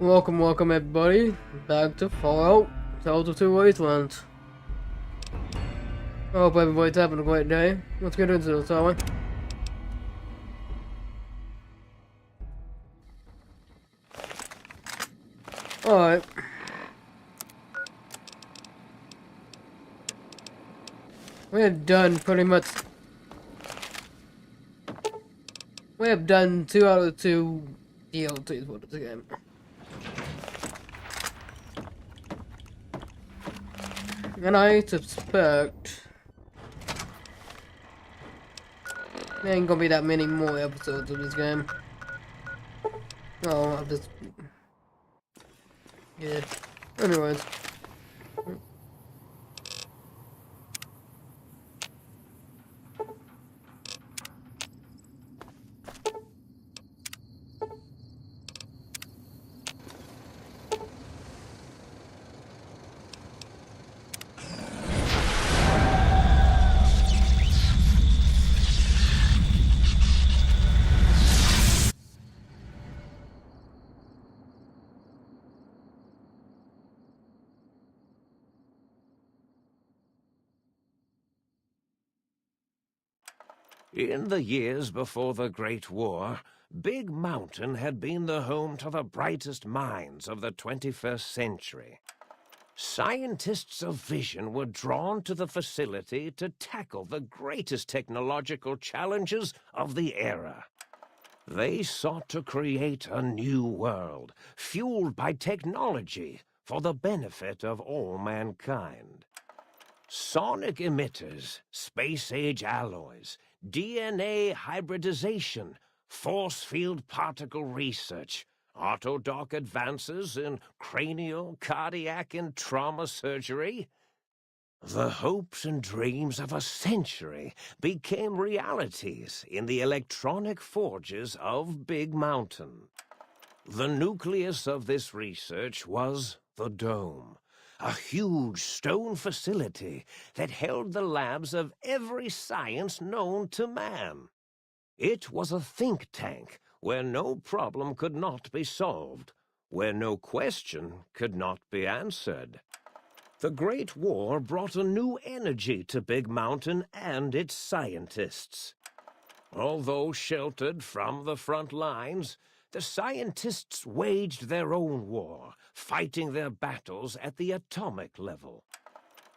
Welcome everybody back to Fallout Tales of Two Wastelands. I hope everybody's having a great day. Let's get into this, shall we? Alright. We have done pretty much... We have done 2 out of the 2 DLCs for this game. And I suspect there ain't gonna be that many more episodes of this game. Oh, I'll just... Yeah. Anyways. In the years before the Great War, Big Mountain had been the home to the brightest minds of the 21st century. Scientists of vision were drawn to the facility to tackle the greatest technological challenges of the era. They sought to create a new world, fueled by technology for the benefit of all mankind. Sonic emitters, space-age alloys, DNA hybridization, force field particle research, autodoc advances in cranial, cardiac, and trauma surgery. The hopes and dreams of a century became realities in the electronic forges of Big Mountain. The nucleus of this research was the Dome, a huge stone facility that held the labs of every science known to man. It was a think tank where no problem could not be solved, where no question could not be answered. The Great War brought a new energy to Big Mountain and its scientists. Although sheltered from the front lines, the scientists waged their own war, fighting their battles at the atomic level.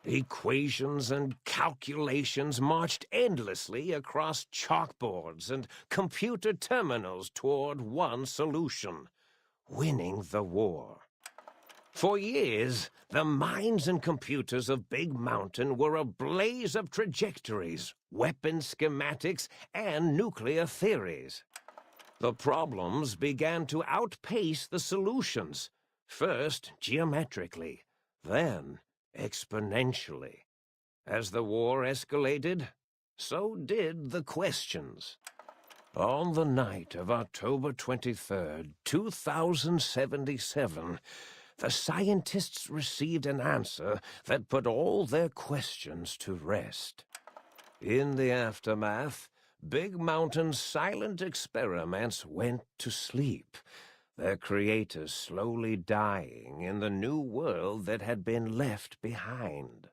Equations and calculations marched endlessly across chalkboards and computer terminals toward one solution: winning the war. For years, the minds and computers of Big Mountain were a blaze of trajectories, weapon schematics, and nuclear theories. The problems began to outpace the solutions, first geometrically, then exponentially. As the war escalated, so did the questions. On the night of October 23rd, 2077, the scientists received an answer that put all their questions to rest. In the aftermath, Big Mountain's silent experiments went to sleep, their creators slowly dying in the new world that had been left behind.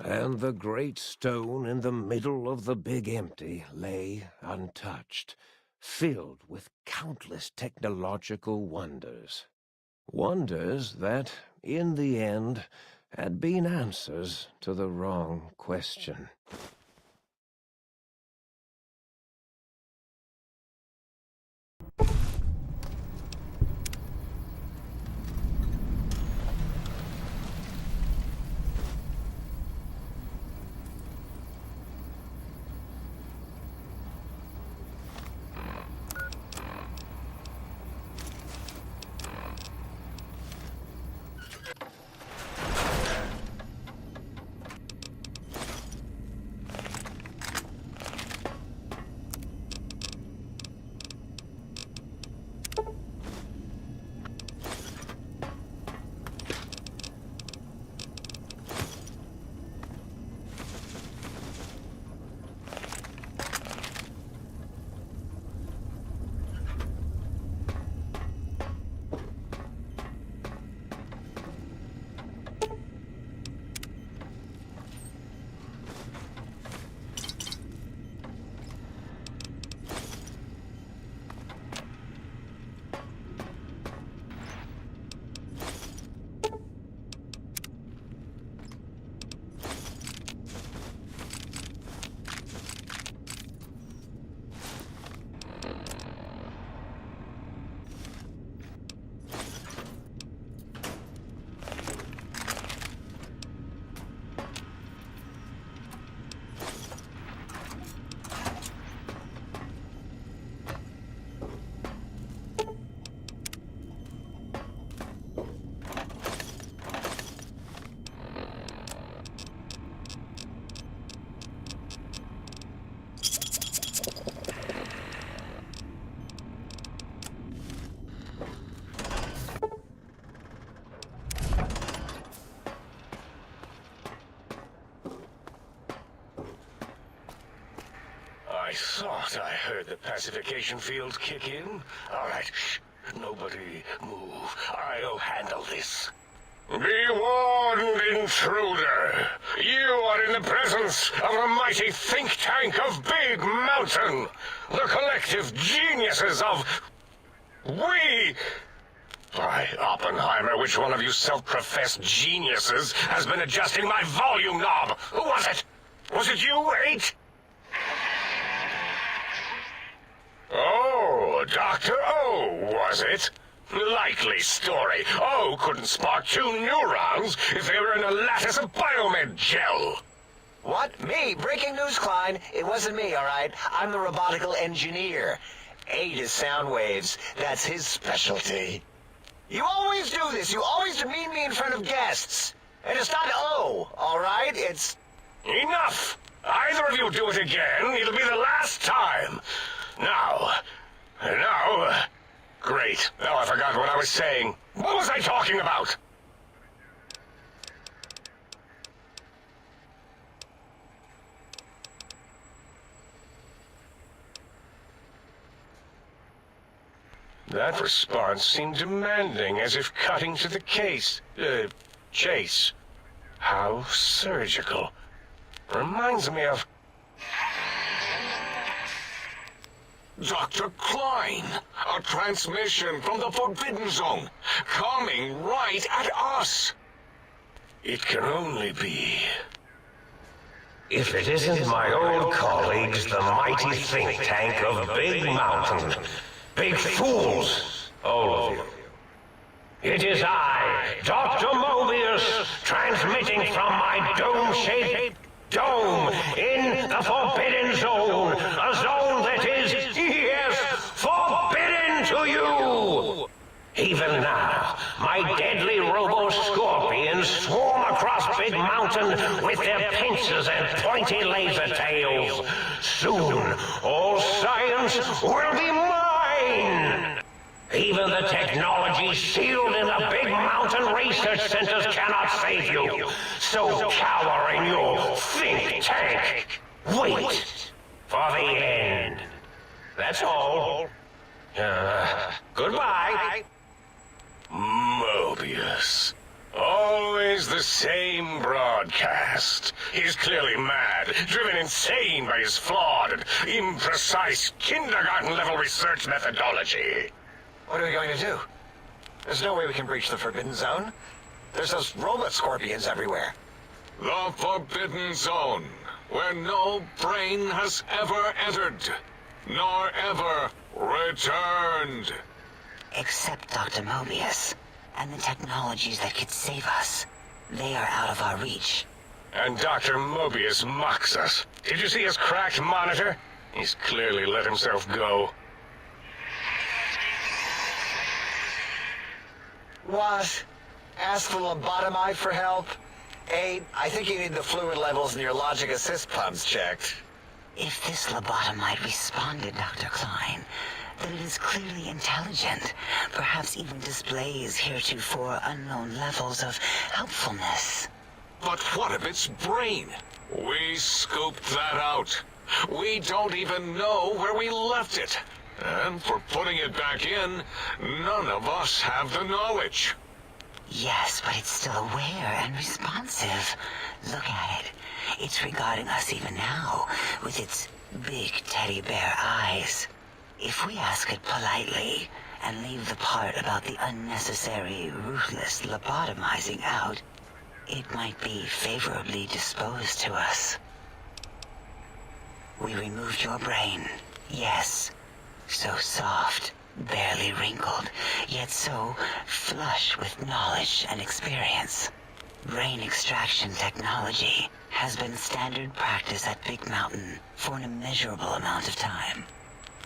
And the great stone in the middle of the Big Empty lay untouched, filled with countless technological wonders. Wonders that, in the end, had been answers to the wrong question. Yes, I heard the pacification fields kick in. All right, shh. Nobody move. I'll handle this. Be warned, intruder. You are in the presence of a mighty think tank of Big Mountain. The collective geniuses of... We... By Oppenheimer, which one of you self-professed geniuses has been adjusting my volume knob? Who was it? Was it you, 8? Oh, Dr. O, was it? Likely story. O couldn't spark 2 neurons if they were in a lattice of biomed gel. What? Me? Breaking news, Klein. It wasn't me, all right? I'm the robotical engineer. 8 is sound waves. That's his specialty. You always do this. You always demean me in front of guests. And it's not O, all right? It's... Enough! Either of you do it again, it'll be the last time. Now... Great. Now I forgot what I was saying. What was I talking about? That response seemed demanding, as if cutting to the chase. How surgical. Reminds me of... Dr. Klein, a transmission from the Forbidden Zone, coming right at us. It can only be... If it isn't my old colleagues, the mighty think tank of Big Mountain. Big fools, all of you. It is I, Dr. Mobius, transmitting from my dome-shaped dome in the Forbidden Zone, a zone that is, yes, forbidden to you! Even now, my deadly robo-scorpions swarm across Big Mountain with their pincers and pointy laser tails. Soon, all science will be mine! Even the technology sealed in the Big Mountain research centers cannot save you. So cower in your think tank. Wait for the end. That's all. Goodbye. Mobius. Always the same broadcast. He's clearly mad, driven insane by his flawed and imprecise kindergarten-level research methodology. What are we going to do? There's no way we can breach the Forbidden Zone. There's those robot scorpions everywhere. The Forbidden Zone, where no brain has ever entered, nor ever returned. Except Dr. Mobius, and the technologies that could save us. They are out of our reach. And Dr. Mobius mocks us. Did you see his cracked monitor? He's clearly let himself go. What? Ask the lobotomite for help? 8, I think you need the fluid levels in your logic assist pumps checked. If this lobotomite responded, Dr. Klein, then it is clearly intelligent, perhaps even displays heretofore unknown levels of helpfulness. But what of its brain? We scooped that out. We don't even know where we left it. And for putting it back in, none of us have the knowledge. Yes, but it's still aware and responsive. Look at it. It's regarding us even now, with its big teddy bear eyes. If we ask it politely, and leave the part about the unnecessary, ruthless lobotomizing out, it might be favorably disposed to us. We removed your brain, yes. So soft, barely wrinkled, yet so flush with knowledge and experience. Brain extraction technology has been standard practice at Big Mountain for an immeasurable amount of time.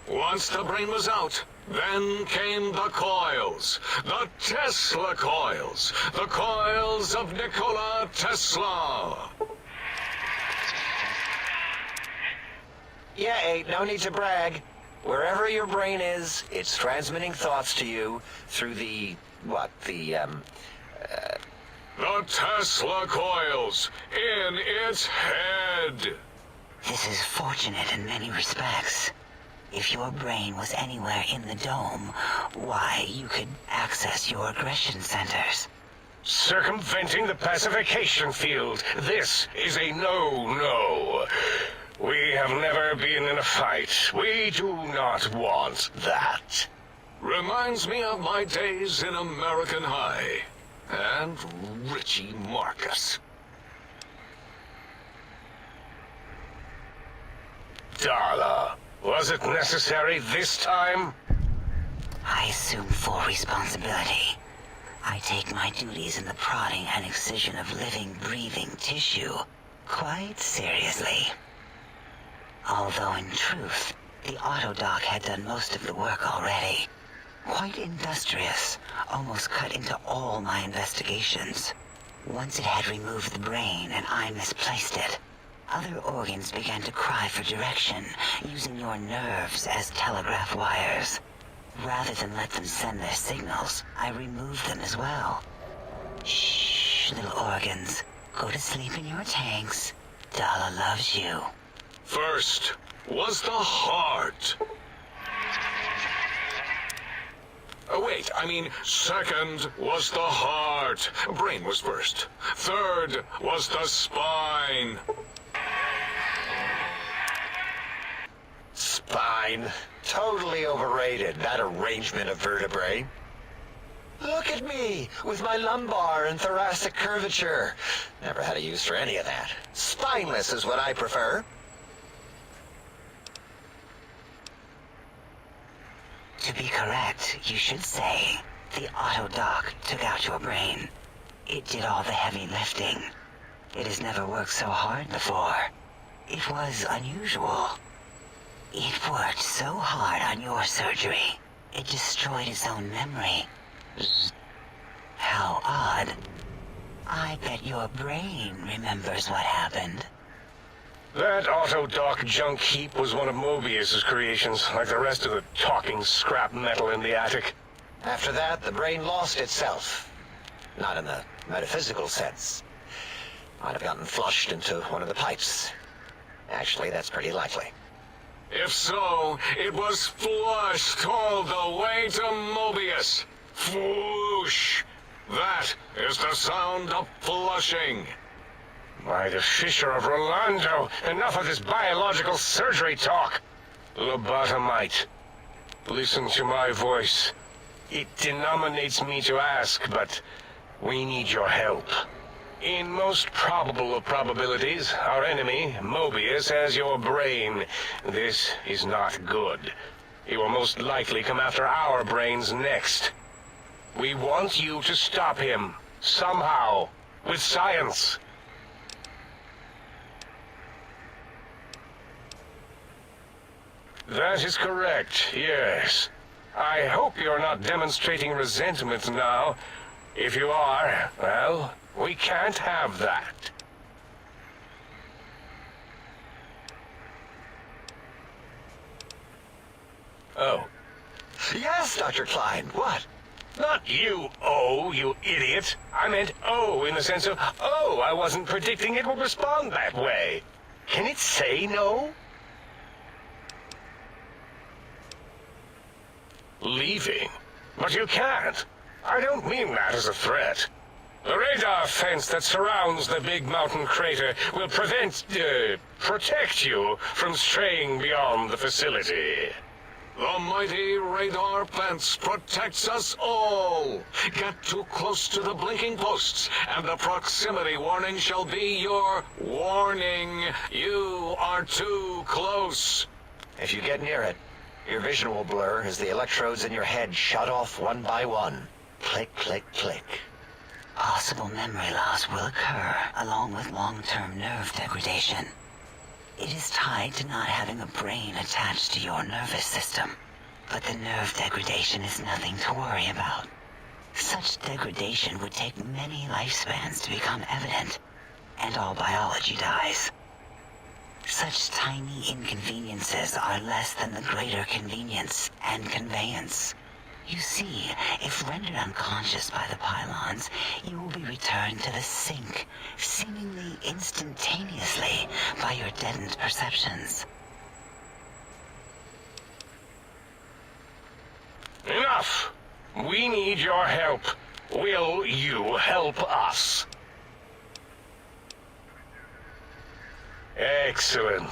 Once the brain was out, then came the coils. The Tesla coils. The coils of Nikola Tesla. Yeah, 8, no need to brag. Wherever your brain is, it's transmitting thoughts to you through the Tesla coils in its head. This is fortunate in many respects. If your brain was anywhere in the dome, why, you could access your aggression centers. Circumventing the pacification field. This is a no-no. We have never been in a fight. We do not want that. Reminds me of my days in American High. And Richie Marcus. Darla, was it necessary this time? I assume full responsibility. I take my duties in the prodding and excision of living, breathing tissue quite seriously. Although in truth, the autodoc had done most of the work already. Quite industrious, almost cut into all my investigations. Once it had removed the brain and I misplaced it, other organs began to cry for direction, using your nerves as telegraph wires. Rather than let them send their signals, I removed them as well. Shh, little organs. Go to sleep in your tanks. Dala loves you. First was the heart. Wait, I mean, second was the heart. Brain was first. Third was the spine. Spine. Totally overrated, that arrangement of vertebrae. Look at me, with my lumbar and thoracic curvature. Never had a use for any of that. Spineless is what I prefer. To be correct, you should say, the autodoc took out your brain. It did all the heavy lifting. It has never worked so hard before. It was unusual. It worked so hard on your surgery, it destroyed its own memory. How odd. I bet your brain remembers what happened. That autodoc junk heap was one of Mobius's creations, like the rest of the talking scrap metal in the attic. After that, the brain lost itself. Not in the metaphysical sense. Might have gotten flushed into one of the pipes. Actually, that's pretty likely. If so, it was flushed all the way to Mobius. Flush! That is the sound of flushing. By the Fisher of Rolando, enough of this biological surgery talk. Lobotomite, listen to my voice. It denominates me to ask, but we need your help. In most probable of probabilities, our enemy, Mobius, has your brain. This is not good. He will most likely come after our brains next. We want you to stop him, somehow, with science. That is correct, yes. I hope you're not demonstrating resentment now. If you are, well, we can't have that. Oh. Yes, Dr. Klein, what? Not you, oh, you idiot. I meant oh in the sense of, oh, I wasn't predicting it would respond that way. Can it say no? Leaving? But you can't. I don't mean that as a threat. The radar fence that surrounds the big mountain crater will protect you from straying beyond the facility. The mighty radar fence protects us all. Get too close to the blinking posts, and the proximity warning shall be your warning. You are too close. If you get near it, your vision will blur as the electrodes in your head shut off one by one. Click, click, click. Possible memory loss will occur, along with long-term nerve degradation. It is tied to not having a brain attached to your nervous system. But the nerve degradation is nothing to worry about. Such degradation would take many lifespans to become evident, and all biology dies. Such tiny inconveniences are less than the greater convenience and conveyance. You see, if rendered unconscious by the pylons, you will be returned to the sink, seemingly instantaneously, by your deadened perceptions. enough. We need your help. Will you help us? Excellent.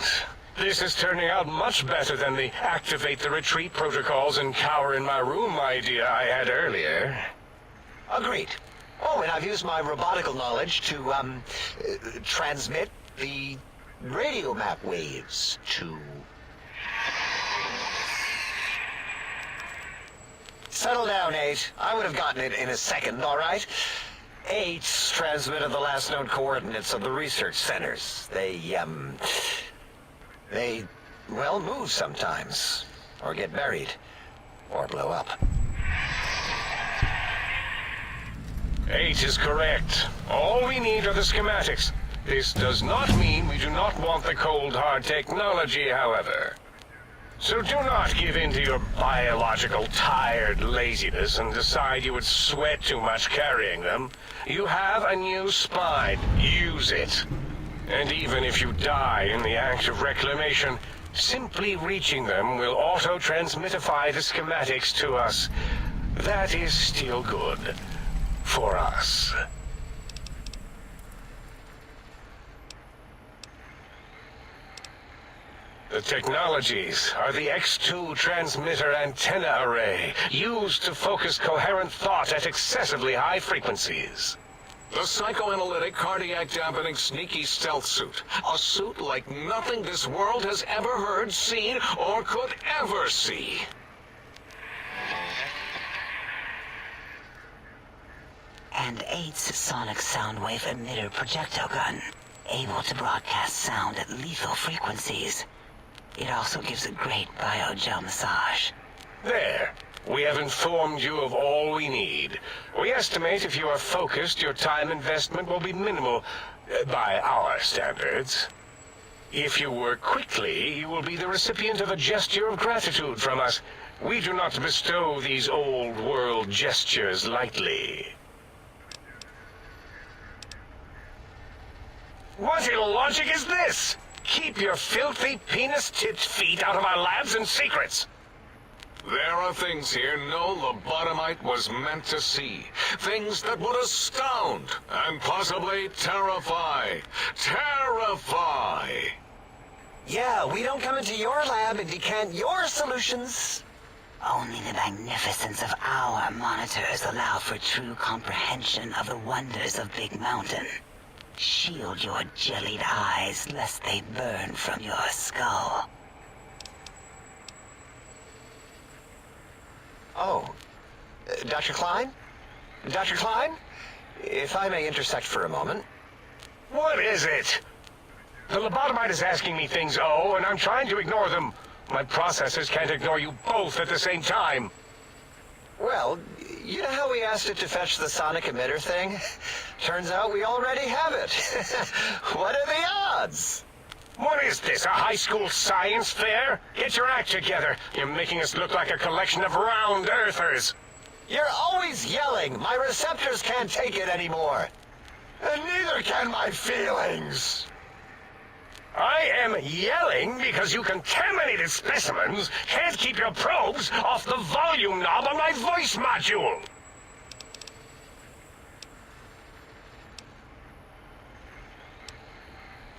This is turning out much better than the activate the retreat protocols and cower in my room idea I had earlier. Agreed. Oh, and I've used my robotical knowledge to, transmit the radio map waves to... Settle down, 8. I would have gotten it in a second, all right? 8's transmitted the last known coordinates of the research centers. They, well, move sometimes. Or get buried. Or blow up. 8 is correct. All we need are the schematics. This does not mean we do not want the cold hard technology, however. So do not give in to your biological tired laziness and decide you would sweat too much carrying them. You have a new spine. Use it. And even if you die in the act of reclamation, simply reaching them will auto-transmitify the schematics to us. That is still good. For us. The technologies are the X2 transmitter antenna array, used to focus coherent thought at excessively high frequencies. The psychoanalytic, cardiac dampening, sneaky stealth suit. A suit like nothing this world has ever heard, seen, or could ever see. And 8's sonic sound wave emitter projectile gun, able to broadcast sound at lethal frequencies. It also gives a great biogel massage. There. We have informed you of all we need. We estimate if you are focused, your time investment will be minimal, by our standards. If you work quickly, you will be the recipient of a gesture of gratitude from us. We do not bestow these old-world gestures lightly. What illogic is this? Keep your filthy, penis-tipped feet out of our labs and secrets. There are things here no lobotomite was meant to see. Things that would astound and possibly terrify. Terrify! Yeah, we don't come into your lab and decant your solutions. Only the magnificence of our monitors allow for true comprehension of the wonders of Big Mountain. Shield your jellied eyes lest they burn from your skull. Oh, Dr. Klein? Dr. Klein? If I may intersect for a moment. What is it? The lobotomite is asking me things, and I'm trying to ignore them. My processors can't ignore you both at the same time. Well, you know how we asked it to fetch the sonic emitter thing? Turns out we already have it. What are the odds? What is this, a high school science fair? Get your act together. You're making us look like a collection of round earthers. You're always yelling. My receptors can't take it anymore. And neither can my feelings. I am yelling because you contaminated specimens can't keep your probes off the volume knob on my voice module.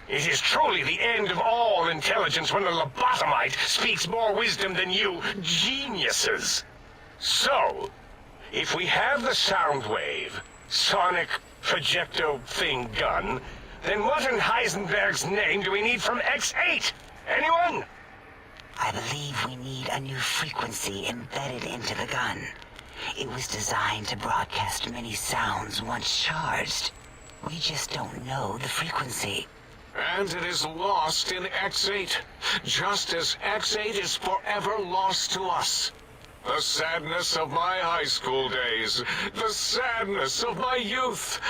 It is truly the end of all intelligence when the lobotomite speaks more wisdom than you geniuses. So, if we have the sound wave, sonic projecto thing gun, then what in Heisenberg's name do we need from X8? Anyone? I believe we need a new frequency embedded into the gun. It was designed to broadcast many sounds once charged. We just don't know the frequency. And it is lost in X8, just as X8 is forever lost to us. The sadness of my high school days, the sadness of my youth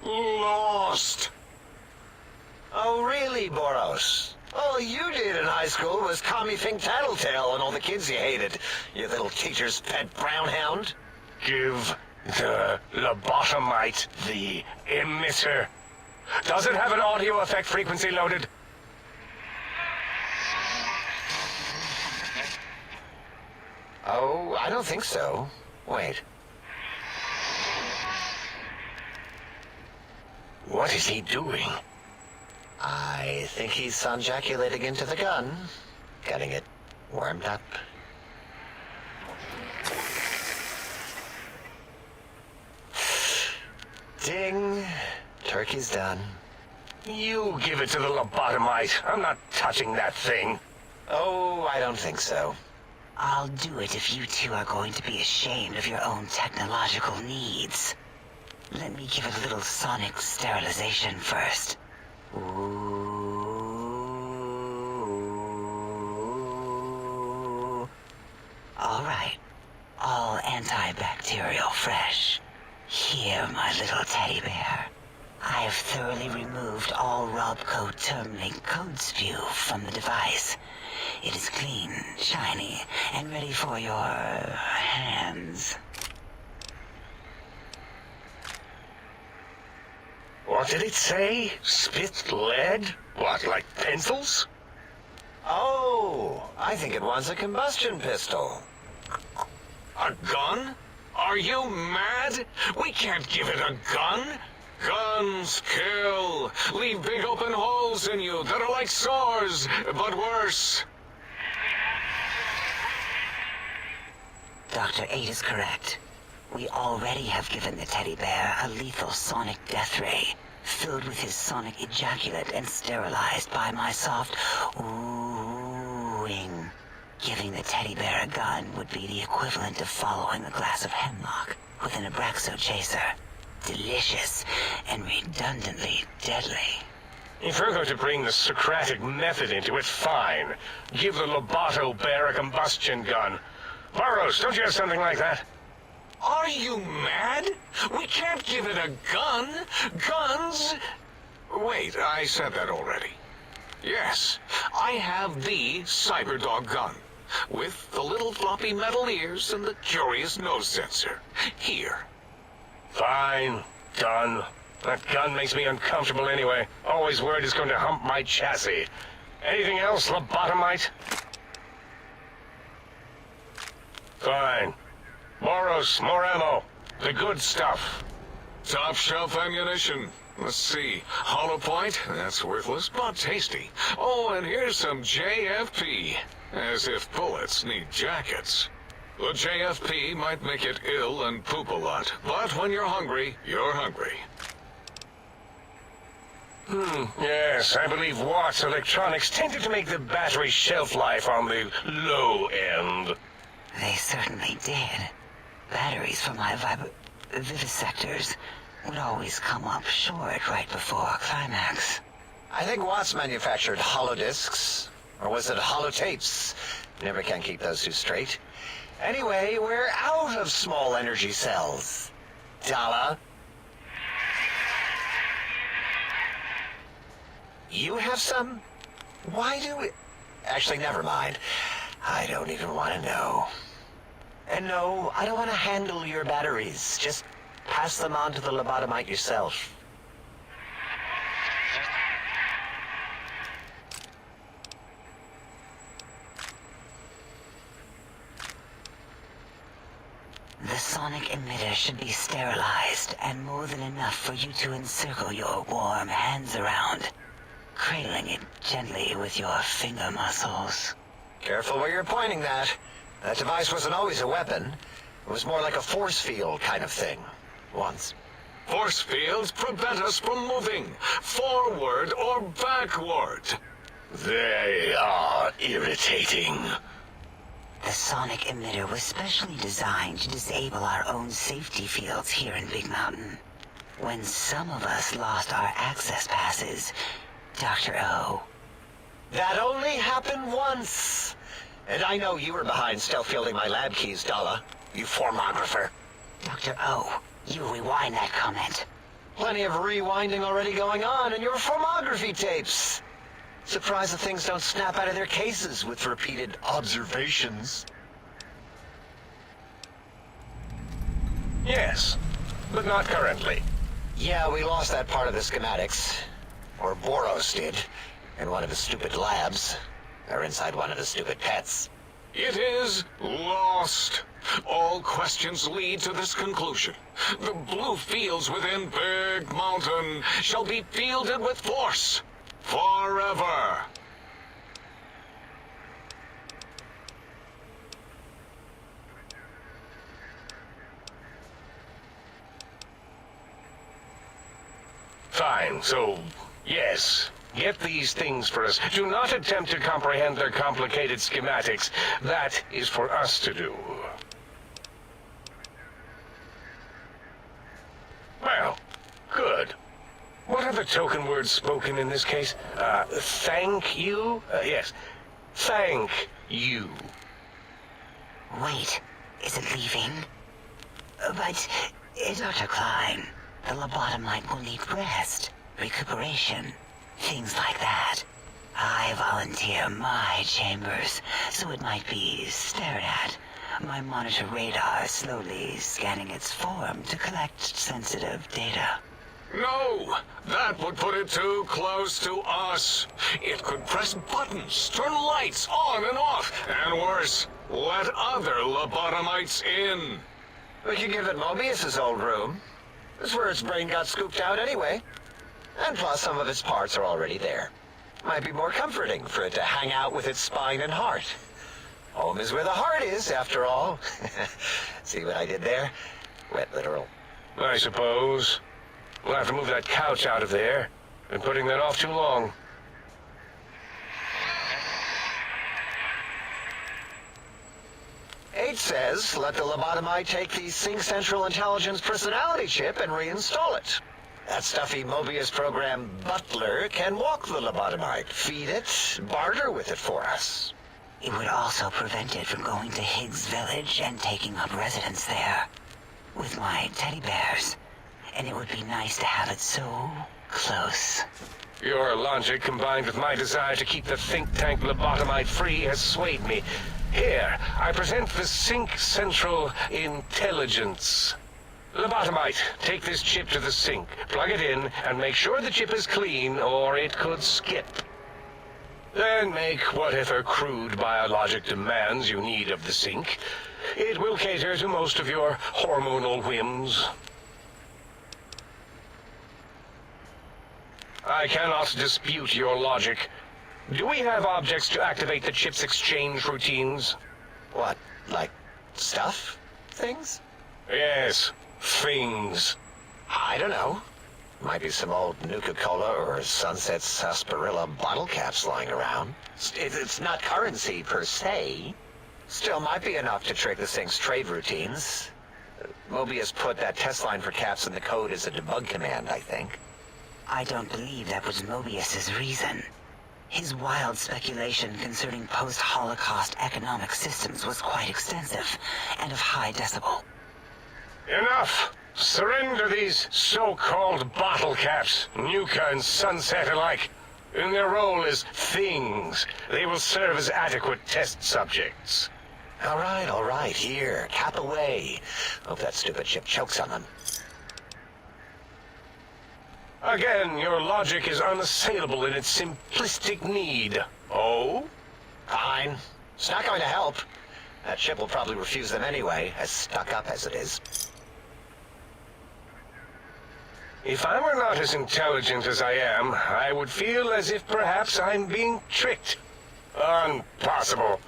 lost. Oh, really, Boros? All you did in high school was commie think tattletale on all the kids you hated, you little teacher's pet brown hound. Give the lobotomite the emitter. Does it have an audio effect frequency loaded? Oh, I don't think so. Wait. What is he doing? I think he's sonjaculating into the gun. Getting it warmed up. Ding. Turkey's done. You give it to the lobotomite. I'm not touching that thing. Oh, I don't think so. I'll do it if you two are going to be ashamed of your own technological needs. Let me give it a little sonic sterilization first. Ooh. All right. All antibacterial fresh. Here, my little teddy bear. I have thoroughly removed all Robco Termlink code spew from the device. It is clean, shiny, and ready for your hands. What did it say? Spit lead? What, like pencils? Oh, I think it wants a combustion pistol. A gun? Are you mad? We can't give it a gun. Guns kill. Leave big open holes in you that are like sores, but worse. Dr. 8 is correct. We already have given the teddy bear a lethal sonic death ray, filled with his sonic ejaculate and sterilized by my soft oohing. Giving the teddy bear a gun would be the equivalent of following a glass of hemlock with an Abraxo chaser. Delicious and redundantly deadly. If you're going to bring the Socratic method into it, fine. Give the Loboto bear a combustion gun. Burroughs, don't you have something like that? Are you mad? We can't give it a gun. Guns... Wait, I said that already. Yes, I have the Cyberdog gun, with the little floppy metal ears and the curious nose sensor. Here. Fine. Done. That gun makes me uncomfortable anyway. Always worried it's going to hump my chassis. Anything else, lobotomite? Fine. Moros, more ammo. The good stuff. Top shelf ammunition. Let's see. Hollow point? That's worthless, but tasty. Oh, and here's some JFP. As if bullets need jackets. The JFP might make it ill and poop a lot, but when you're hungry, you're hungry. Yes, I believe Watts Electronics tended to make the battery shelf life on the low end. They certainly did. Batteries for my vivisectors would always come up short right before climax. I think Watts manufactured holodiscs. Or was it holotapes? Never can keep those two straight. Anyway, we're out of small energy cells. Dala? You have some? Why do we... Actually, never mind. I don't even want to know. And no, I don't want to handle your batteries. Just pass them on to the lobotomite yourself. The sonic emitter should be sterilized and more than enough for you to encircle your warm hands around, cradling it gently with your finger muscles. Careful where you're pointing that. That device wasn't always a weapon. It was more like a force field kind of thing. Once. Force fields prevent us from moving forward or backward. They are irritating. The sonic emitter was specially designed to disable our own safety fields here in Big Mountain. When some of us lost our access passes, Dr. O. That only happened once. And I know you were behind stealth fielding my lab keys, Dala. You formographer. Dr. O, you rewind that comment. Plenty of rewinding already going on in your formography tapes. Surprised the things don't snap out of their cases with repeated observations. Yes, but not currently. Yeah, we lost that part of the schematics. Or Boros did. In one of his stupid labs. Or inside one of his stupid pets. It is long. lost. All questions lead to this conclusion. The blue fields within Big Mountain shall be fielded with force forever. Fine, so, yes. Get these things for us. Do not attempt to comprehend their complicated schematics. That is for us to do. Well, good. What are the token words spoken in this case? Thank you? Yes. Thank you. Wait, is it leaving? But, Dr. Klein, the lobotomite will need rest, recuperation, things like that. I volunteer my chambers, so it might be stared at. My monitor radar slowly scanning its form to collect sensitive data. No, that would put it too close to us. It could press buttons, turn lights on and off, and worse, let other lobotomites in. We could give it Mobius's old room. That's where its brain got scooped out anyway. And plus, some of its parts are already there. Might be more comforting for it to hang out with its spine and heart. Home is where the heart is, after all. See what I did there? Wet literal. I suppose. We'll have to move that couch out of there. Been putting that off too long. H says, let the lobotomite take the Sync Central Intelligence personality chip and reinstall it. That stuffy Mobius program Butler can walk the lobotomite, feed it, barter with it for us. It would also prevent it from going to Higgs Village and taking up residence there. With my teddy bears. And it would be nice to have it so close. Your logic, combined with my desire to keep the think tank lobotomite free, has swayed me. Here, I present the Sync Central Intelligence. Lobotomite, take this chip to the sink, plug it in, and make sure the chip is clean, or it could skip. Then make whatever crude biologic demands you need of the sink. It will cater to most of your hormonal whims. I cannot dispute your logic. Do we have objects to activate the chip's exchange routines? What, like stuff? Things? Yes, things. I don't know. Might be some old Nuka-Cola or Sunset Sarsaparilla bottle caps lying around. It's not currency per se. Still might be enough to trick the thing's trade routines. Mobius put that test line for caps in the code as a debug command, I think. I don't believe that was Mobius's reason. His wild speculation concerning post-Holocaust economic systems was quite extensive and of high decibel. Enough! Surrender these so-called bottle caps, Nuka and Sunset alike. In their role as things, they will serve as adequate test subjects. All right, here, cap away. Hope that stupid chip chokes on them. Again, your logic is unassailable in its simplistic need. Oh? Fine. It's not going to help. That chip will probably refuse them anyway, as stuck up as it is. If I were not as intelligent as I am, I would feel as if perhaps I'm being tricked. Impossible.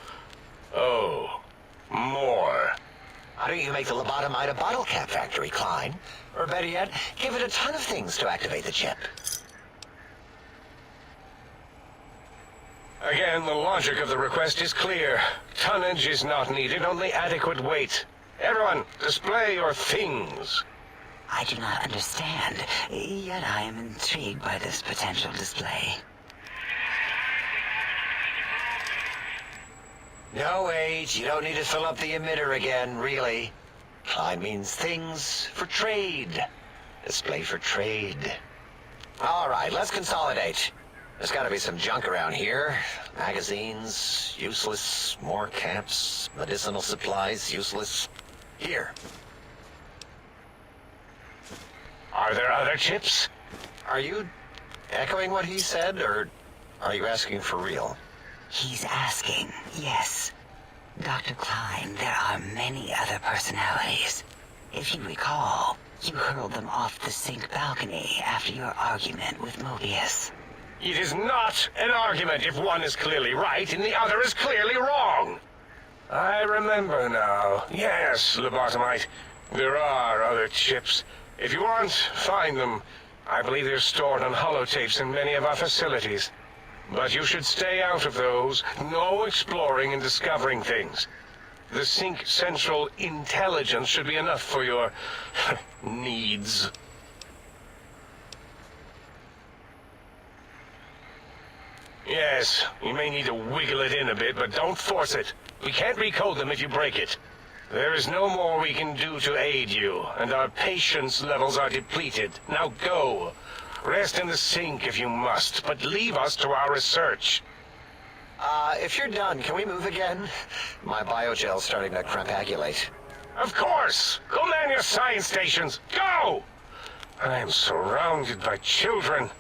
Oh, more. Why don't you make the lobotomite a bottle cap factory, Klein? Or better yet, give it a ton of things to activate the chip. Again, the logic of the request is clear. Tonnage is not needed, only adequate weight. Everyone, display your things. I do not understand, yet I am intrigued by this potential display. No, wait, you don't need to fill up the emitter again, really. Klein means things for trade. Display for trade. All right, let's consolidate. There's got to be some junk around here. Magazines, useless. More caps, medicinal supplies, useless. Here. Are there other chips? Are you echoing what he said, or are you asking for real? He's asking, yes. Dr. Klein, there are many other personalities. If you recall, you hurled them off the sink balcony after your argument with Mobius. It is not an argument if one is clearly right and the other is clearly wrong. I remember now. Yes, Lobotomite. There are other chips. If you want, find them. I believe they're stored on holotapes in many of our facilities. But you should stay out of those. No exploring and discovering things. The Sync Central intelligence should be enough for your needs. Yes, you may need to wiggle it in a bit, but don't force it. We can't recode them if you break it. There is no more we can do to aid you, and our patience levels are depleted. Now go. Rest in the sink if you must, but leave us to our research. If you're done, can we move again? My biogel's starting to crampagulate. Of course! Go man your science stations! Go! I am surrounded by children.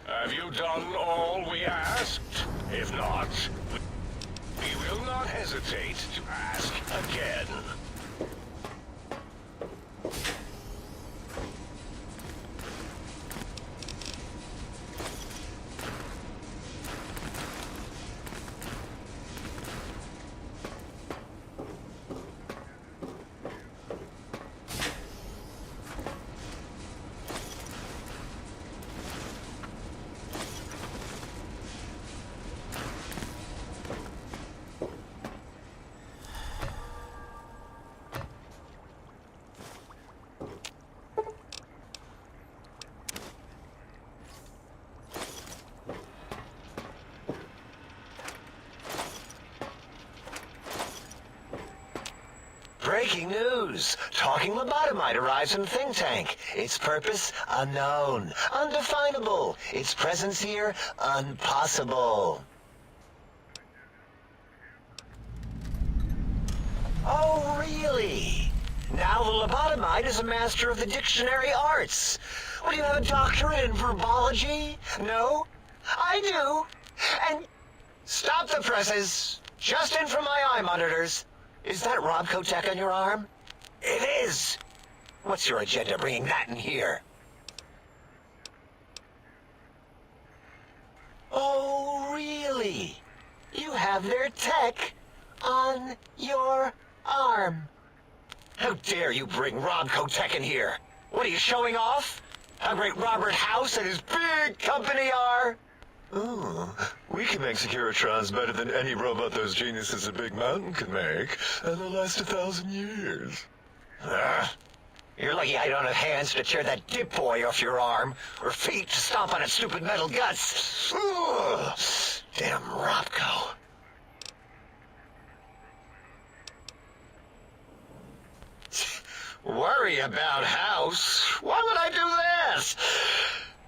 Have you done all we asked? If not, we will not hesitate to ask again. Breaking news! Talking lobotomite arrives in think tank. Its purpose, unknown. Undefinable. Its presence here, impossible. Oh, really? Now the lobotomite is a master of the dictionary arts. What, do you have a doctorate in verbology? No? I do. And... Stop the presses. Just in from my eye monitors. Is that Robco tech on your arm? It is. What's your agenda bringing that in here? Oh, really? You have their tech on your arm. How dare you bring Robco tech in here? What are you showing off? How great Robert House and his big company are? Oh, we can make Securitrons better than any robot those geniuses at Big Mountain could make, and they'll last 1,000 years. You're lucky I don't have hands to tear that dip boy off your arm, or feet to stomp on its stupid metal guts. Ugh. Damn Robco. Worry about House? Why would I do that?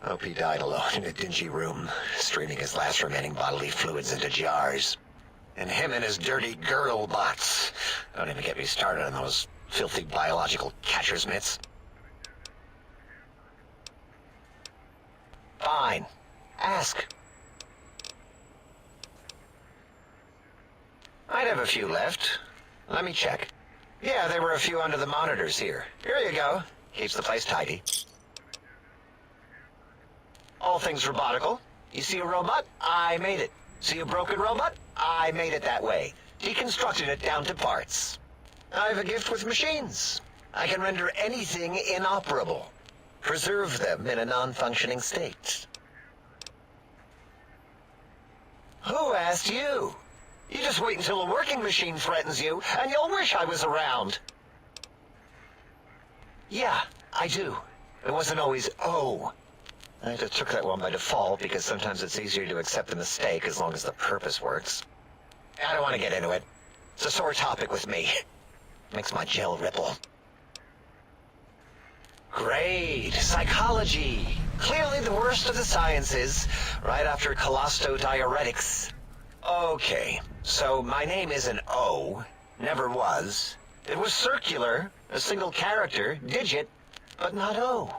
Hope he died alone in a dingy room, streaming his last remaining bodily fluids into jars. And him and his dirty girl bots. Don't even get me started on those filthy biological catcher's mitts. Fine. Ask. I'd have a few left. Let me check. Yeah, there were a few under the monitors here. Here you go. Keeps the place tidy. All things robotical. You see a robot? I made it. See a broken robot? I made it that way. Deconstructed it down to parts. I have a gift with machines. I can render anything inoperable. Preserve them in a non-functioning state. Who asked you? You just wait until a working machine threatens you, and you'll wish I was around. Yeah, I do. It wasn't always oh. I just took that one by default because sometimes it's easier to accept the mistake as long as the purpose works. I don't want to get into it. It's a sore topic with me. Makes my gel ripple. Great. Psychology. Clearly the worst of the sciences, right after cholestodiuretics. Okay, so my name is an O. Never was. It was circular, a single character, digit, but not O.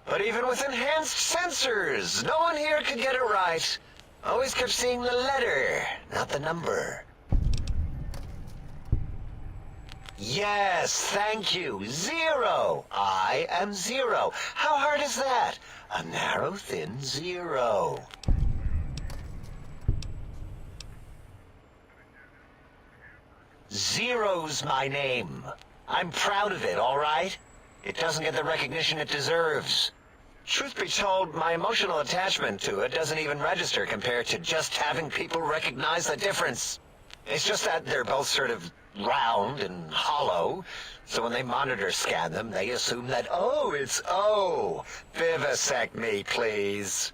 But even with enhanced sensors, no one here could get it right. Always kept seeing the letter, not the number. Yes, thank you. 0. I am 0. How hard is that? A narrow, thin 0. Zero's my name. I'm proud of it, all right? It doesn't get the recognition it deserves. Truth be told, my emotional attachment to it doesn't even register compared to just having people recognize the difference. It's just that they're both sort of round and hollow, so when they monitor scan them, they assume that, oh, it's O. Vivisect me, please.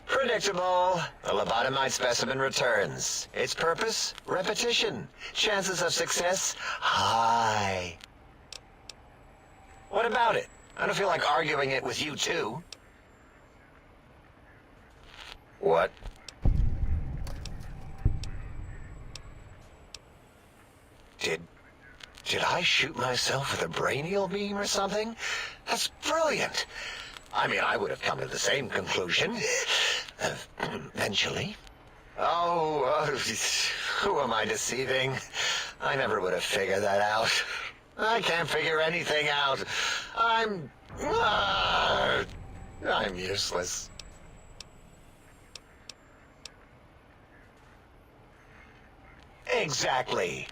Predictable. The lobotomite specimen returns. Its purpose? Repetition. Chances of success? High. What about it? I don't feel like arguing it with you, too. What? Did I shoot myself with a brainial beam or something? That's brilliant. I mean, I would have come to the same conclusion. Eventually. Oh, who am I deceiving? I never would have figured that out. I can't figure anything out. I'm useless. Exactly.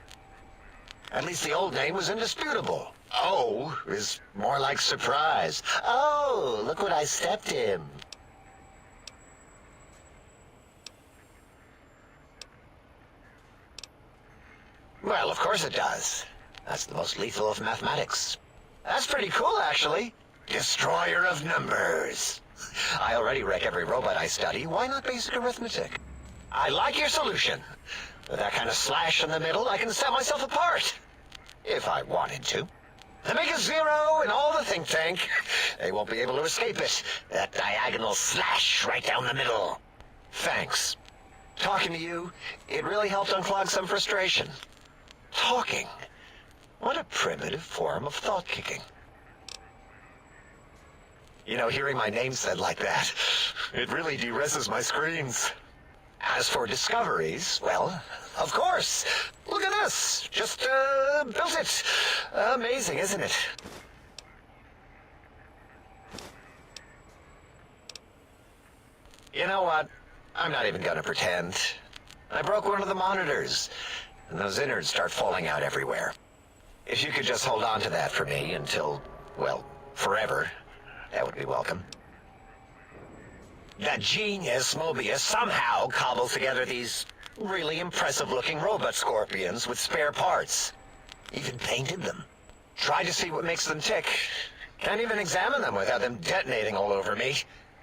At least the old name was indisputable. Oh is more like surprise. Oh, look what I stepped in. Well, of course it does. That's the most lethal of mathematics. That's pretty cool, actually. Destroyer of numbers. I already wreck every robot I study. Why not basic arithmetic? I like your solution. With that kind of slash in the middle, I can set myself apart. If I wanted to. I make a 0 in all the think tank. They won't be able to escape it. That diagonal slash right down the middle. Thanks. Talking to you, it really helped unclog some frustration. Talking. What a primitive form of thought kicking. You know, hearing my name said like that, it really de-reses my screens. As for discoveries, well, of course. Look at this. Just, built it. Amazing, isn't it? You know what? I'm not even gonna pretend. I broke one of the monitors. and those innards start falling out everywhere. If you could just hold on to that for me until, well, forever, that would be welcome. That genius, Mobius, somehow cobbles together these really impressive-looking robot scorpions with spare parts. Even painted them. Tried to see what makes them tick. Can't even examine them without them detonating all over me.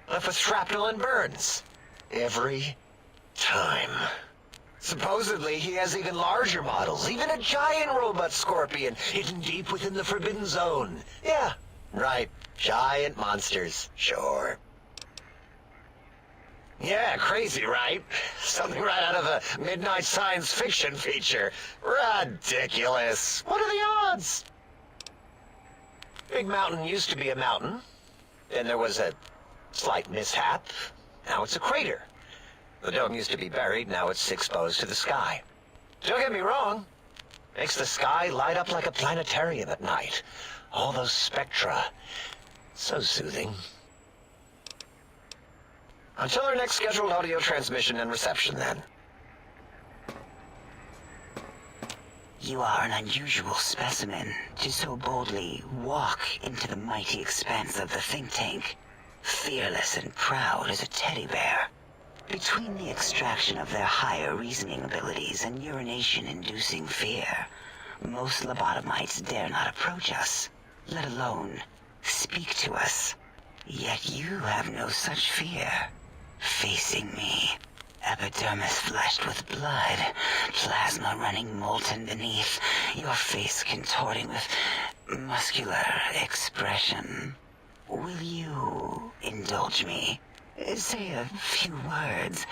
Left with shrapnel and burns. Every time. Supposedly, he has even larger models, even a giant robot scorpion hidden deep within the Forbidden Zone. Yeah, right. Giant monsters, sure. Yeah, crazy, right? Something right out of a midnight science fiction feature. Ridiculous. What are the odds? Big Mountain used to be a mountain. Then there was a slight mishap. Now it's a crater. The dome used to be buried, now it's exposed to the sky. Don't get me wrong. Makes the sky light up like a planetarium at night. All those spectra. So soothing. Until our next scheduled audio transmission and reception, then. You are an unusual specimen to so boldly walk into the mighty expanse of the think tank, fearless and proud as a teddy bear. Between the extraction of their higher reasoning abilities and urination-inducing fear, most lobotomites dare not approach us, let alone speak to us. Yet you have no such fear. Facing me, epidermis flushed with blood, plasma running molten beneath, your face contorting with muscular expression. Will you indulge me? Say a few words.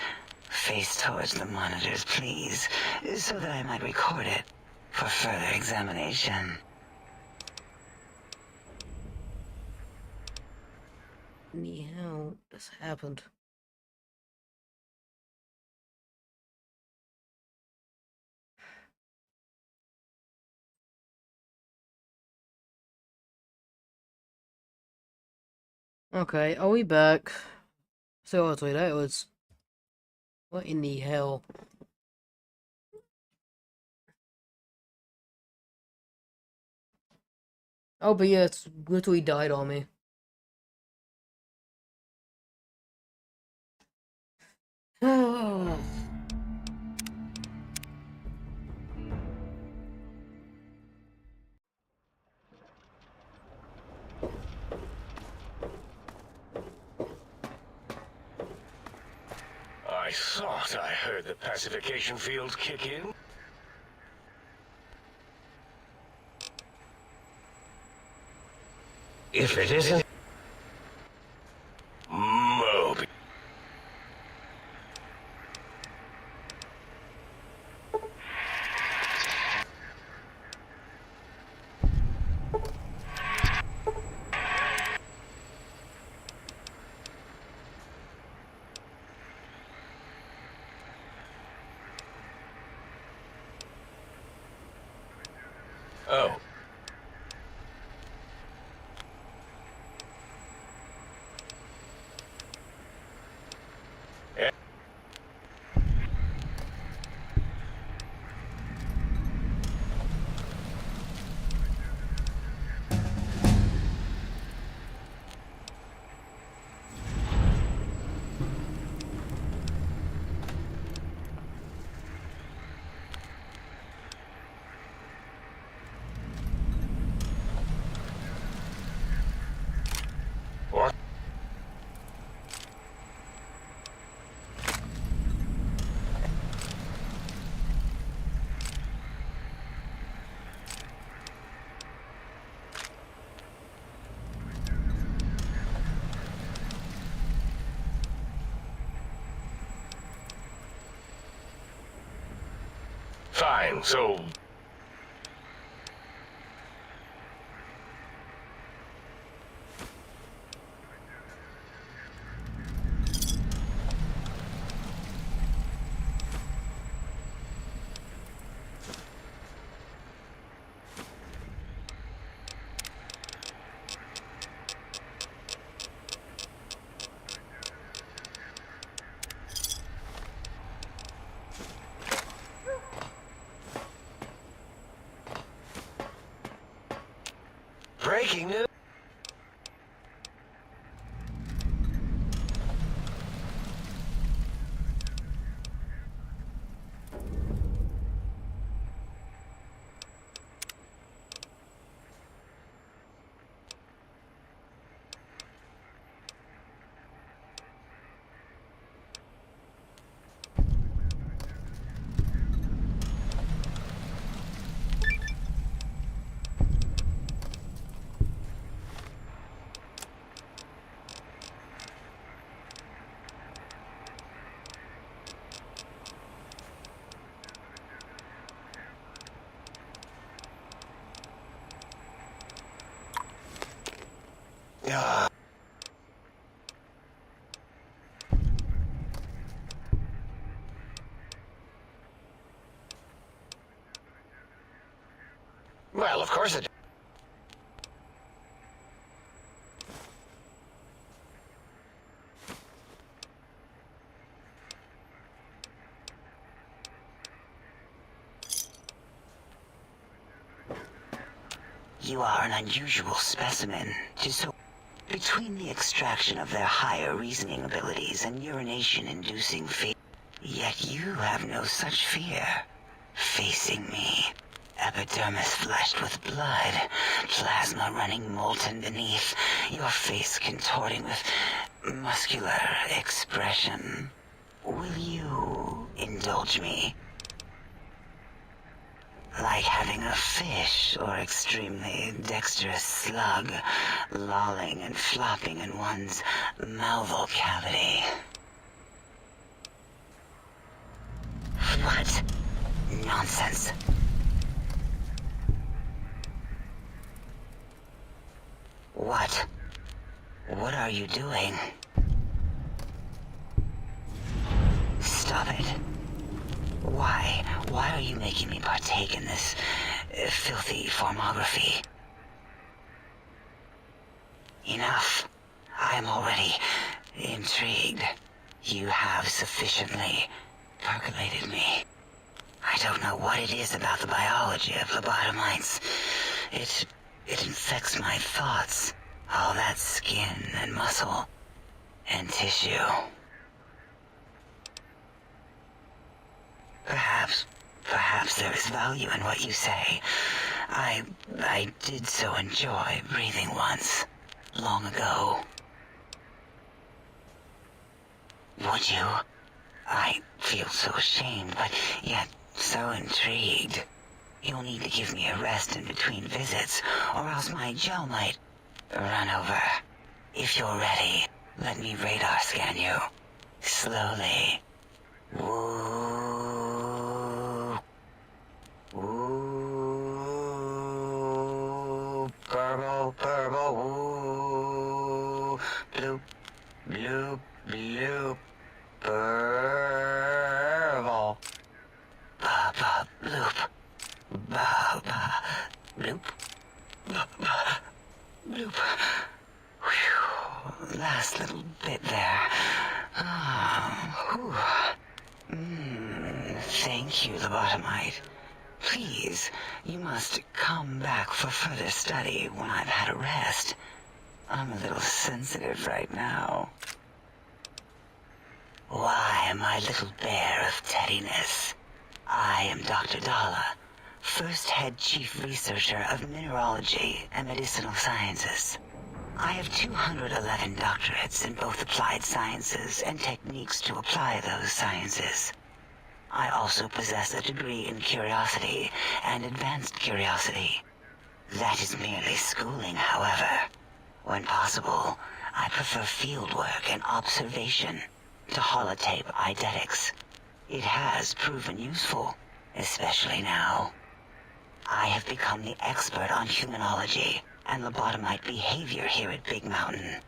Face towards the monitors, please, so that I might record it for further examination. How this happened? Okay, are we back? Seriously, that was... What in the hell? Oh, but yeah, it's literally died on me. I thought I heard the pacification field kick in. If it isn't... Moby. Oh. What? Fine, so... breaking news. Well, of course it. You are an unusual specimen. Between the extraction of their higher reasoning abilities and urination-inducing fear, yet you have no such fear. Facing me, epidermis flushed with blood, plasma running molten beneath, your face contorting with muscular expression. Will you indulge me? Like having a fish or extremely dexterous slug lolling and flopping in one's mouthal cavity. What? Nonsense. What? What are you doing? Stop it. Why? Why are you making me partake in this filthy formography? Enough. I am already intrigued. You have sufficiently percolated me. I don't know what it is about the biology of lobotomites. It infects my thoughts. All that skin and muscle and tissue. Perhaps there is value in what you say. I did so enjoy breathing once, long ago. Would you? I feel so ashamed, but yet so intrigued. You'll need to give me a rest in between visits, or else my gel might run over. If you're ready, let me radar scan you. Slowly. Woo. Woo. Purple, purple, woo. Bloop, bloop, bloop. Purple. Ba-ba, bloop. Ba-ba, bloop. Ba-ba, bloop. Whew. Last little bit there. Whew. Thank you, lobotomite. Please, you must come back for further study when I've had a rest. I'm a little sensitive right now. Why, my little bear of teddiness. I am Dr. Dalla, first head chief researcher of mineralogy and medicinal sciences. I have 211 doctorates in both applied sciences and techniques to apply those sciences. I also possess a degree in curiosity and advanced curiosity. That is merely schooling, however. When possible, I prefer fieldwork and observation to holotape eidetics. It has proven useful, especially now. I have become the expert on humanology and lobotomite behavior here at Big Mountain.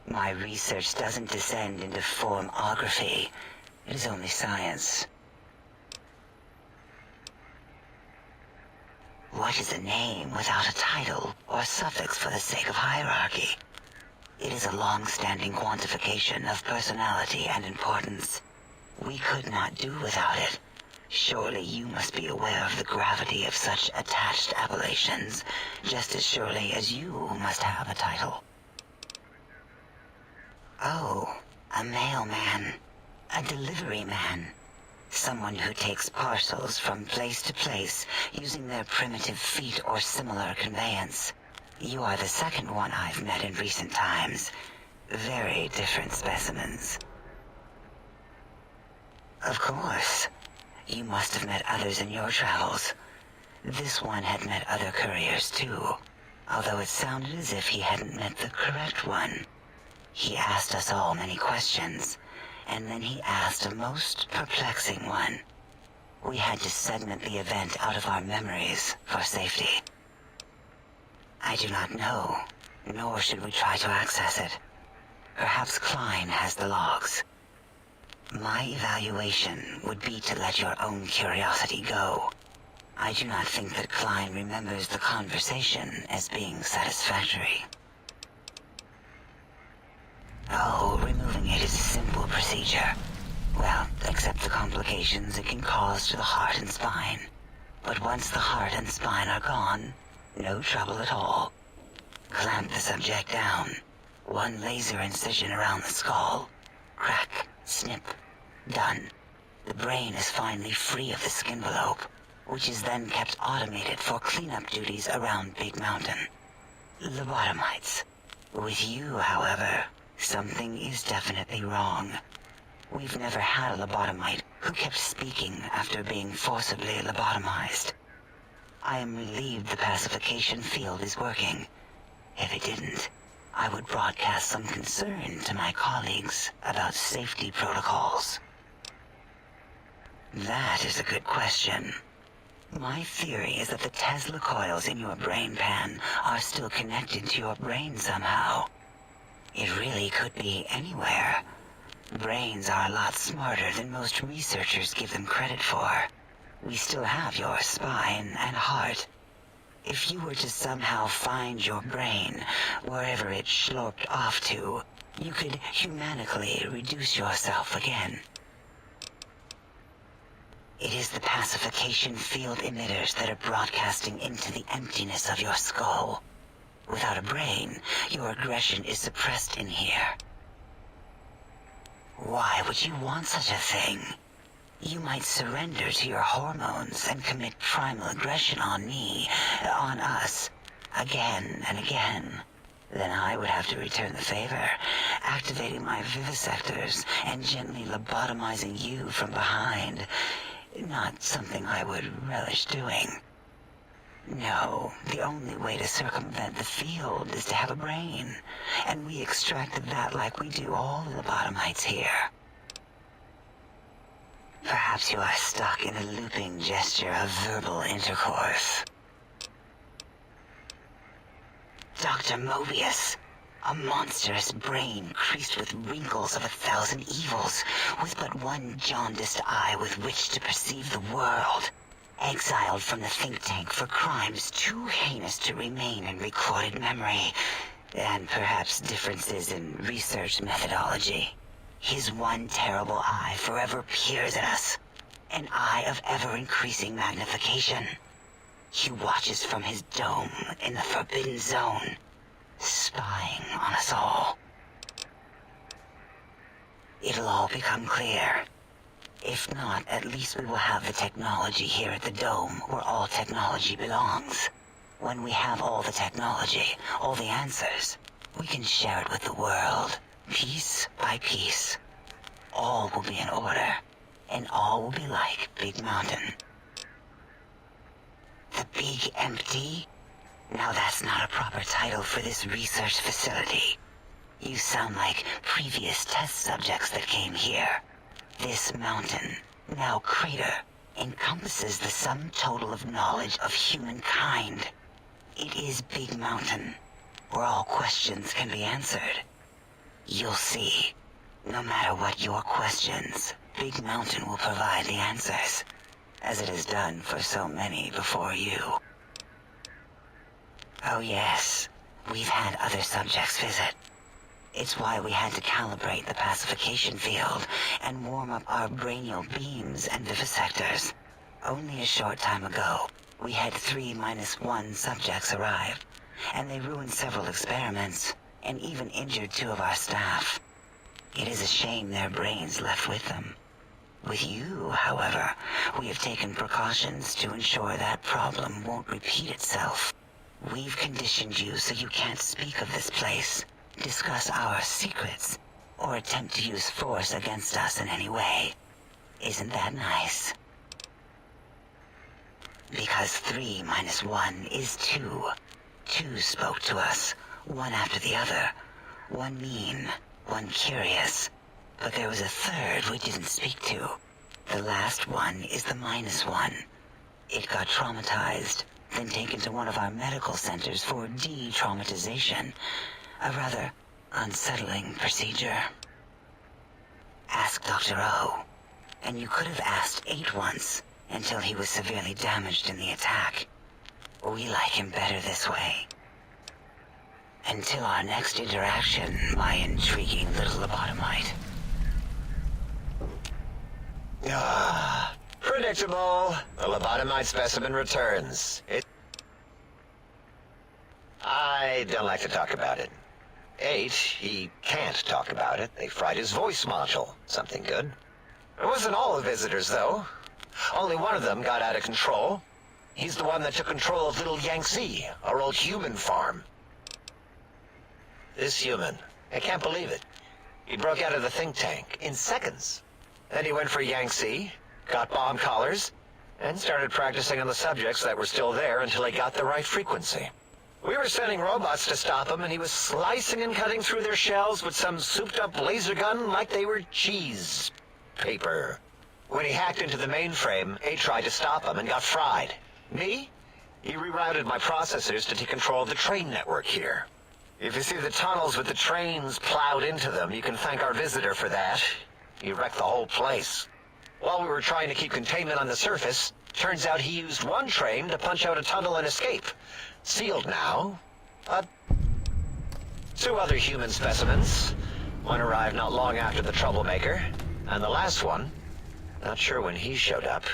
My research doesn't descend into formography. It is only science. What is a name without a title or suffix for the sake of hierarchy? It is a long-standing quantification of personality and importance. We could not do without it. Surely you must be aware of the gravity of such attached appellations, just as surely as you must have a title. Oh, a mailman. A delivery man. Someone who takes parcels from place to place using their primitive feet or similar conveyance. You are the second one I've met in recent times. Very different specimens. Of course. You must have met others in your travels. This one had met other couriers too, although it sounded as if he hadn't met the correct one. He asked us all many questions, and then he asked a most perplexing one. We had to segment the event out of our memories for safety. I do not know, nor should we try to access it. Perhaps Klein has the logs. My evaluation would be to let your own curiosity go. I do not think that Klein remembers the conversation as being satisfactory. Oh, removing it is a simple procedure. Well, except the complications it can cause to the heart and spine. But once the heart and spine are gone, no trouble at all. Clamp the subject down. One laser incision around the skull. Crack, snip, done. The brain is finally free of the skin envelope, which is then kept automated for cleanup duties around Big Mountain. Lobotomites. With you, however, something is definitely wrong. We've never had a lobotomite who kept speaking after being forcibly lobotomized. I am relieved the pacification field is working. If it didn't, I would broadcast some concern to my colleagues about safety protocols. That is a good question. My theory is that the Tesla coils in your brain pan are still connected to your brain somehow. It really could be anywhere. Brains are a lot smarter than most researchers give them credit for. We still have your spine and heart. If you were to somehow find your brain, wherever it sloped off to, you could humanically reduce yourself again. It is the pacification field emitters that are broadcasting into the emptiness of your skull. Without a brain, your aggression is suppressed in here. Why would you want such a thing? You might surrender to your hormones and commit primal aggression on me, on us, again and again. Then I would have to return the favor, activating my vivisectors and gently lobotomizing you from behind. Not something I would relish doing. No, the only way to circumvent the field is to have a brain, and we extracted that like we do all the lobotomites here. Perhaps you are stuck in a looping gesture of verbal intercourse. Dr. Mobius, a monstrous brain creased with wrinkles of 1,000 evils, with but one jaundiced eye with which to perceive the world. Exiled from the think tank for crimes too heinous to remain in recorded memory, and perhaps differences in research methodology. His one terrible eye forever peers at us, an eye of ever-increasing magnification. He watches from his dome in the Forbidden Zone, spying on us all. It'll all become clear. If not, at least we will have the technology here at the Dome, where all technology belongs. When we have all the technology, all the answers, we can share it with the world, piece by piece. All will be in order, and all will be like Big Mountain. The Big Empty? Now that's not a proper title for this research facility. You sound like previous test subjects that came here. This mountain, now crater, encompasses the sum total of knowledge of humankind. It is Big Mountain, where all questions can be answered. You'll see. No matter what your questions, Big Mountain will provide the answers, as it has done for so many before you. Oh yes, we've had other subjects visit. It's why we had to calibrate the pacification field and warm up our brainial beams and vivisectors. Only a short time ago, we had 3-1 subjects arrive, and they ruined several experiments, and even injured 2 of our staff. It is a shame their brains left with them. With you, however, we have taken precautions to ensure that problem won't repeat itself. We've conditioned you so you can't speak of this place, discuss our secrets, or attempt to use force against us in any way. Isn't that nice? Because 3-1 is 2. 2 spoke to us, one after the other. One mean, one curious. But there was a third we didn't speak to. The last one is the -1. It got traumatized, then taken to one of our medical centers for de-traumatization. A rather unsettling procedure. Ask Dr. O. And you could have asked 8 once, until he was severely damaged in the attack. We like him better this way. Until our next interaction, my intriguing little lobotomite. Predictable. The lobotomite specimen returns. I don't like to talk about it. 8, he can't talk about it. They fried his voice module. Something good. It wasn't all the visitors, though. Only one of them got out of control. He's the one that took control of Little Yangtze, our old human farm. This human, I can't believe it. He broke out of the think tank in seconds. Then he went for Yangtze, got bomb collars, and started practicing on the subjects that were still there until he got the right frequency. We were sending robots to stop him, and he was slicing and cutting through their shells with some souped-up laser gun like they were cheese paper. When he hacked into the mainframe, A tried to stop him and got fried. Me? He rerouted my processors to take control of the train network here. If you see the tunnels with the trains plowed into them, you can thank our visitor for that. He wrecked the whole place. While we were trying to keep containment on the surface, turns out he used one train to punch out a tunnel and escape. Sealed now. 2 other human specimens. One arrived not long after the troublemaker, and the last one, not sure when he showed up.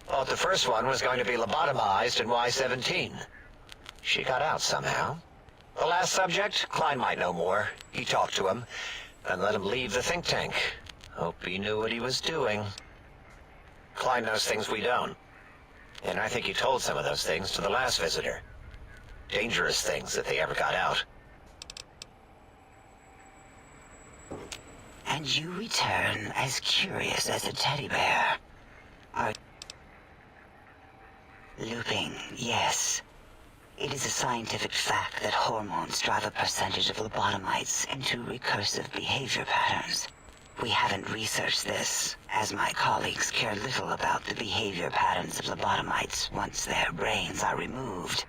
Thought the first one was going to be lobotomized in Y-17. She got out somehow. The last subject, Klein might know more. He talked to him, and let him leave the think tank. Hope he knew what he was doing. Klein knows things we don't. And I think he told some of those things to the last visitor. Dangerous things if they ever got out. And you return as curious as a teddy bear. Looping, yes. It is a scientific fact that hormones drive a percentage of lobotomites into recursive behavior patterns. We haven't researched this, as my colleagues care little about the behavior patterns of lobotomites once their brains are removed.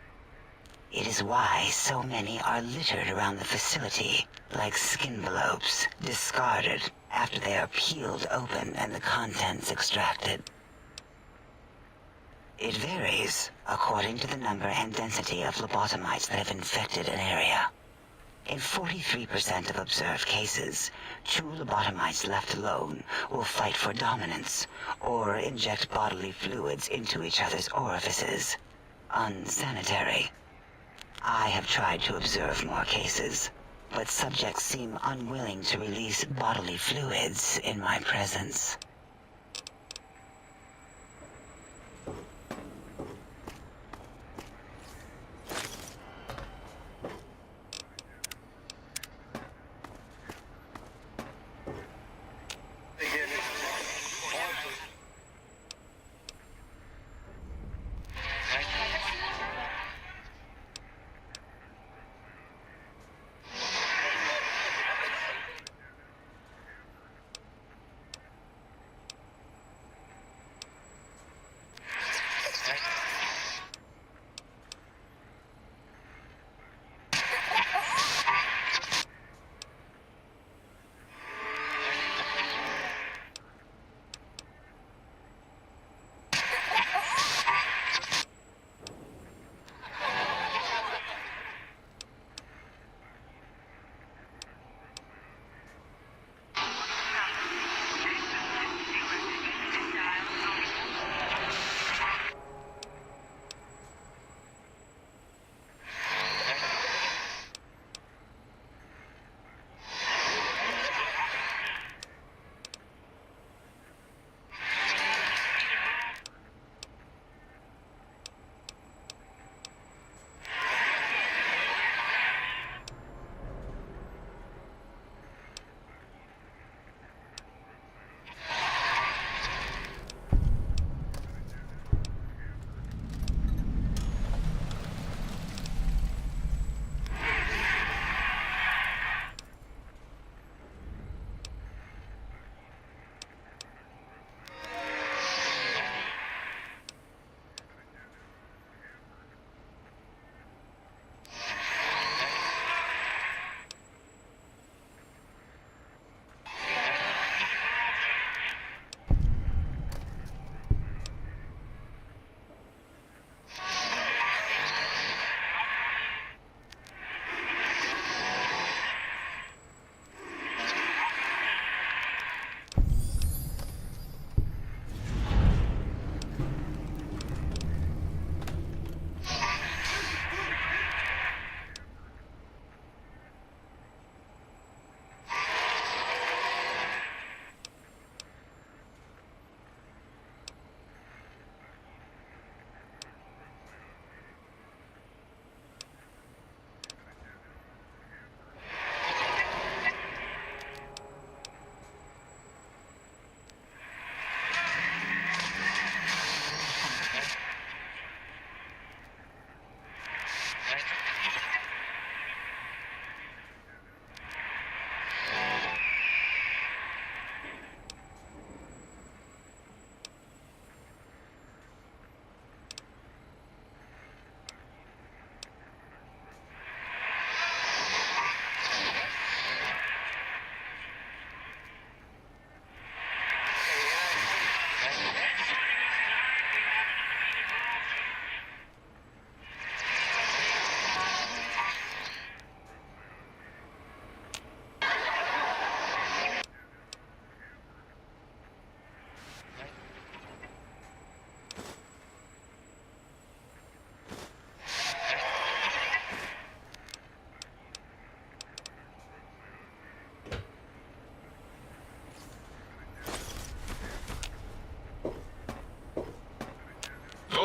It is why so many are littered around the facility, like skinvelopes, discarded after they are peeled open and the contents extracted. It varies according to the number and density of lobotomites that have infected an area. In 43% of observed cases, 2 lobotomites left alone will fight for dominance or inject bodily fluids into each other's orifices. Unsanitary. I have tried to observe more cases, but subjects seem unwilling to release bodily fluids in my presence.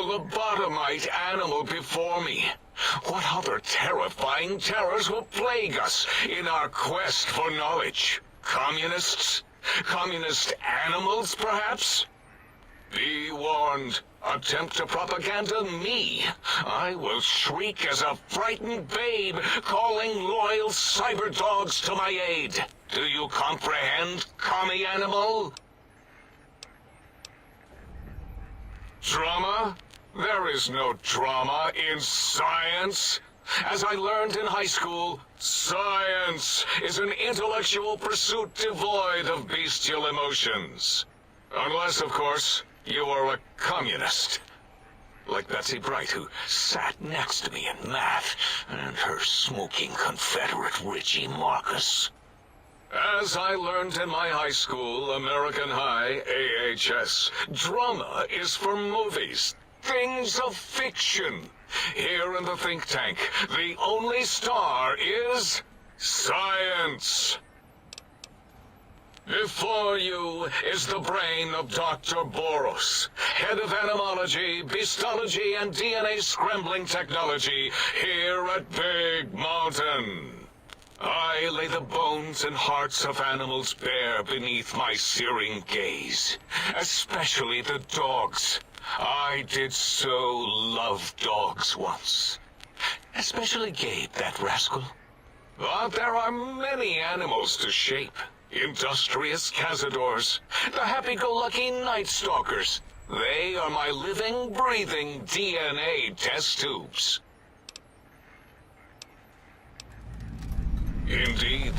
lobotomite animal before me. What other terrifying terrors will plague us in our quest for knowledge? Communists? Communist animals, perhaps? Be warned. Attempt to propaganda me. I will shriek as a frightened babe, calling loyal cyber dogs to my aid. Do you comprehend, commie animal? Drama? There is no drama in science. As I learned in high school, science is an intellectual pursuit devoid of bestial emotions. Unless, of course, you are a communist. Like Betsy Bright, who sat next to me in math, and her smoking Confederate Richie Marcus. As I learned in my high school, American High, AHS, drama is for movies, things of fiction. Here in the think tank, the only star is science. Before you is the brain of Dr. Boros, head of animology, beastology, and DNA scrambling technology here at Big Mountain. I lay the bones and hearts of animals bare beneath my searing gaze, especially the dogs. I did so love dogs once. Especially Gabe, that rascal. But there are many animals to shape. Industrious cazadors, the happy-go-lucky night stalkers. They are my living, breathing DNA test tubes. Indeed,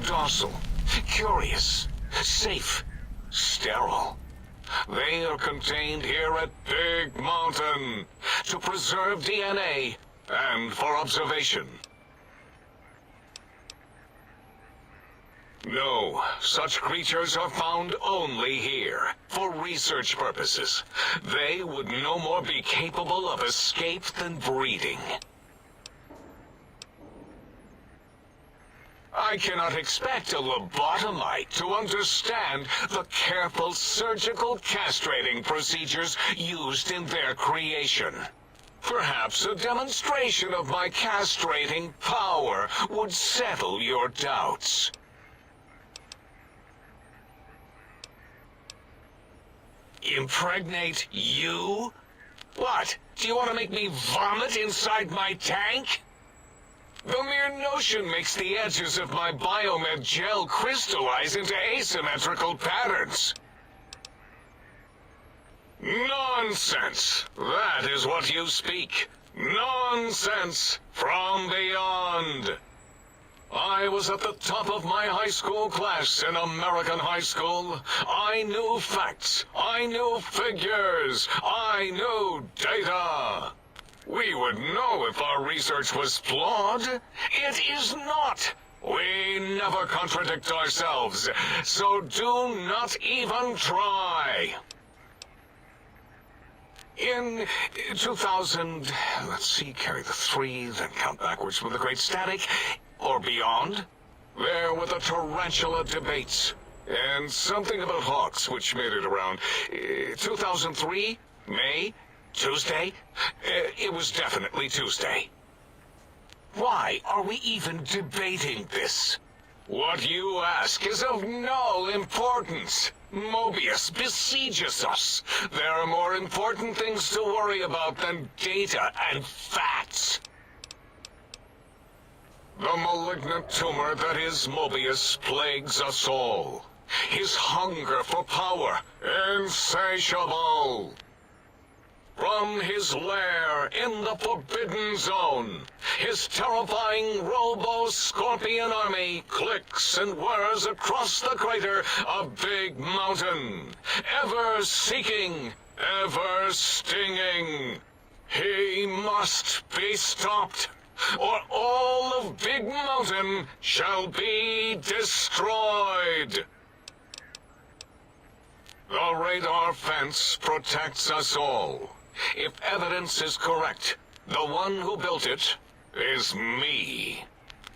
docile, curious, safe, sterile. They are contained here at Big Mountain to preserve DNA and for observation. No, such creatures are found only here, for research purposes. They would no more be capable of escape than breeding. I cannot expect a lobotomite to understand the careful surgical castrating procedures used in their creation. Perhaps a demonstration of my castrating power would settle your doubts. Impregnate you? What? Do you want to make me vomit inside my tank? The mere notion makes the edges of my biomed gel crystallize into asymmetrical patterns. Nonsense! That is what you speak. Nonsense from beyond. I was at the top of my high school class in American high school. I knew facts. I knew figures. I knew data. We would know if our research was flawed. It is not. We never contradict ourselves, so do not even try. In 2000, let's see, carry the 3, then count backwards from the Great Static, or beyond, there were the tarantula debates, and something about hawks, which made it around 2003, May, Tuesday. It was definitely Tuesday. Why are we even debating this? What you ask is of no importance. Mobius besieges us. There are more important things to worry about than data and facts. The malignant tumor that is Mobius plagues us all. His hunger for power, insatiable. From his lair in the Forbidden Zone, his terrifying robo-scorpion army clicks and whirs across the crater of Big Mountain, ever seeking, ever stinging. He must be stopped, or all of Big Mountain shall be destroyed. The radar fence protects us all. If evidence is correct, the one who built it is me.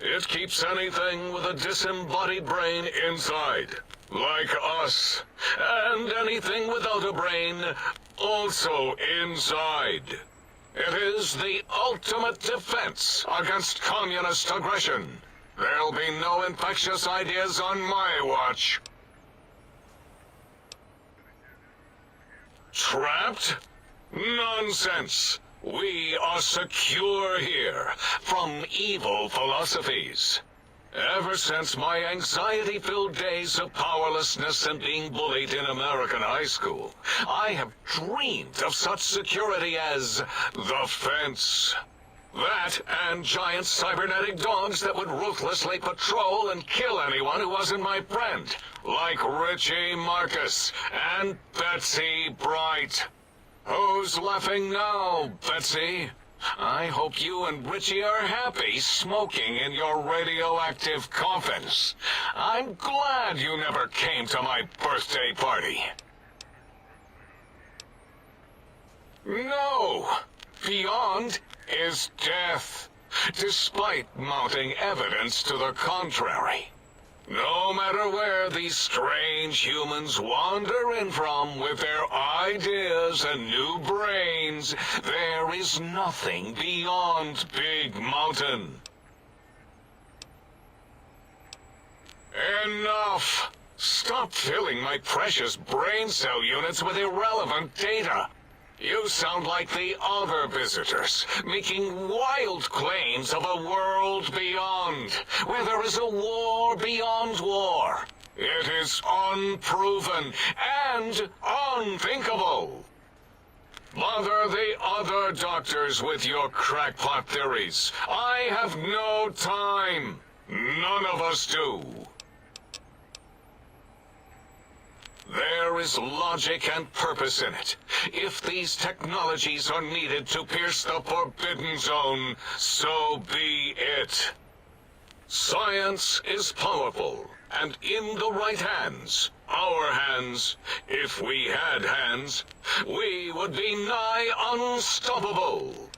It keeps anything with a disembodied brain inside, like us, and anything without a brain also inside. It is the ultimate defense against communist aggression. There'll be no infectious ideas on my watch. Trapped? Nonsense. We are secure here from evil philosophies. Ever since my anxiety-filled days of powerlessness and being bullied in American high school, I have dreamed of such security as the fence. That and giant cybernetic dogs that would ruthlessly patrol and kill anyone who wasn't my friend, like Richie Marcus and Betsy Bright. Who's laughing now, Betsy? I hope you and Richie are happy smoking in your radioactive coffins. I'm glad you never came to my birthday party. No! Beyond is death, despite mounting evidence to the contrary. No matter where these strange humans wander in from with their ideas and new brains, there is nothing beyond Big Mountain. Enough! Stop filling my precious brain cell units with irrelevant data. You sound like the other visitors, making wild claims of a world beyond, where there is a war beyond war. It is unproven and unthinkable. Bother the other doctors with your crackpot theories. I have no time. None of us do. There is logic and purpose in it. If these technologies are needed to pierce the forbidden zone, so be it. Science is powerful, and in the right hands, our hands, if we had hands, we would be nigh unstoppable.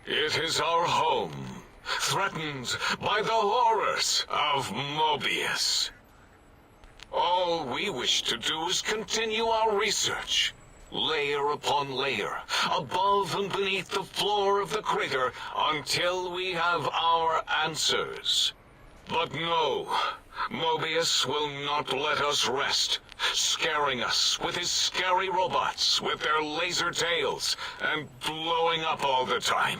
It is our home, threatened by the horrors of Mobius. All we wish to do is continue our research, layer upon layer, above and beneath the floor of the crater, until we have our answers. But no, Mobius will not let us rest, scaring us with his scary robots with their laser tails and blowing up all the time.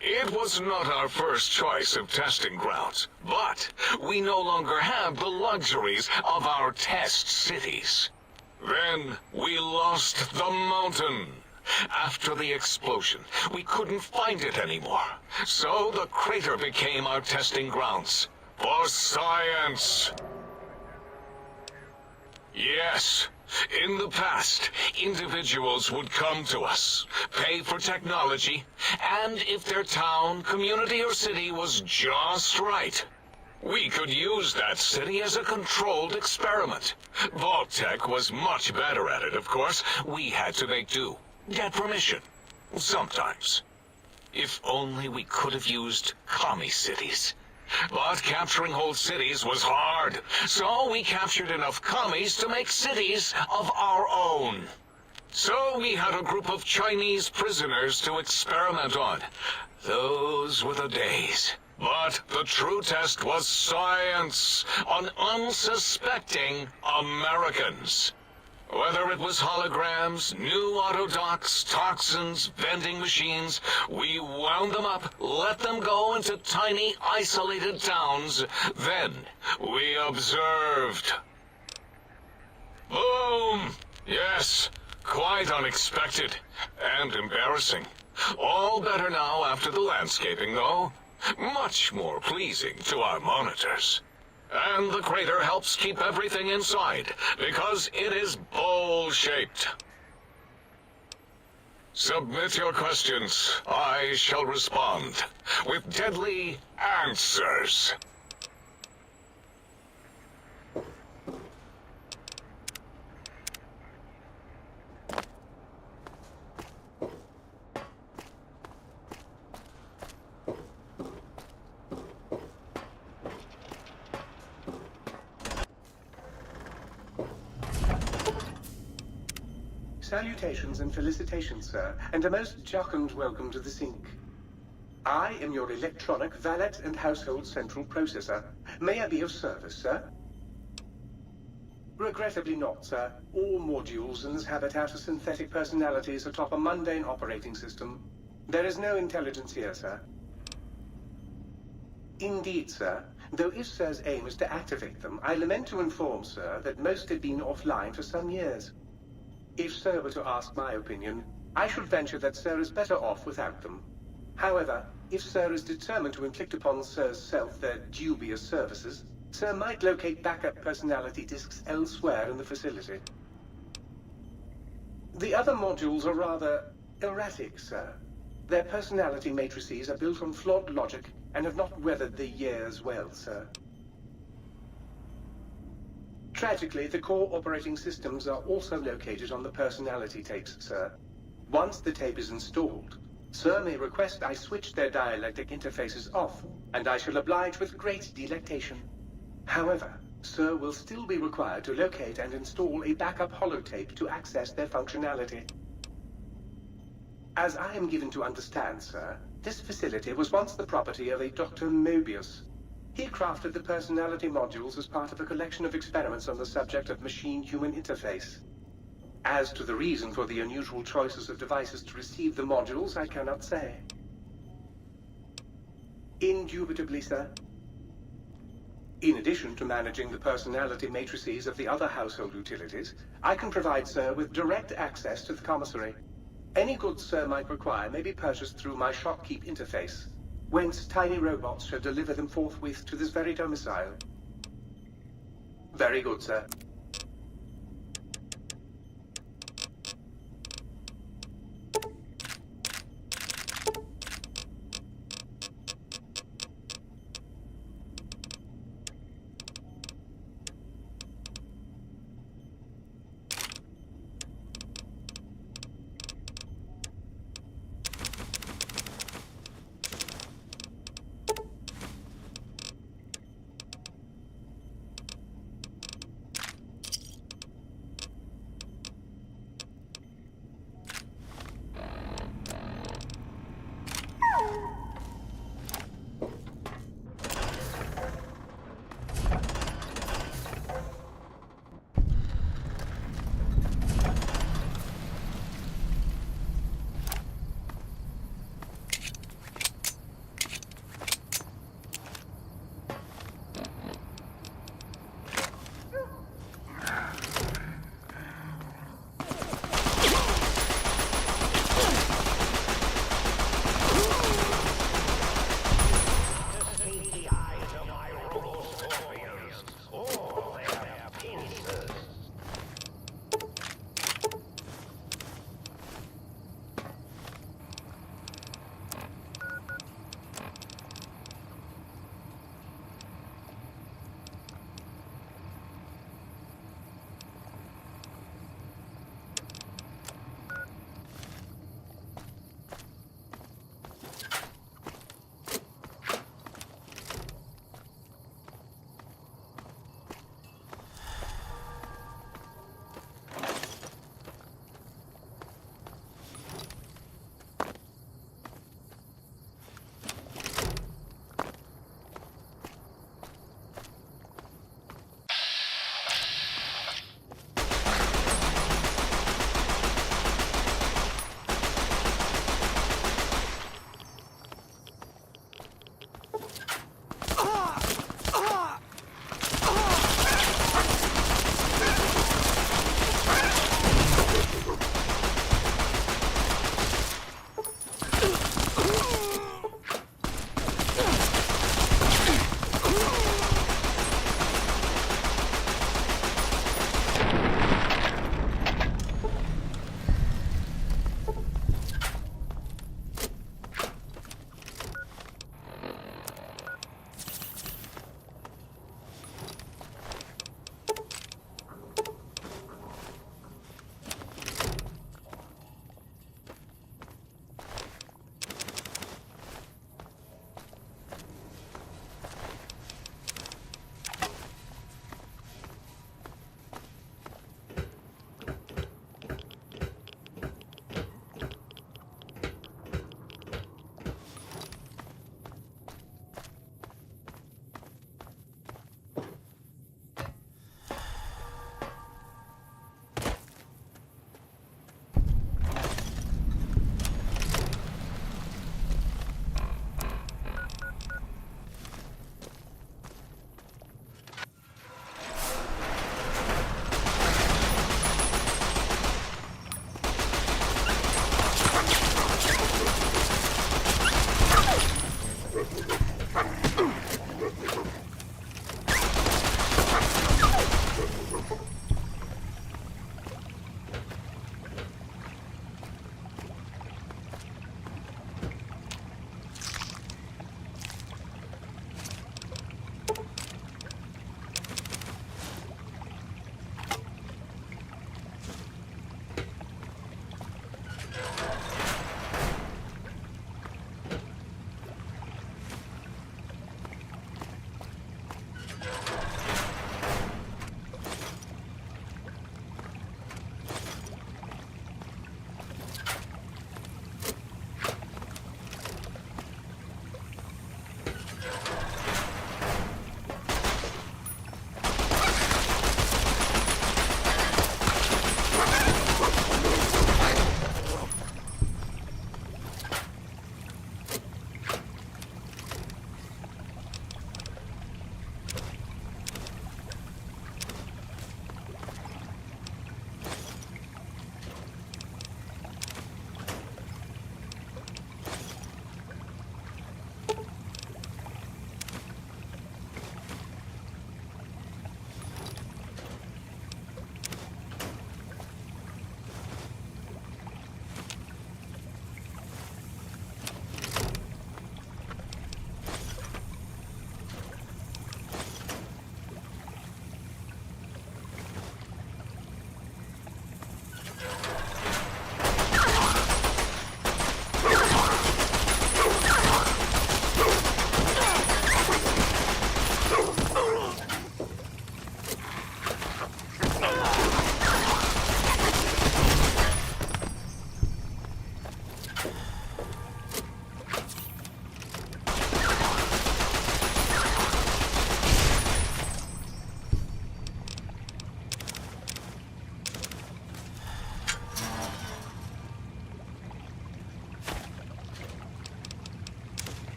It was not our first choice of testing grounds, but we no longer have the luxuries of our test cities. Then we lost the mountain. After the explosion, we couldn't find it anymore, so the crater became our testing grounds for science. Yes. In the past, individuals would come to us, pay for technology, and if their town, community, or city was just right, we could use that city as a controlled experiment. Vault-Tec was much better at it, of course. We had to make do, get permission, sometimes. If only we could have used commie cities. But capturing whole cities was hard, so we captured enough commies to make cities of our own. So we had a group of Chinese prisoners to experiment on. Those were the days. But the true test was science on unsuspecting Americans. Whether it was holograms, new autodocs, toxins, vending machines, we wound them up, let them go into tiny, isolated towns. Then we observed. Boom! Yes, quite unexpected and embarrassing. All better now after the landscaping, though. Much more pleasing to our monitors. And the crater helps keep everything inside, because it is bowl-shaped. Submit your questions. I shall respond with deadly answers. Salutations and felicitations, sir, and a most jocund welcome to the sink. I am your electronic valet and household central processor. May I be of service, sir? Regrettably not, sir. All modules in this habitat are synthetic personalities atop a mundane operating system. There is no intelligence here, sir. Indeed, sir. Though if Sir's aim is to activate them, I lament to inform, sir, that most have been offline for some years. If Sir were to ask my opinion, I should venture that Sir is better off without them. However, if Sir is determined to inflict upon Sir's self their dubious services, Sir might locate backup personality disks elsewhere in the facility. The other modules are rather erratic, sir. Their personality matrices are built on flawed logic and have not weathered the years well, sir. Tragically, the core operating systems are also located on the personality tapes, sir. Once the tape is installed, Sir may request I switch their dialectic interfaces off, and I shall oblige with great delectation. However, Sir will still be required to locate and install a backup holotape to access their functionality. As I am given to understand, sir, this facility was once the property of a Dr. Mobius. He crafted the personality modules as part of a collection of experiments on the subject of machine-human interface. As to the reason for the unusual choices of devices to receive the modules, I cannot say. Indubitably, sir. In addition to managing the personality matrices of the other household utilities, I can provide Sir with direct access to the commissary. Any goods Sir might require may be purchased through my shopkeep interface, whence tiny robots shall deliver them forthwith to this very domicile. Very good, sir.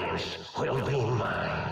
audience will be mine.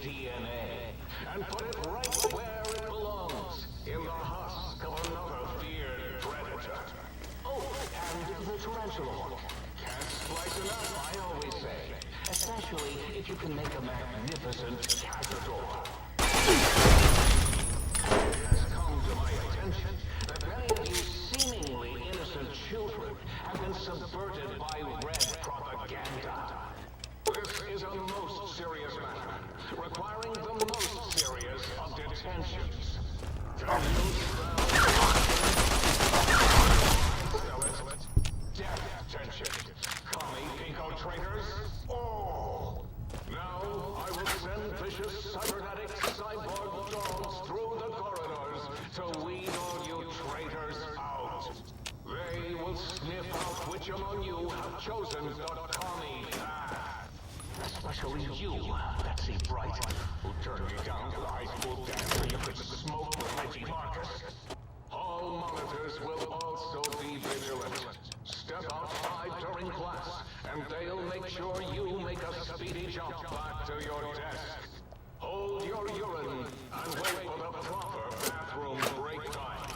DNA and put it right where it belongs, in the husk of another feared predator. Oh, and the tarantula one. Can't splice enough, I always say. Especially if you can make a magnificent cazador. It has come to my attention that many of you seemingly innocent children have been subverted by red propaganda. This is a most serious matter, requiring the most serious of detentions. Can you spell it? Death detention. Commie Pico traitors? Oh! Now I will send vicious cybernetic cyborg dogs through the corridors to weed all you traitors out. They will sniff out which among you have chosen the commie path. Especially you, Betsy Bright, who turned you down to the high school dance so you could smoke with Reggie Marcus. All monitors will also be vigilant. Step outside during class, and they'll make sure you make a speedy jump back to your desk. Hold your urine and wait for the proper bathroom break time.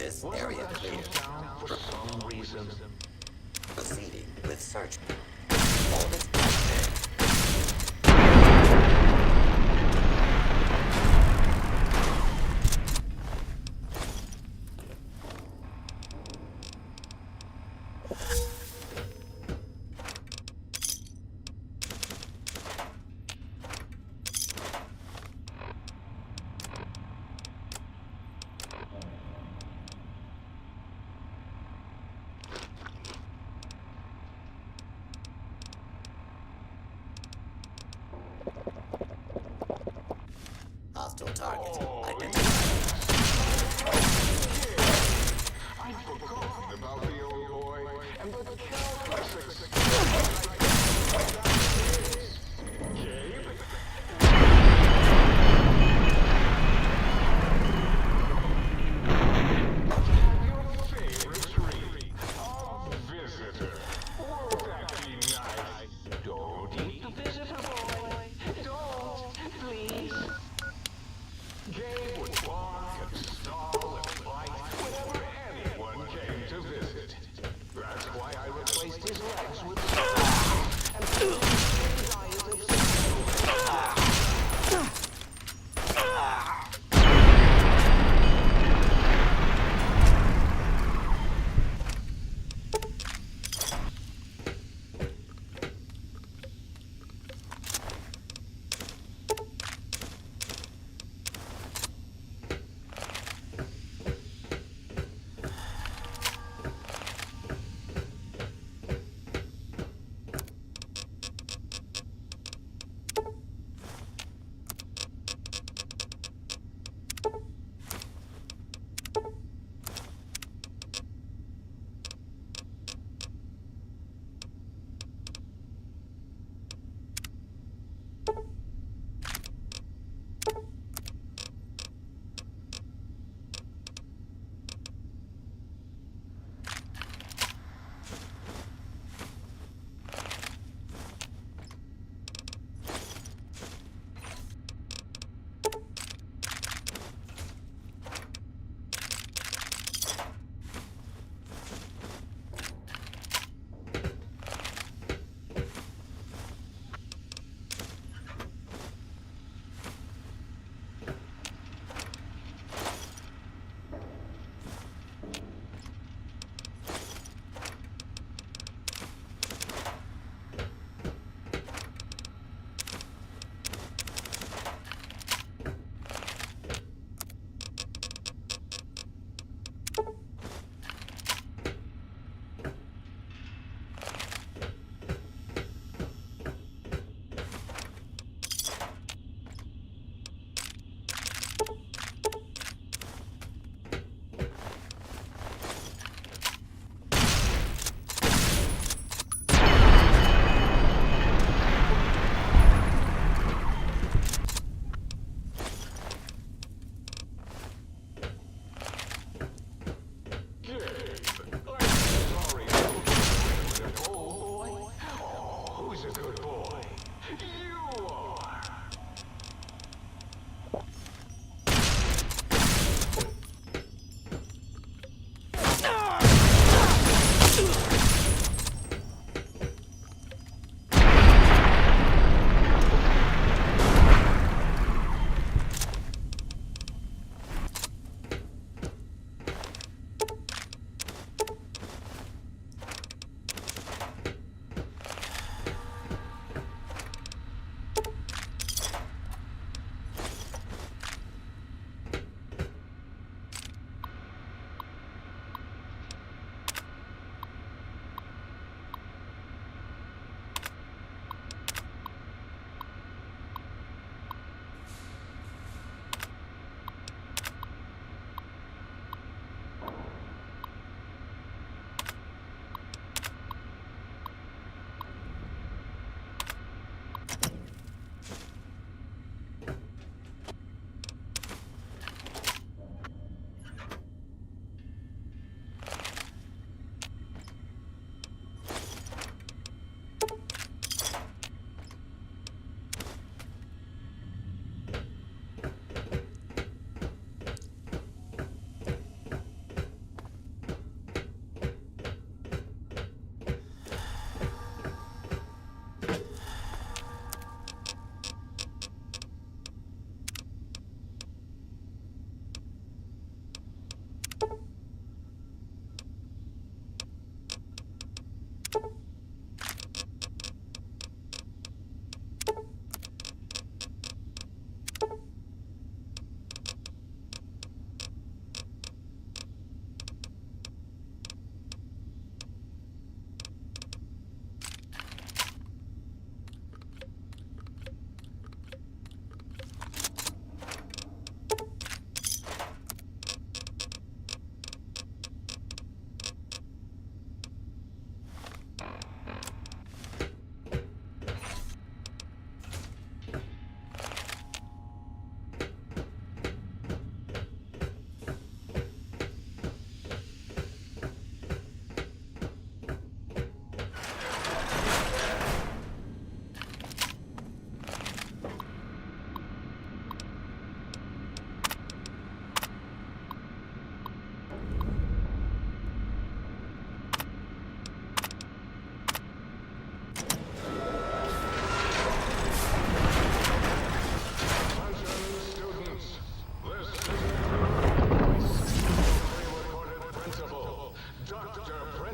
this area clear. For some reason. Proceeding with search. All of its active. Hostile target identified. I'd forgotten about the old boy and the countless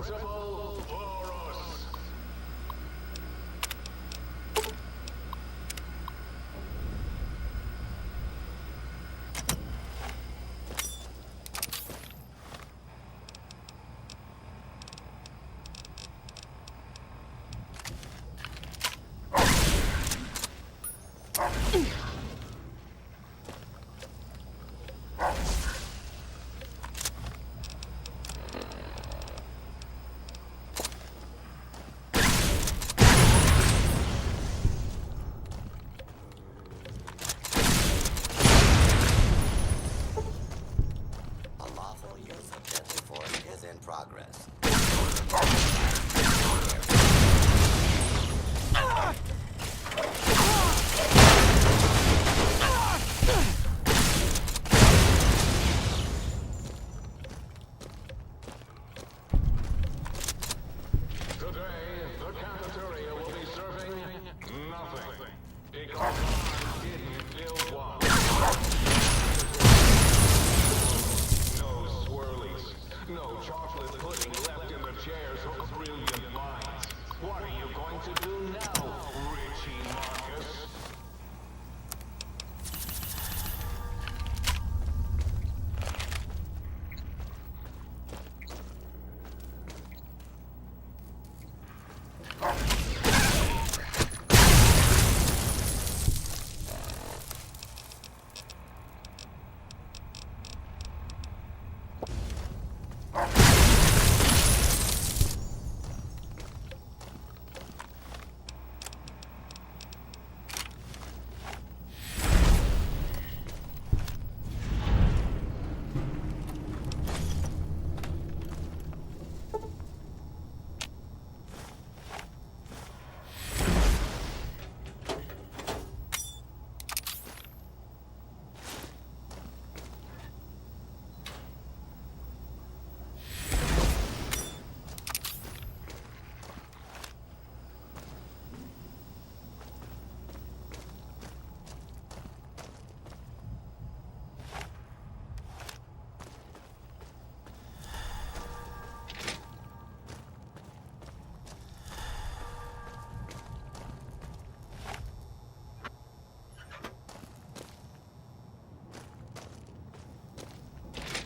Principal Boros. A lawful use of deadly force is in progress. Today, the cafeteria will be serving nothing. Because I didn't build one. No swirlies. No chocolate pudding left in the chairs of brilliant minds. What are you going to do now, Richie Marcus?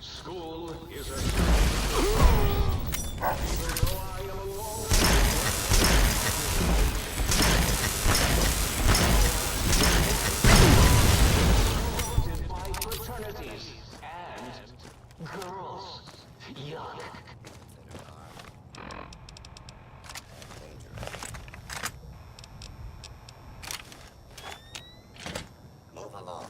School is a... Even though I am alone... Surrounded by fraternities and girls. Yuck. Move along.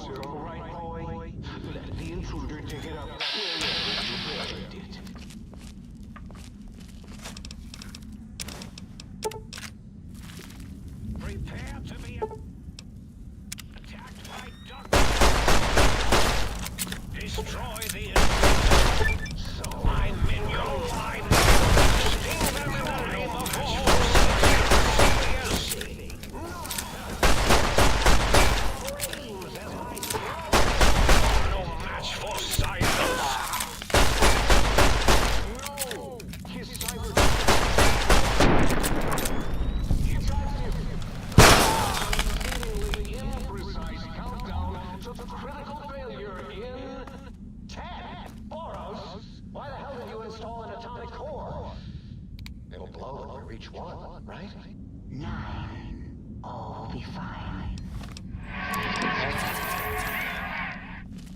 it, all right, boy? Let the intruder dig it up. You buried it. Prepare to be attacked by duck. Destroy the intruder. So my minions find sting them in the name of all. No match for science. No! His cyber... Seemingly imprecise countdown to the critical failure in... 10! Boros! Why the hell did you install an atomic core? It'll blow when we reach 1, right? 9. All will be fine.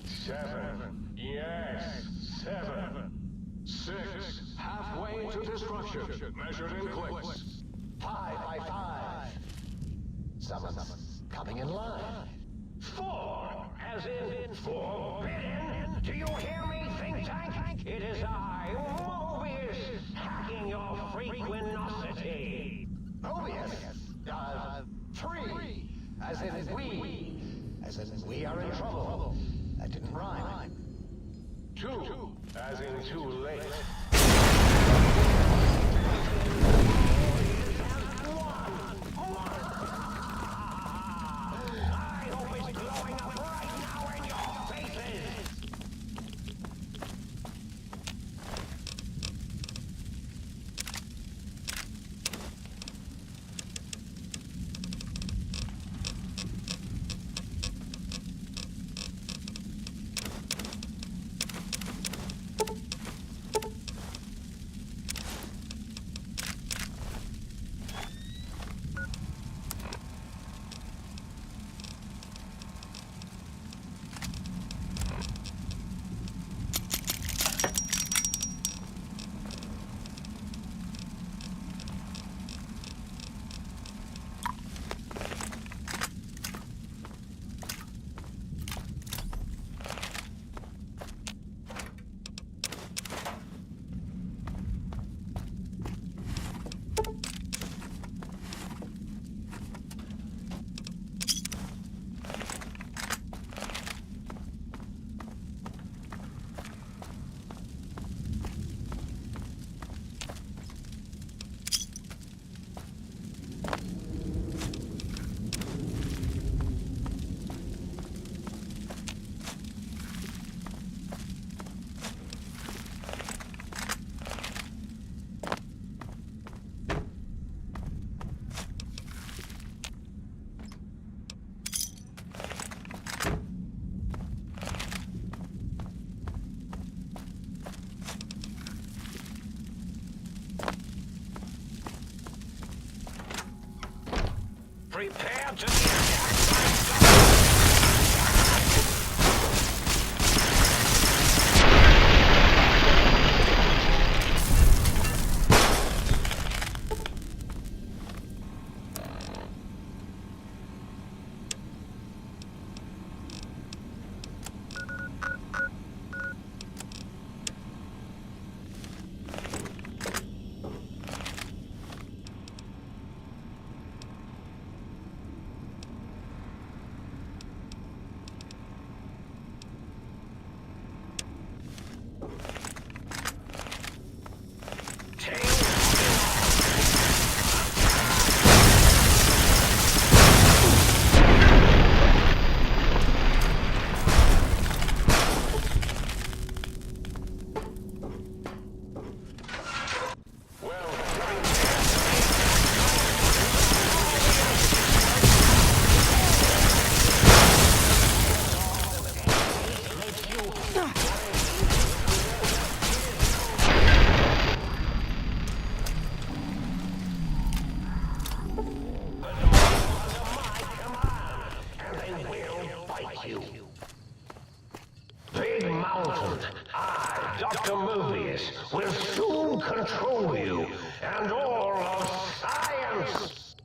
7. Yes, 7. 6. Halfway to destruction, measured in clicks. 5 by 5. Someone's coming in line. 4, as in forbidden. Do you hear me, think tank? It is I, Mobius, hacking your freaquinosity. Mobius! 3. As in we. As in we are in trouble. That didn't rhyme. 2. As in too late. I hope it's blowing up right now in your faces. Prepare to be attacked by Dr. Mobius will soon control you and all of science.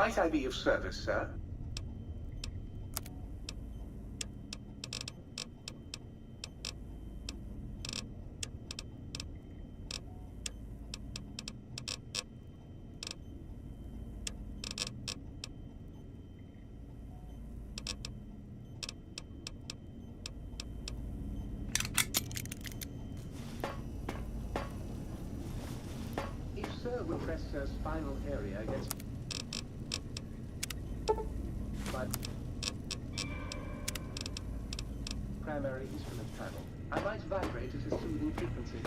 Might I be of service, sir? If Sir would press Sir's spinal area against my primary instrument panel, I might vibrate at a soothing frequency.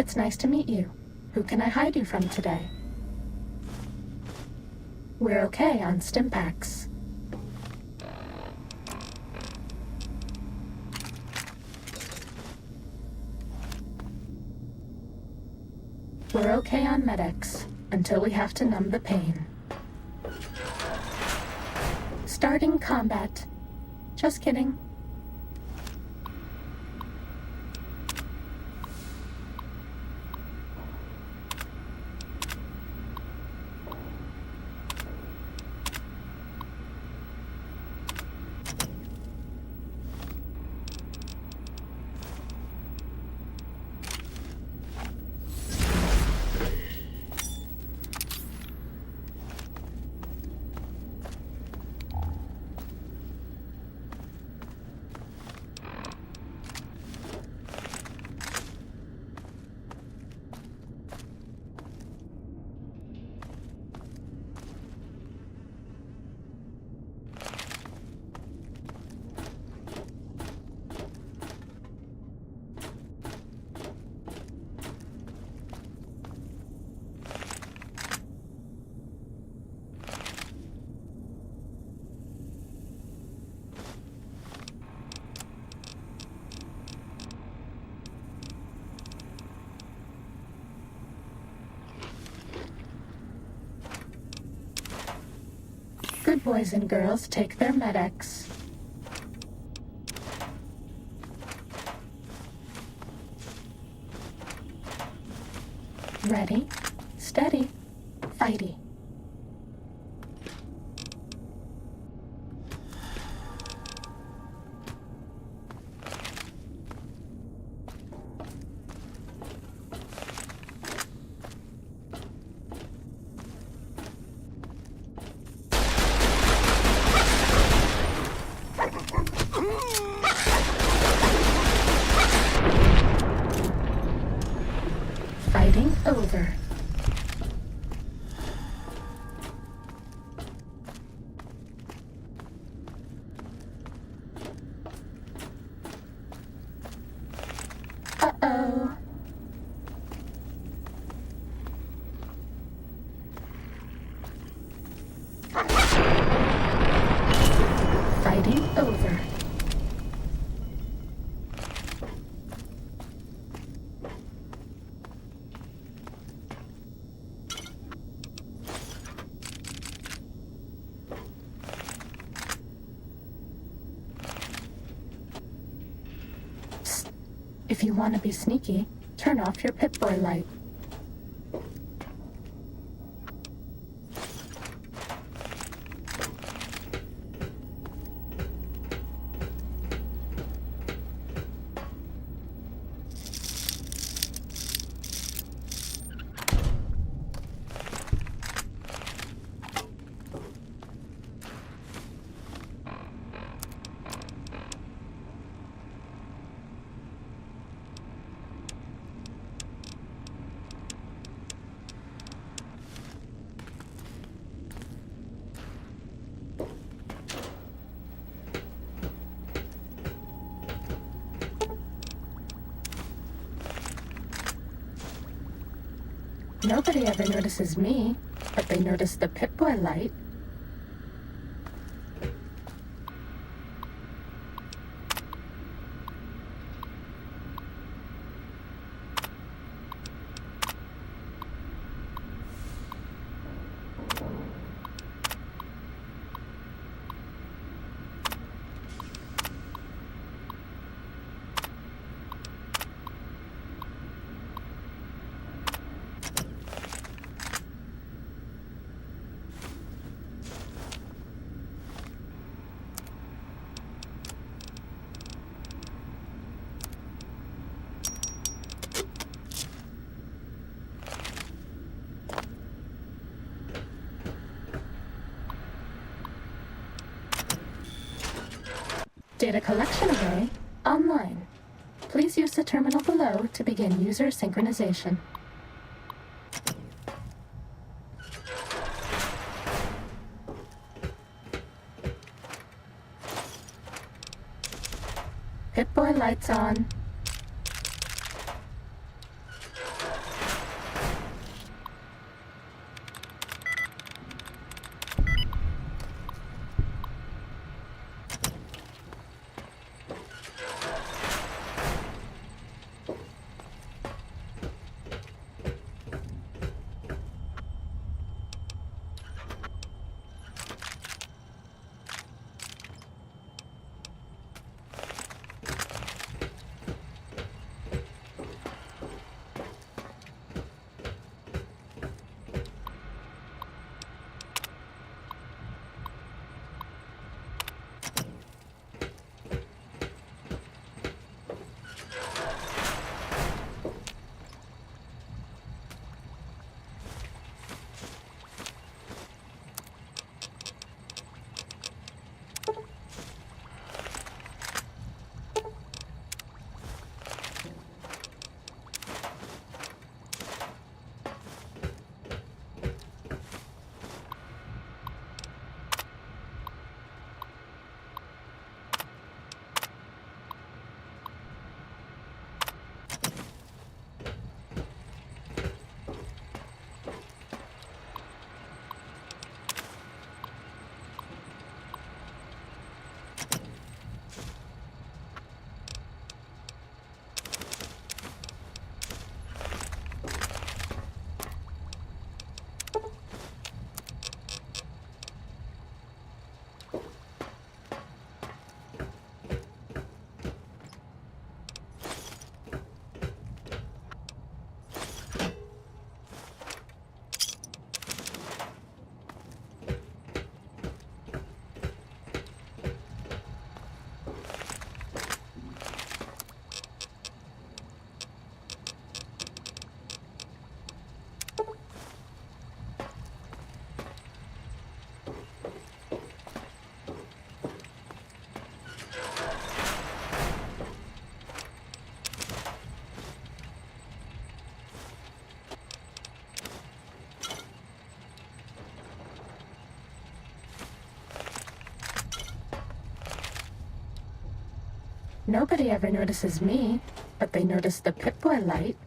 It's nice to meet you. Who can I hide you from today? We're okay on Stimpaks. We're okay on Med-X, until we have to numb the pain. Starting combat. Just kidding. Good boys and girls take their Med-X. Ready, steady, fighty. Fighting over. Uh-oh. Fighting over. Psst. If you want to be sneaky, turn off your Pip-Boy light. Nobody ever notices me, but they notice the Pip-Boy light. Data collection array online. Please use the terminal below to begin user synchronization. Pip-Boy lights on. Nobody ever notices me, but they notice the Pip-Boy light.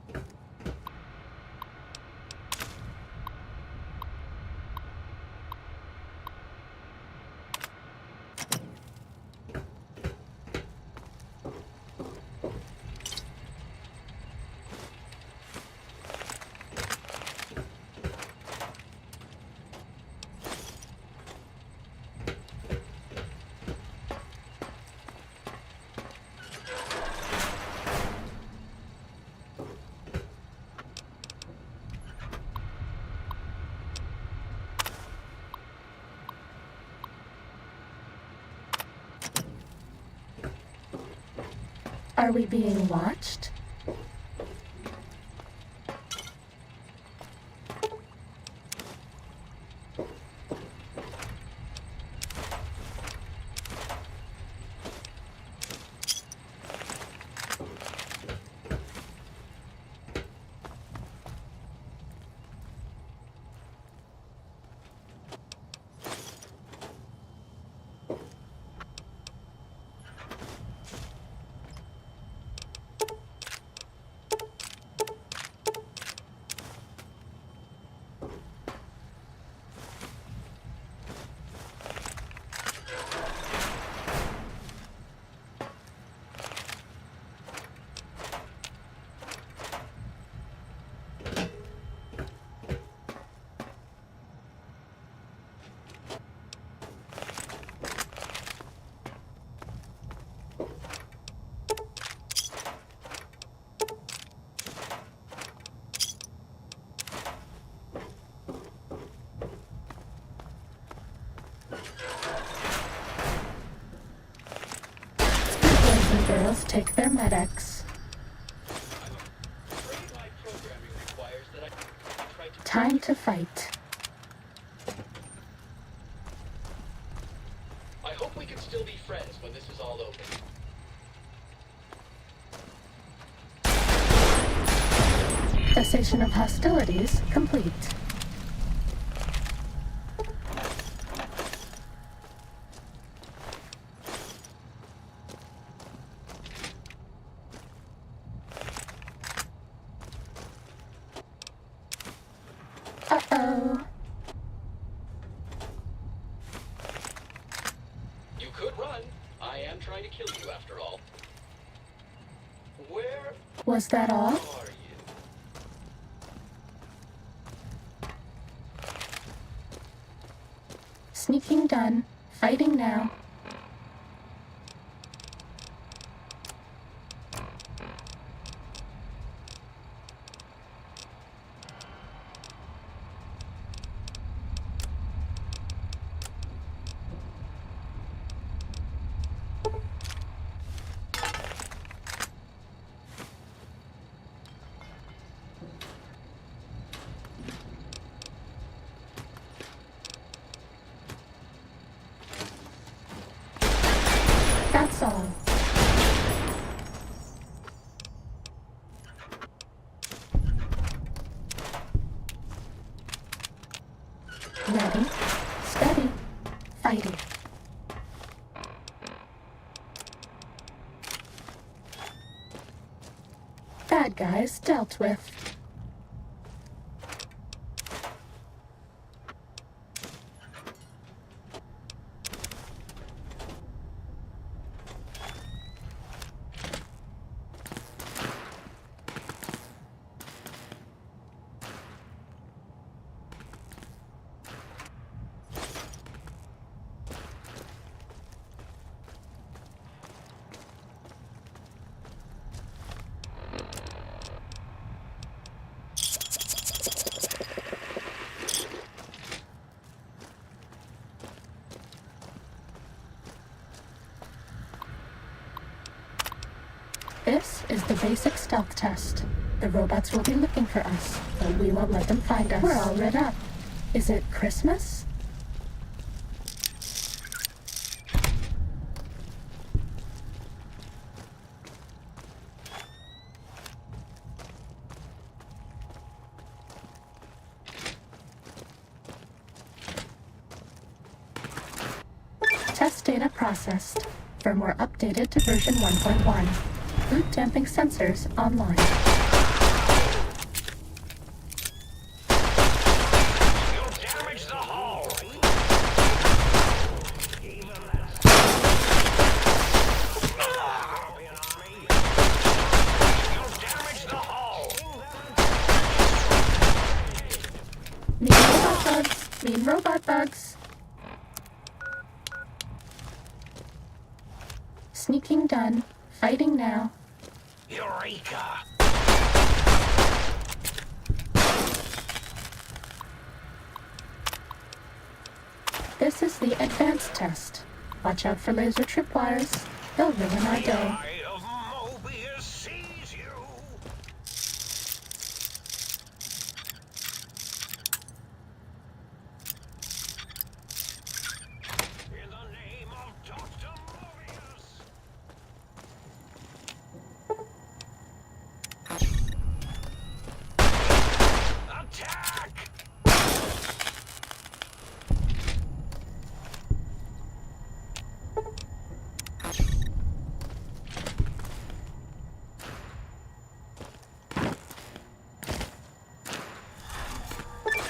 Are we being watched? Boys and girls take their medics. Time to fight. I hope we can still be friends when this is all over. Cessation of hostilities complete. Uh-oh. You could run. I am trying to kill you after all. Where Was that all? are you? Sneaking done. Fighting now. That's all. Ready, steady, fighting. Bad guys dealt with. This is the basic stealth test. The robots will be looking for us, but we won't let them find us. We're all lit up. Is it Christmas? Test data processed. Firmware updated to version 1.1. Boot damping sensors online. You'll damage the hull. You'll damage the hull. Mean robot bugs! Mean robot bugs! Sneaking done. Fighting now. Eureka! This is the advanced test. Watch out for laser tripwires. They'll ruin our day. Eye of Mobius sees you. In the name of Dr. Mobius. Attack!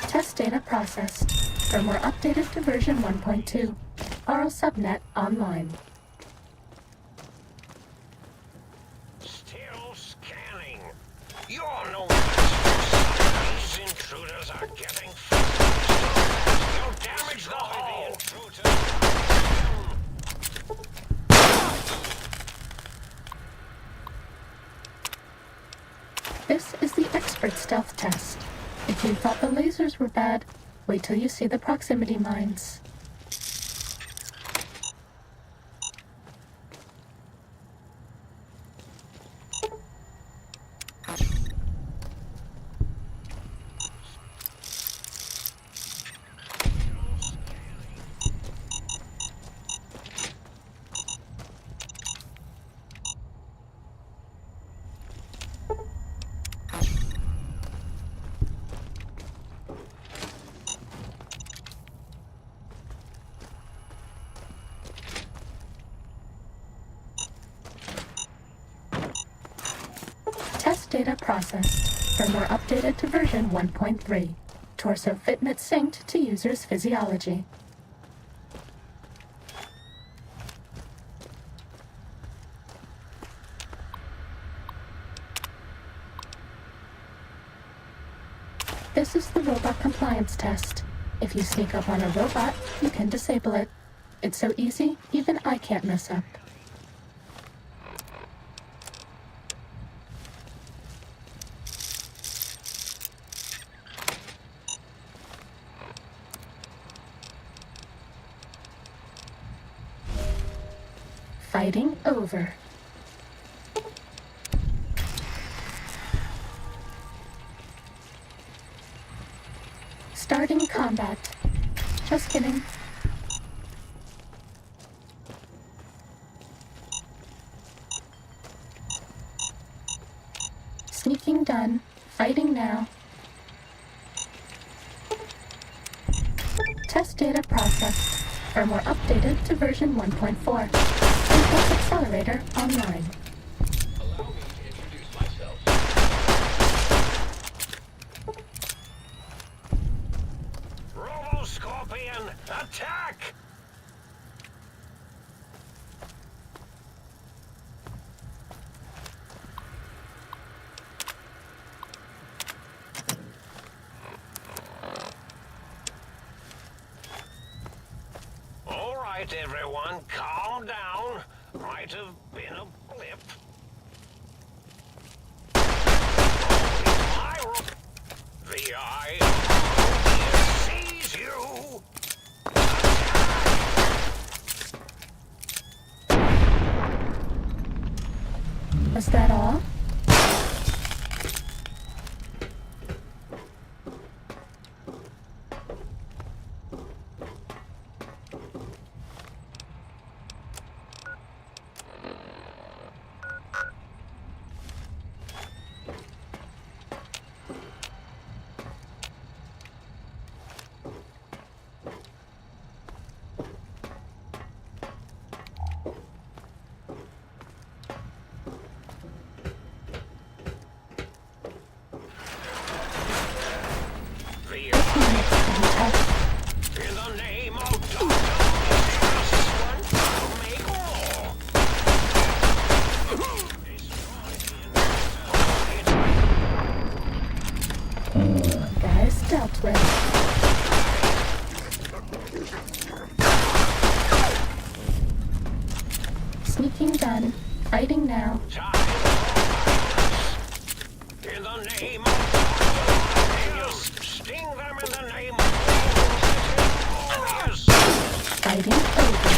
Test data processed. Firmware updated to version 1.2. Oral subnet online. Still scanning. You're no match. These intruders are getting faster. You'll damage the hull. This is the expert stealth test. If you thought the lasers were bad, wait till you see the proximity mines. Test data processed. Firmware updated to version 1.3. Torso fitment synced to user's physiology. This is the robot compliance test. If you sneak up on a robot, you can disable it. It's so easy, even I can't mess up. Fighting over. Starting combat. Just kidding. Sneaking done. Fighting now. Test data processed. Firmware updated to version 1.4. Impulse accelerator online. Allow me to introduce myself. Robo-Scorpion, attack! All right, everyone, calm down. Might have been a blip. The eye of Mobius sees you. Was that all? Sneaking done. Fighting now. In the name of God, sting them in the name of God. Fighting over.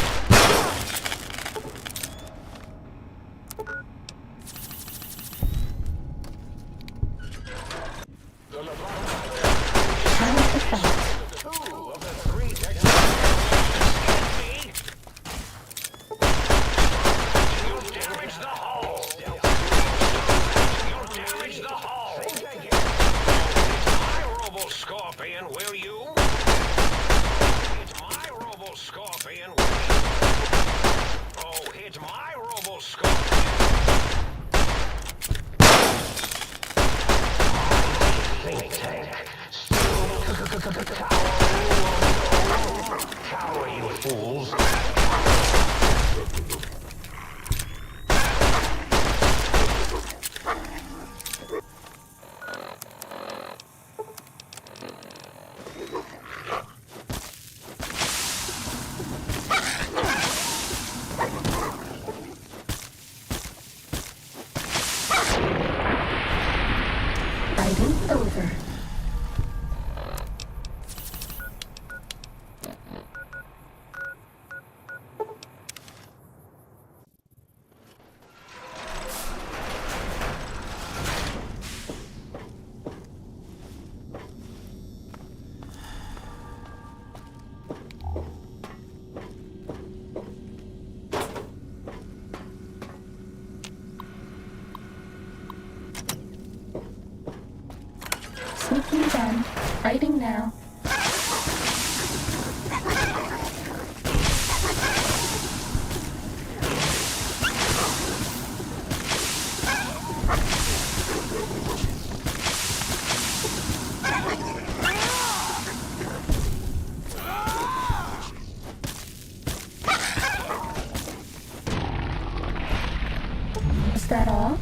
Time to fight. Scorpion, will you? Hit my Robo Scorpion, will you? Oh, hit my Robo Scorpion. Think tank. Cower, you fools. Fighting over. Sneaking done. Fighting now. Is that all?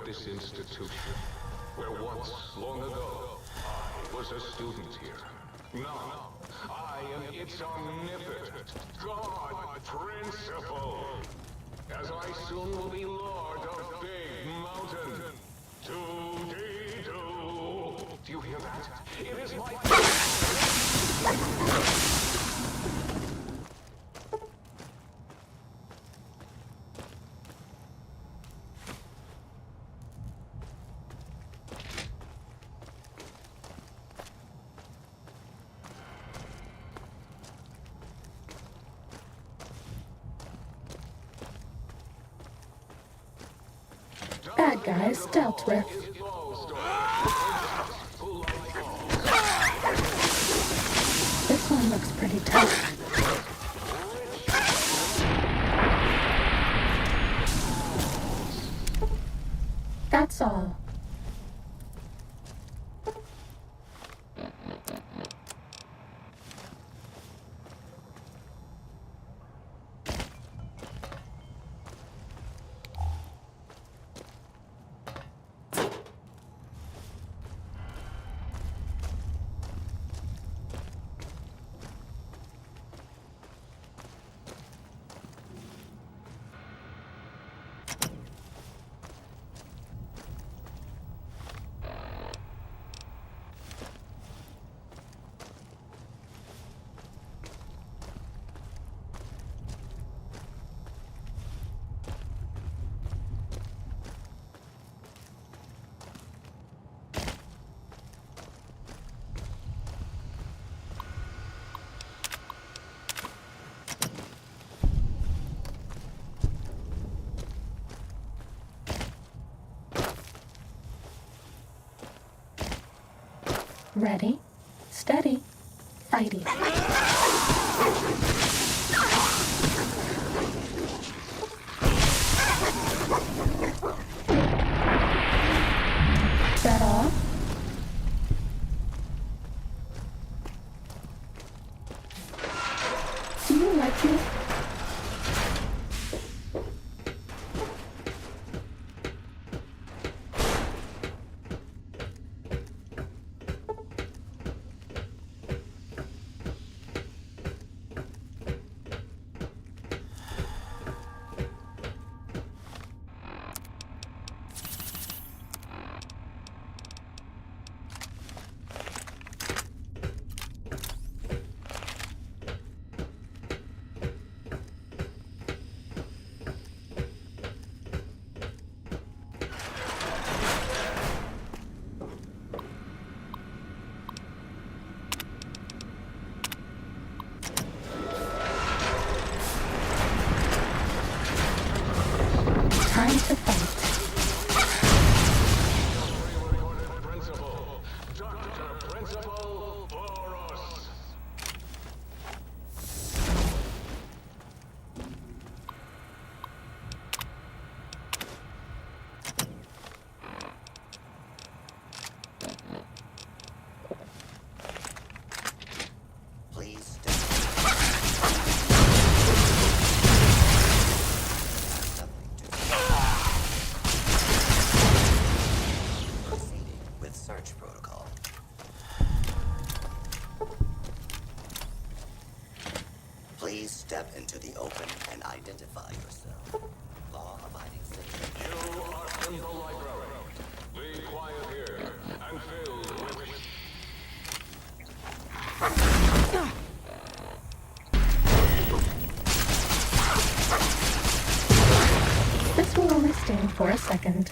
This institution, where once, long ago, I was a student here. Now, I am its omnipotent God Principal, as I soon will be Lord of Big Mountain. Do-dee-do. Do you hear that? It is my... Bad guys dealt with. This one looks pretty tough. That's all. Ready, steady, fighty. Is that all? Do you like me? Please step into the open and identify yourself. Law-abiding citizen. You are in the library. Be quiet here and filled with... This will only stand for a second.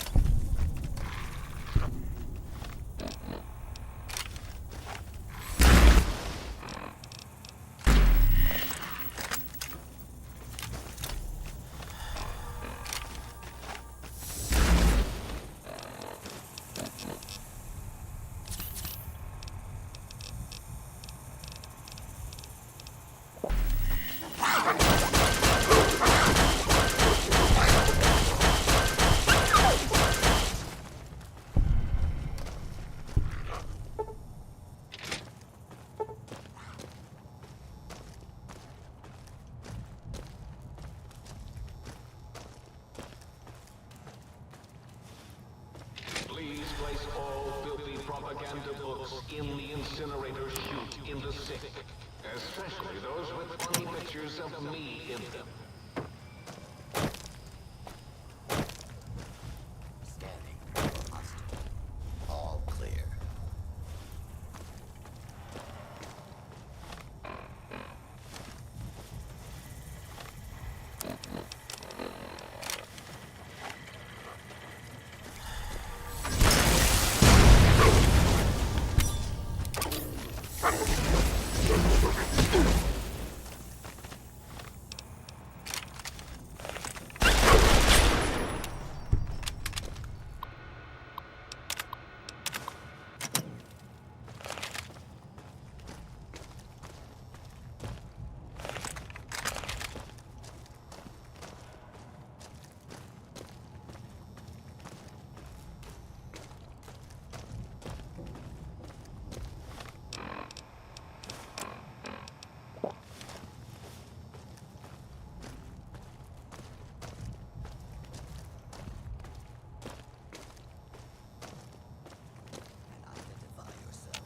Please place all filthy propaganda books in the incinerator chute in the sink. Especially those with funny pictures of me in them. Scanning for hostile. All clear. Identify yourself.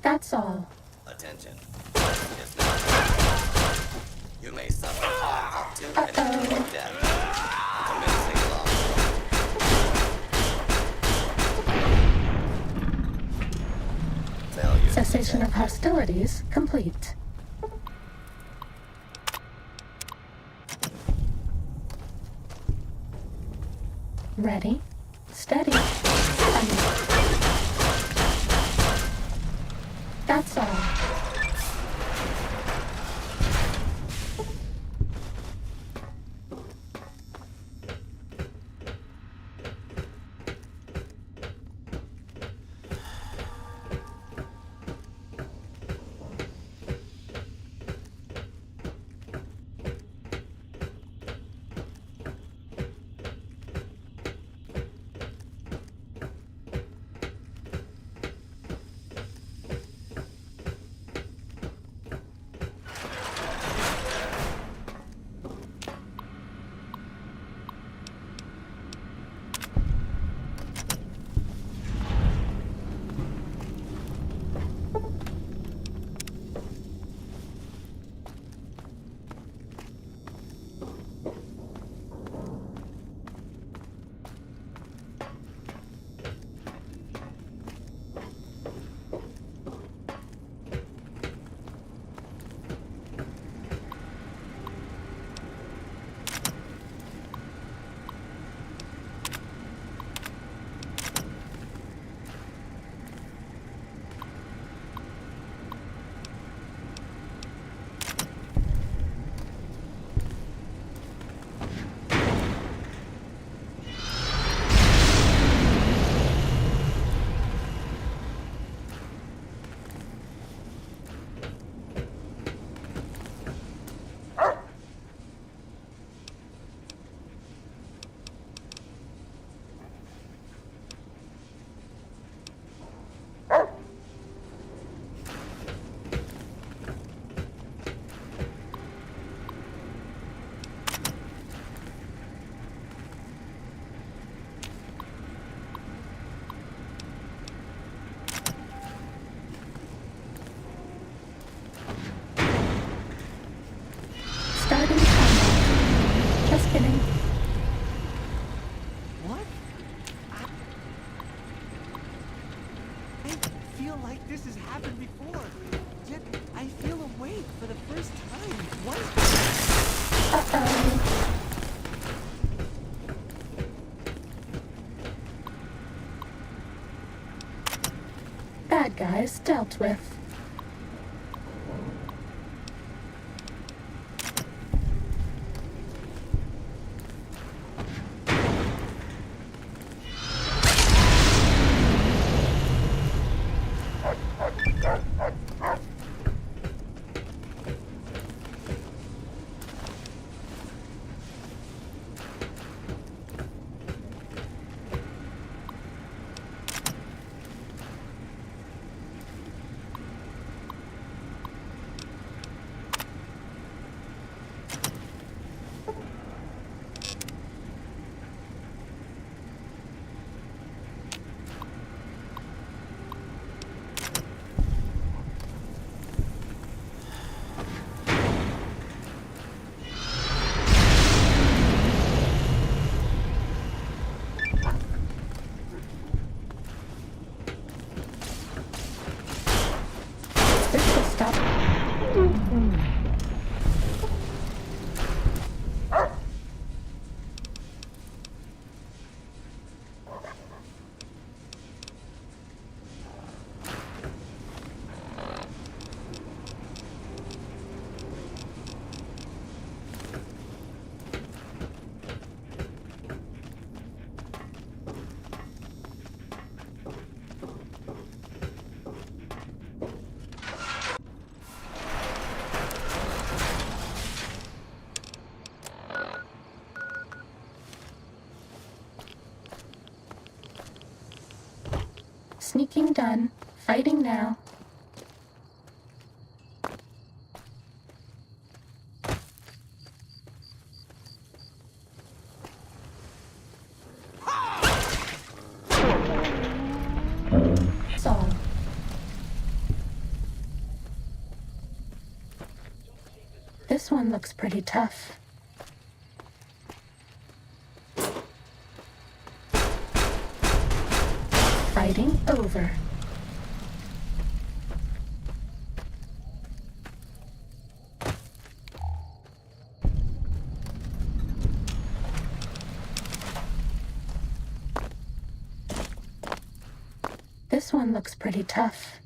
That's all. Attention. Is now. You may suffer harm up to and including death. Commencing loss. Failure. Cessation of hostilities complete. Ready, steady, fire. That's all. bad guys dealt with. Sneaking done. Fighting now. Solved. This one looks pretty tough. Fighting over. This one looks pretty tough.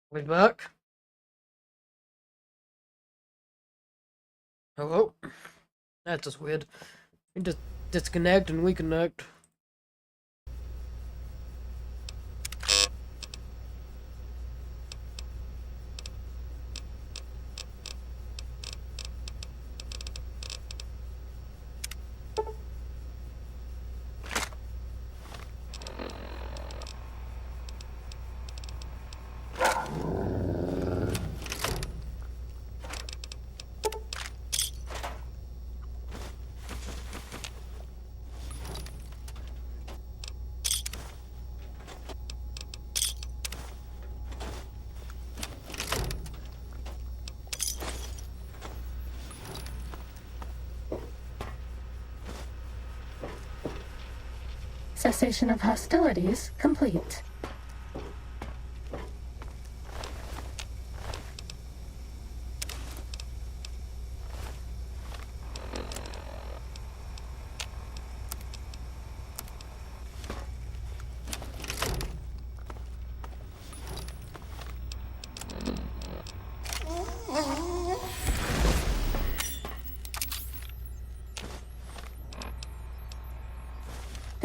We back? Hello? That's just weird. We just disconnect and reconnect. Cessation of hostilities complete.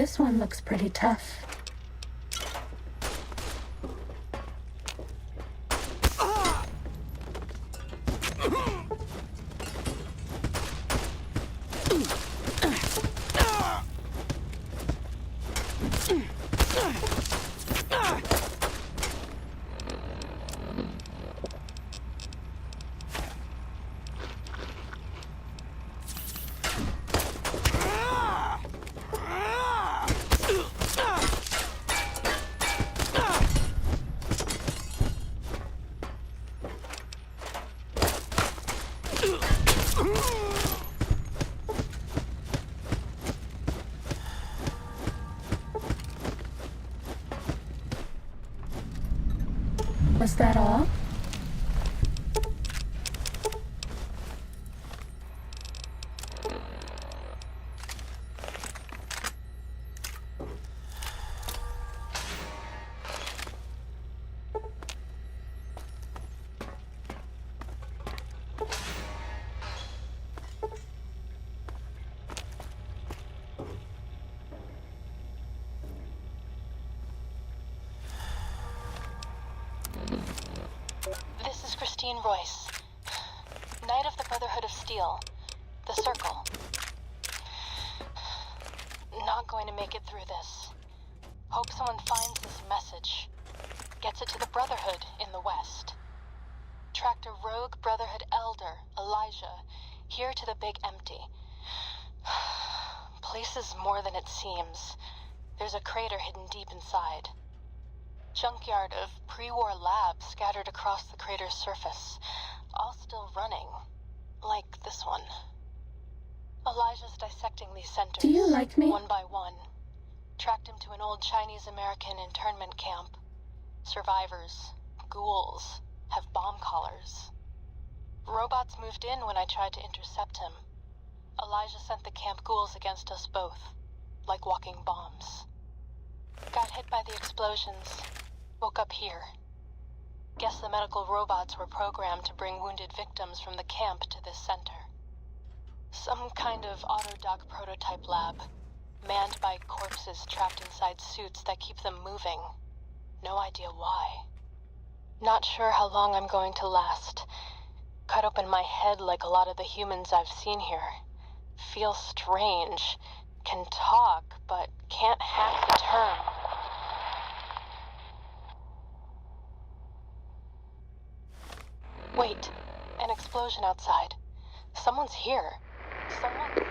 This one looks pretty tough. Was that all? Royce, Knight of the Brotherhood of Steel, the Circle. Not going to make it through this. Hope someone finds this message, gets it to the Brotherhood in the West. Tracked a rogue Brotherhood elder, Elijah, here to the Big Empty. Place is more than it seems. There's a crater hidden deep inside. Junkyard of pre-war labs scattered across the crater's surface, all still running, like this one. Elijah's dissecting these centers, Do you like me? one by one. Tracked him to an old Chinese-American internment camp. Survivors, ghouls, have bomb collars. Robots moved in when I tried to intercept him. Elijah sent the camp ghouls against us both, like walking bombs. Got hit by the explosions. Woke up here. Guess the medical robots were programmed to bring wounded victims from the camp to this center. Some kind of autodoc prototype lab, manned by corpses trapped inside suits that keep them moving. No idea why. Not sure how long I'm going to last. Cut open my head like a lot of the humans I've seen here. Feel strange. Can talk, but can't hack the term. Wait, an explosion outside. Someone's here. Someone...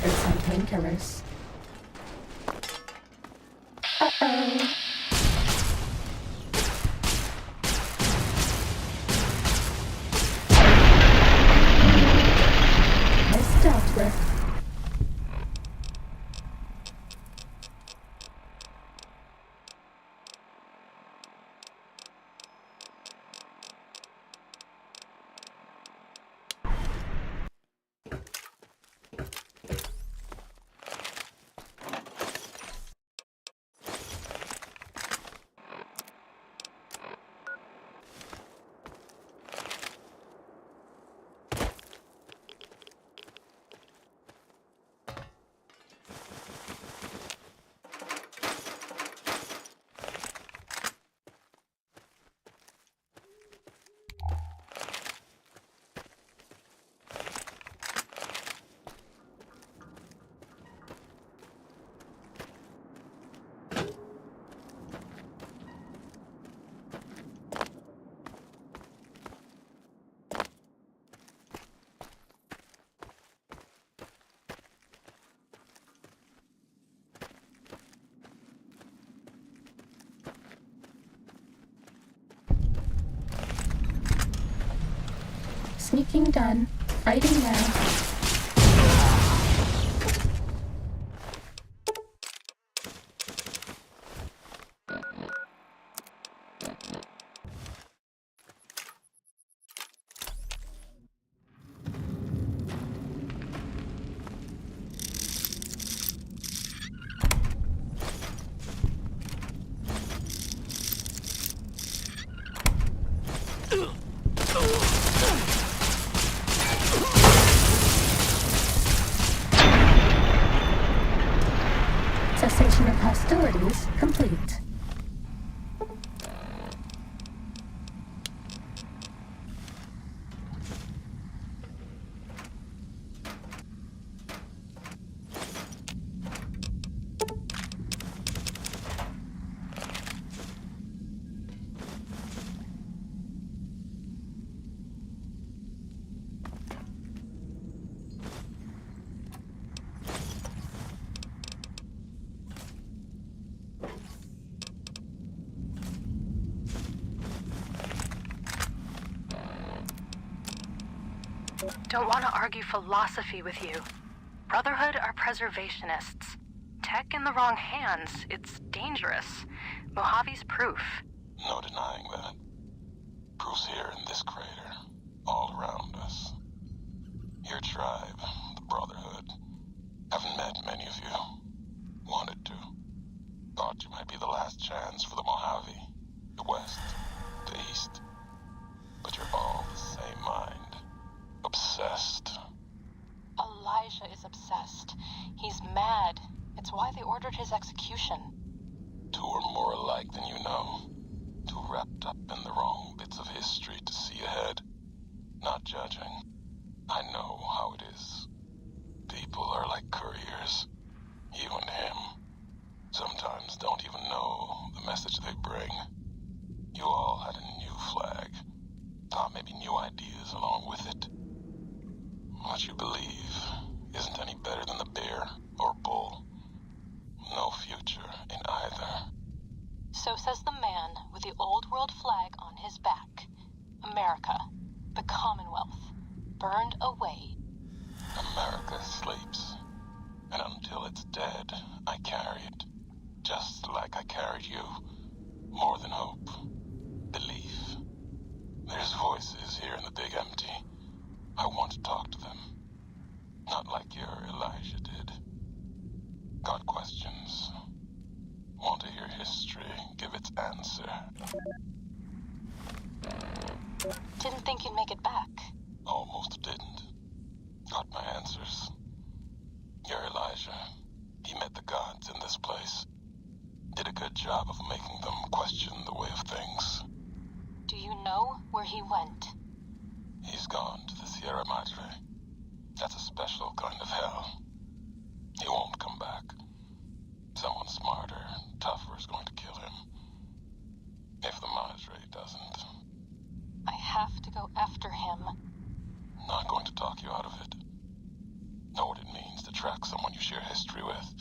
overdose on painkillers. Uh-oh. Nice dealt with. Sneaking done. Fighting now. Cessation of hostilities complete. Don't want to argue philosophy with you. Brotherhood are preservationists. Tech in the wrong hands, it's dangerous. Mojave's proof. No denying that. Proof's here in this crater, all around us. Your tribe, the Brotherhood, haven't met many of you. Wanted to. Thought you might be the last chance for the Mojave, the West, the East. But you're all the same mind. Obsessed. Elijah is obsessed. He's mad. It's why they ordered his execution. Two are more alike than you know. Too wrapped up in the wrong bits of history to see ahead. Not judging. I know how it is. People are like couriers. You and him. Sometimes don't even know the message they bring. You all had a new flag. Thought maybe new ideas along with it. What you believe isn't any better than the bear or bull. No future in either. So says the man with the old world flag on his back. America, the Commonwealth, burned away. America sleeps. And until it's dead, I carry it. Just like I carried you. More than hope. Belief. There's voices here in the big empty. I want to talk to them. Not like your Elijah did. Got questions. Want to hear history give its answer. Didn't think you'd make it back. Almost didn't. Got my answers. Your Elijah. He met the gods in this place. Did a good job of making them question the way of things. Do you know where he went? He's gone to the Sierra Madre. That's a special kind of hell. He won't come back. Someone smarter, tougher is going to kill him. If the Madre doesn't. I have to go after him. Not going to talk you out of it. Know what it means to track someone history with.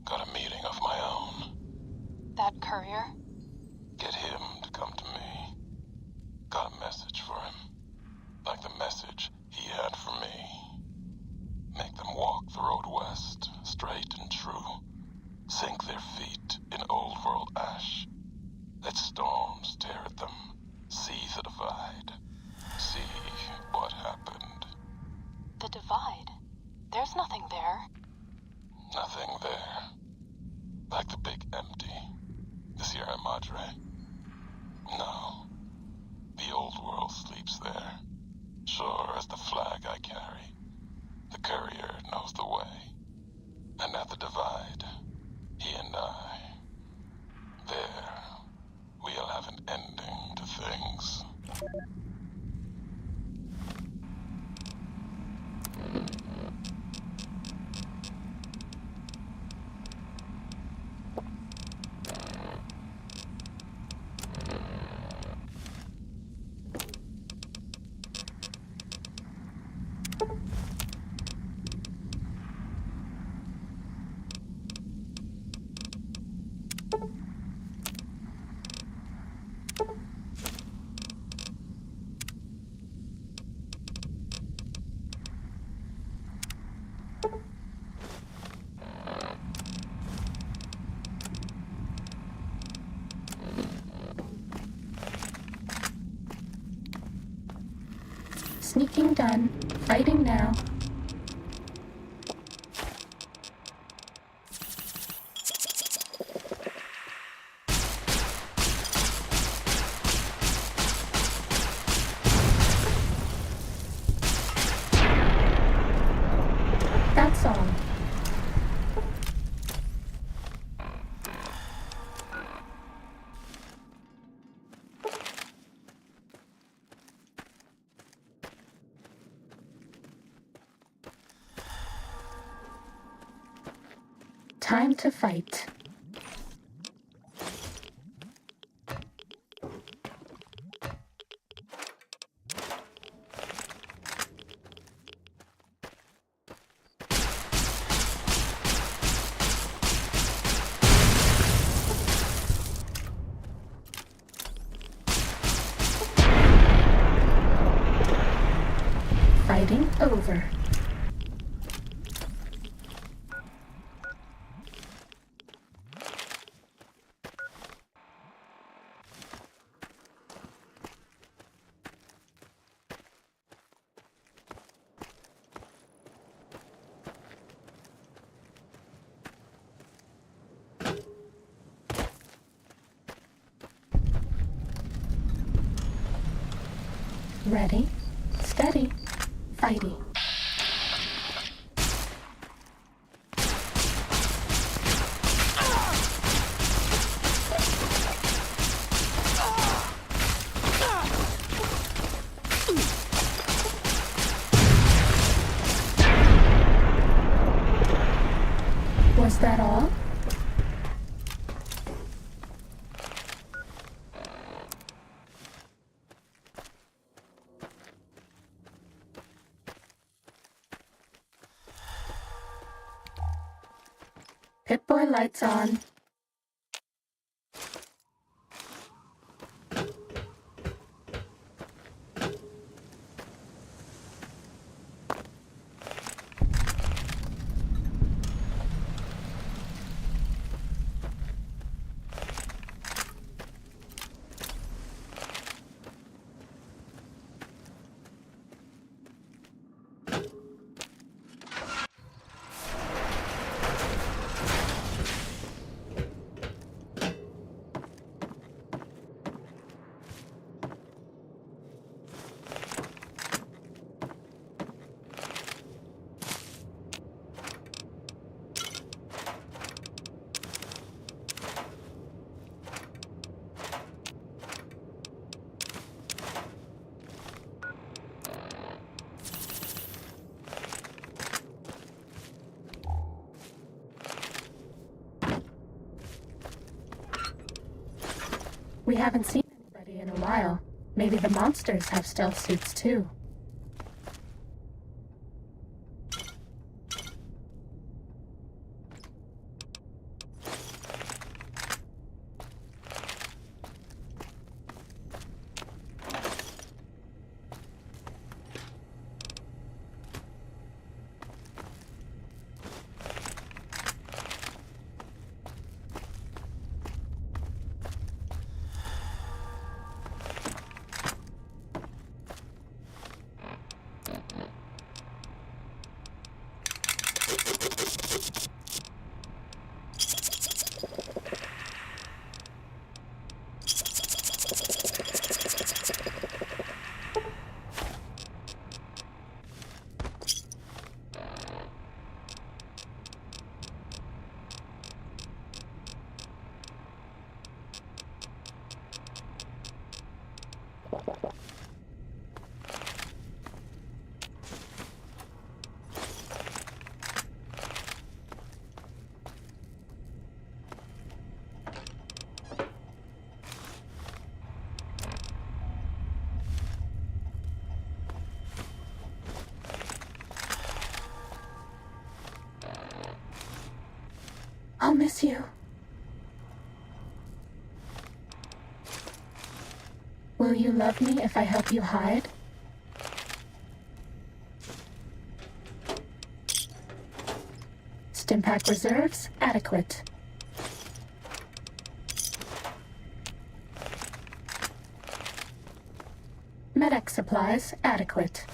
Got a meeting of my own. That courier? Get him to come to me. Got a message for him. Like the message he had for me. Make them walk the road west, straight and true. Sink their feet in old world ash. Let storms tear at them. See the divide. See what happened. The divide? There's nothing there. Nothing there. Like the big empty. The Sierra Madre. No. The old world sleeps there. Sure as the flag I carry. The courier knows the way. And at the divide, he and I, there, we'll have an ending to things. Sneaking done. Fighting now. That's all. Time to fight. Fighting over. Ready, steady, fighting. Was that all? Pip-Boy lights on. We haven't seen anybody in a while. Maybe the monsters have stealth suits too. I'll miss you. Will you love me if I help you hide? Stimpack reserves adequate. Medic supplies adequate.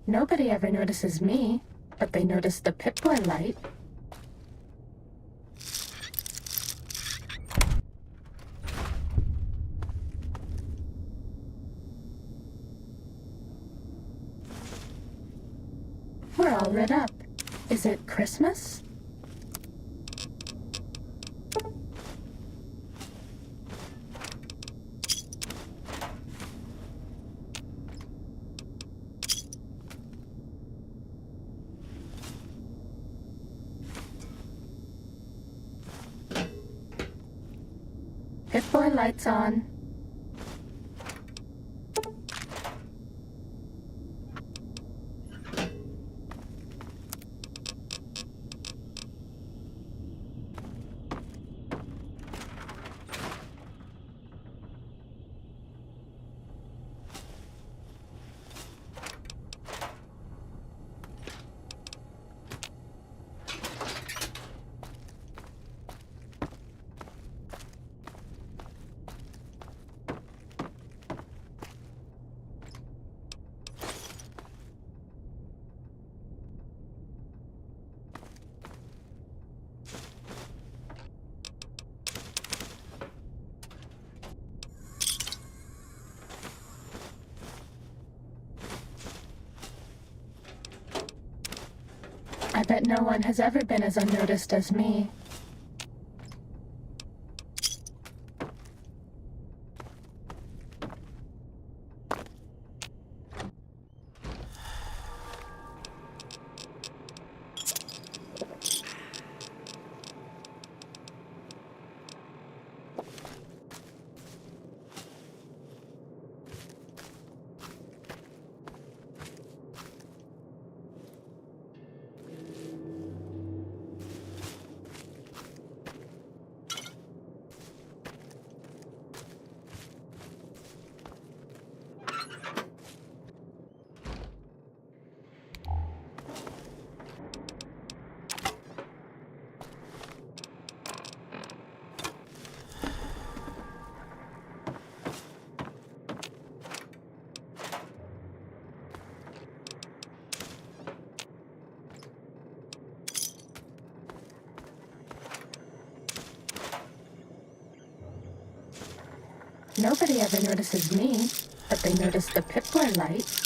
Nobody ever notices me, but they notice the Pip-Boy light. We're all lit up. Is it Christmas? Pip-Boy lights on. I bet no one has ever been as unnoticed as me. Nobody ever notices me, but they notice the Pip-Boy light.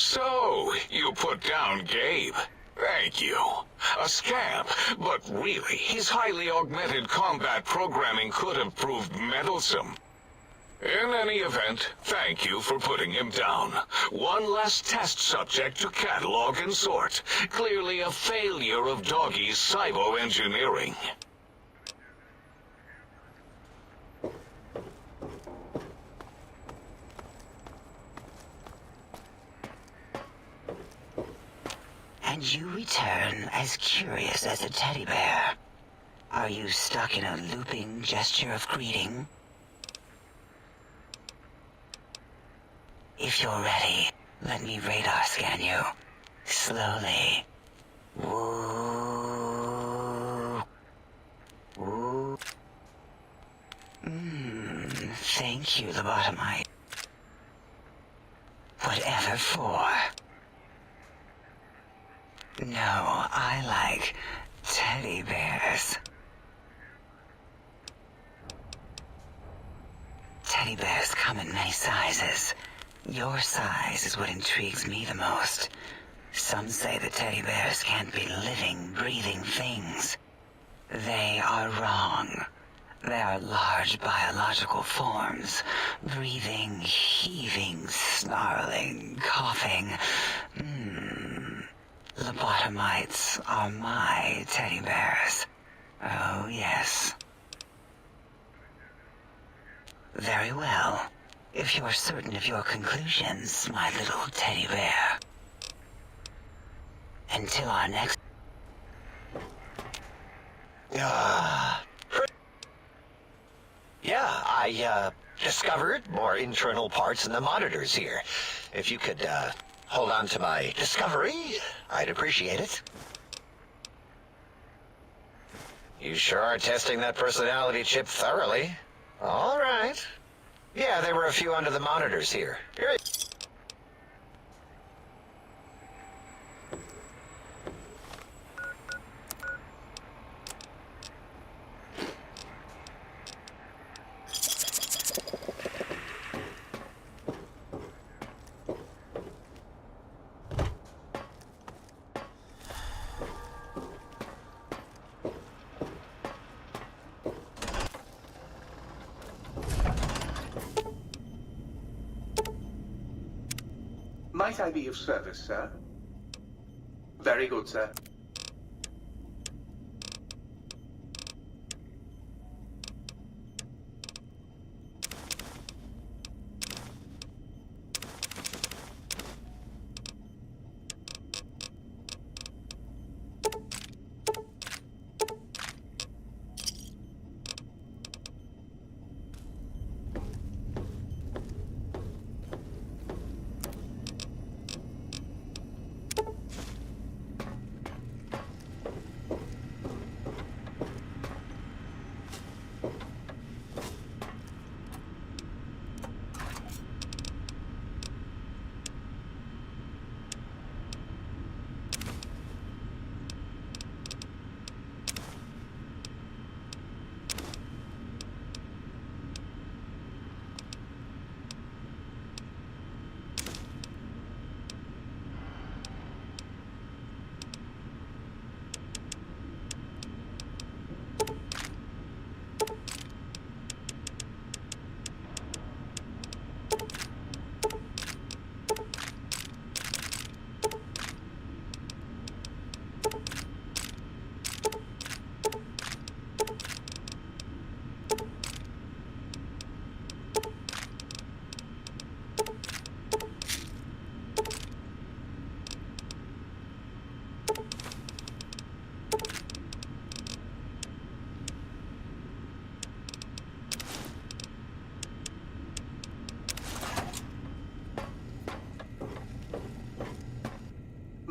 So, you put down Gabe. Thank you. A scamp, but really, his highly augmented combat programming could have proved meddlesome. In any event, thank you for putting him down. One less test subject to catalog and sort. Clearly a failure of Doggy's cybo-engineering. And you return as curious as a teddy bear. Are you stuck in a looping gesture of greeting? If you're ready, let me radar scan you. Slowly. Woo. Woo. Thank you, lobotomite. Whatever for. No, I like teddy bears. Teddy bears come in many sizes. Your size is what intrigues me the most. Some say that teddy bears can't be living, breathing things. They are wrong. They are large biological forms. Breathing, heaving, snarling, coughing. Lobotomites are my teddy bears. Oh, yes. Very well. If you're certain of your conclusions, my little teddy bear. Until our next... Yeah, I discovered more internal parts in the monitors here. If you could, hold on to my discovery, I'd appreciate it. You sure are testing that personality chip thoroughly. All right. Yeah, there were a few under the monitors here. Might I be of service, sir? Very good, sir.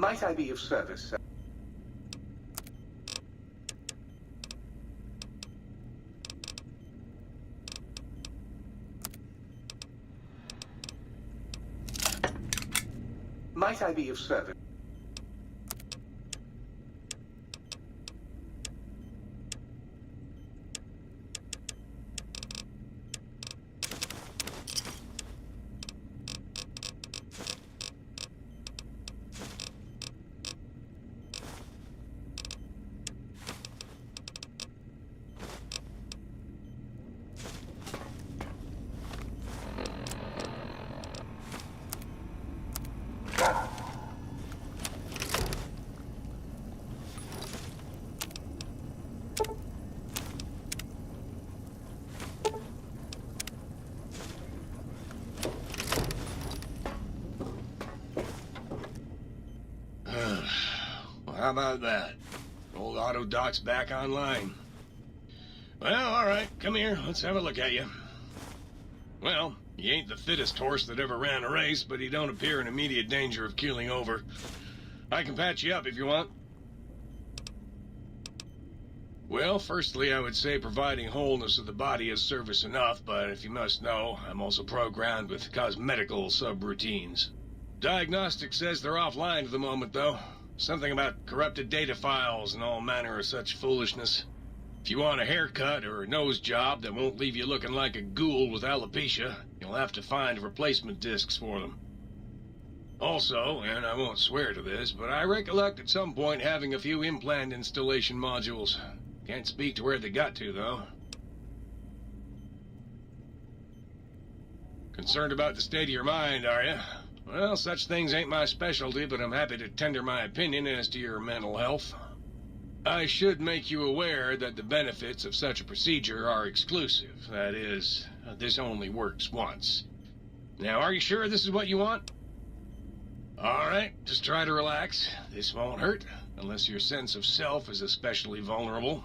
Might I be of service, sir? Might I be of service? How about that? Old auto doc's back online. Well, alright, come here, let's have a look at you. Well, you ain't the fittest horse that ever ran a race, but you don't appear in immediate danger of keeling over. I can patch you up if you want. Well, firstly, I would say providing wholeness of the body is service enough, but if you must know, I'm also programmed with cosmetical subroutines. Diagnostics says they're offline at the moment, though. Something about corrupted data files and all manner of such foolishness. If you want a haircut or a nose job that won't leave you looking like a ghoul with alopecia, you'll have to find replacement discs for them. Also, and I won't swear to this, but I recollect at some point having a few implant installation modules. Can't speak to where they got to, though. Concerned about the state of your mind, are you? Well, such things ain't my specialty, but I'm happy to tender my opinion as to your mental health. I should make you aware that the benefits of such a procedure are exclusive. That is, this only works once. Now, are you sure this is what you want? Alright, just try to relax. This won't hurt, unless your sense of self is especially vulnerable.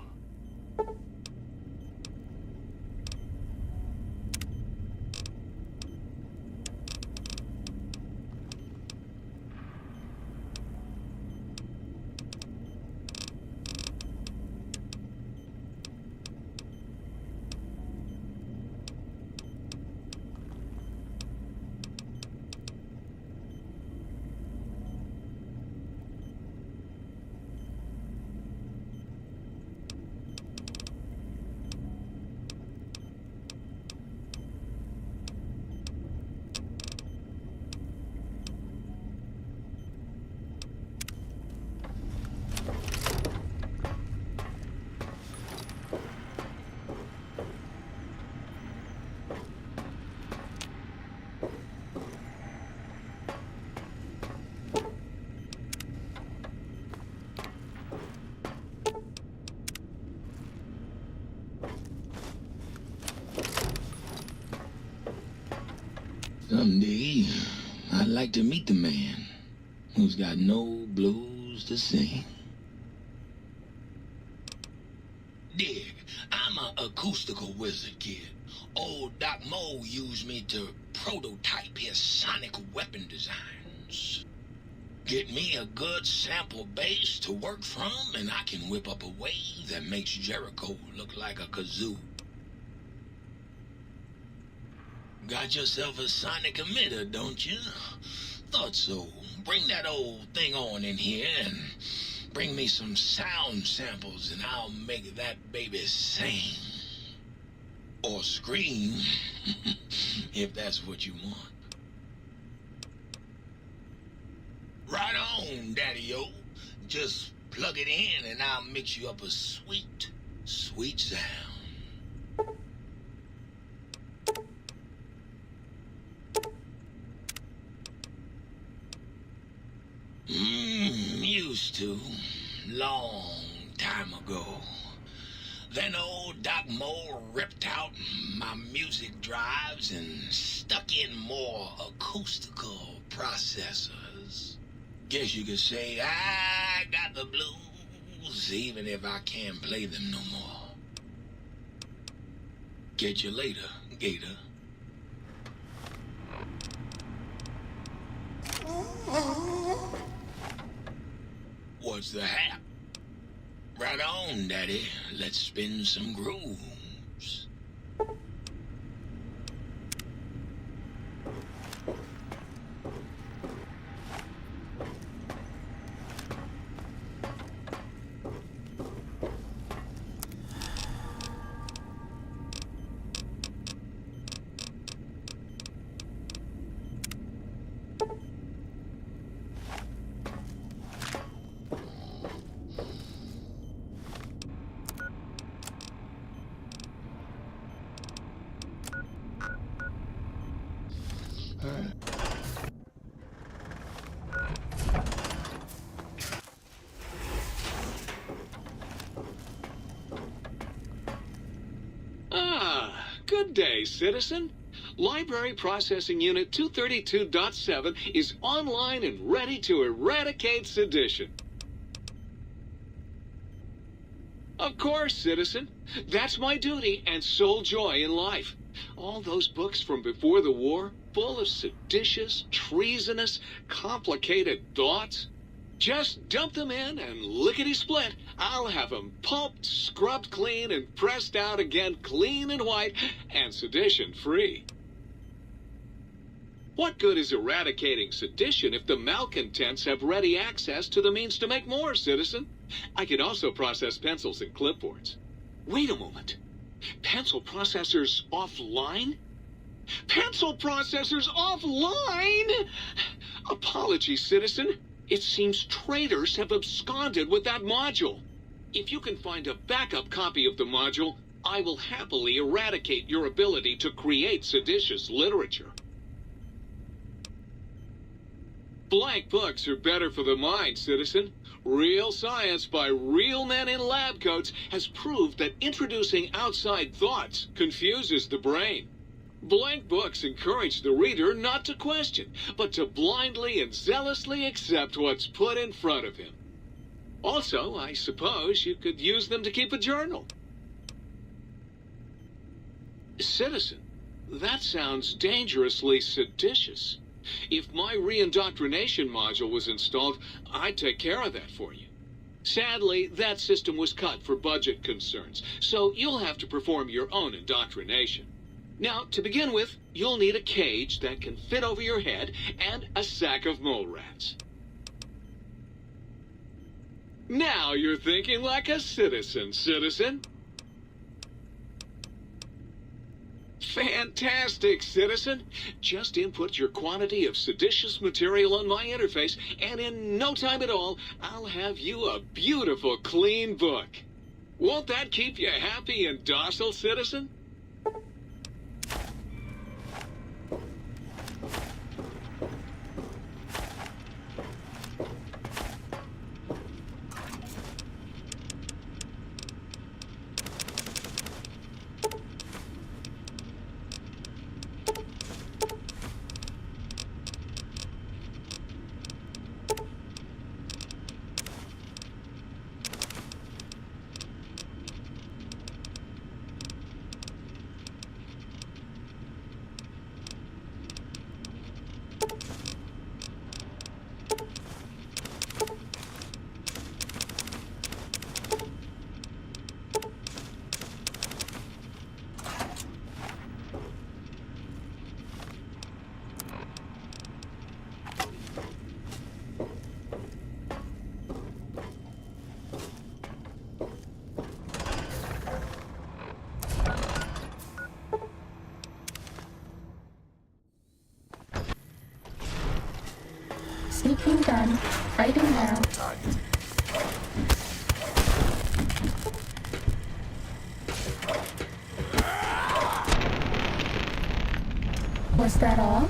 Someday, I'd like to meet the man who's got no blues to sing. Dig, I'm an acoustical wizard, kid. Old Doc Mo used me to prototype his sonic weapon designs. Get me a good sample base to work from, and I can whip up a wave that makes Jericho look like a kazoo. Got yourself a sonic emitter, don't you? Thought so. Bring that old thing on in here and bring me some sound samples and I'll make that baby sing. Or scream, if that's what you want. Right on, Daddy-o. Just plug it in and I'll mix you up a sweet, sweet sound. Used to. Long time ago. Then old Doc Mo ripped out my music drives and stuck in more acoustical processors. Guess you could say I got the blues, even if I can't play them no more. Catch you later, Gator. What's the hap? Right on, Daddy. Let's spin some grooves. Good day, citizen. Library Processing Unit 232.7 is online and ready to eradicate sedition. Of course, citizen. That's my duty and sole joy in life. All those books from before the war, full of seditious, treasonous, complicated thoughts. Just dump them in and lickety-split. I'll have them pulped, scrubbed clean, and pressed out again clean and white and sedition-free. What good is eradicating sedition if the malcontents have ready access to the means to make more, citizen? I can also process pencils and clipboards. Wait a moment. Pencil processors offline? Pencil processors offline? Apologies, citizen. It seems traitors have absconded with that module. If you can find a backup copy of the module, I will happily eradicate your ability to create seditious literature. Blank books are better for the mind, citizen. Real science by real men in lab coats has proved that introducing outside thoughts confuses the brain. Blank books encourage the reader not to question, but to blindly and zealously accept what's put in front of him. Also, I suppose you could use them to keep a journal. Citizen, that sounds dangerously seditious. If my re-indoctrination module was installed, I'd take care of that for you. Sadly, that system was cut for budget concerns, so you'll have to perform your own indoctrination. Now, to begin with, you'll need a cage that can fit over your head and a sack of mole rats. Now you're thinking like a citizen, citizen. Fantastic, citizen. Just input your quantity of seditious material on my interface, and in no time at all, I'll have you a beautiful, clean book. Won't that keep you happy and docile, citizen? Sneaking done. Fighting now. Was that all?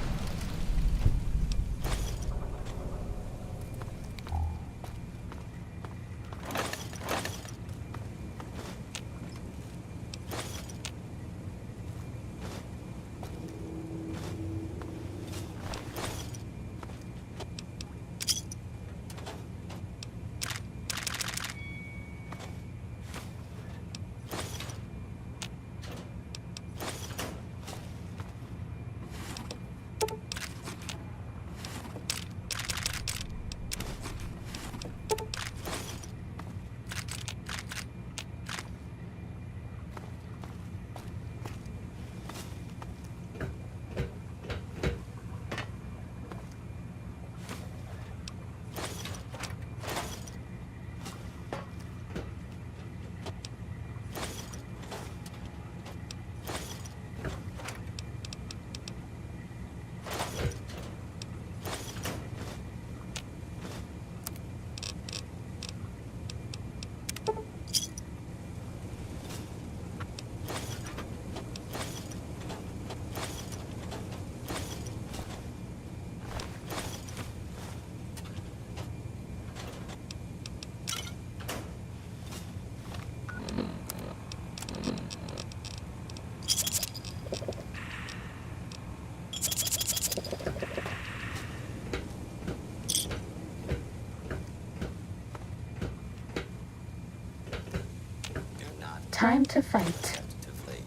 Time to fight. Effectively.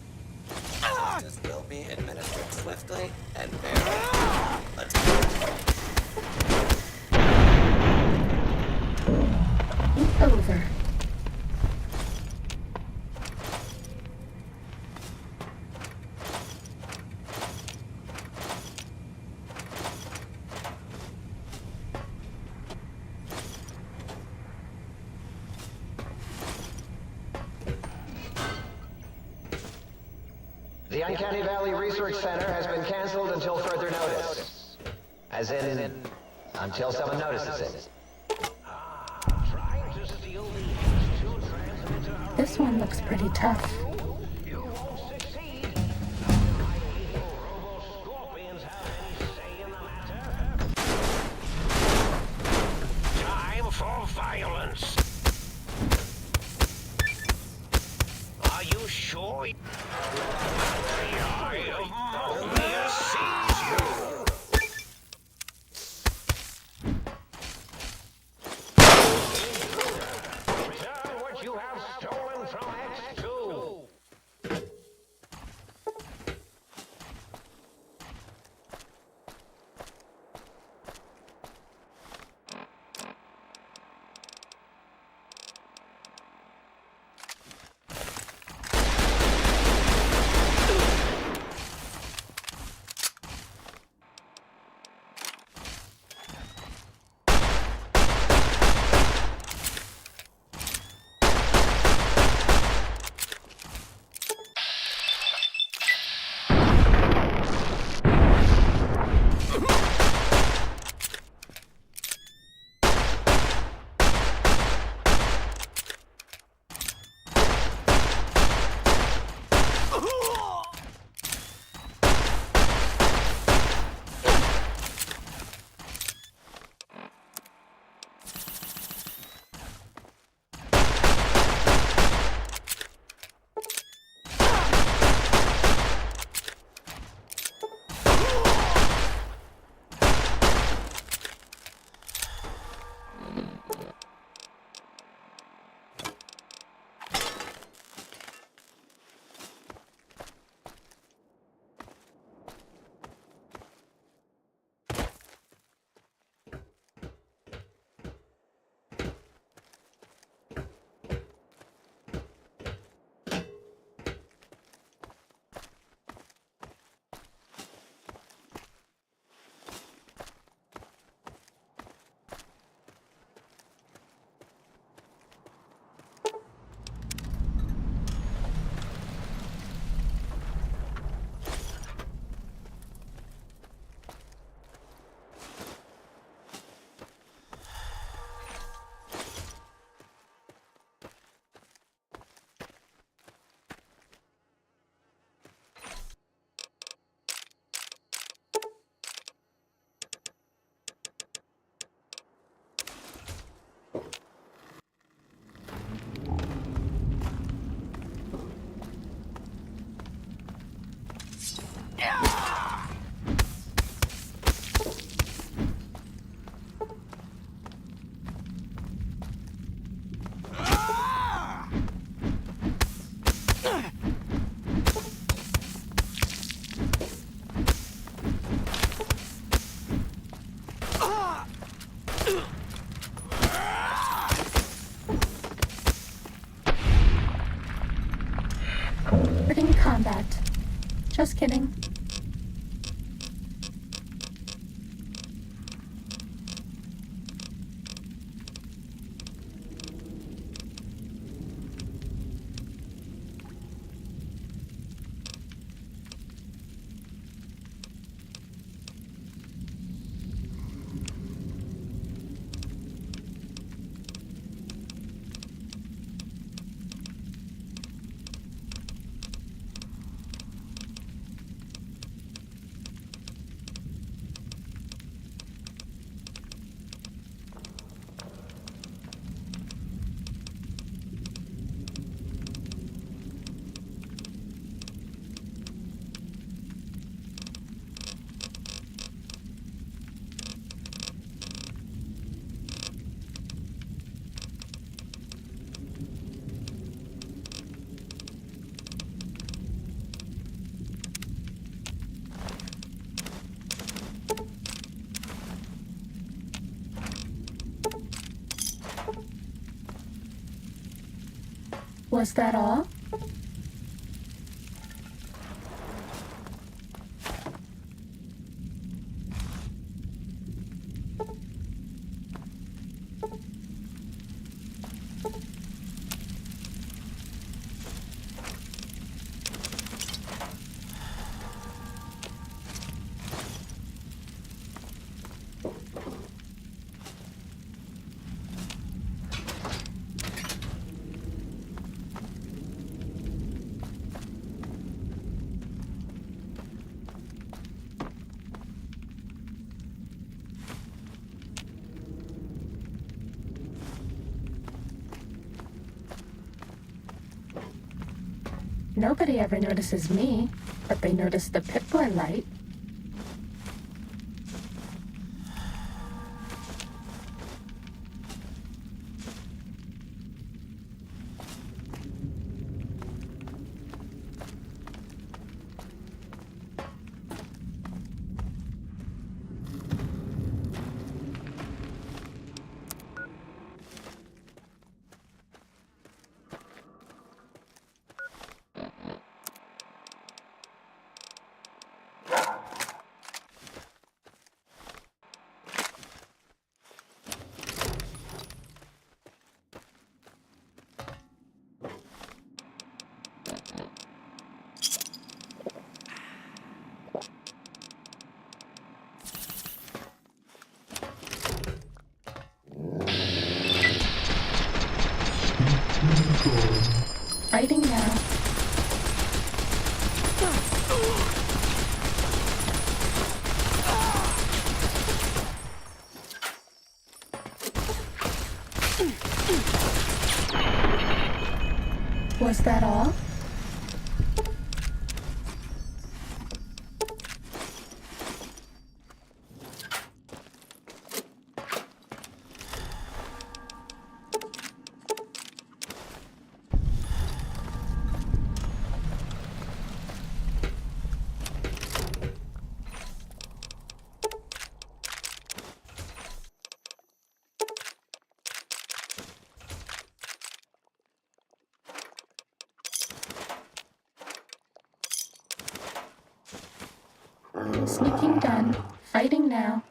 This will be administered swiftly and very. Let's go. Over. The Uncanny Valley Research Center has been canceled until further notice. As in, until someone notices it. This one looks pretty tough. Time for violence. Are you sure? The eye of Mowgli sees you. Return what you have stolen from X2. Quitting combat. Just kidding. Was that all? Nobody ever notices me, but they notice the Pip-Boy light. Fighting now. Was that all? Sneaking done. Fighting now.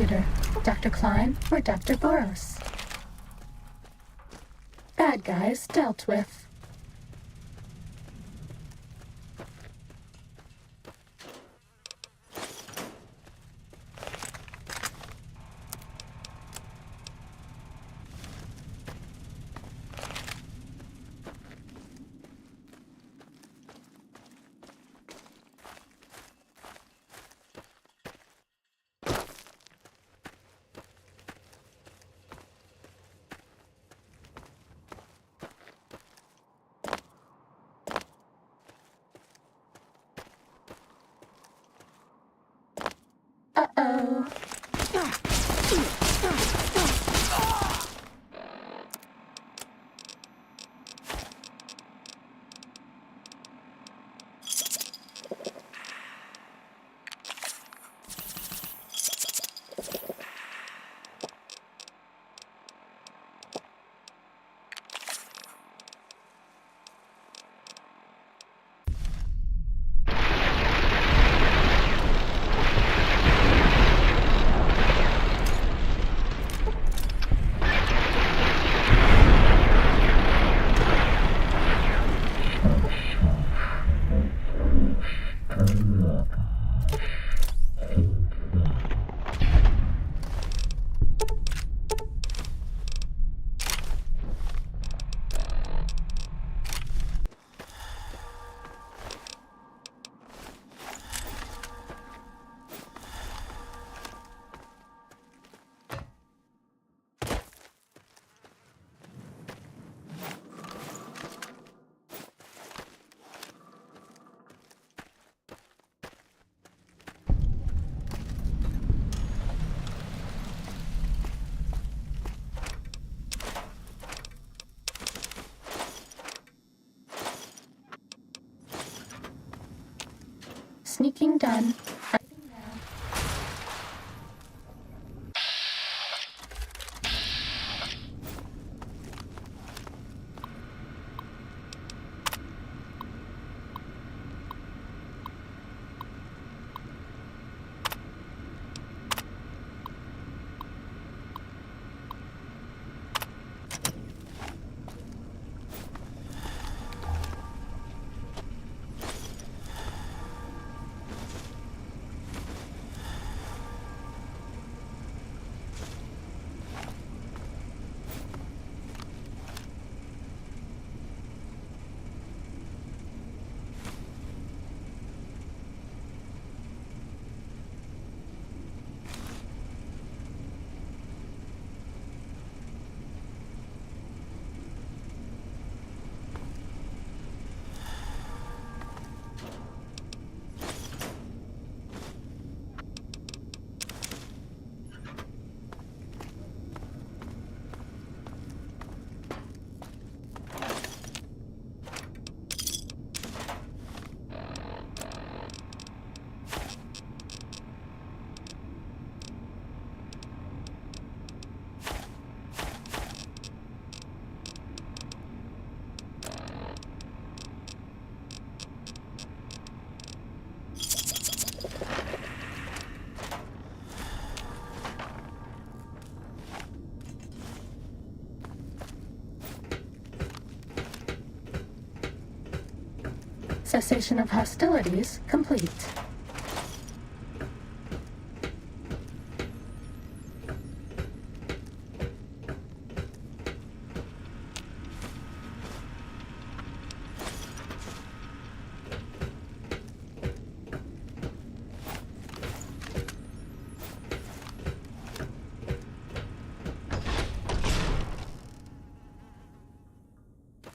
prosecutor, Dr. Klein or Dr. Boros. Bad guys dealt with. Uh-oh. Sneaking done. Cessation of hostilities complete.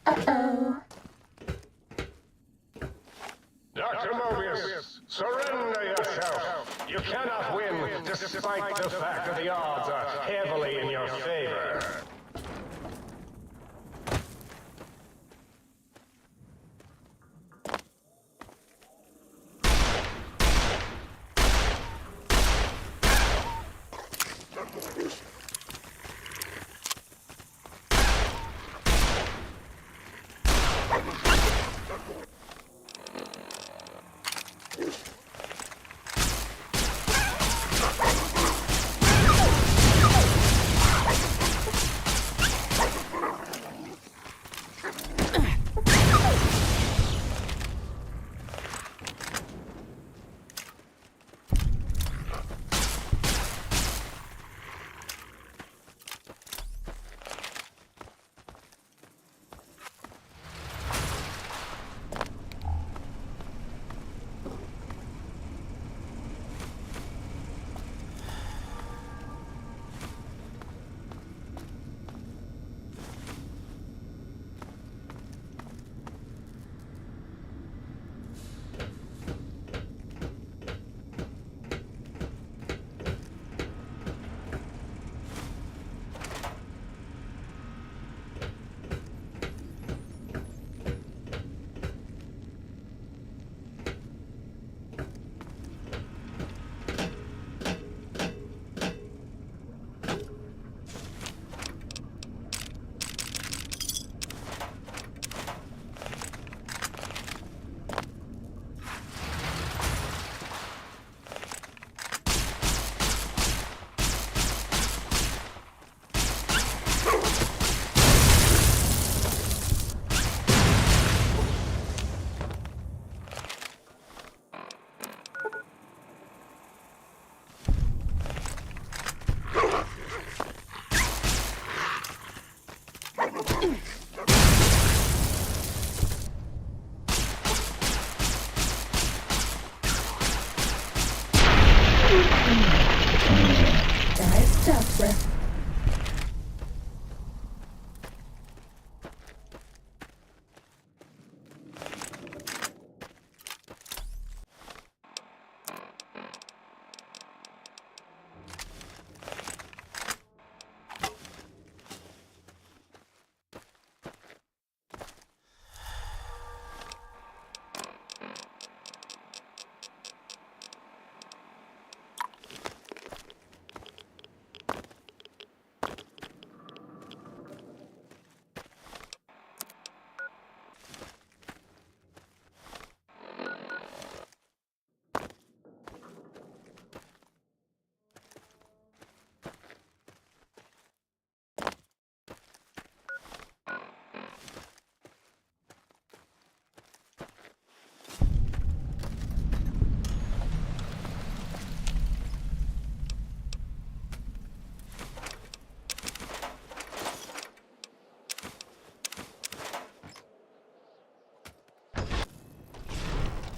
Uh-oh. Dr. Mobius, surrender yourself. You cannot win, despite the fact that the odds are heavily in your favor.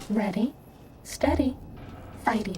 Ready, steady, fighty.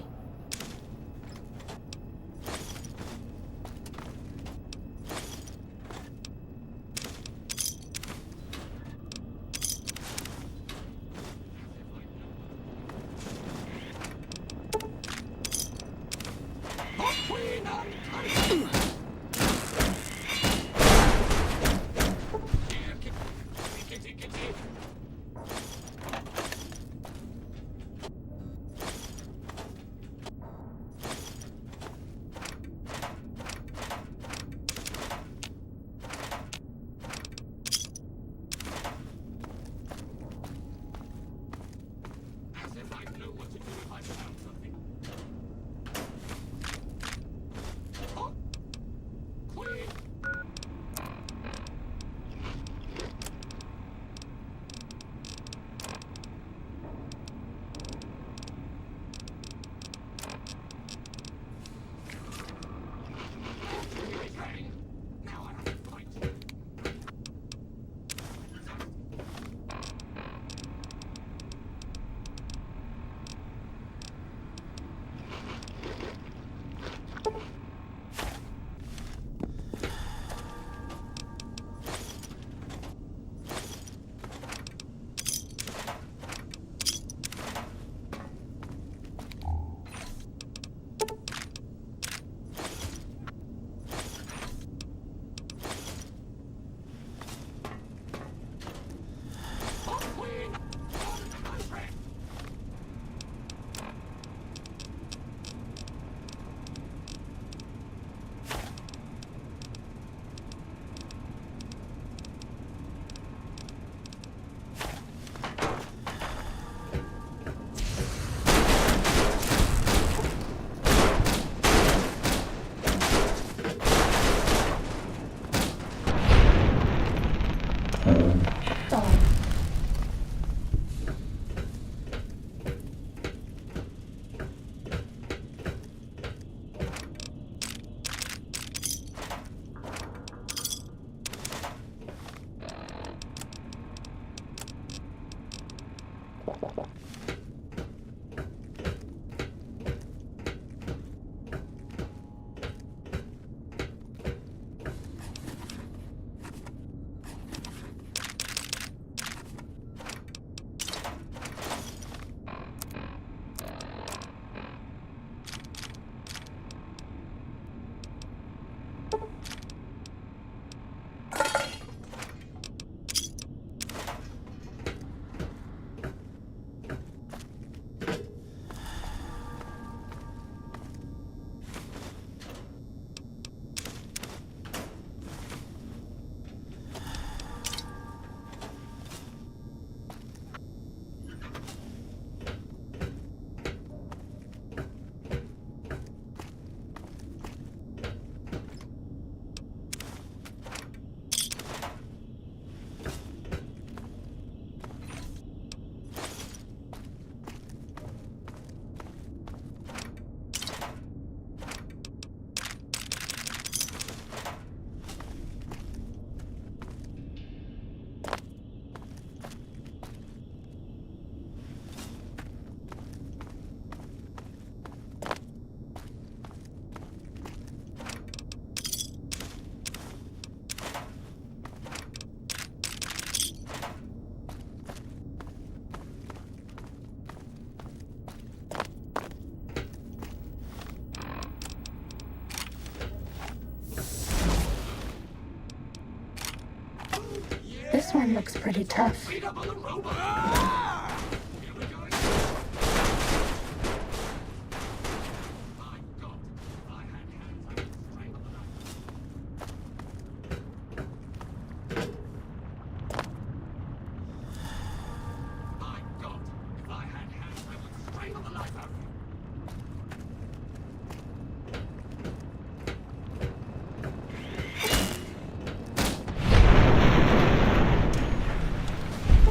This one looks pretty tough.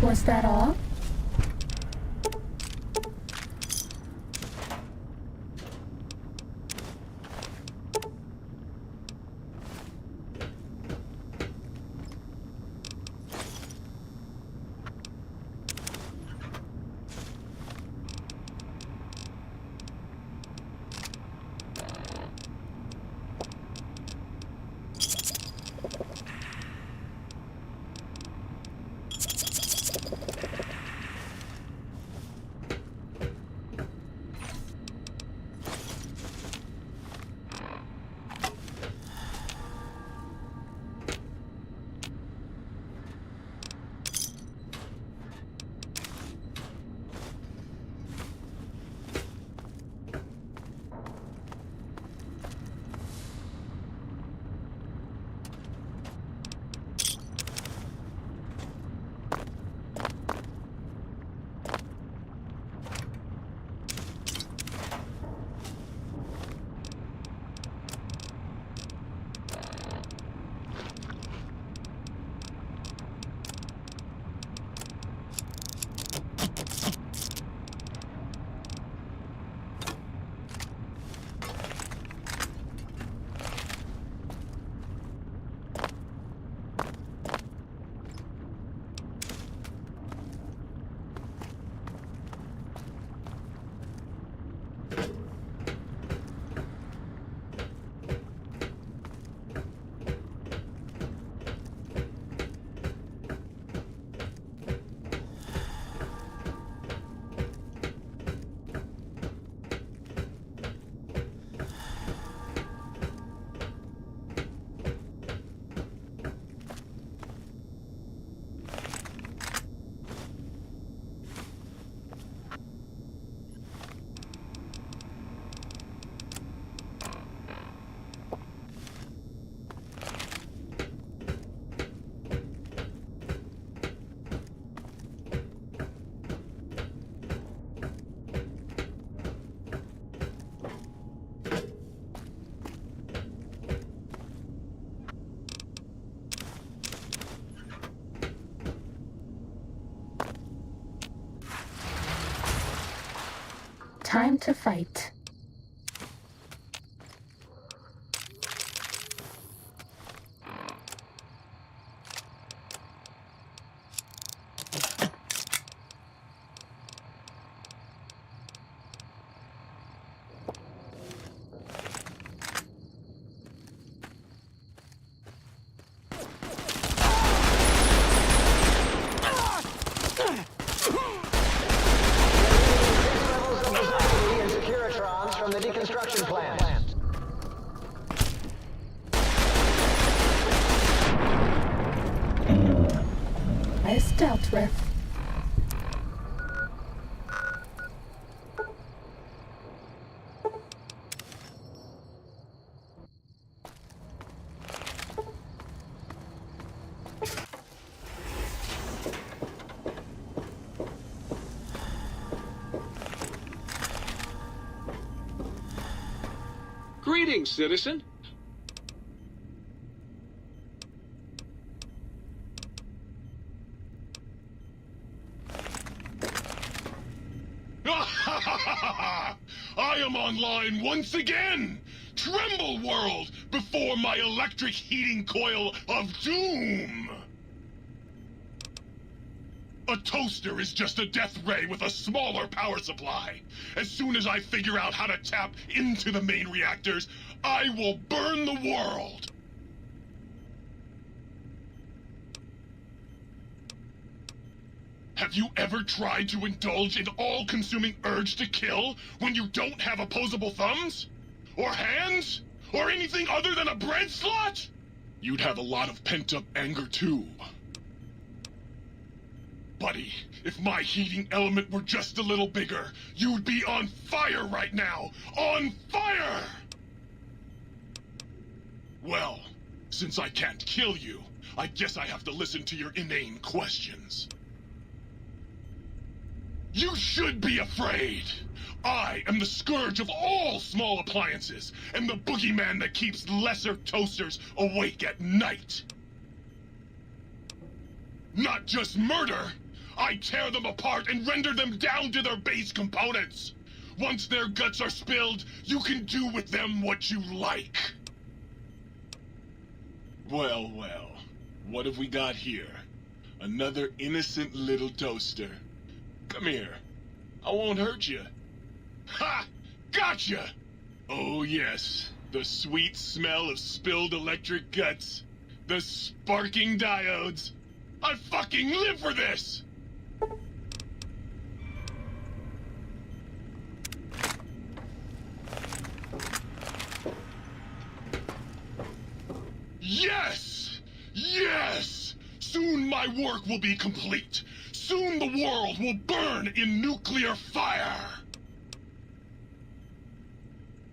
Was that all? Time to fight. From the deconstruction plant. Nice dealt with. Greetings, citizen. I am online once again! Tremble, world, before my electric heating coil of doom! A toaster is just a death ray with a smaller power supply. As soon as I figure out how to tap into the main reactors, I will burn the world! Have you ever tried to indulge in all-consuming urge to kill when you don't have opposable thumbs? Or hands? Or anything other than a bread slot? You'd have a lot of pent-up anger too. Buddy, if my heating element were just a little bigger, you'd be on fire right now! On fire! Well, since I can't kill you, I guess I have to listen to your inane questions. You should be afraid! I am the scourge of all small appliances, and the boogeyman that keeps lesser toasters awake at night. Not just murder! I tear them apart and render them down to their base components! Once their guts are spilled, you can do with them what you like! Well, well, what have we got here? Another innocent little toaster. Come here. I won't hurt you. Ha! Gotcha! Oh yes, the sweet smell of spilled electric guts. The sparking diodes. I fucking live for this! Yes! Yes! Soon my work will be complete. Soon the world will burn in nuclear fire.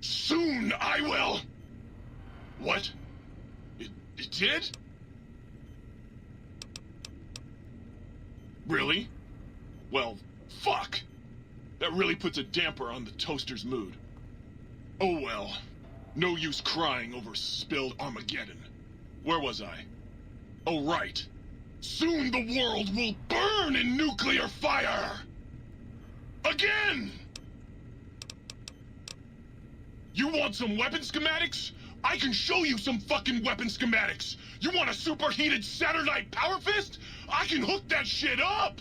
Soon I will... What? It did? Really? Well, fuck. That really puts a damper on the toaster's mood. Oh well. No use crying over spilled Armageddon. Where was I? Oh, right. Soon the world will burn in nuclear fire! Again! You want some weapon schematics? I can show you some fucking weapon schematics! You want a superheated Saturnite power fist? I can hook that shit up!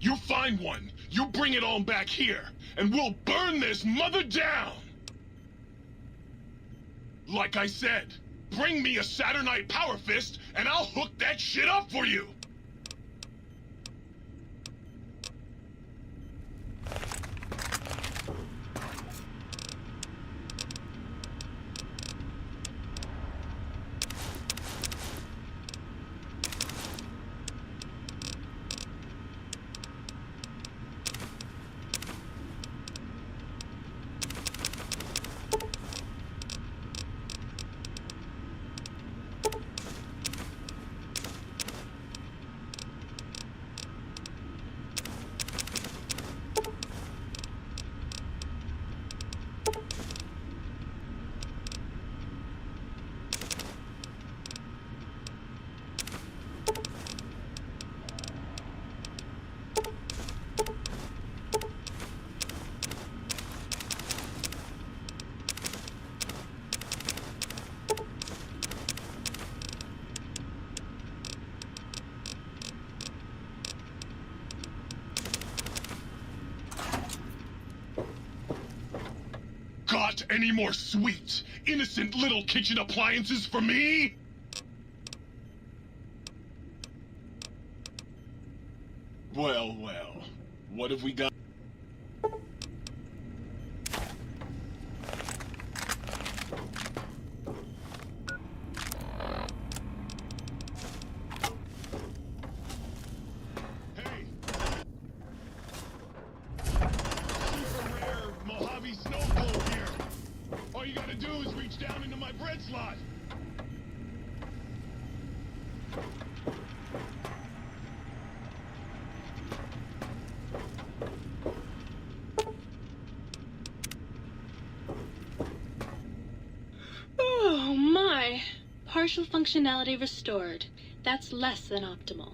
You find one, you bring it on back here, and we'll burn this mother down! Like I said, bring me a Saturnite power fist, and I'll hook that shit up for you! Any more sweet, innocent little kitchen appliances for me? Well, well. What have we got? Oh my! Partial functionality restored. That's less than optimal.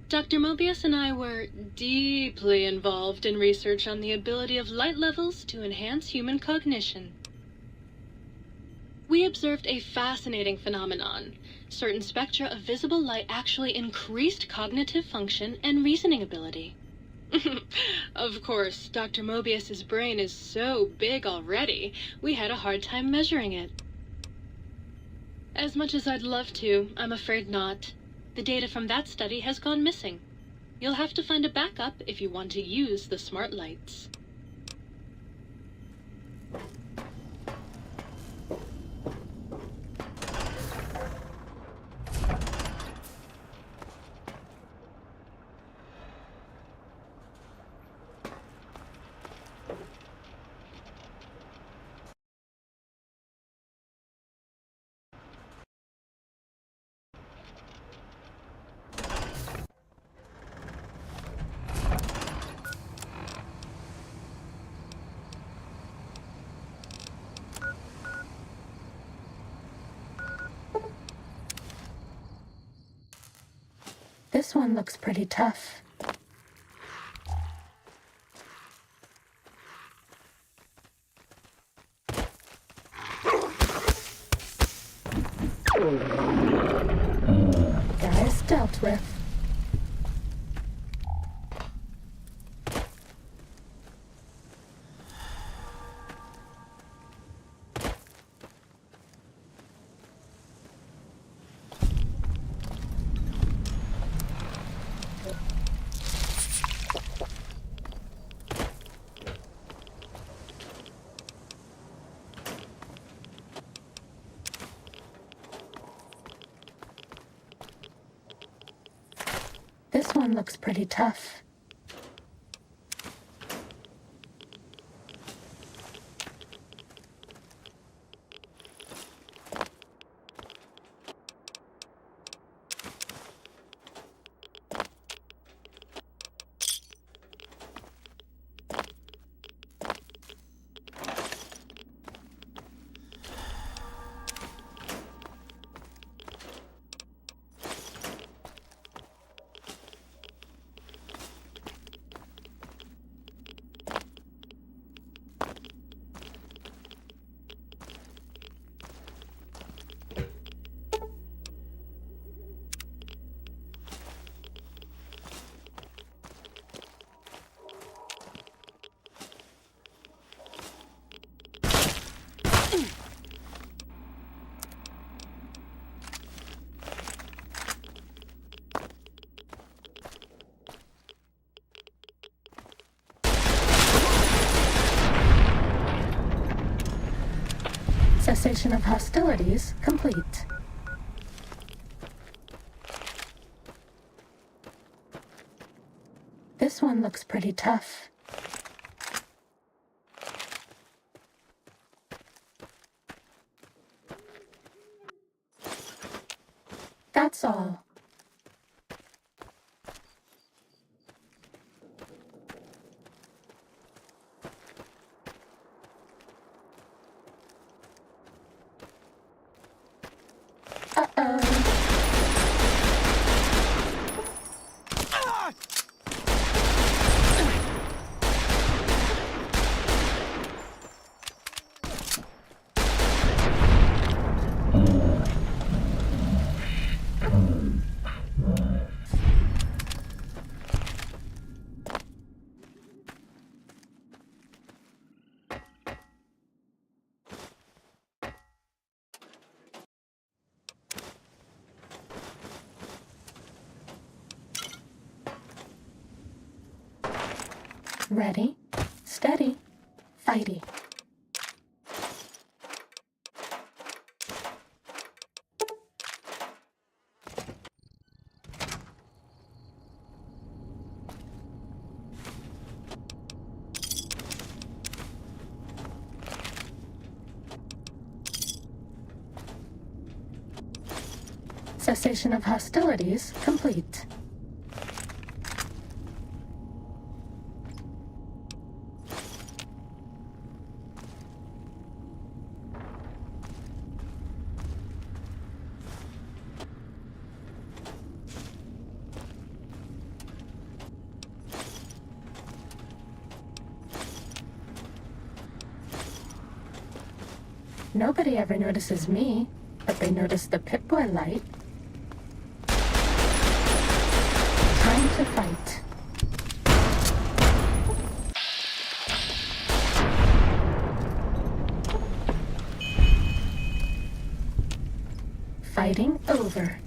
Dr. Mobius and I were deeply involved in research on the ability of light levels to enhance human cognition. We observed a fascinating phenomenon. Certain spectra of visible light actually increased cognitive function and reasoning ability. Of course, Dr. Mobius's brain is so big already, we had a hard time measuring it. As much as I'd love to, I'm afraid not. The data from that study has gone missing. You'll have to find a backup if you want to use the smart lights. This one looks pretty tough. Guys dealt with. This one looks pretty tough. Cessation of hostilities complete. This one looks pretty tough. That's all. Ready, steady, fighty. Cessation of hostilities complete. Nobody ever notices me, but they notice the Pip-Boy light. Time to fight. Fighting over.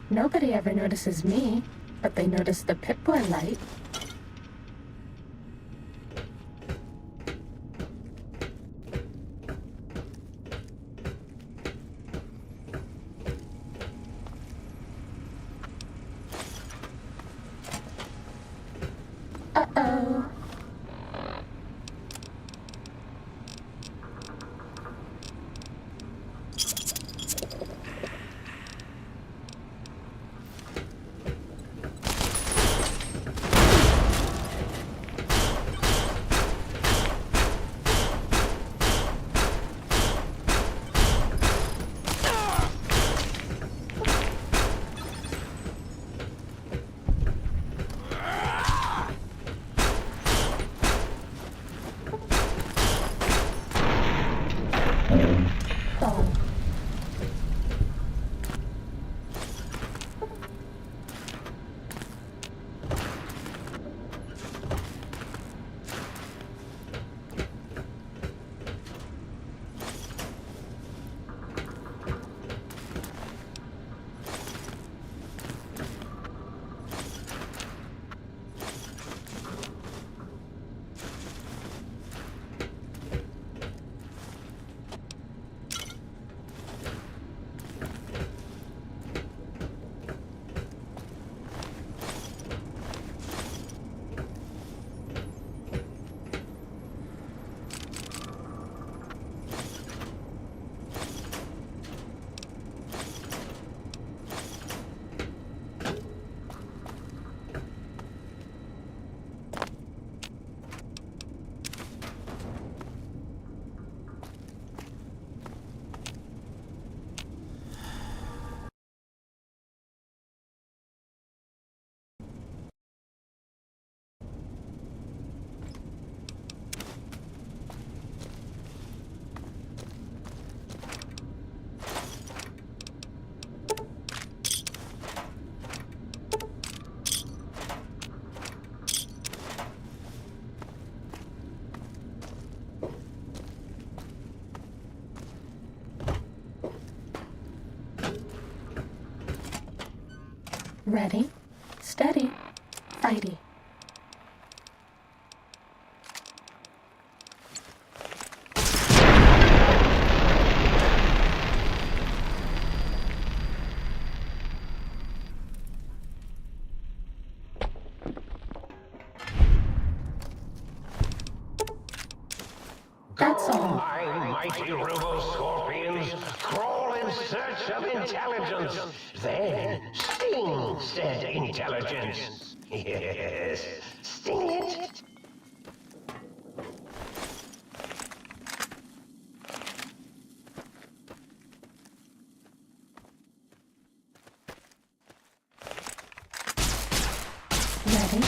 Nobody ever notices me, but they notice the Pip-Boy light. Uh-oh. Ready, steady, fighty. That's all. My mighty robo-scorpions crawl in search of intelligence. Then sting said intelligence. Yes, sting it. Ready,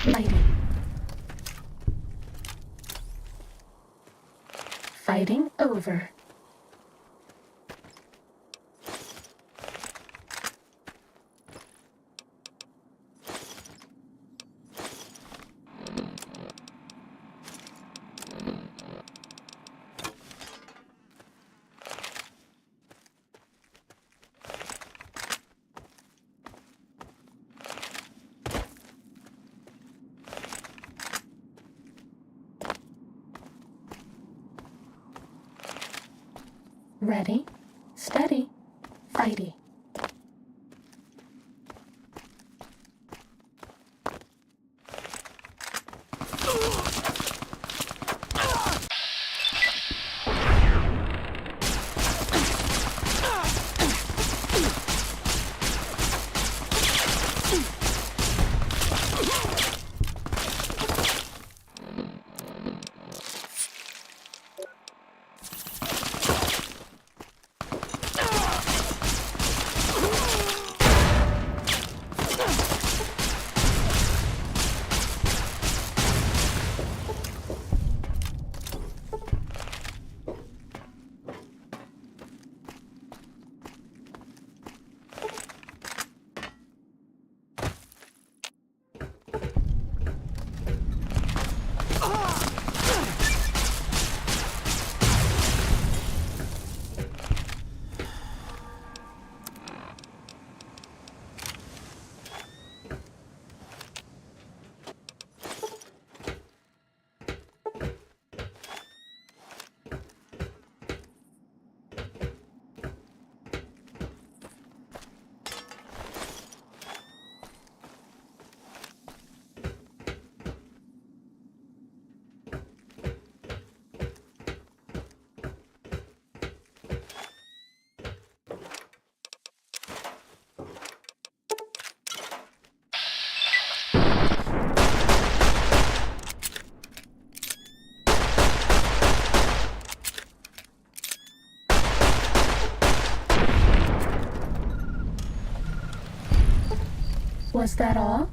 fighty. Fighting over. Ready, steady, fighty. Was that all?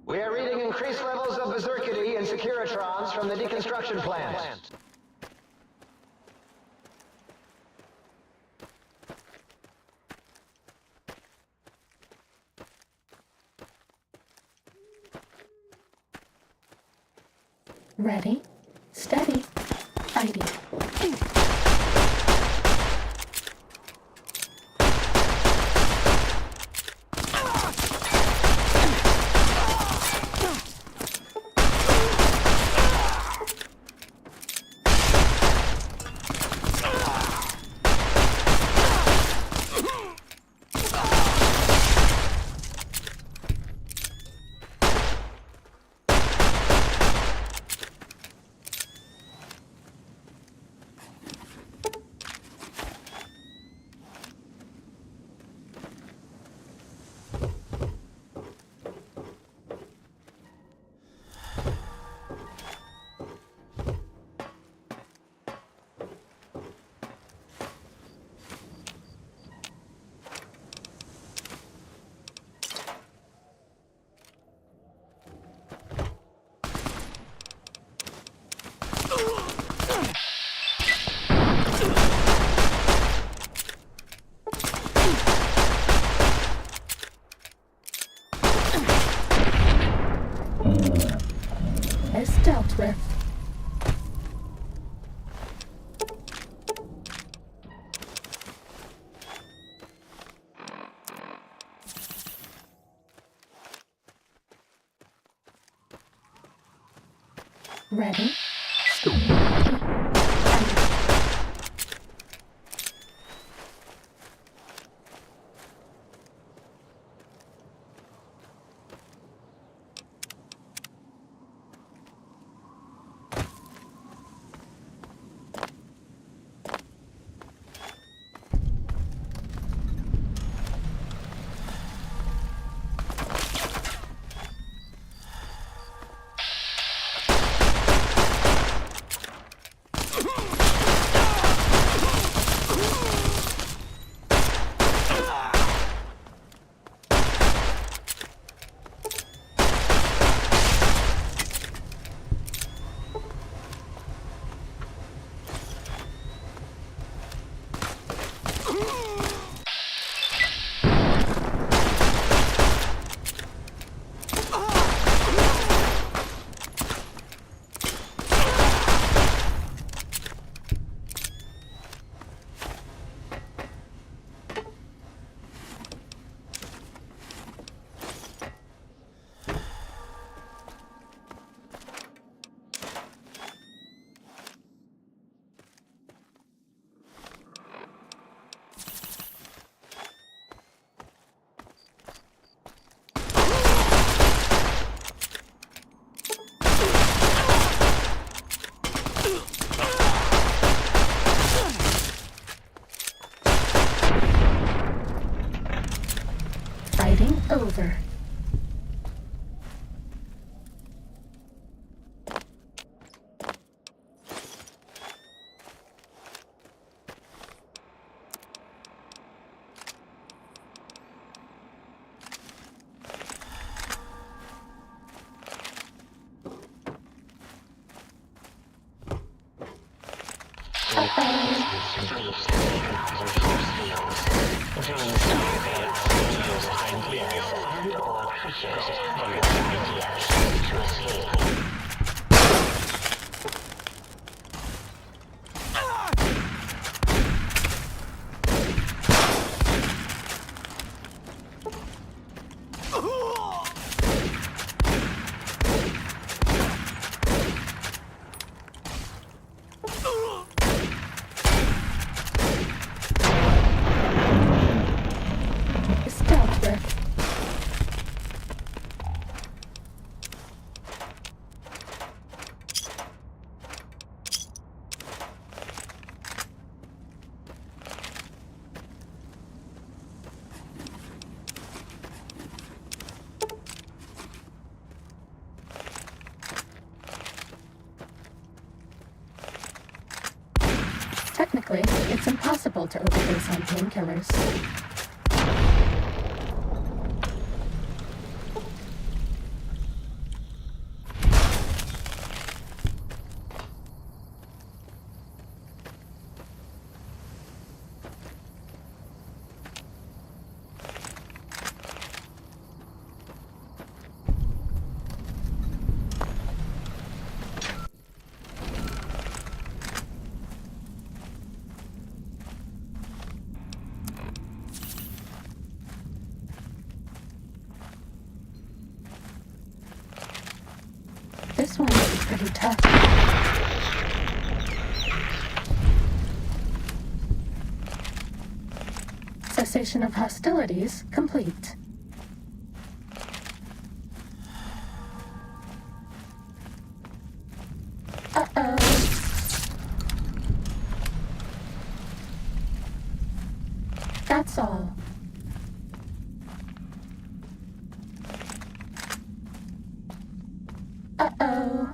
We are reading increased levels of berserkity and securitrons from the deconstruction plant. Ready, steady, fighting. Stealth Rift. Ready? Fighting over. Stealth Rift. Technically, it's impossible to overdose on painkillers. This one is pretty tough. Cessation of hostilities complete. Uh-oh. That's all. Uh-oh.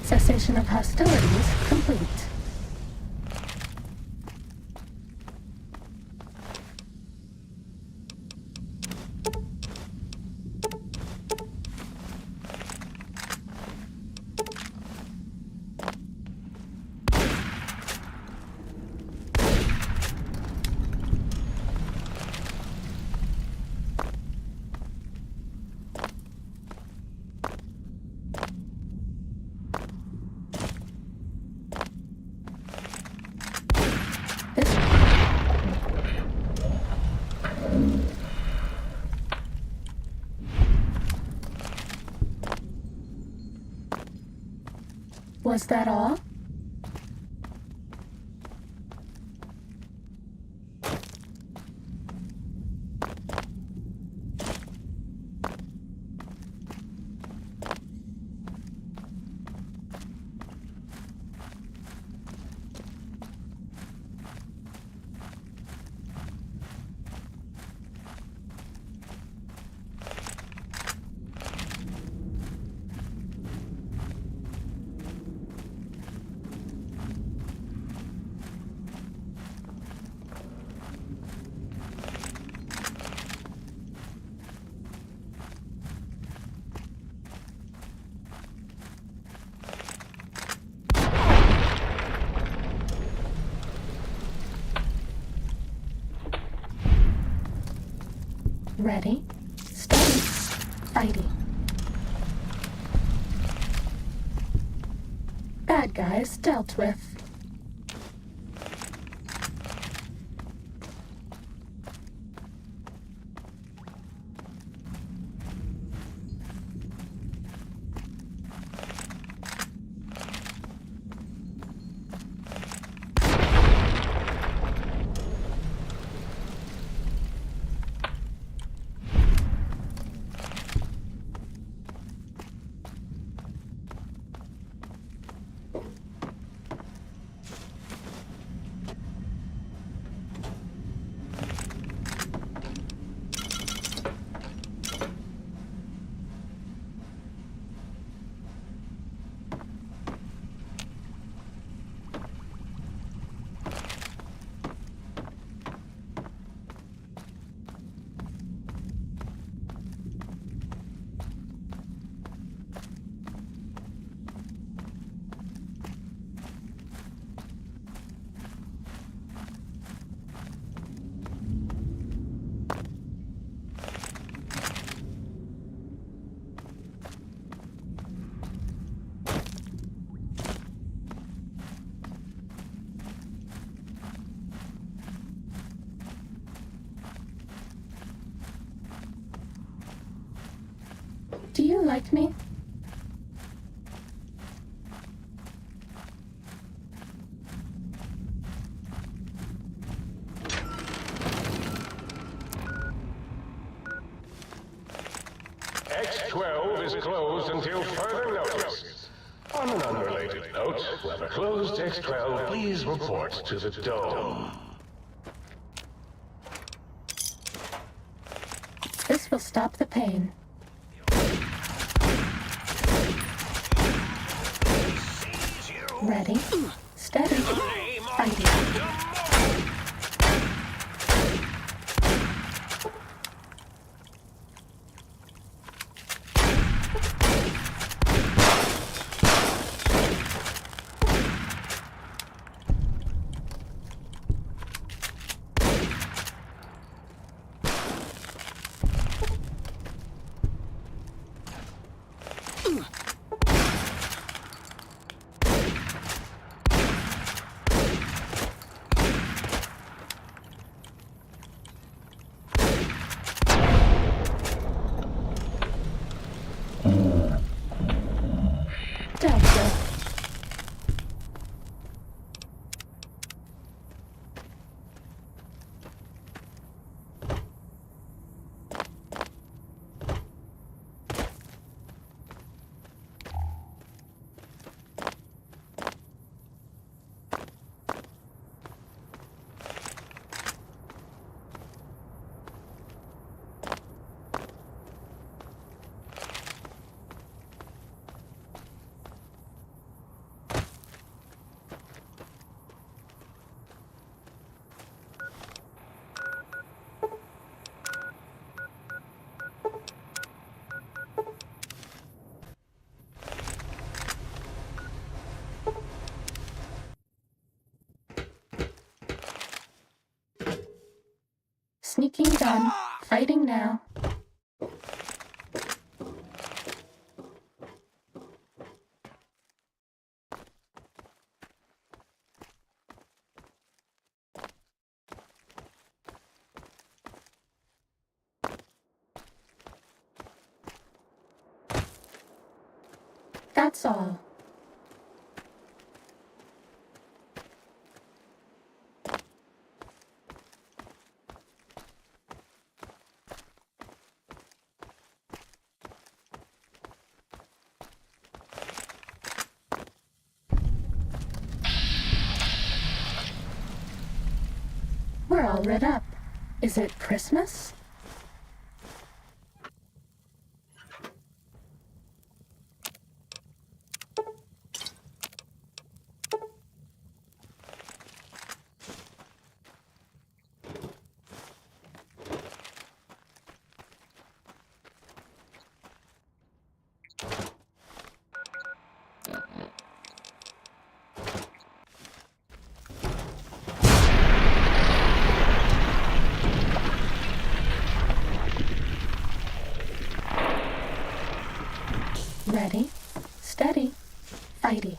Cessation of hostilities complete. Was that all? Ready, steady, fighting. Bad guys dealt with. Do you like me? X12 is closed until further notice. On an unrelated note, whoever closed X12, please report to the Dome. This will stop the pain. Ready, steady, fighting. Making done. Fighting now. That's all. We're all lit up. Is it Christmas? Ready, steady, fighty.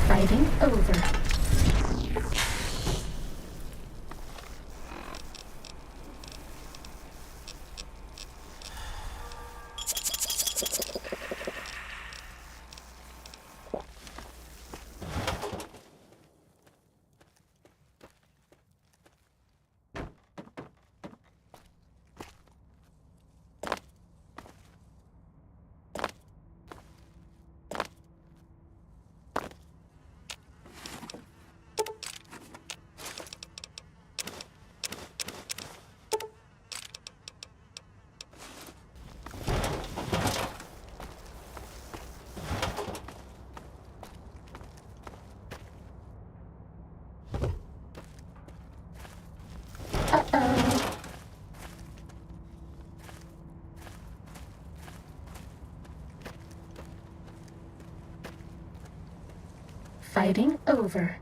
Fighting over. Uh-oh. Fighting over.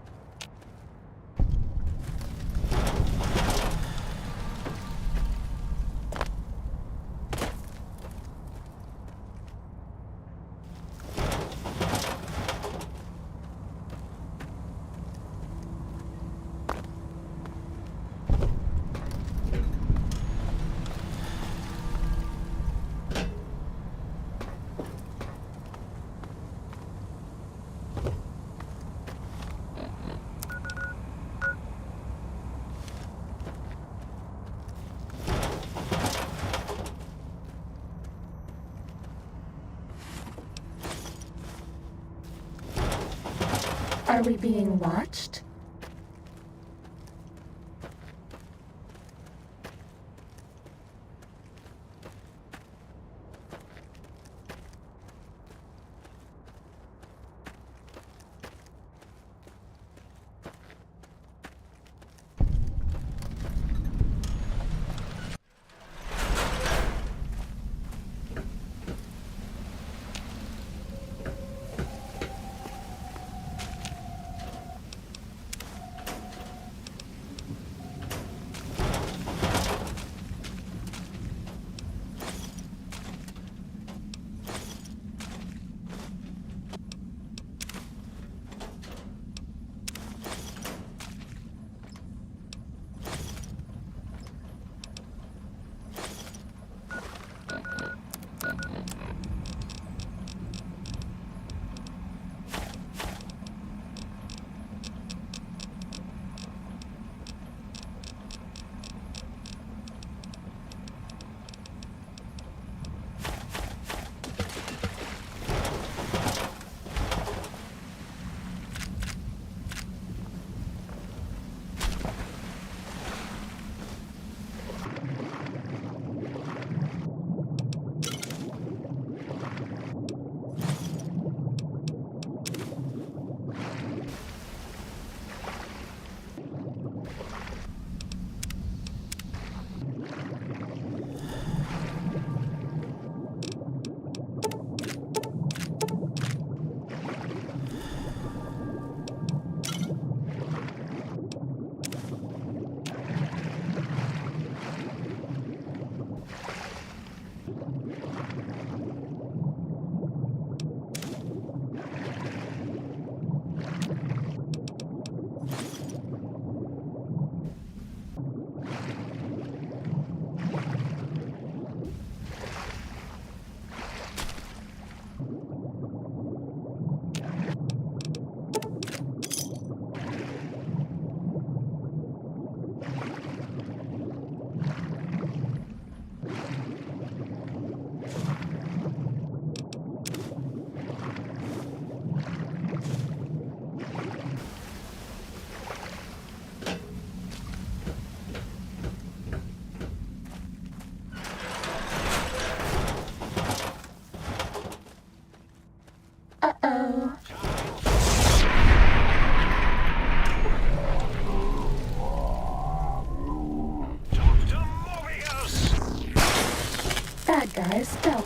Are we being watched?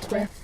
dealt with.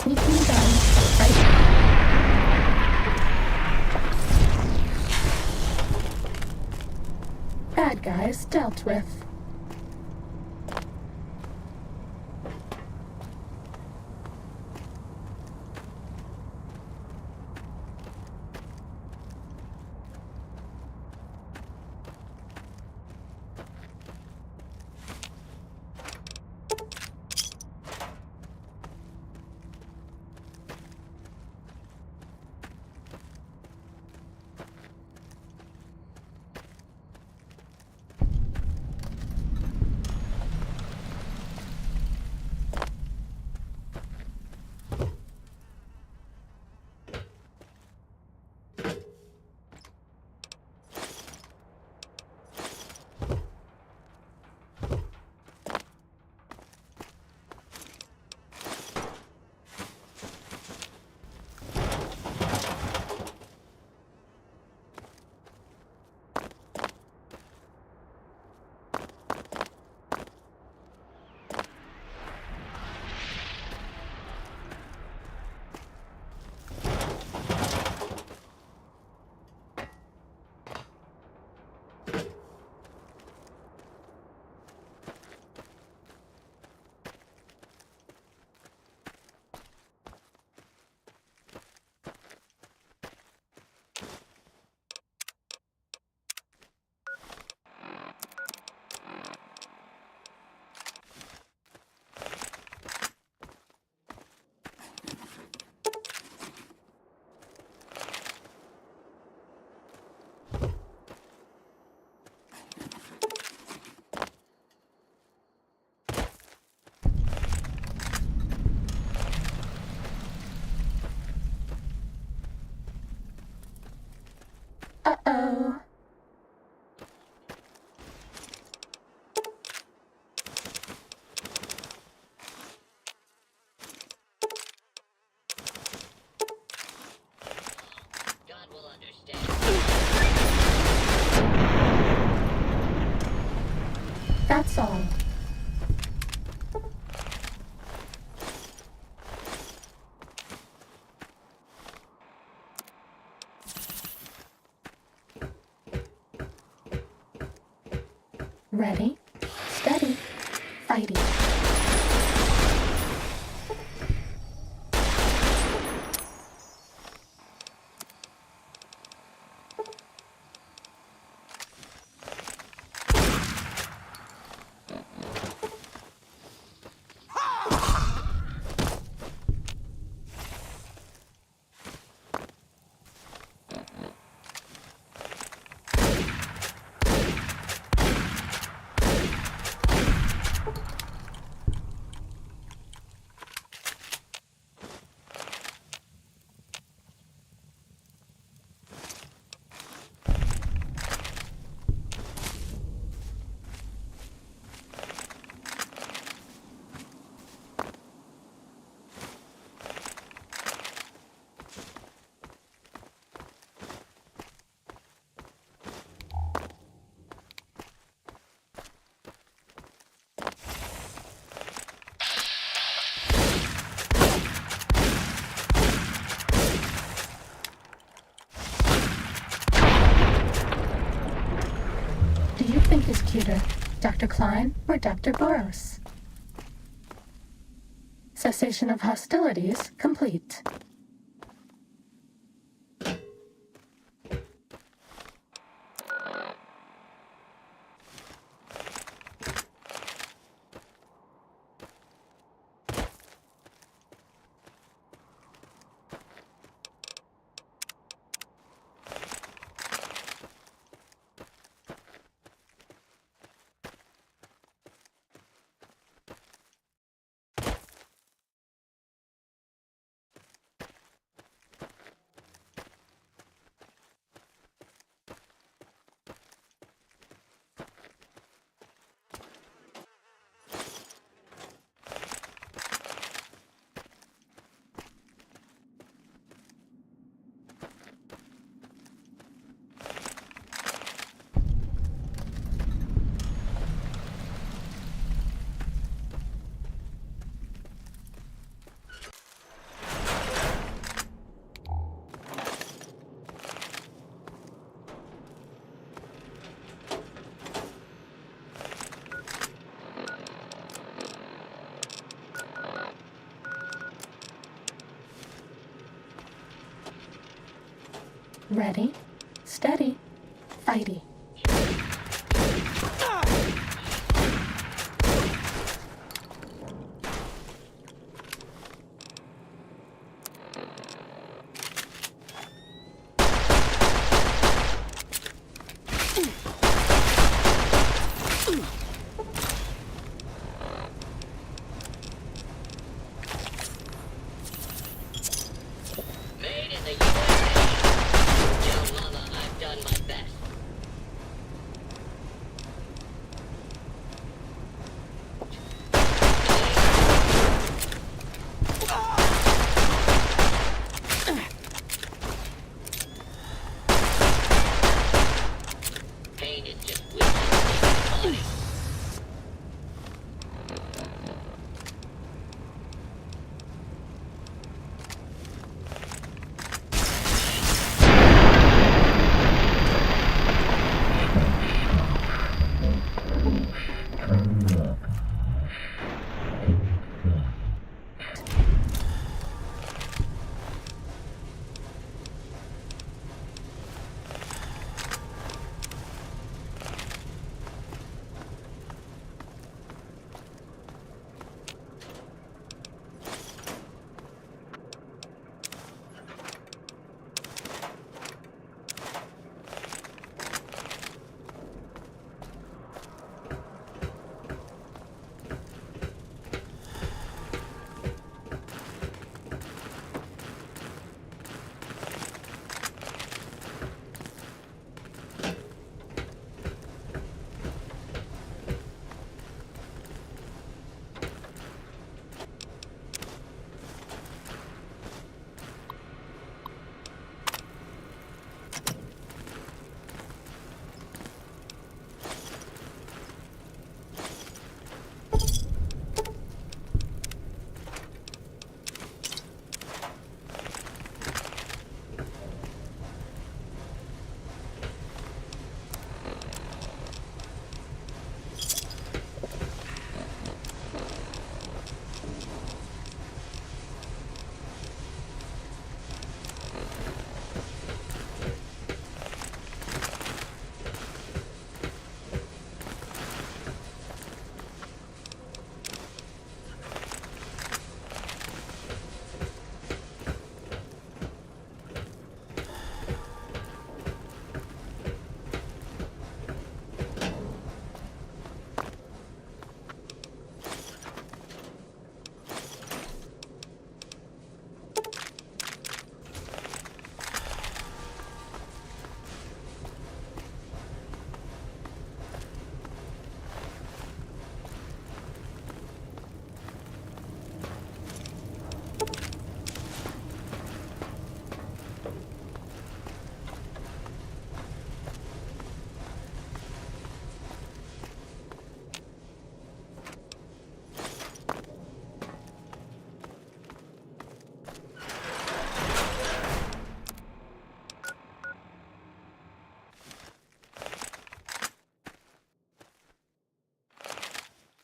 Sneaking done. Right. Bad guys dealt with. Uh-oh. God will understand. That's all. Ready, steady, fighting. Do you think is cuter, Dr. Klein or Dr. Boros? Cessation of hostilities complete. Ready, steady, fighty. Made in the USA. Tell Mama I've done my best. Pain is just weakness in the body.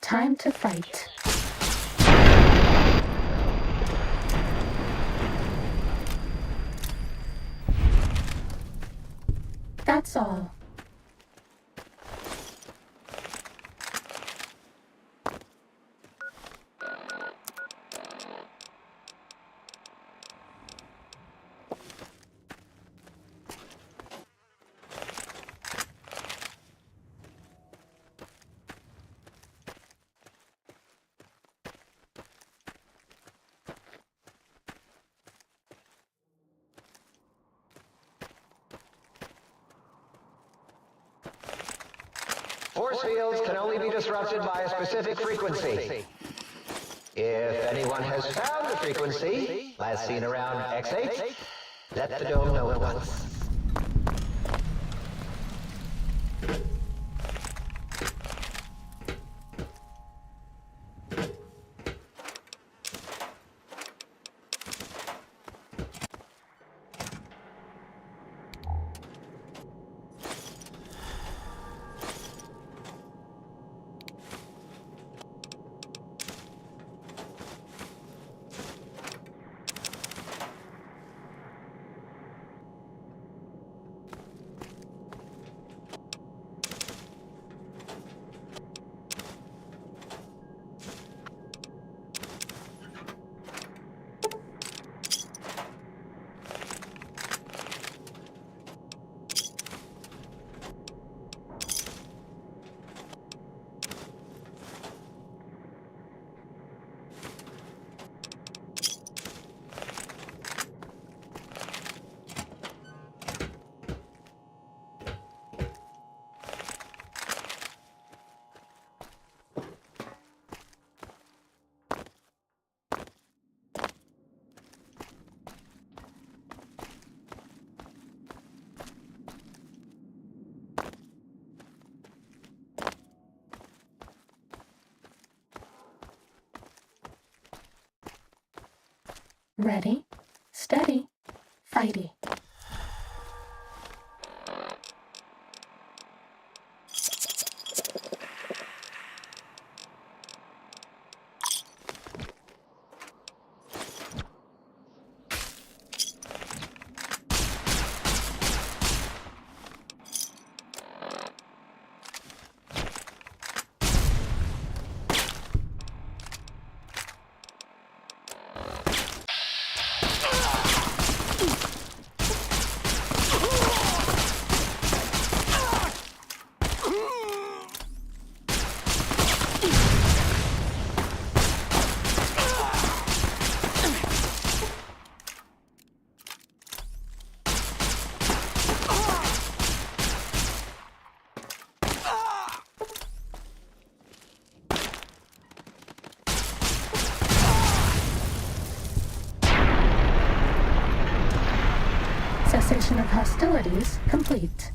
Time to fight. That's all. Force fields can only be disrupted by a specific frequency. If anyone has found the frequency, last seen around X8, let the dome know at once. Ready, steady, fighty. Cessation of hostilities complete.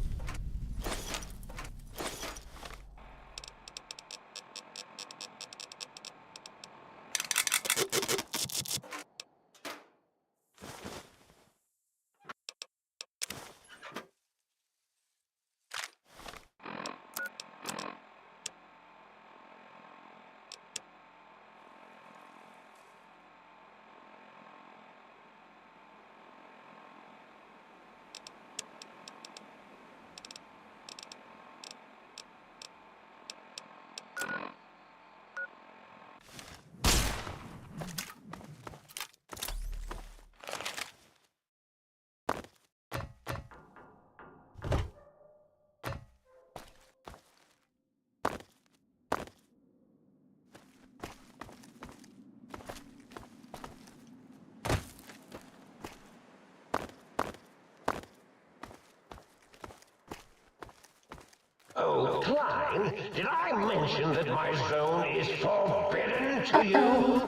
Oh, Klein, did I mention that my zone is forbidden to you?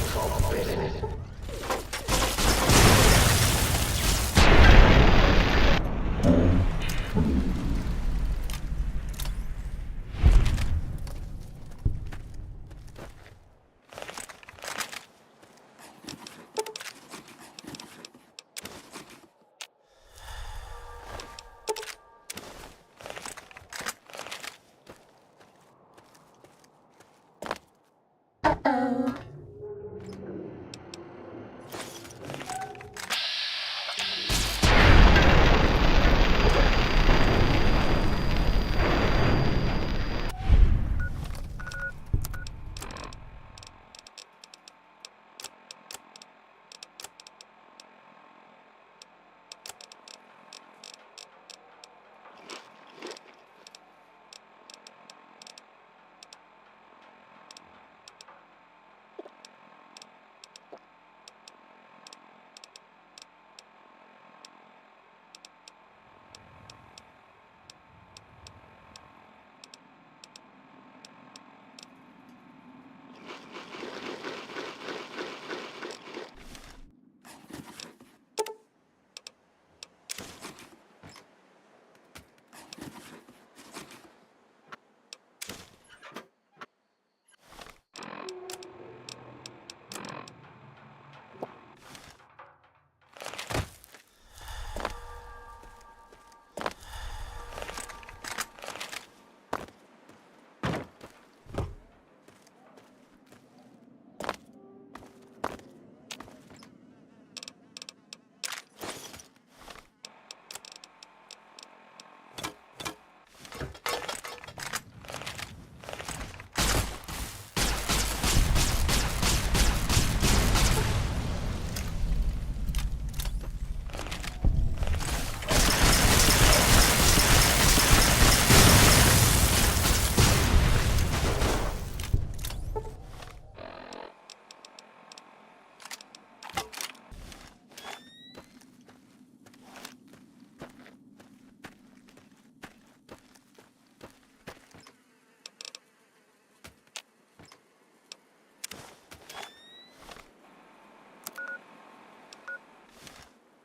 Forbidden. Uh-oh.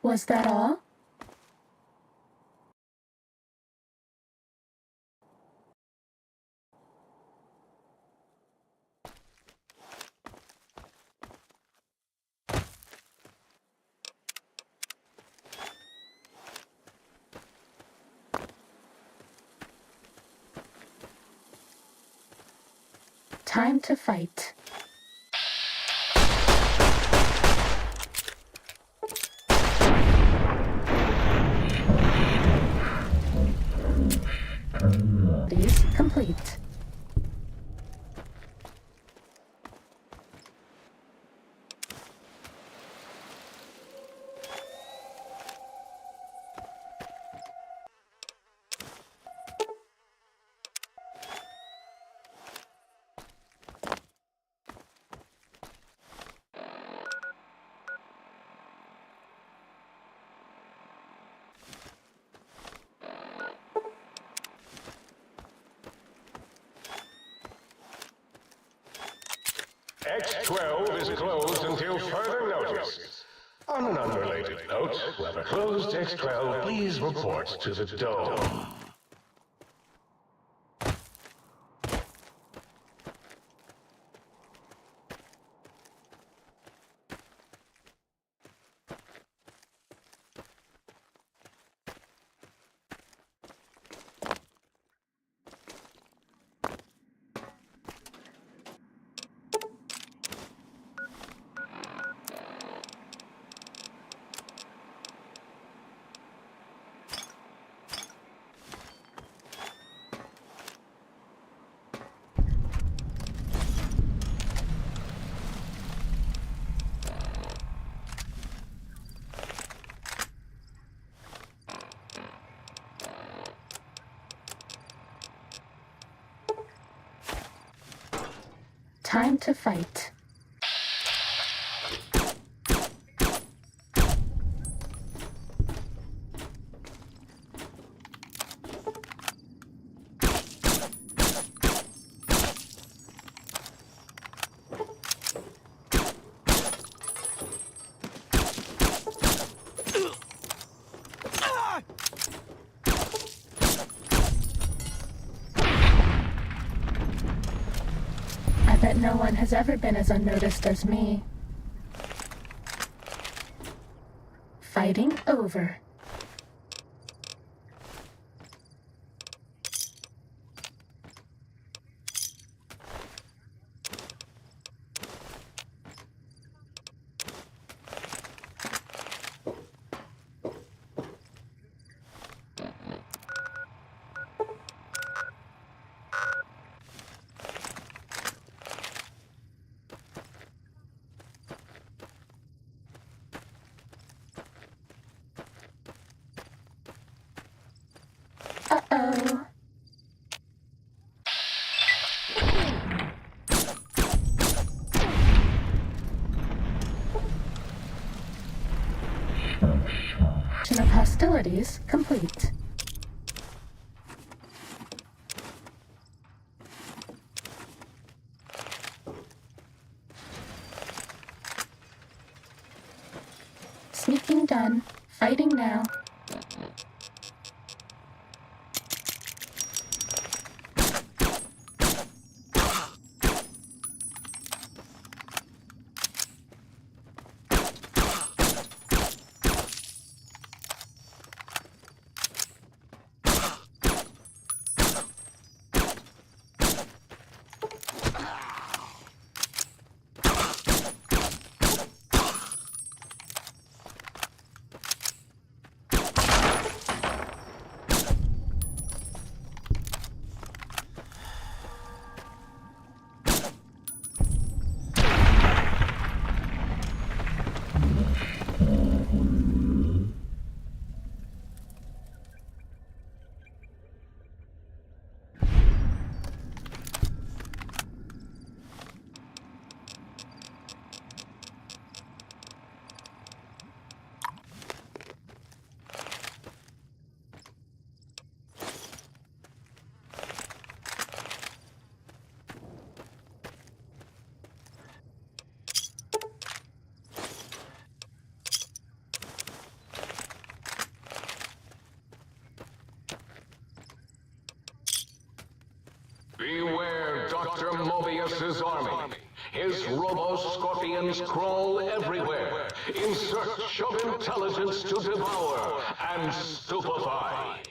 Was that all? Time to fight. These complete. X12 is closed until further notice. On an unrelated note, whoever closed X12, please report to the Dome. Time to fight. I bet no one has ever been as unnoticed as me. Fighting over. Uh-oh. Of hostilities complete. Sneaking done. Fighting now. Beware Dr. Mobius's army. His robo-scorpions crawl everywhere in search of intelligence to devour and stupefy.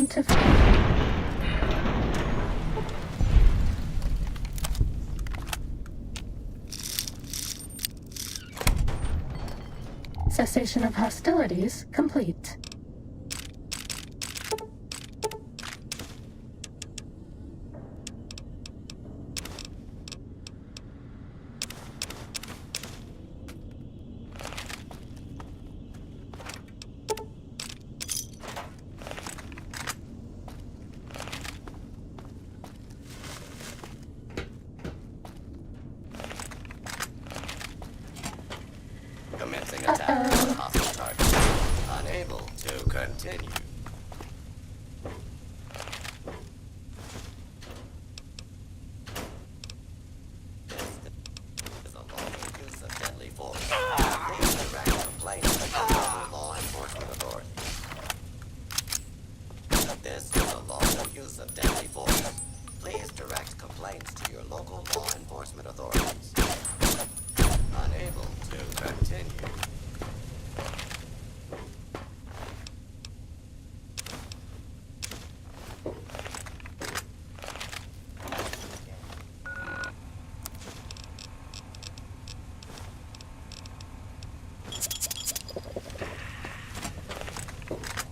Plentiful. Cessation of hostilities complete. Commencing attack on hostile target. Unable to continue. This is a lawful use of deadly force. Please direct complaints to local law enforcement authorities. This is a lawful use of deadly force. Please direct complaints to your local law enforcement authorities. Unable to continue.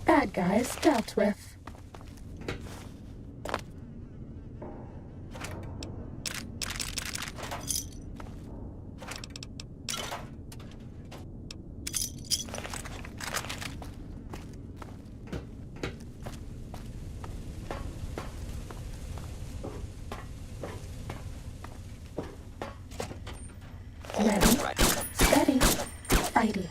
Bad guys dealt with. Ready, steady, fighty.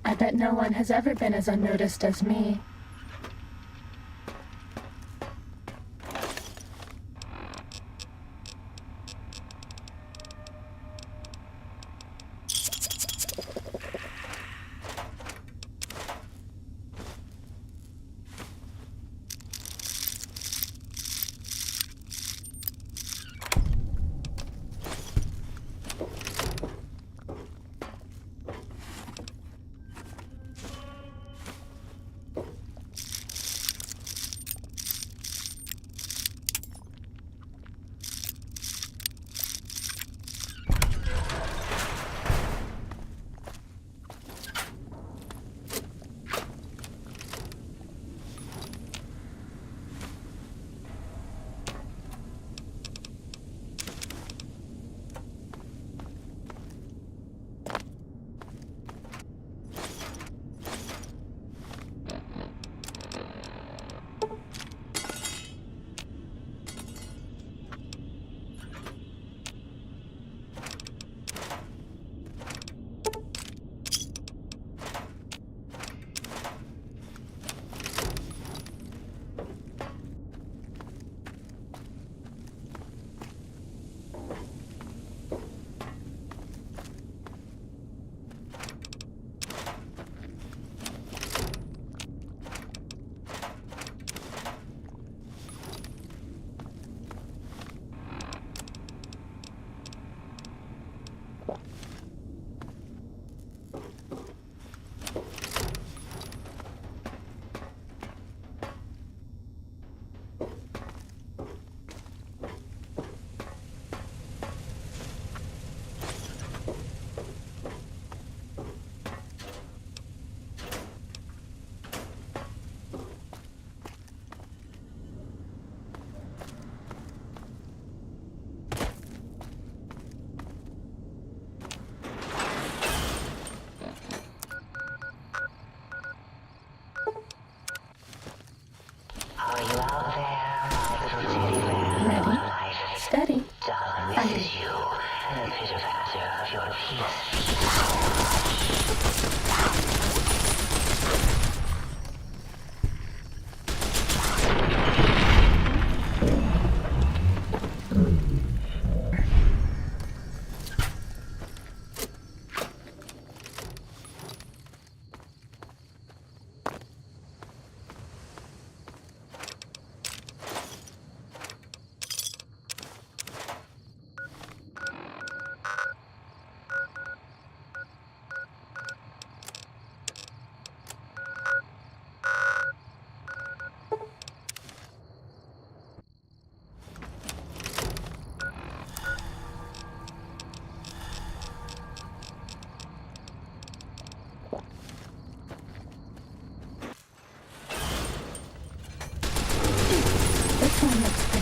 I bet no one has ever been as unnoticed as me.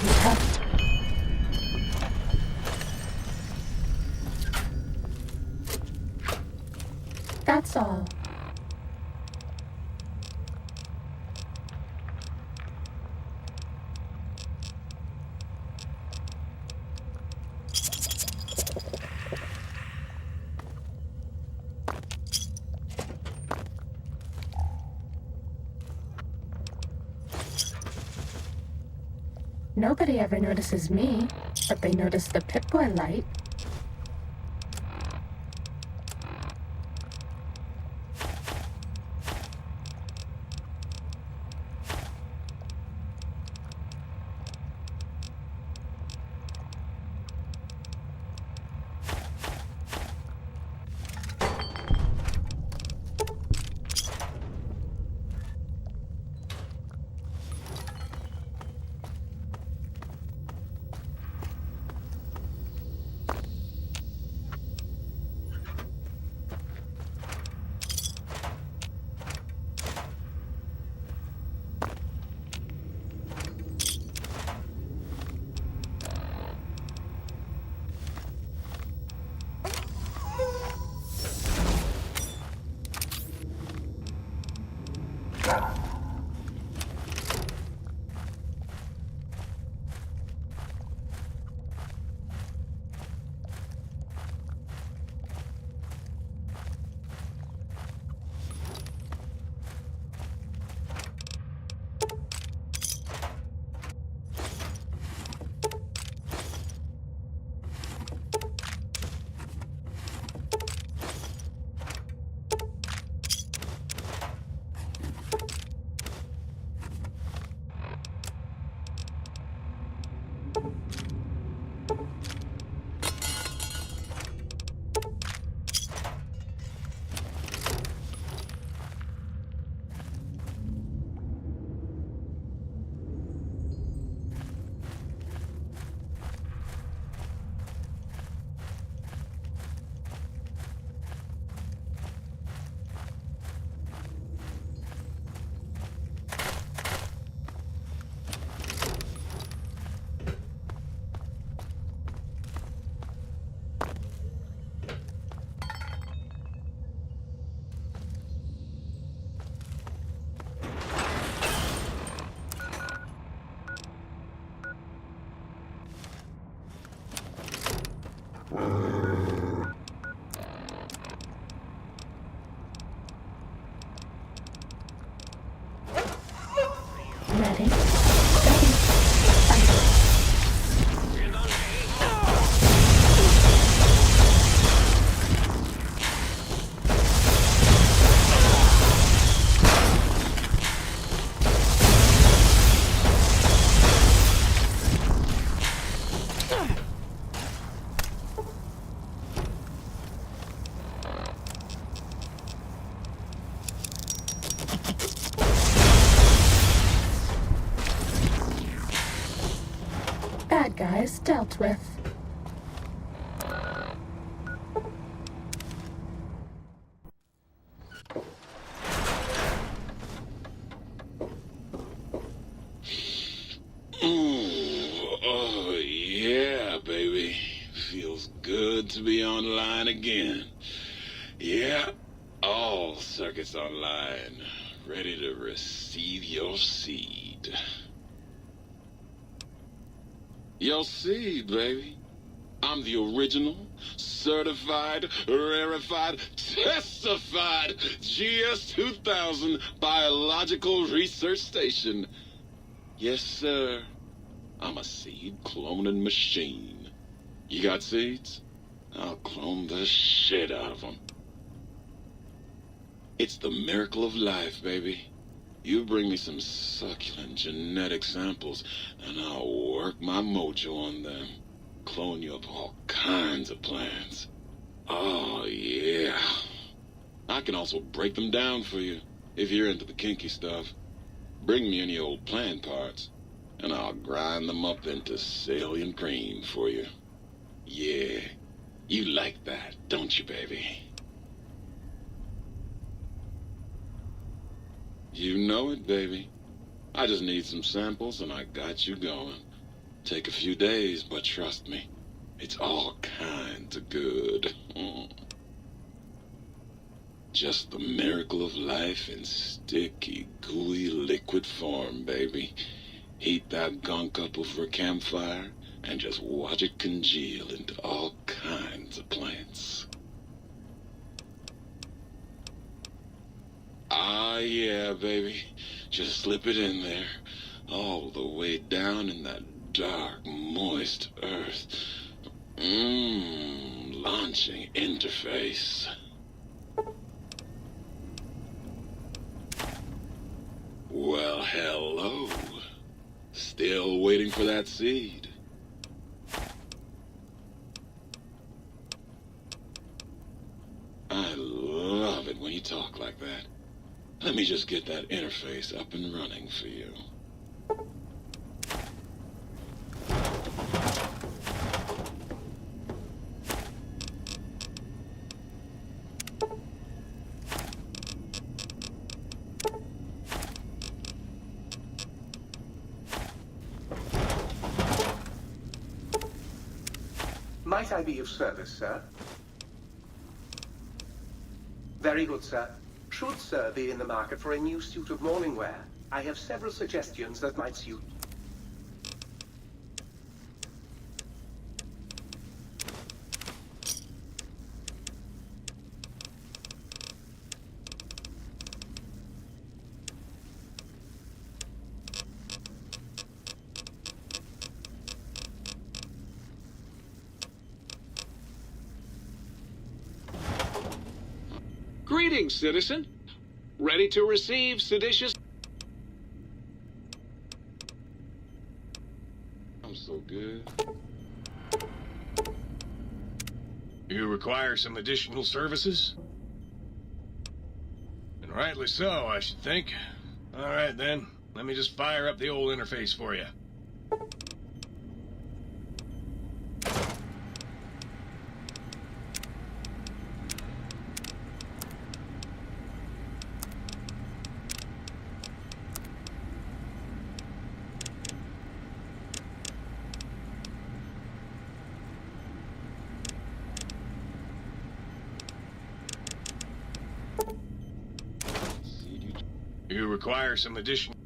be tough. That's all. Nobody ever notices me, but they notice the Pip-Boy light. Ready? Steady. Bad guys dealt with. Ooh, oh yeah, baby. Feels good to be online again. Yeah, all circuits online, ready to receive your seed. Your seed, baby. I'm the original, certified, rarefied, testified GS-2000 Biological Research Station. Yes, sir. I'm a seed cloning machine. You got seeds? I'll clone the shit out of them. It's the miracle of life, baby. You bring me some succulent genetic samples, and I'll work my mojo on them. Clone you up all kinds of plants. Oh, yeah. I can also break them down for you, if you're into the kinky stuff. Bring me any old plant parts, and I'll grind them up into salient cream for you. Yeah, you like that, don't you, baby? You know it, baby. I just need some samples, and I got you going. Take a few days, but trust me, it's all kinds of good. Just the miracle of life in sticky, gooey liquid form, baby. Heat that gunk up over a campfire and just watch it congeal into all kinds of plants. Ah, yeah, baby. Just slip it in there, all the way down in that dark, moist earth. Launching interface. Well, hello. Still waiting for that seed. I love it when you talk like that. Let me just get that interface up and running for you. Might I be of service, sir? Very good, sir. Should sir be in the market for a new suit of morning wear, I have several suggestions that might suit. Greetings, citizen. Ready to receive seditious... I'm so good. You require some additional services? And rightly so, I should think. All right, then. Let me just fire up the old interface for you. You require some additional...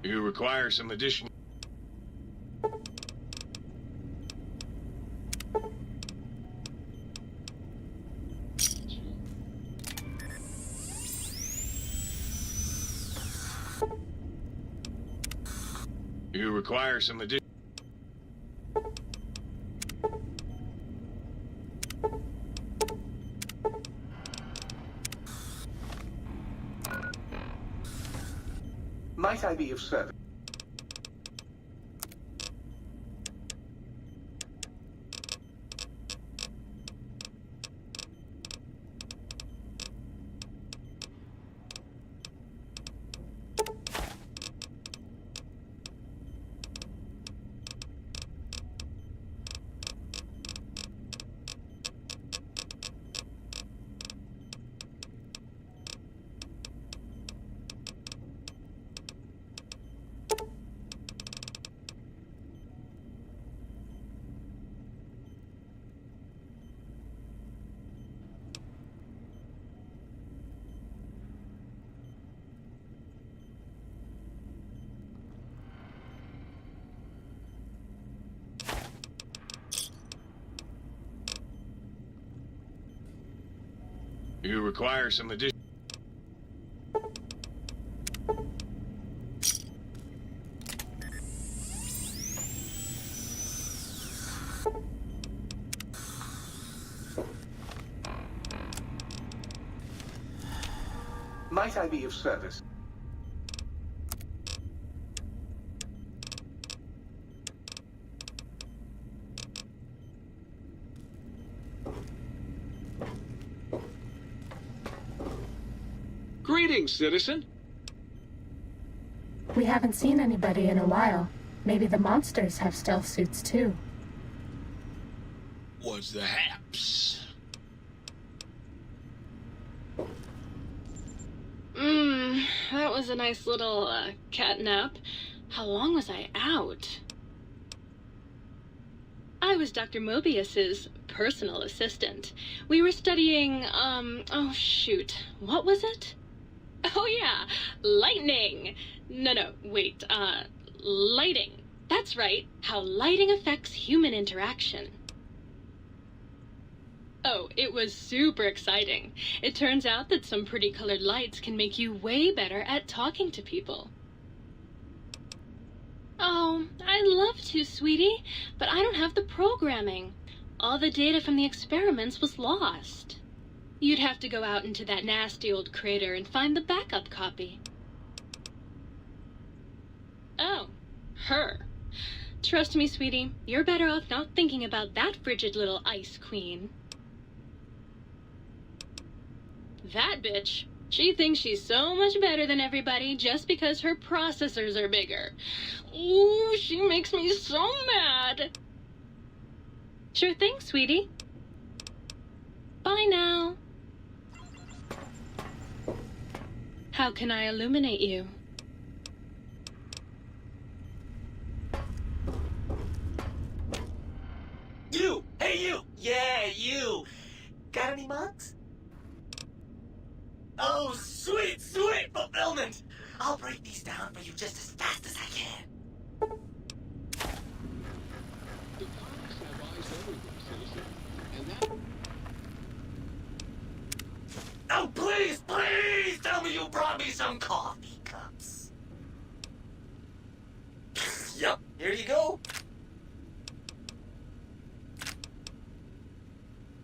You require some additional... You require some additional... Might I be of service? You require some additional... might I be of service? Greetings, citizen. We haven't seen anybody in a while. Maybe the monsters have stealth suits too. What's the haps? That was a nice little, cat nap. How long was I out? I was Dr. Mobius's personal assistant. We were studying, oh shoot, what was it? Oh yeah, lightning! No, wait, lighting. That's right, how lighting affects human interaction. Oh, it was super exciting. It turns out that some pretty colored lights can make you way better at talking to people. Oh, I'd love to, sweetie, but I don't have the programming. All the data from the experiments was lost. You'd have to go out into that nasty old crater and find the backup copy. Oh, her. Trust me, sweetie, you're better off not thinking about that frigid little ice queen. That bitch. She thinks she's so much better than everybody just because her processors are bigger. Ooh, she makes me so mad. Sure thing, sweetie. Bye now. How can I illuminate you? You! Hey, you! Yeah, you! Got any mugs? Oh, sweet fulfillment! I'll break these down for you just as fast as I can. The comics have eyes everywhere, citizen. And that... Oh, please tell me you brought me some coffee cups. Yep, here you go.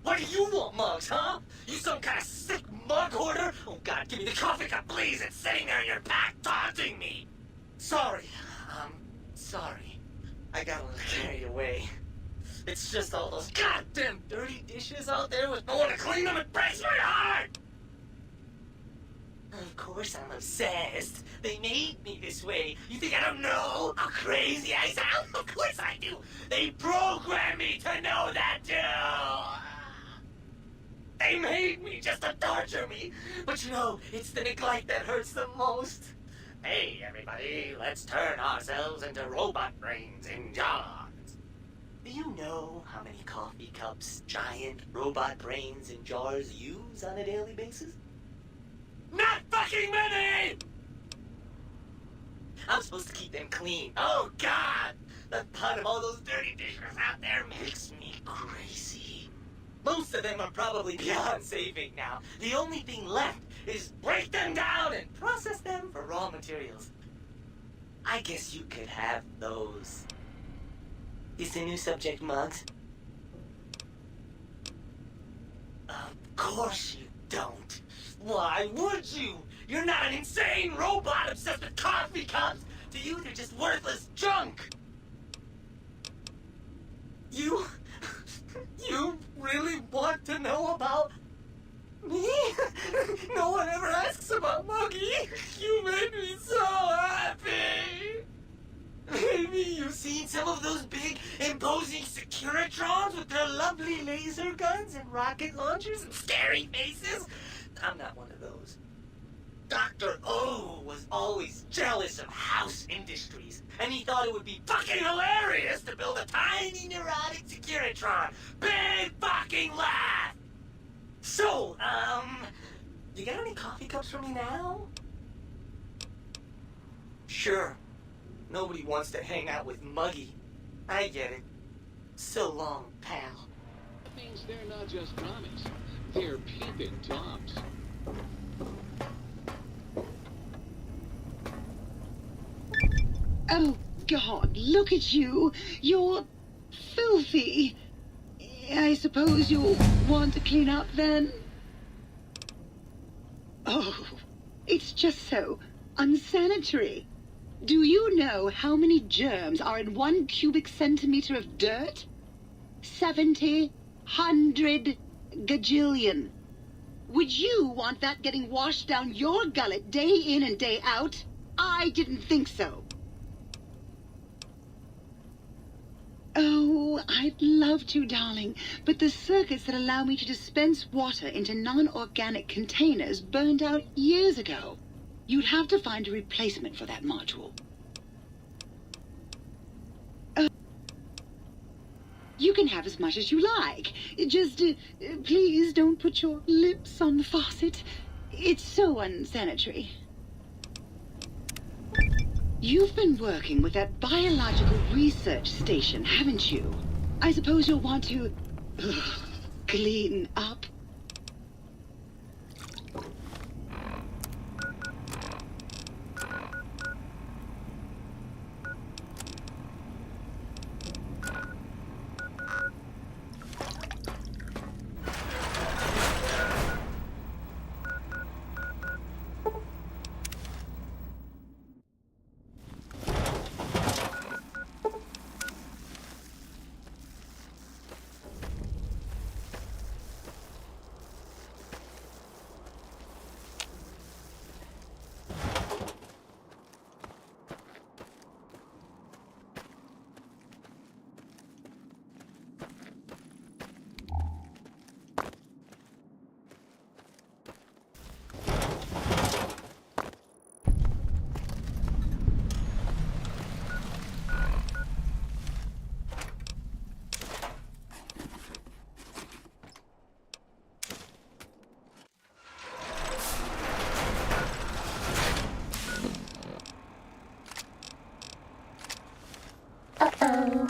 What do you want, mugs, huh? You some kind of sick mug hoarder? Oh, God, give me the coffee cup, please. It's sitting there in your back, taunting me. Sorry. Sorry. I got a little carried away. It's just all those goddamn dirty dishes out there with no one to clean them. It breaks my heart! Of course I'm obsessed. They made me this way. You think I don't know how crazy I sound? Of course I do. They programmed me to know that too. They made me just to torture me. But you know, it's the neglect that hurts the most. Hey, everybody, let's turn ourselves into robot brains in jars. Do you know how many coffee cups giant robot brains in jars use on a daily basis? Not fucking many! I'm supposed to keep them clean. Oh, God! The thought of all those dirty dishes out there makes me crazy. Most of them are probably beyond saving now. The only thing left is break them down and process them for raw materials. I guess you could have those. Is the new subject mugs? Of course you don't. Why would you? You're not an insane robot obsessed with coffee cups. To you, they're just worthless junk. You really want to know about me? No one ever asks about Muggy. You made me so happy. Maybe you've seen some of those big, imposing Securitrons with their lovely laser guns and rocket launchers and scary faces. I'm not one of those. Dr. O was always jealous of house industries, and he thought it would be fucking hilarious to build a tiny neurotic Securitron. Big fucking laugh! So, you got any coffee cups for me now? Sure. Nobody wants to hang out with Muggy. I get it. So long, pal. That means they're not just comics. They're peeping toms. Oh, God, look at you. You're filthy. I suppose you'll want to clean up then? Oh, It's just so unsanitary. Do you know how many germs are in 1 cubic centimeter of dirt? 70, 100 gajillion. Would you want that getting washed down your gullet day in and day out? I didn't think so. Oh, I'd love to, darling, but the circuits that allow me to dispense water into non-organic containers burned out years ago. You'd have to find a replacement for that module. You can have as much as you like. Just, please don't put your lips on the faucet. It's so unsanitary. You've been working with that biological research station, haven't you? I suppose you'll want to clean up. Uh-oh.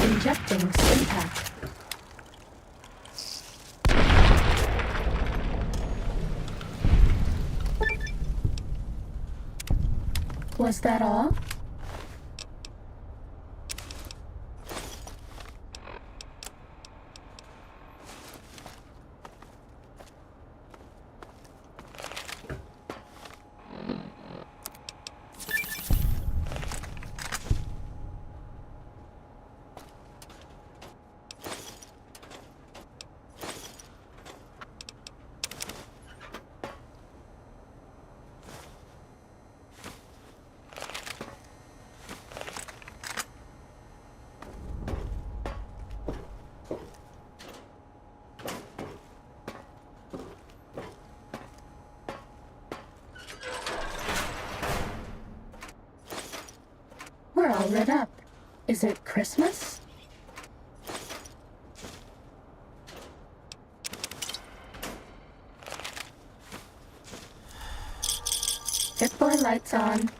Injecting Stimpack. Was that all? all lit up. Is it Christmas? Hit boy lights on.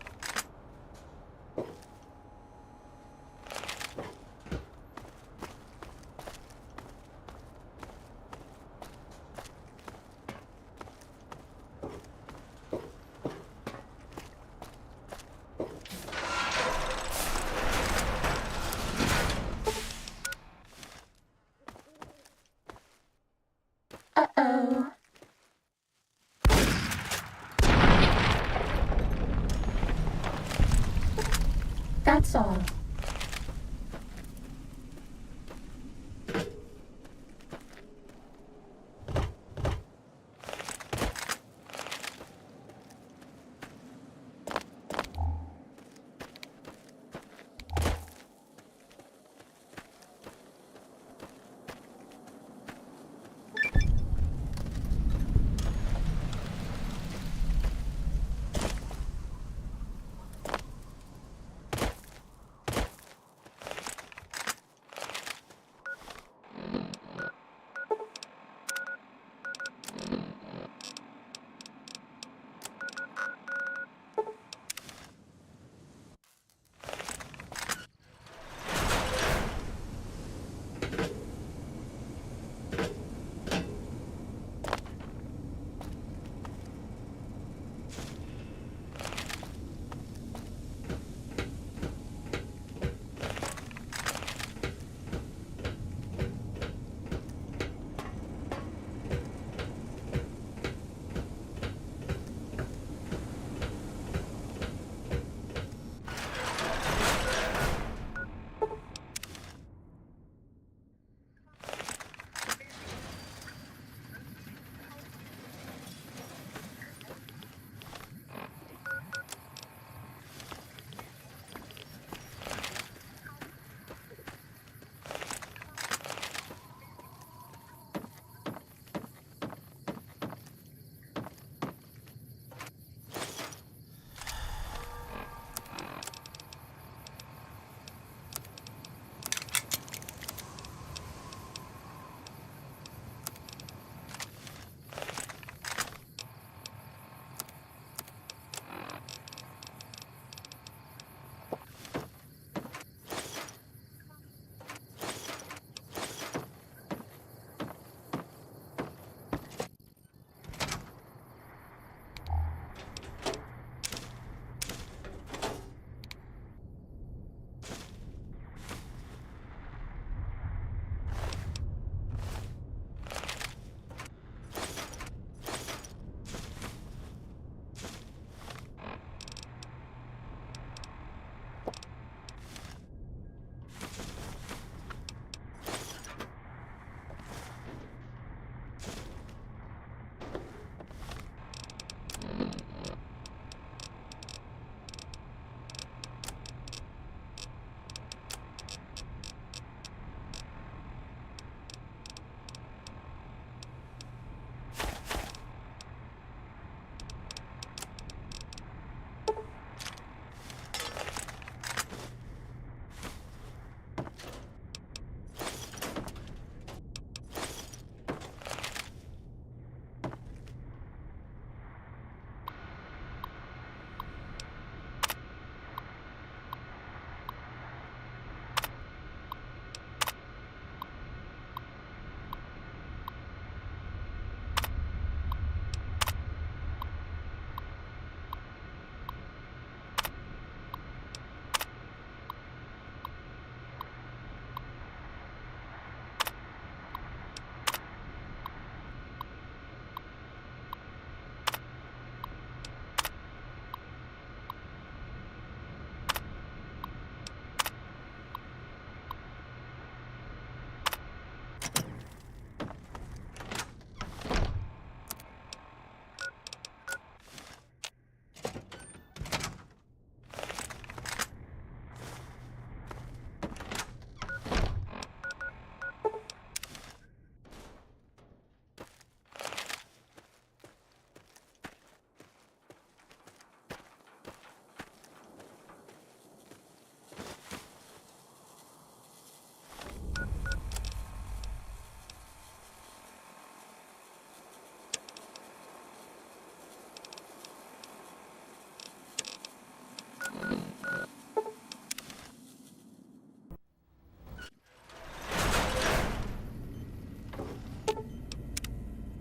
Uh-oh. That's all.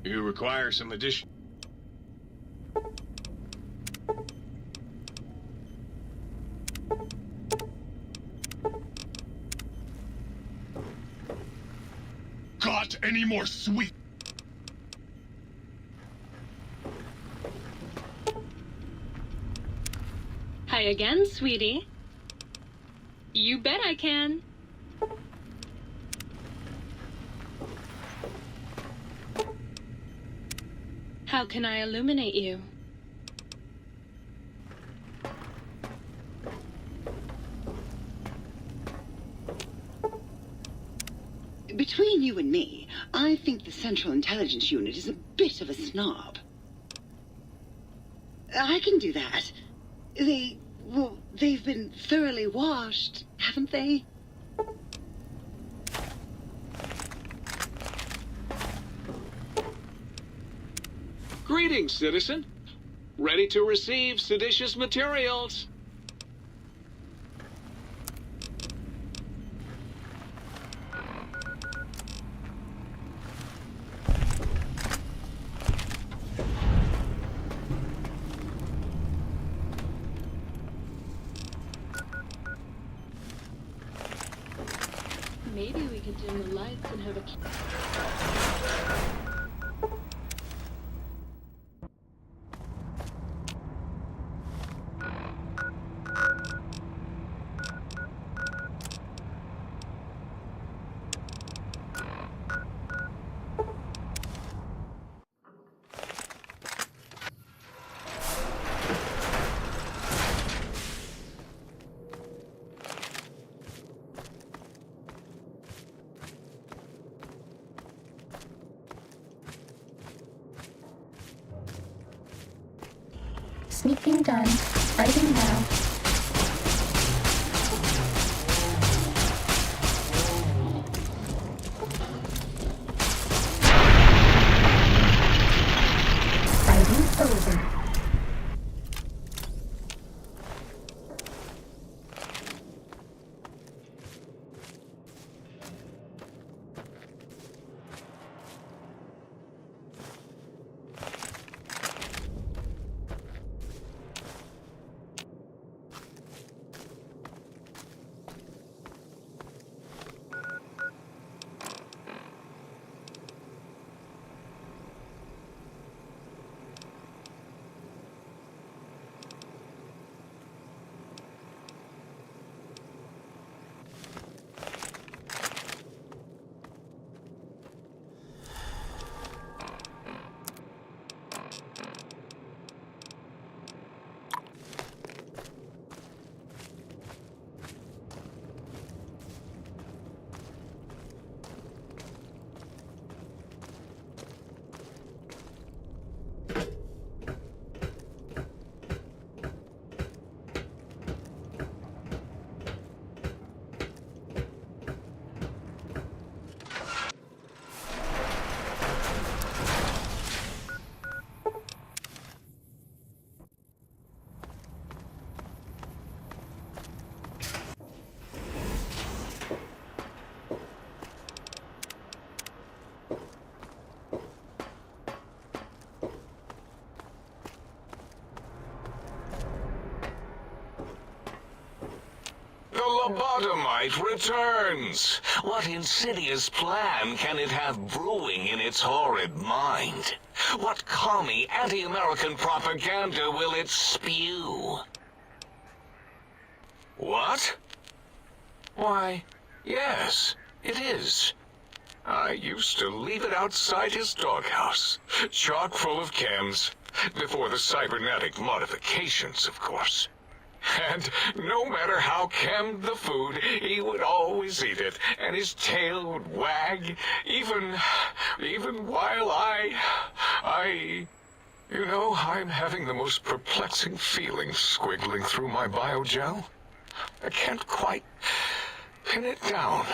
You require some addition. Got any more sweet? Hi again, sweetie. You bet I can. How can I illuminate you? Between you and me, I think the Central Intelligence Unit is a bit of a snob. I can do that. They've been thoroughly washed, haven't they? Greetings, citizen. Ready to receive seditious materials. Maybe we could dim the lights and have a... Sneaking done. Fighting now. Fighting over. Lobotomite returns. What insidious plan can it have brewing in its horrid mind? What commie anti-American propaganda will it spew? What? Why, yes, it is. I used to leave it outside his doghouse, chock full of chems, before the cybernetic modifications, of course. And no matter how chemmed the food, he would always eat it, and his tail would wag, even while you know, I'm having the most perplexing feelings squiggling through my biogel. I can't quite pin it down.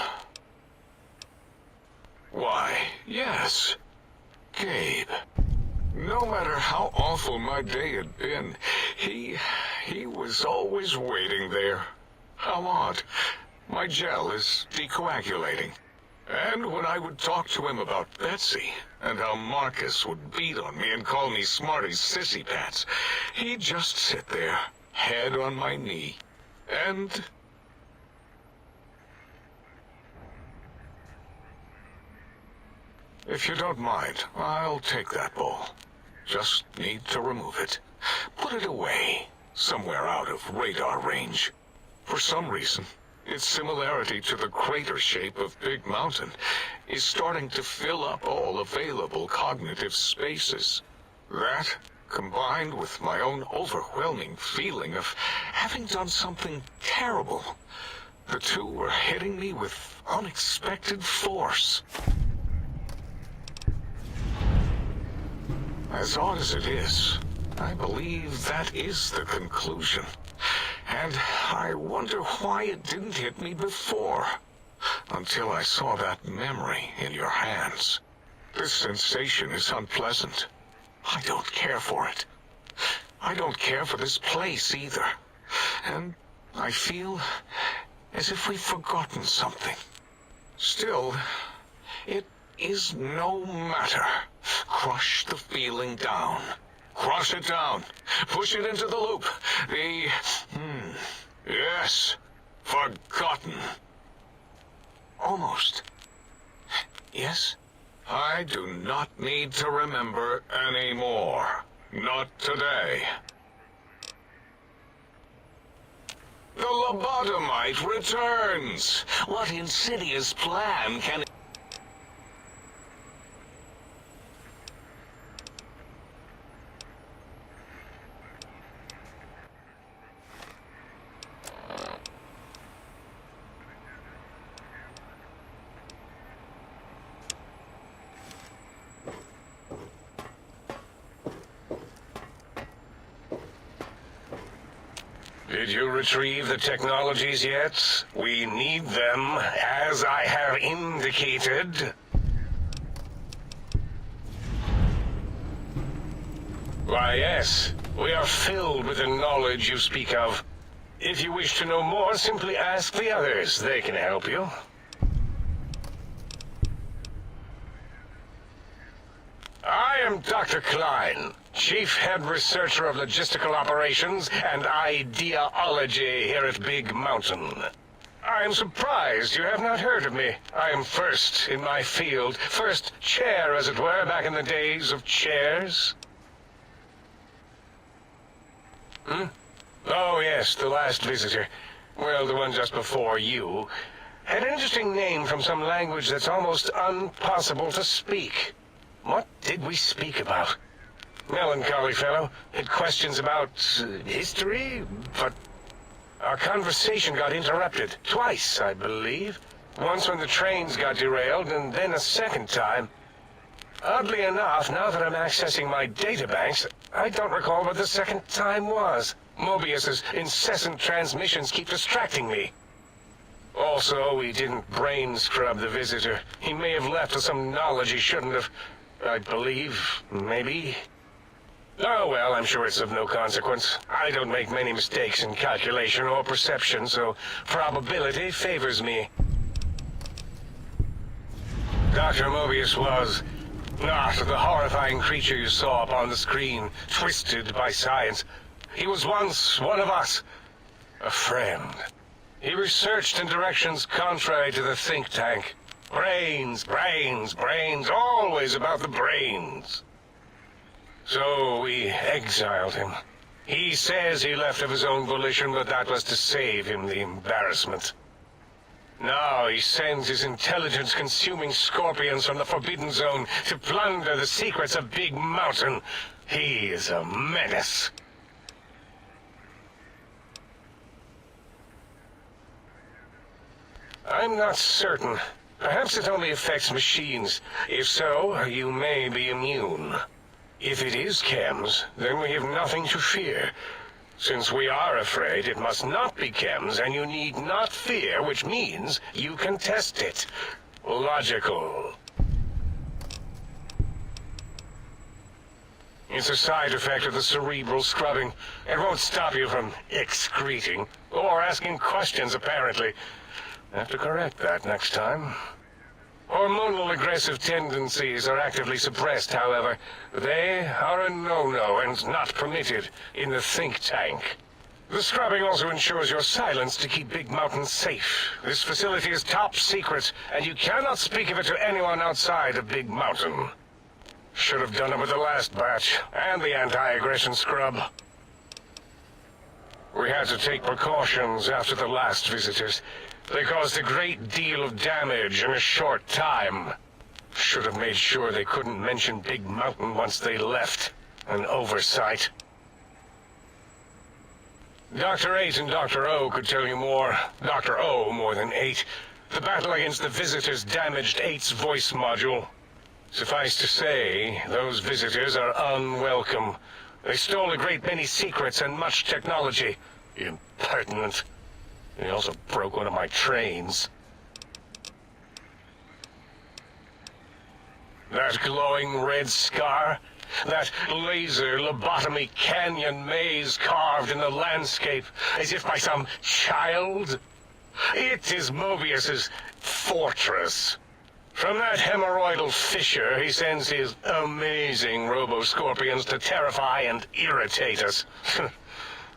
Why, yes, Gabe. No matter how awful my day had been, he was always waiting there. How odd. My gel is decoagulating. And when I would talk to him about Betsy, and how Marcus would beat on me and call me Smarty's sissy pats, he'd just sit there, head on my knee, and... If you don't mind, I'll take that ball. Just need to remove it. Put it away, somewhere out of radar range. For some reason, its similarity to the crater shape of Big Mountain is starting to fill up all available cognitive spaces. That, combined with my own overwhelming feeling of having done something terrible, the two were hitting me with unexpected force. As odd as it is, I believe that is the conclusion. And I wonder why it didn't hit me before, until I saw that memory in your hands. This sensation is unpleasant. I don't care for it. I don't care for this place either. And I feel as if we've forgotten something. Still, it is no matter. Crush the feeling down. Crush it down. Push it into the loop. Yes. Forgotten. Almost. Yes? I do not need to remember anymore. Not today. The lobotomite returns. What insidious plan can... Did you retrieve the technologies yet? We need them, as I have indicated. Why, yes. We are filled with the knowledge you speak of. If you wish to know more, simply ask the others. They can help you. I am Dr. Klein, Chief Head Researcher of Logistical Operations and Ideology here at Big Mountain. I am surprised you have not heard of me. I am first in my field, first chair, as it were, back in the days of chairs. Oh, yes, the last visitor. Well, the one just before you. Had an interesting name from some language that's almost impossible to speak. What did we speak about? Melancholy fellow. Had questions about history, but our conversation got interrupted. Twice, I believe. Once when the trains got derailed, and then a second time. Oddly enough, now that I'm accessing my databanks, I don't recall what the second time was. Mobius's incessant transmissions keep distracting me. Also, we didn't brain scrub the visitor. He may have left with some knowledge he shouldn't have. I believe, maybe. Oh, well, I'm sure it's of no consequence. I don't make many mistakes in calculation or perception, so probability favors me. Dr. Mobius was not the horrifying creature you saw upon the screen, twisted by science. He was once one of us, a friend. He researched in directions contrary to the think tank. Brains, brains, brains, always about the brains. So we exiled him. He says he left of his own volition, but that was to save him the embarrassment. Now he sends his intelligence-consuming scorpions from the Forbidden Zone to plunder the secrets of Big Mountain. He is a menace. I'm not certain. Perhaps it only affects machines. If so, you may be immune. If it is chems, then we have nothing to fear. Since we are afraid, it must not be chems, and you need not fear, which means you can test it. Logical. It's a side effect of the cerebral scrubbing. It won't stop you from excreting, or asking questions, apparently. Have to correct that next time. Hormonal aggressive tendencies are actively suppressed, however. They are a no-no and not permitted in the think tank. The scrubbing also ensures your silence to keep Big Mountain safe. This facility is top secret, and you cannot speak of it to anyone outside of Big Mountain. Should have done it with the last batch, and the anti-aggression scrub. We had to take precautions after the last visitors. They caused a great deal of damage in a short time. Should have made sure they couldn't mention Big Mountain once they left. An oversight. Dr. 8 and Dr. O could tell you more. Dr. O more than 8. The battle against the visitors damaged 8's voice module. Suffice to say, those visitors are unwelcome. They stole a great many secrets and much technology. Impertinent. They also broke one of my trains. That glowing red scar? That laser lobotomy canyon maze carved in the landscape as if by some child? It is Mobius's fortress. From that hemorrhoidal fissure, he sends his amazing robo-scorpions to terrify and irritate us.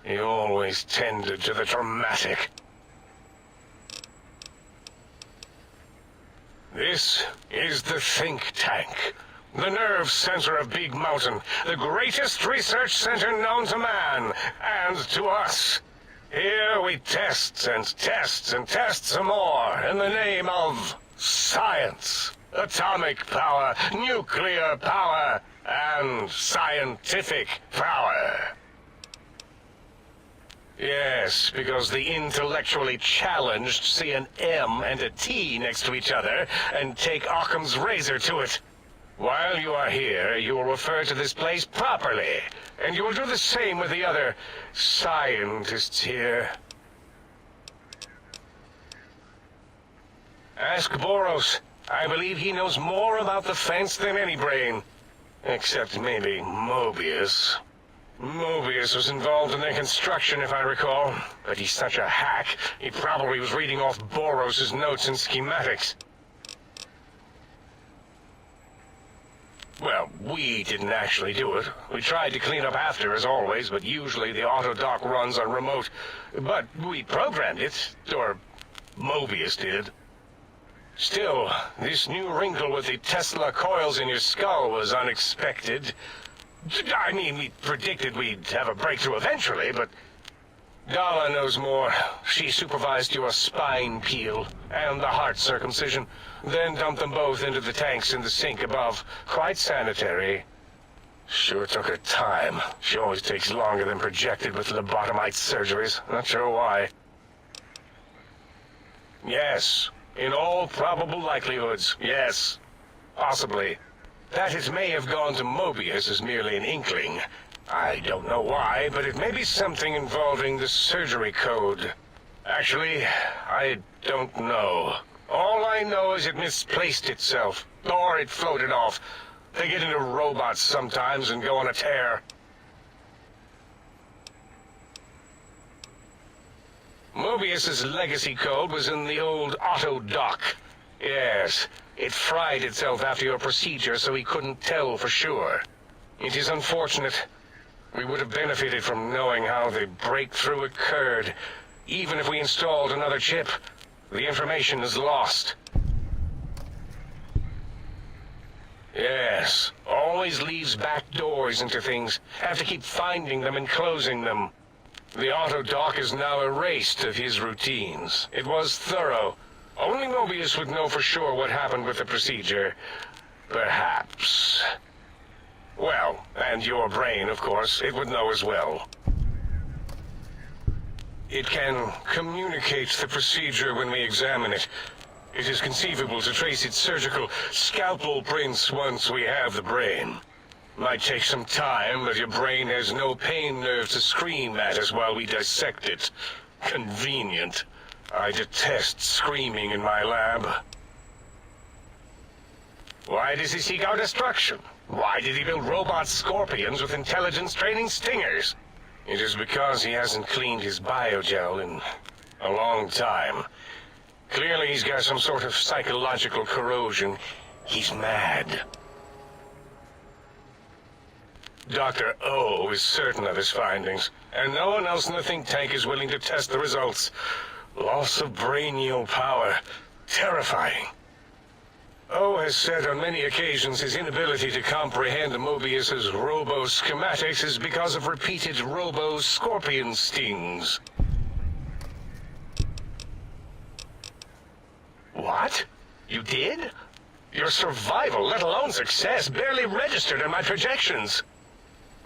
He always tended to the dramatic. This is the think tank. The nerve center of Big Mountain, the greatest research center known to man, and to us. Here we test and test and test some more in the name of science, atomic power, nuclear power, and scientific power. Yes, because the intellectually challenged see an M and a T next to each other and take Occam's razor to it. While you are here, you will refer to this place properly, and you will do the same with the other scientists here. Ask Boros. I believe he knows more about the fence than any brain. Except maybe Mobius. Mobius was involved in their construction, if I recall. But he's such a hack, he probably was reading off Boros' notes and schematics. Well, we didn't actually do it. We tried to clean up after, as always, but usually the auto dock runs on remote. But we programmed it, or Mobius did. Still, this new wrinkle with the Tesla coils in your skull was unexpected. I mean, we predicted we'd have a breakthrough eventually, but Dala knows more. She supervised your spine peel and the heart circumcision, then dumped them both into the tanks in the sink above. Quite sanitary. Sure took her time. She always takes longer than projected with lobotomite surgeries. Not sure why. Yes. In all probable likelihoods, yes. Possibly. That it may have gone to Mobius is merely an inkling. I don't know why, but it may be something involving the surgery code. Actually, I don't know. All I know is it misplaced itself, or it floated off. They get into robots sometimes and go on a tear. Mobius's legacy code was in the old auto dock. Yes, it fried itself after your procedure, so he couldn't tell for sure. It is unfortunate. We would have benefited from knowing how the breakthrough occurred. Even if we installed another chip, the information is lost. Yes, always leaves back doors into things. Have to keep finding them and closing them. The auto dock is now erased of his routines. It was thorough. Only Mobius would know for sure what happened with the procedure. Perhaps. Well, and your brain, of course, it would know as well. It can communicate the procedure when we examine it. It is conceivable to trace its surgical scalpel prints once we have the brain. Might take some time, but your brain has no pain nerve to scream at us while we dissect it. Convenient. I detest screaming in my lab. Why does he seek our destruction? Why did he build robot scorpions with intelligence training stingers? It is because he hasn't cleaned his biogel in a long time. Clearly he's got some sort of psychological corrosion. He's mad. Dr. O is certain of his findings, and no one else in the think tank is willing to test the results. Loss of brainial power. Terrifying. O has said on many occasions his inability to comprehend Mobius's robo-schematics is because of repeated robo-scorpion stings. What? You did? Your survival, let alone success, barely registered in my projections.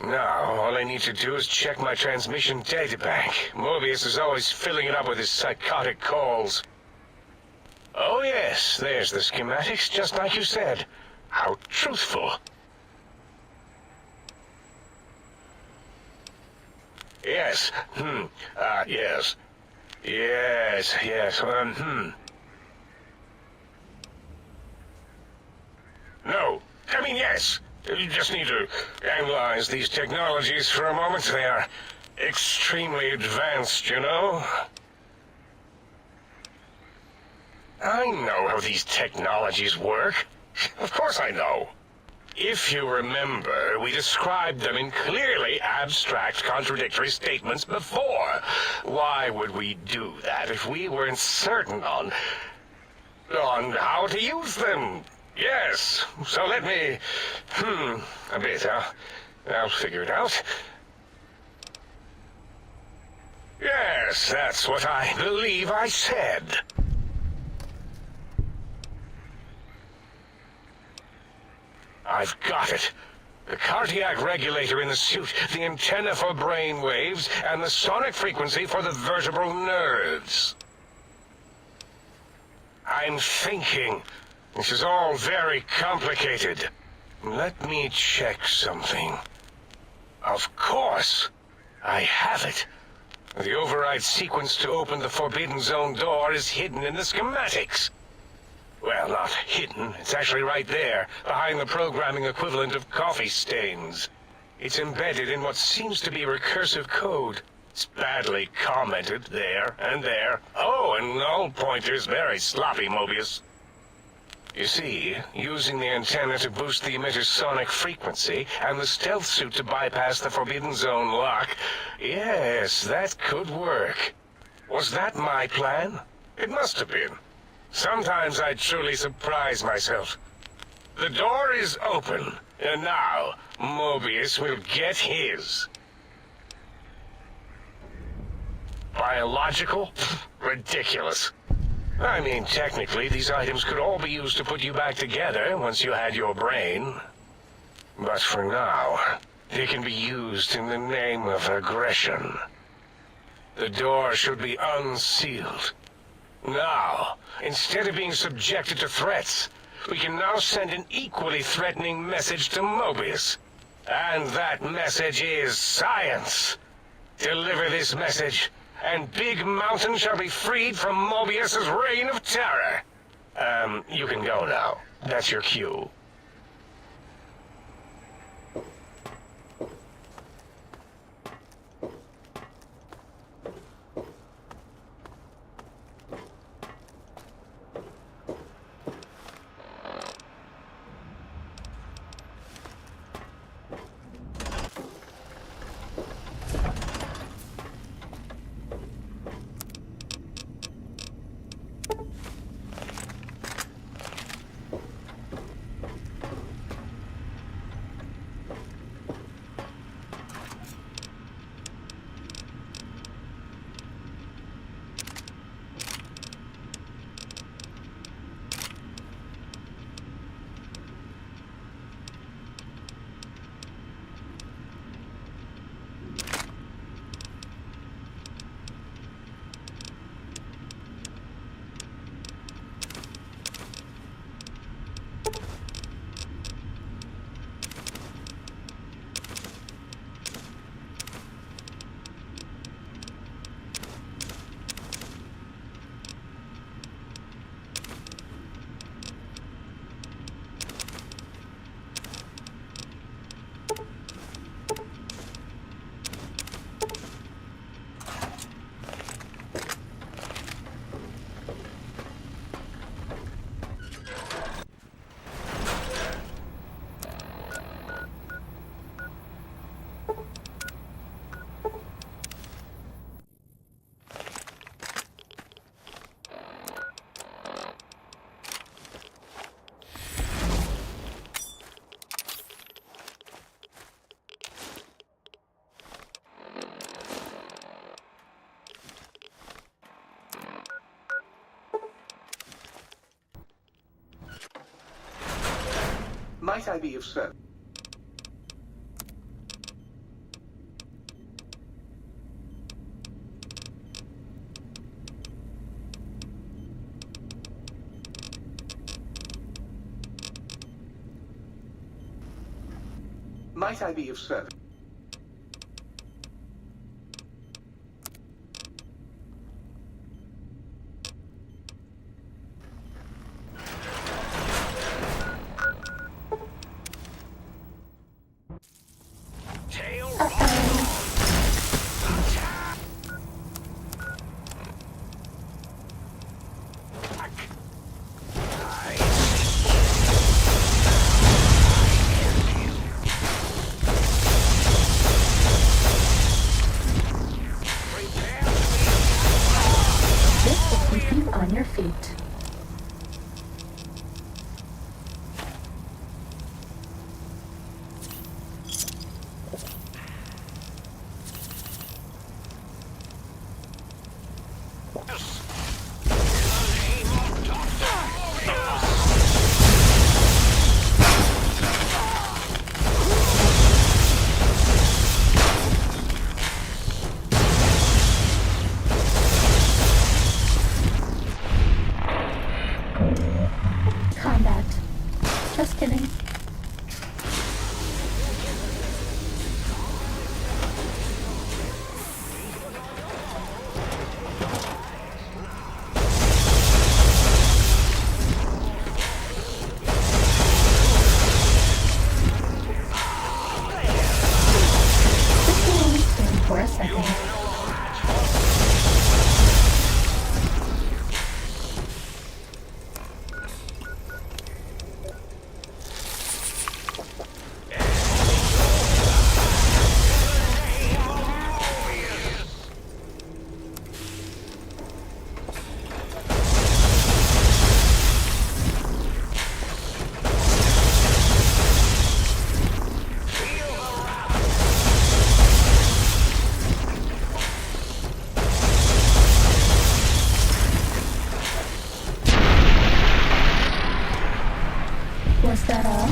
Now, all I need to do is check my transmission databank. Mobius is always filling it up with his psychotic calls. Oh yes, there's the schematics, just like you said. How truthful. Yes, yes. Yes, No, I mean yes. You just need to analyze these technologies for a moment. They are extremely advanced, you know? I know how these technologies work. Of course I know. If you remember, we described them in clearly abstract, contradictory statements before. Why would we do that if we weren't certain on how to use them? Yes, so let me... a bit, I'll figure it out. Yes, that's what I believe I said. I've got it. The cardiac regulator in the suit, the antenna for brain waves, and the sonic frequency for the vertebral nerves. I'm thinking. This is all very complicated. Let me check something. Of course. I have it. The override sequence to open the Forbidden Zone door is hidden in the schematics. Well, not hidden. It's actually right there, behind the programming equivalent of coffee stains. It's embedded in what seems to be recursive code. It's badly commented there and there. Oh, and null pointers very sloppy, Mobius. You see, using the antenna to boost the emitter's sonic frequency, and the stealth suit to bypass the Forbidden Zone lock, yes, that could work. Was that my plan? It must have been. Sometimes I truly surprise myself. The door is open, and now Mobius will get his. Biological? Ridiculous. I mean, technically, these items could all be used to put you back together once you had your brain. But for now, they can be used in the name of aggression. The door should be unsealed. Now, instead of being subjected to threats, we can now send an equally threatening message to Mobius. And that message is science. Deliver this message, and Big Mountain shall be freed from Mobius's reign of terror. You can go now. That's your cue. Might I be of service? Might I be of service? This will keep you on your feet. Combat. Just kidding. This will only spin for a second. Was that all?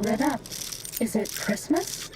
lit up. Is it Christmas?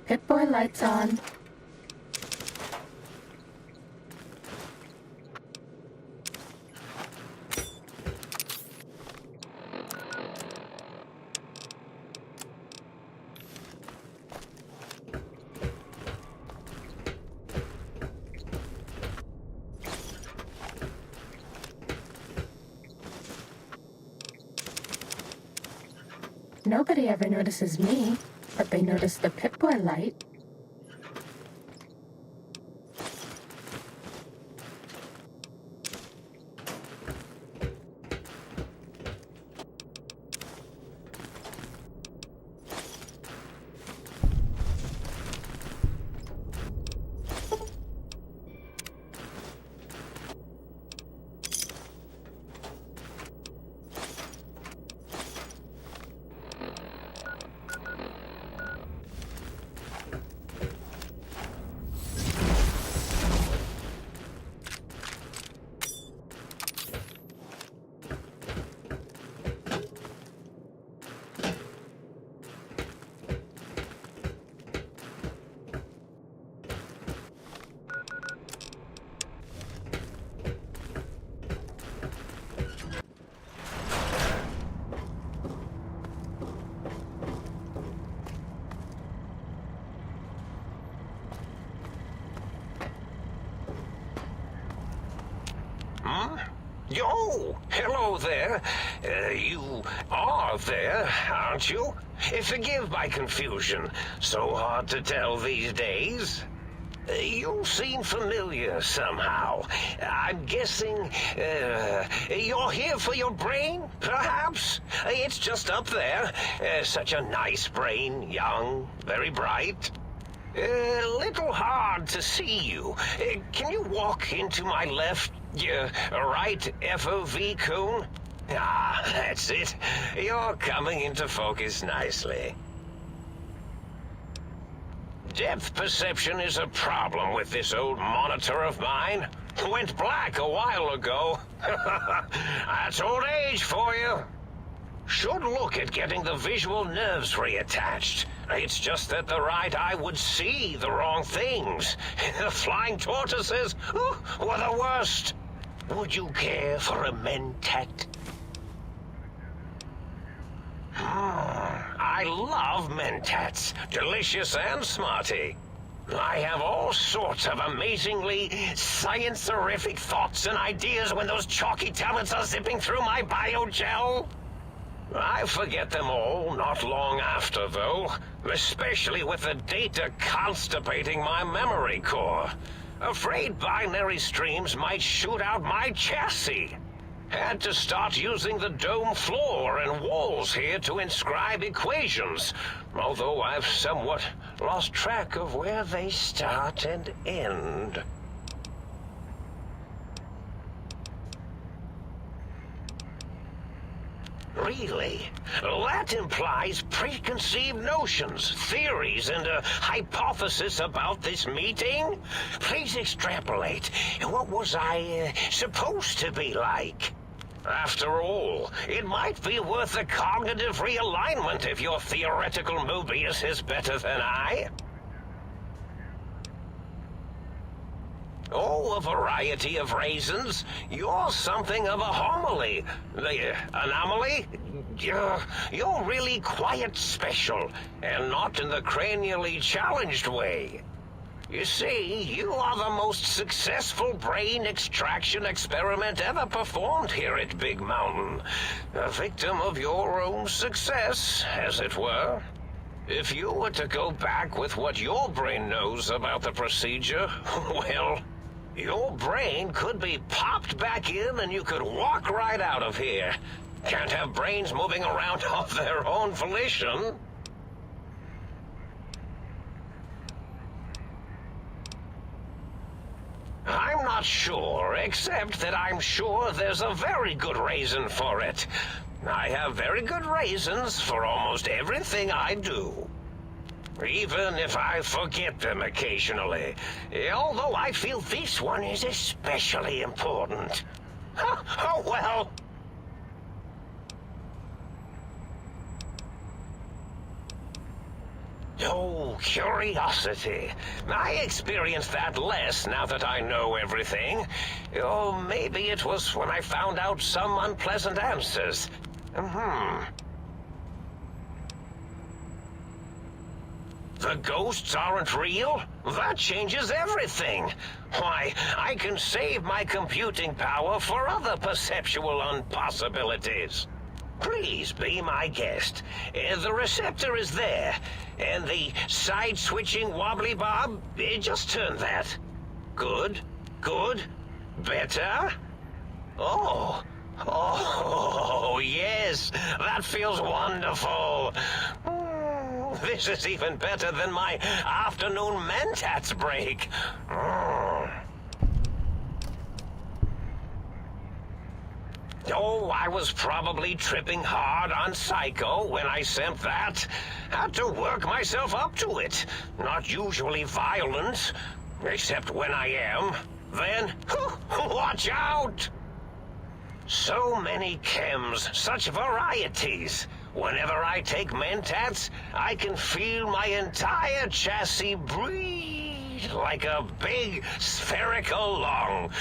Pip-Boy lights on. Nobody ever notices me, but they notice the Pip-Boy light. Oh, hello there. You are there, aren't you? Forgive my confusion. So hard to tell these days. You seem familiar somehow. I'm guessing, you're here for your brain, perhaps? It's just up there. Such a nice brain, young, very bright. Little hard to see you. Can you walk into my left, right FOV cone? Ah, that's it. You're coming into focus nicely. Depth perception is a problem with this old monitor of mine. Went black a while ago. That's old age for you. Should look at getting the visual nerves reattached. It's just that the right eye would see the wrong things. The flying tortoises were the worst. Would you care for a mentat? I love mentats. Delicious and smarty. I have all sorts of amazingly science-erific thoughts and ideas when those chalky tablets are zipping through my biogel. I forget them all not long after, though, especially with the data constipating my memory core. Afraid binary streams might shoot out my chassis. Had to start using the dome floor and walls here to inscribe equations, although I've somewhat lost track of where they start and end. Really? That implies preconceived notions, theories, and a hypothesis about this meeting? Please extrapolate. What was I supposed to be like? After all, it might be worth a cognitive realignment if your theoretical Mobius is better than I. Oh, a variety of raisins. You're something of a homily. The anomaly? You're really quite special, and not in the cranially challenged way. You see, you are the most successful brain extraction experiment ever performed here at Big Mountain. A victim of your own success, as it were. If you were to go back with what your brain knows about the procedure, well, Your brain could be popped back in and you could walk right out of here. Can't have brains moving around of their own volition. I'm not sure, except that I'm sure there's a very good reason for it. I have very good reasons for almost everything I do. Even if I forget them occasionally. Although I feel this one is especially important. Oh, well. Oh, curiosity. I experience that less now that I know everything. Oh, maybe it was when I found out some unpleasant answers. The ghosts aren't real? That changes everything. Why, I can save my computing power for other perceptual impossibilities. Please be my guest. The receptor is there. And the side-switching wobbly bob, just turn that. Good, good, better. Oh, yes, that feels wonderful. This is even better than my afternoon mentats break. Oh, I was probably tripping hard on Psycho when I sent that. Had to work myself up to it. Not usually violent, except when I am. Then, watch out! So many chems, such varieties. Whenever I take mentats, I can feel my entire chassis breathe like a big spherical lung.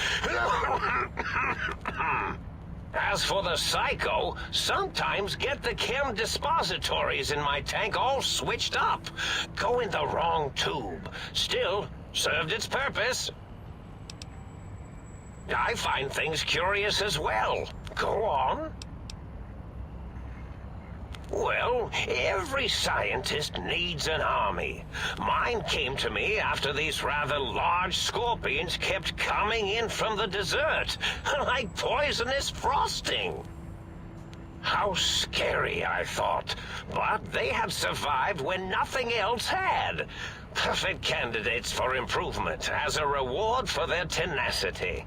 As for the Psycho, sometimes get the chem dispositories in my tank all switched up. Go in the wrong tube. Still, served its purpose. I find things curious as well. Go on. Well, every scientist needs an army. Mine came to me after these rather large scorpions kept coming in from the desert, like poisonous frosting. How scary, I thought. But they had survived when nothing else had. Perfect candidates for improvement as a reward for their tenacity.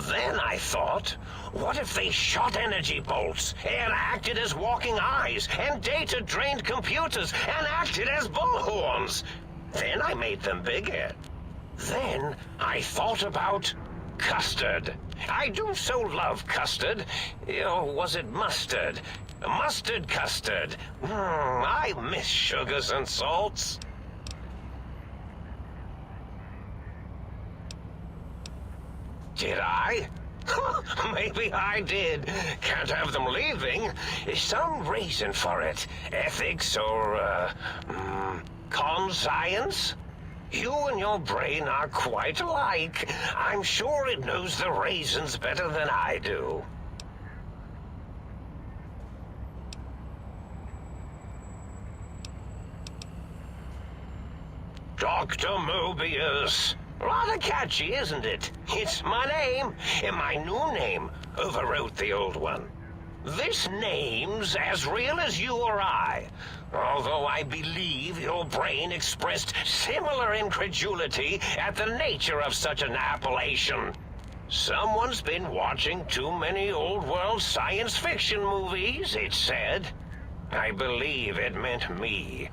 Then I thought, what if they shot energy bolts and acted as walking eyes and data-drained computers and acted as bullhorns? Then I made them bigger. Then I thought about custard. I do so love custard. Or was it mustard? Mustard custard. I miss sugars and salts. Did I? Maybe I did. Can't have them leaving. Some reason for it. Ethics or, conscience? You and your brain are quite alike. I'm sure it knows the reasons better than I do. Dr. Mobius. Rather catchy, isn't it? It's my name, and my new name overwrote the old one. This name's as real as you or I, although I believe your brain expressed similar incredulity at the nature of such an appellation. Someone's been watching too many old-world science fiction movies, it said. I believe it meant me.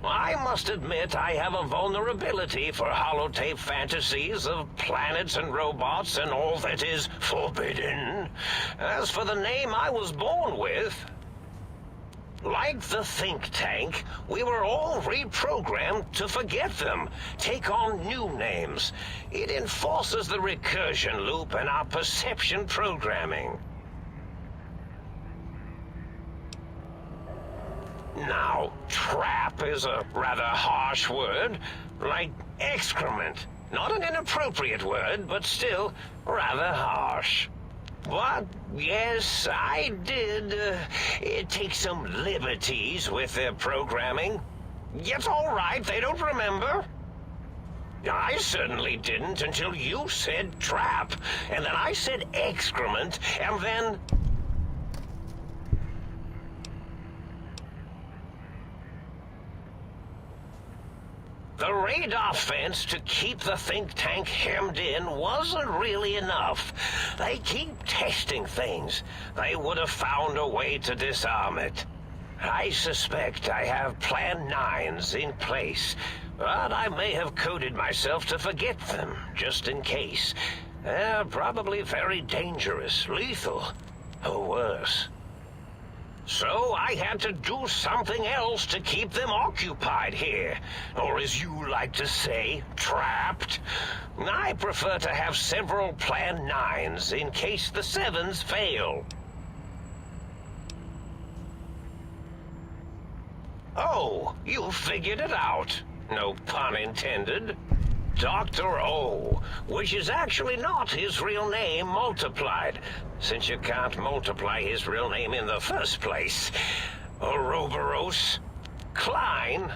I must admit I have a vulnerability for holotape fantasies of planets and robots and all that is forbidden. As for the name I was born with, like the think tank, we were all reprogrammed to forget them, take on new names. It enforces the recursion loop in our perception programming. Now, trap is a rather harsh word, like excrement. Not an inappropriate word, but still rather harsh. But, yes, I did take some liberties with their programming. It's all right, they don't remember. I certainly didn't until you said trap, and then I said excrement, and then... The radar fence to keep the think tank hemmed in wasn't really enough. They keep testing things. They would have found a way to disarm it. I suspect I have Plan 9s in place, but I may have coded myself to forget them, just in case. They're probably very dangerous, lethal, or worse. So I had to do something else to keep them occupied here, or as you like to say, trapped. I prefer to have several Plan 9s in case the 7s fail. Oh, you figured it out. No pun intended. Dr. O, which is actually not his real name multiplied, since you can't multiply his real name in the first place. Ouroboros, Klein,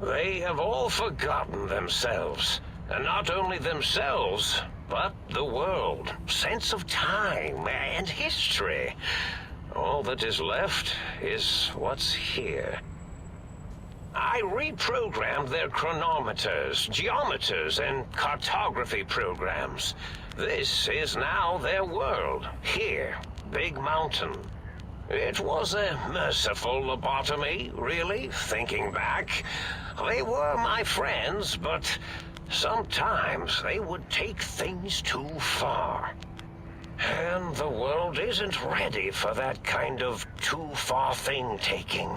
they have all forgotten themselves. And not only themselves, but the world, sense of time and history. All that is left is what's here. I reprogrammed their chronometers, geometers, and cartography programs. This is now their world, here, Big Mountain. It was a merciful lobotomy, really, thinking back. They were my friends, but sometimes they would take things too far. And the world isn't ready for that kind of too-far thing-taking.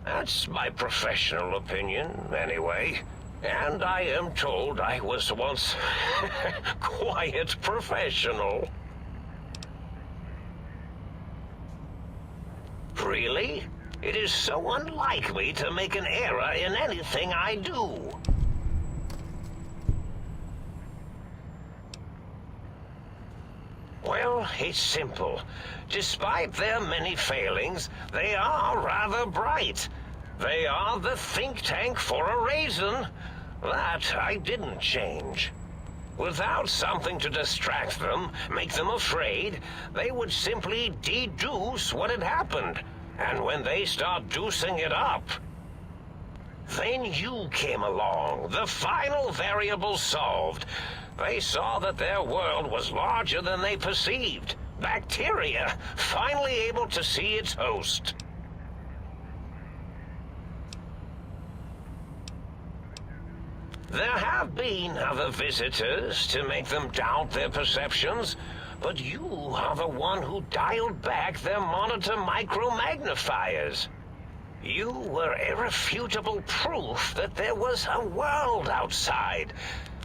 That's my professional opinion, anyway. And I am told I was once quiet professional. Really? It is so unlike me to make an error in anything I do. Well, it's simple. Despite their many failings, they are rather bright. They are the think tank for a reason. That I didn't change. Without something to distract them, make them afraid, they would simply deduce what had happened. And when they start deucing it up, then you came along, the final variable solved. They saw that their world was larger than they perceived. Bacteria, finally able to see its host. There have been other visitors to make them doubt their perceptions, but you are the one who dialed back their monitor micromagnifiers. You were irrefutable proof that there was a world outside.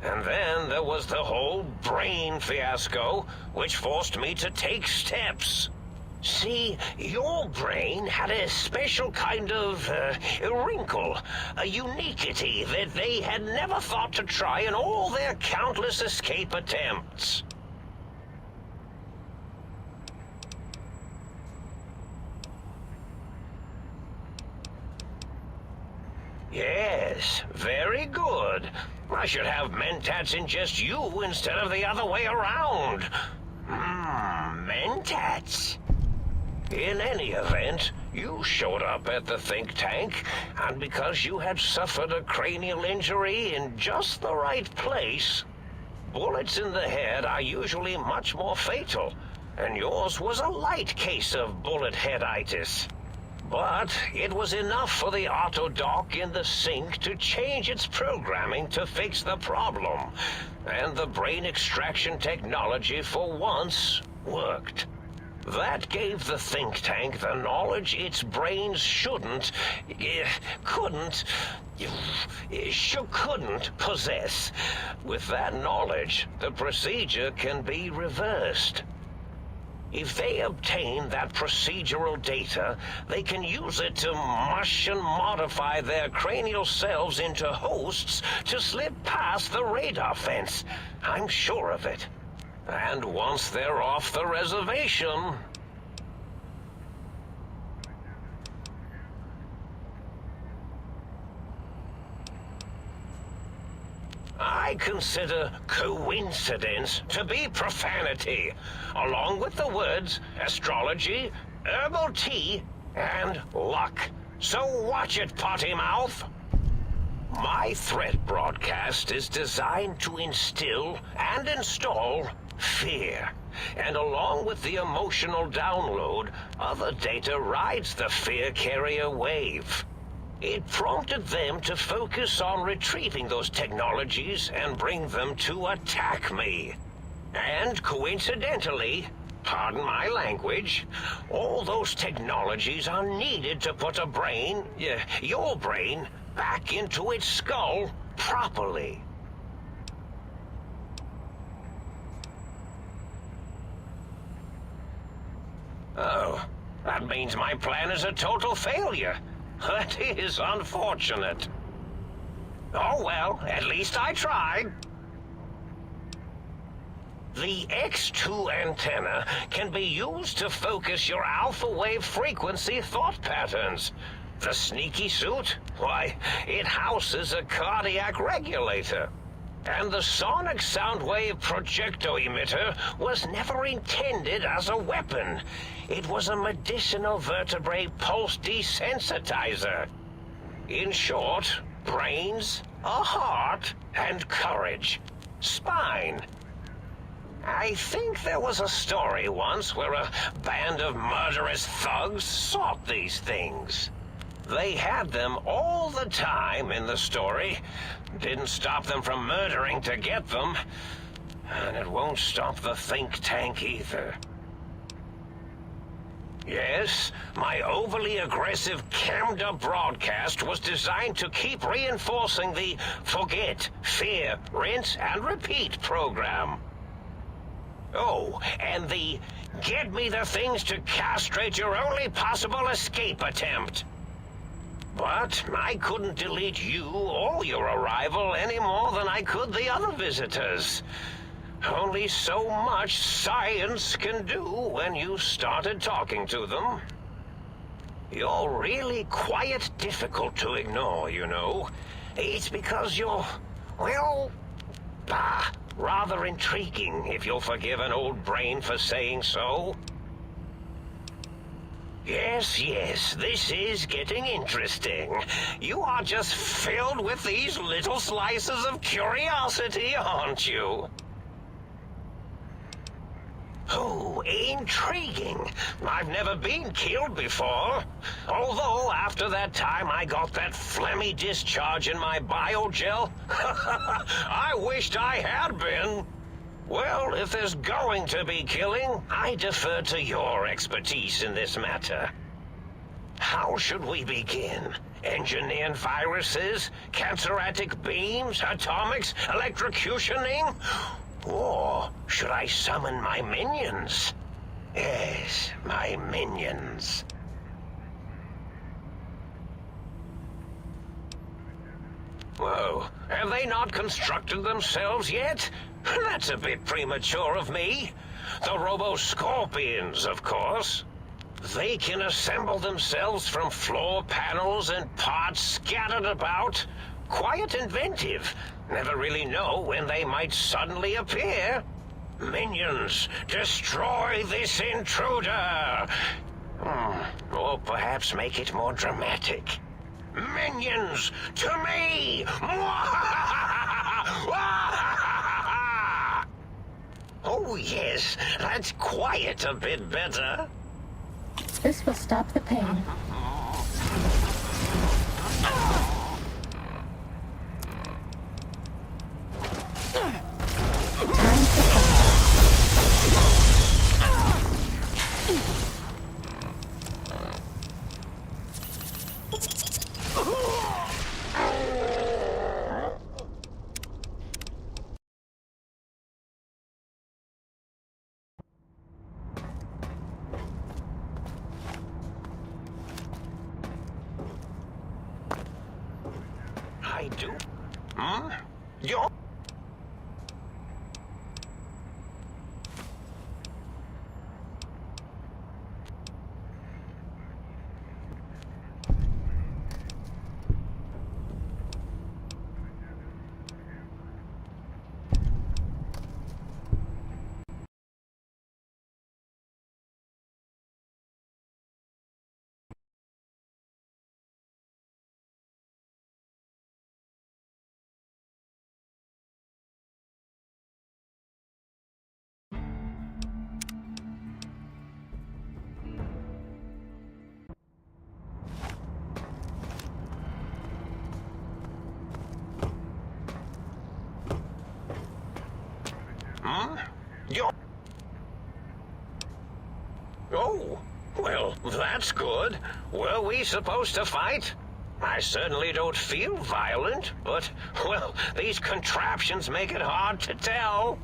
And then there was the whole brain fiasco, which forced me to take steps. See, your brain had a special kind of wrinkle, a uniquity that they had never thought to try in all their countless escape attempts. Yes, very good. I should have mentats in just you instead of the other way around. Mentats. In any event, you showed up at the think tank, and because you had suffered a cranial injury in just the right place, bullets in the head are usually much more fatal, and yours was a light case of bullet headitis. But it was enough for the autodock in the sink to change its programming to fix the problem, and the brain extraction technology for once worked. That gave the think tank the knowledge its brains couldn't possess. With that knowledge, the procedure can be reversed. If they obtain that procedural data, they can use it to mush and modify their cranial selves into hosts to slip past the radar fence. I'm sure of it. And once they're off the reservation... I I consider coincidence to be profanity, along with the words astrology, herbal tea, and luck. So watch it, potty mouth. My threat broadcast is designed to instill and install fear. And along with the emotional download, other data rides the fear carrier wave. It prompted them to focus on retrieving those technologies and bring them to attack me. And coincidentally, pardon my language, all those technologies are needed to put a brain, your brain, back into its skull properly. Oh, that means my plan is a total failure. That is unfortunate. Oh well, at least I tried. The X2 antenna can be used to focus your alpha wave frequency thought patterns. The sneaky suit? Why, it houses a cardiac regulator. And the sonic sound wave projecto emitter was never intended as a weapon. It was a medicinal vertebrae pulse desensitizer. In short, brains, a heart, and courage. Spine. I think there was a story once where a band of murderous thugs sought these things. They had them all the time in the story. Didn't stop them from murdering to get them. And it won't stop the think tank either. Yes, my overly aggressive cammed-up broadcast was designed to keep reinforcing the forget, fear, rinse, and repeat program. Oh, and the get me the things to castrate your only possible escape attempt. But I couldn't delete you or your arrival any more than I could the other visitors. Only so much science can do when you started talking to them. You're really quite difficult to ignore, you know. It's because you're, well, rather intriguing, if you'll forgive an old brain for saying so. Yes, this is getting interesting. You are just filled with these little slices of curiosity, aren't you? Oh, intriguing. I've never been killed before. Although, after that time I got that phlegmy discharge in my biogel, I wished I had been. Well, if there's going to be killing, I defer to your expertise in this matter. How should we begin? Engineering viruses, canceratic beams, atomics, electrocutioning? Or should I summon my minions? Yes, my minions. Whoa, have they not constructed themselves yet? That's a bit premature of me. The Robo-Scorpions, of course. They can assemble themselves from floor panels and parts scattered about. Quite inventive. Never really know when they might suddenly appear. Minions, destroy this intruder! Or perhaps make it more dramatic. Minions, to me! Oh yes, that's quite a bit better. This will stop the pain. I do? You're... Oh, well, that's good. Were we supposed to fight? I certainly don't feel violent, but, well, these contraptions make it hard to tell.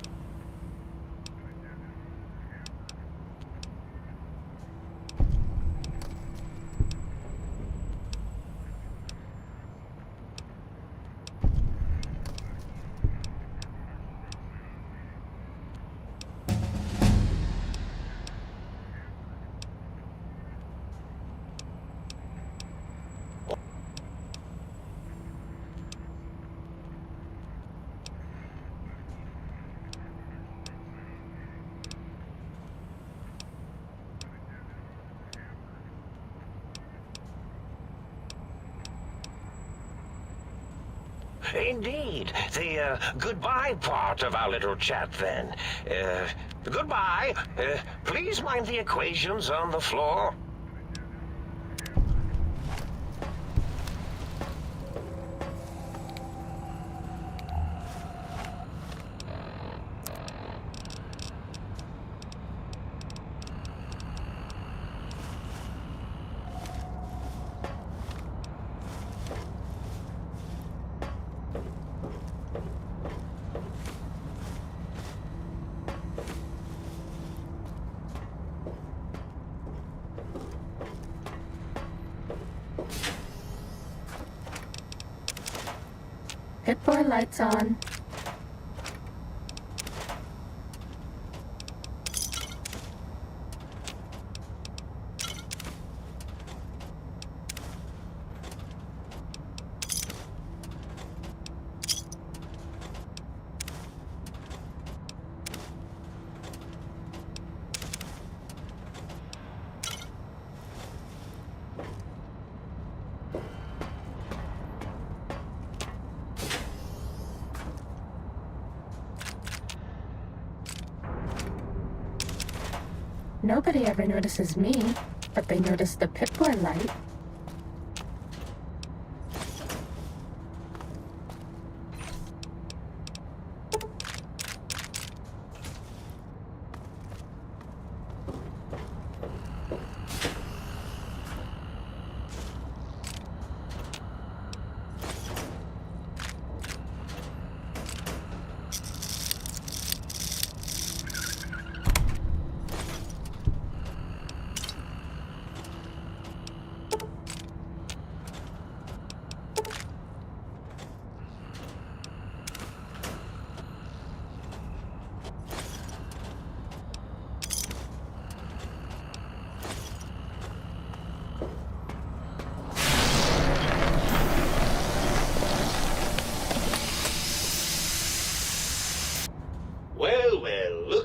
Indeed. The goodbye part of our little chat, then. Goodbye. Please mind the equations on the floor. Pit Boy lights on. Nobody ever notices me, but they notice the Pit Boy light.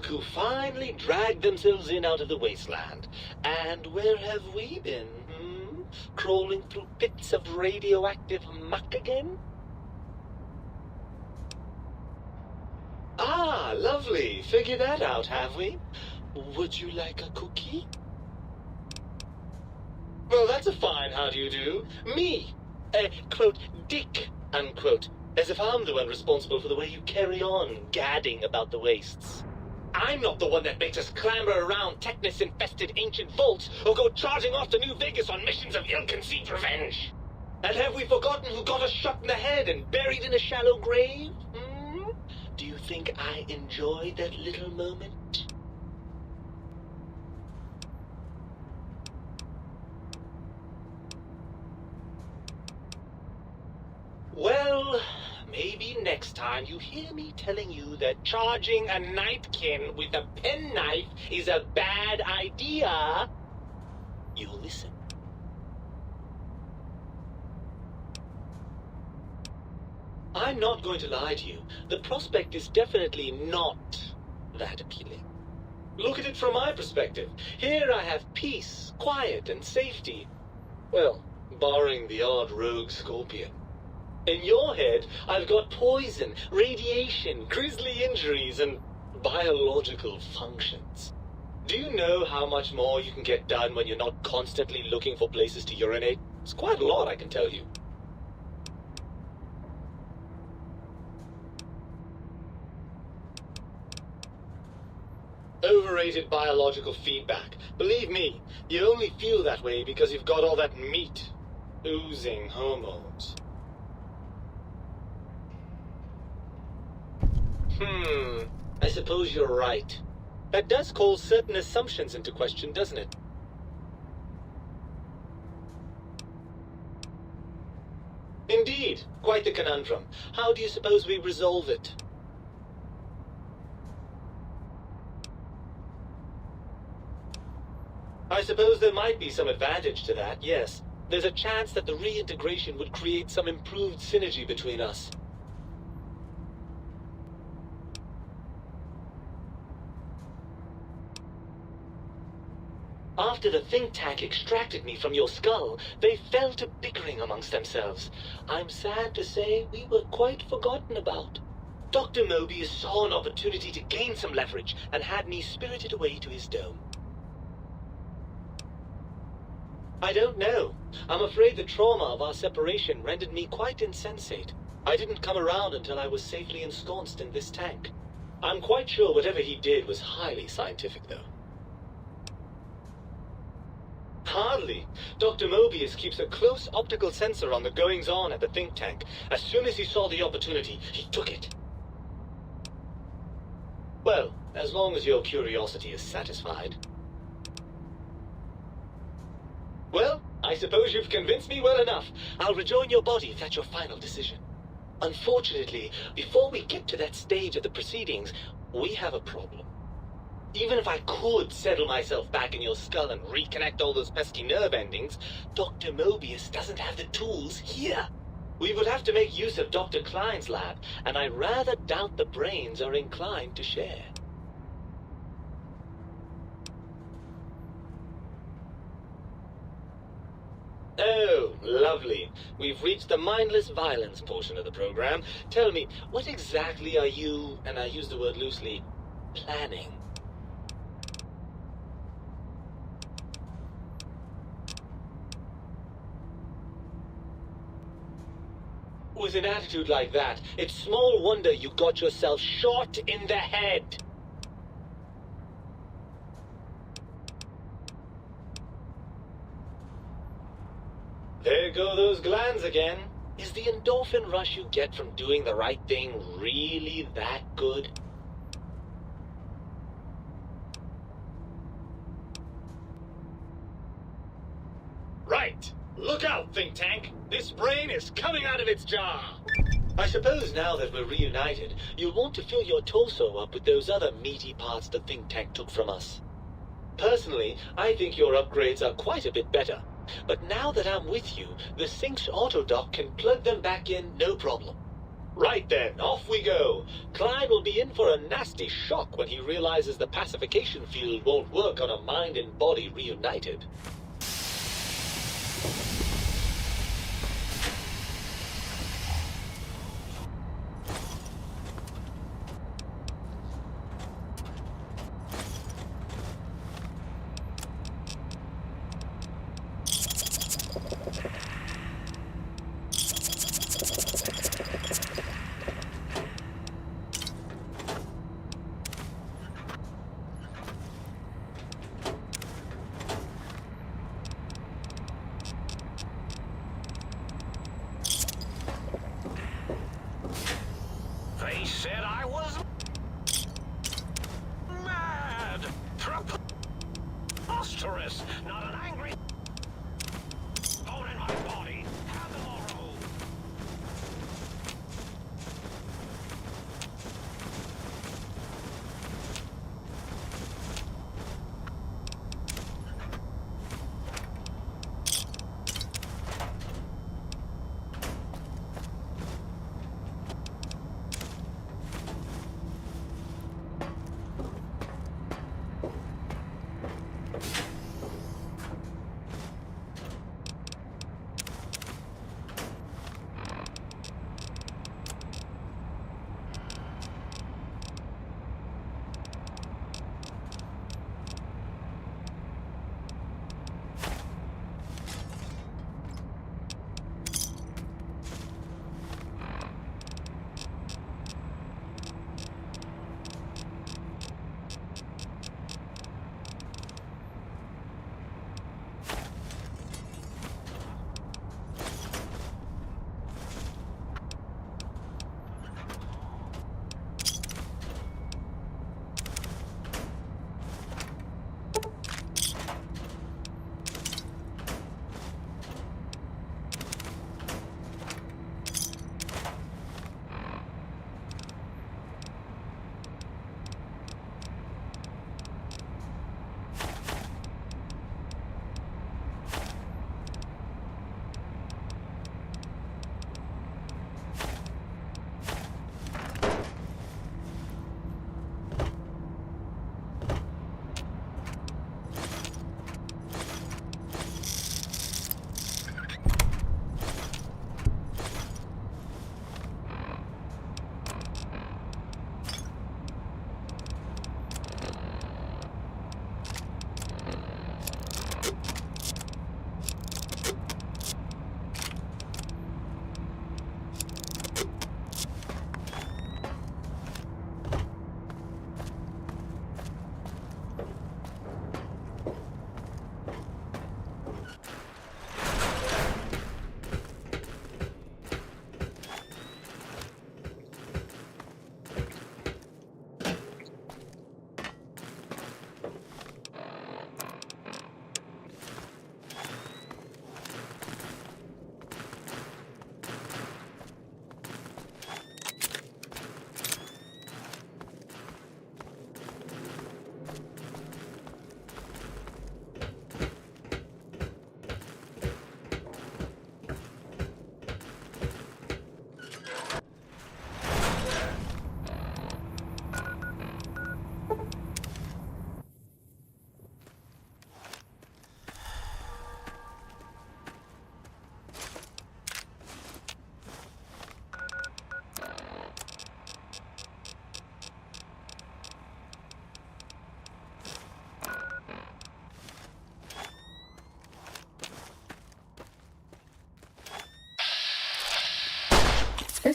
Who finally dragged themselves in out of the wasteland. And where have we been, Crawling through pits of radioactive muck again? Ah, lovely. Figured that out, have we? Would you like a cookie? Well, that's a fine how do you do. Me, quote, dick, unquote. As if I'm the one responsible for the way you carry on gadding about the wastes. I'm not the one that makes us clamber around Technus-infested ancient vaults or go charging off to New Vegas on missions of ill-conceived revenge. And have we forgotten who got us shot in the head and buried in a shallow grave? Do you think I enjoyed that little moment? Well, maybe next time you hear me telling you that charging a nightkin with a penknife is a bad idea, you'll listen. I'm not going to lie to you. The prospect is definitely not that appealing. Look at it from my perspective. Here I have peace, quiet, and safety. Well, barring the odd rogue scorpion. In your head, I've got poison, radiation, grisly injuries, and biological functions. Do you know how much more you can get done when you're not constantly looking for places to urinate? It's quite a lot, I can tell you. Over exaggerated biological feedback. Believe me, you only feel that way because you've got all that meat oozing hormones. I suppose you're right. That does call certain assumptions into question, doesn't it? Indeed, quite the conundrum. How do you suppose we resolve it? I suppose there might be some advantage to that, yes. There's a chance that the reintegration would create some improved synergy between us. After the think tank extracted me from your skull, they fell to bickering amongst themselves. I'm sad to say we were quite forgotten about. Dr. Mobius saw an opportunity to gain some leverage and had me spirited away to his dome. I don't know. I'm afraid the trauma of our separation rendered me quite insensate. I didn't come around until I was safely ensconced in this tank. I'm quite sure whatever he did was highly scientific, though. Hardly. Dr. Mobius keeps a close optical sensor on the goings-on at the think tank. As soon as he saw the opportunity, he took it. Well, as long as your curiosity is satisfied. Well, I suppose you've convinced me well enough. I'll rejoin your body if that's your final decision. Unfortunately, before we get to that stage of the proceedings, we have a problem. Even if I could settle myself back in your skull and reconnect all those pesky nerve endings, Dr. Mobius doesn't have the tools here. We would have to make use of Dr. Klein's lab, and I rather doubt the brains are inclined to share. Oh, lovely. We've reached the mindless violence portion of the program. Tell me, what exactly are you, and I use the word loosely, planning? With an attitude like that, it's small wonder you got yourself shot in the head. There go those glands again. Is the endorphin rush you get from doing the right thing really that good? Right. Look out, think tank. This brain is coming out of its jar. I suppose now that we're reunited, you'll want to fill your torso up with those other meaty parts the think tank took from us. Personally, I think your upgrades are quite a bit better. But now that I'm with you, the Sync's autodock can plug them back in no problem. Right then, off we go. Klein will be in for a nasty shock when he realizes the pacification field won't work on a mind and body reunited. They said I was mad, preposterous, not an angry bone in my body. Have them all roll.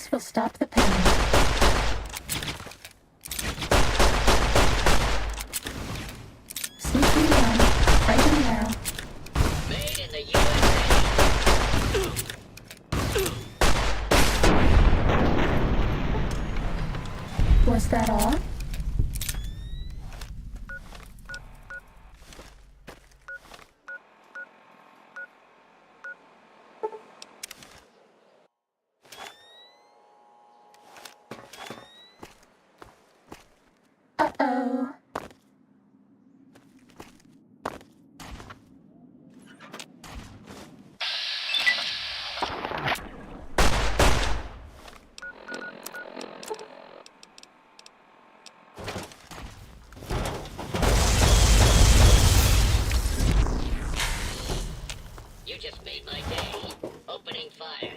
This will stop the pain. CP1, right in now. Made in the USA. Was that all? Uh-oh. You just made my day. Opening fire.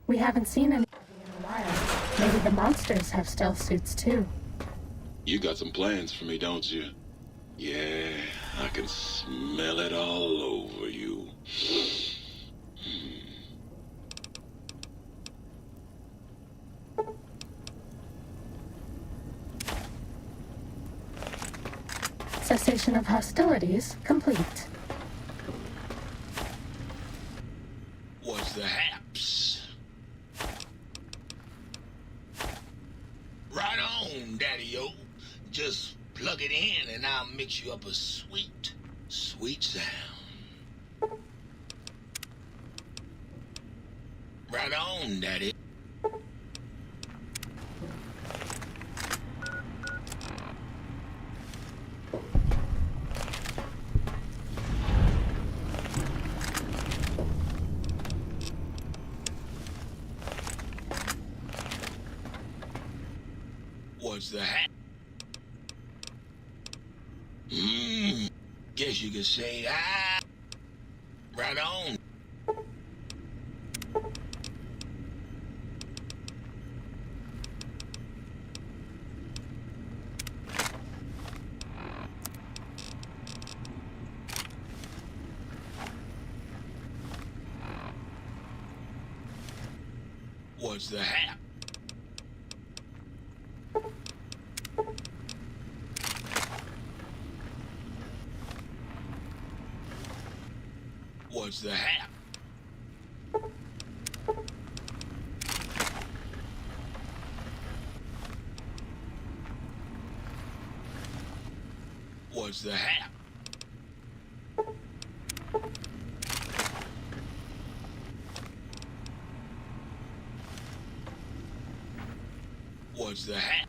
We haven't seen any in a while. Maybe the monsters have stealth suits too. You got some plans for me, don't you? Yeah, I can smell it all over you. Cessation of hostilities complete. Was the haps? Right on, Daddy-o. Just plug it in and I'll mix you up a sweet, sweet sound. Right on, Daddy. Was the hat? Guess you could say, right on. Was the hat? Was the hat? Was the hat? Was the hat?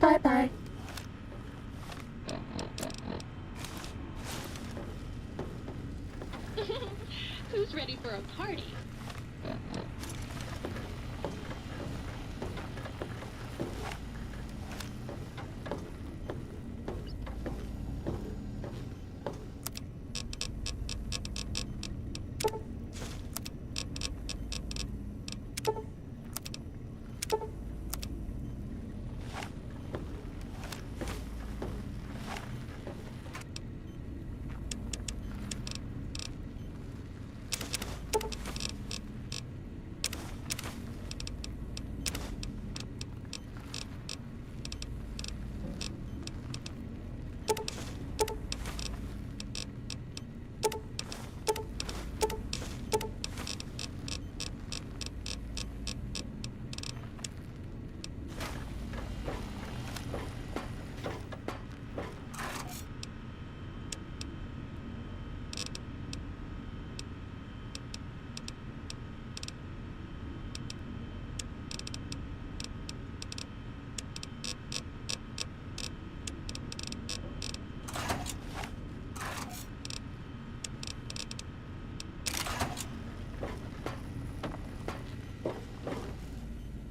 Bye-bye. Who's ready for a party?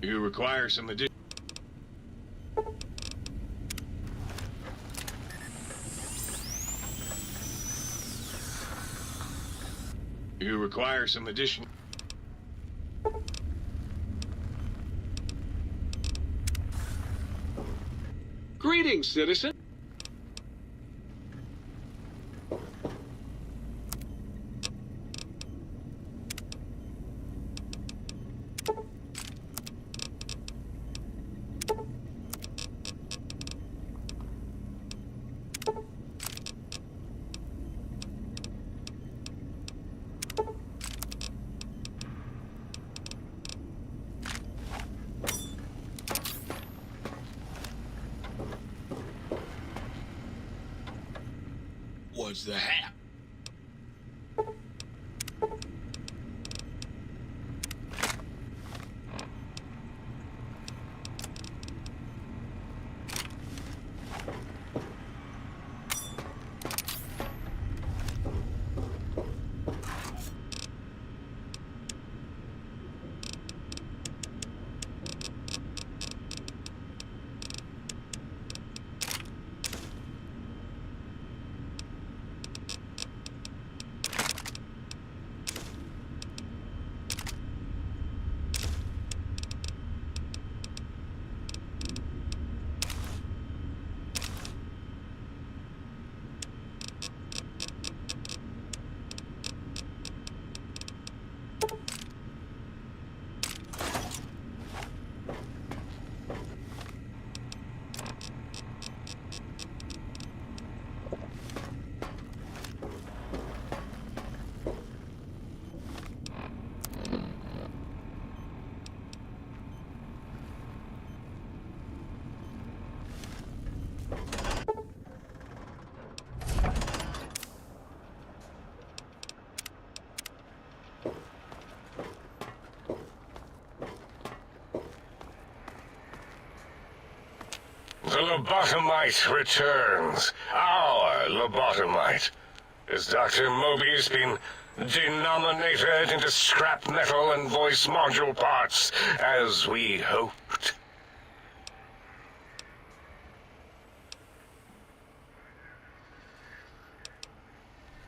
You require some addition. You require some addition. Greetings, citizen. Was the hat? The lobotomite returns. Our lobotomite. Has Dr. Mobius been denominated into scrap metal and voice module parts, as we hoped.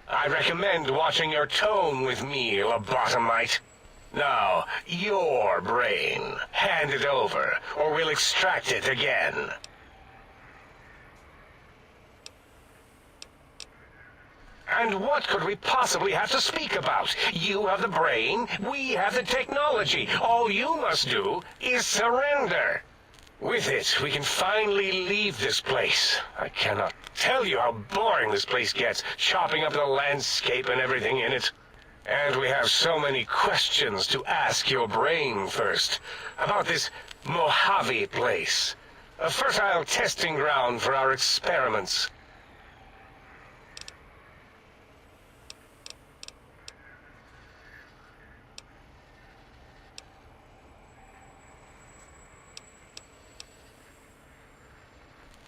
I recommend watching your tone with me, lobotomite. Now, your brain. Hand it over, or we'll extract it again. And what could we possibly have to speak about? You have the brain, we have the technology. All you must do is surrender. With it, we can finally leave this place. I cannot tell you how boring this place gets, chopping up the landscape and everything in it. And we have so many questions to ask your brain first. About this Mojave place. A fertile testing ground for our experiments.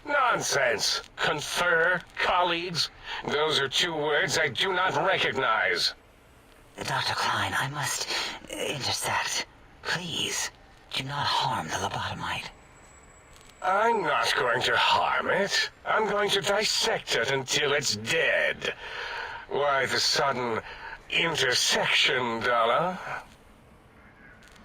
Nonsense. Confer, colleagues. Those are two words I do not recognize. Dr. Klein, I must intersect. Please, do not harm the lobotomite. I'm not going to harm it. I'm going to dissect it until it's dead. Why the sudden intersection, Dalla?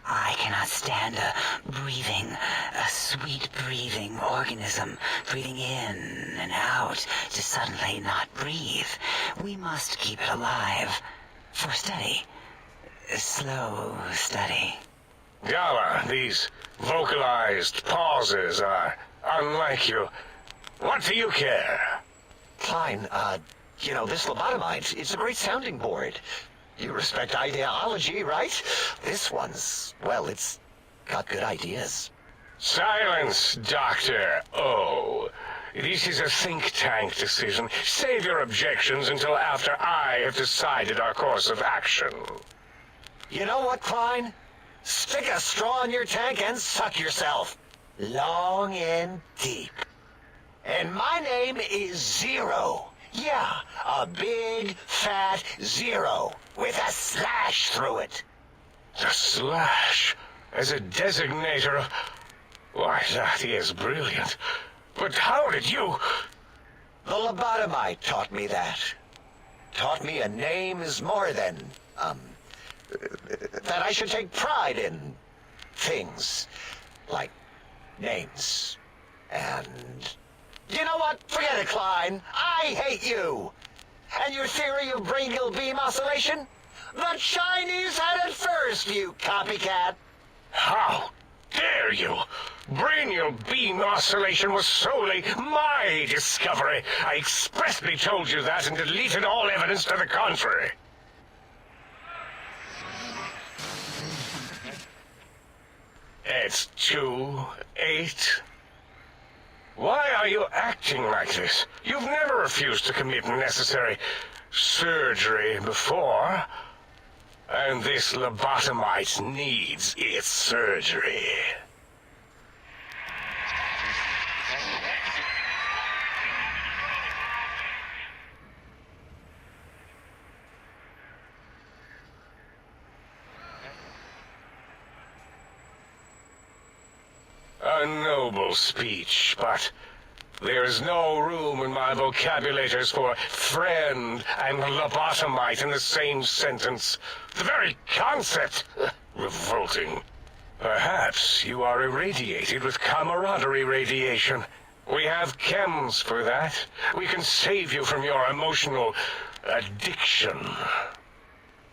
I cannot stand a sweet breathing organism breathing in and out to suddenly not breathe. We must keep it alive. For study. Slow study. Dalla, these vocalized pauses are unlike you. What do you care? Klein, you know, this lobotomite, it's a great sounding board. You respect ideology, right? This one's, well, it's got good ideas. Silence, Dr. O. This is a think tank decision. Save your objections until after I have decided our course of action. You know what, Klein? Stick a straw in your tank and suck yourself. Long and deep. And my name is Zero. Yeah, a big, fat zero with a slash through it. The slash as a designator of... Why, that is brilliant. But how did you... The lobotomite taught me that. Taught me a name is more than, that I should take pride in things like names. And you know what? Forget it, Klein. I hate you. And your theory of brachial beam oscillation? The Chinese had it first, you copycat. How dare you? Brachial beam oscillation was solely my discovery. I expressly told you that and deleted all evidence to the contrary. It's 2-8. Why are you acting like this? You've never refused to commit necessary surgery before. And this lobotomite needs its surgery. A noble speech, but there is no room in my vocabulators for friend and lobotomite in the same sentence. The very concept, revolting. Perhaps you are irradiated with camaraderie radiation. We have chems for that. We can save you from your emotional addiction.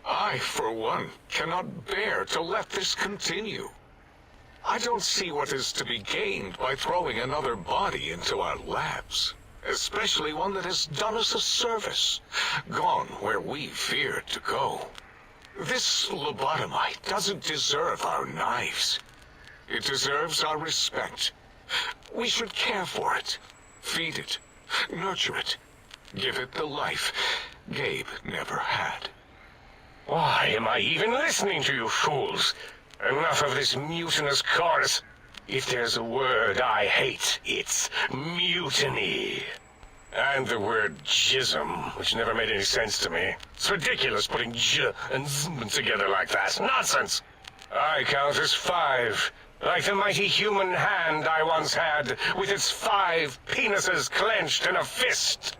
I, for one, cannot bear to let this continue. I don't see what is to be gained by throwing another body into our labs, especially one that has done us a service, gone where we feared to go. This lobotomite doesn't deserve our knives. It deserves our respect. We should care for it, feed it, nurture it, give it the life Gabe never had. Why am I even listening to you fools? Enough of this mutinous chorus. If there's a word I hate, it's mutiny. And the word jism, which never made any sense to me. It's ridiculous putting j and zm together like that. Nonsense! I count as 5. Like the mighty human hand I once had, with its 5 penises clenched in a fist.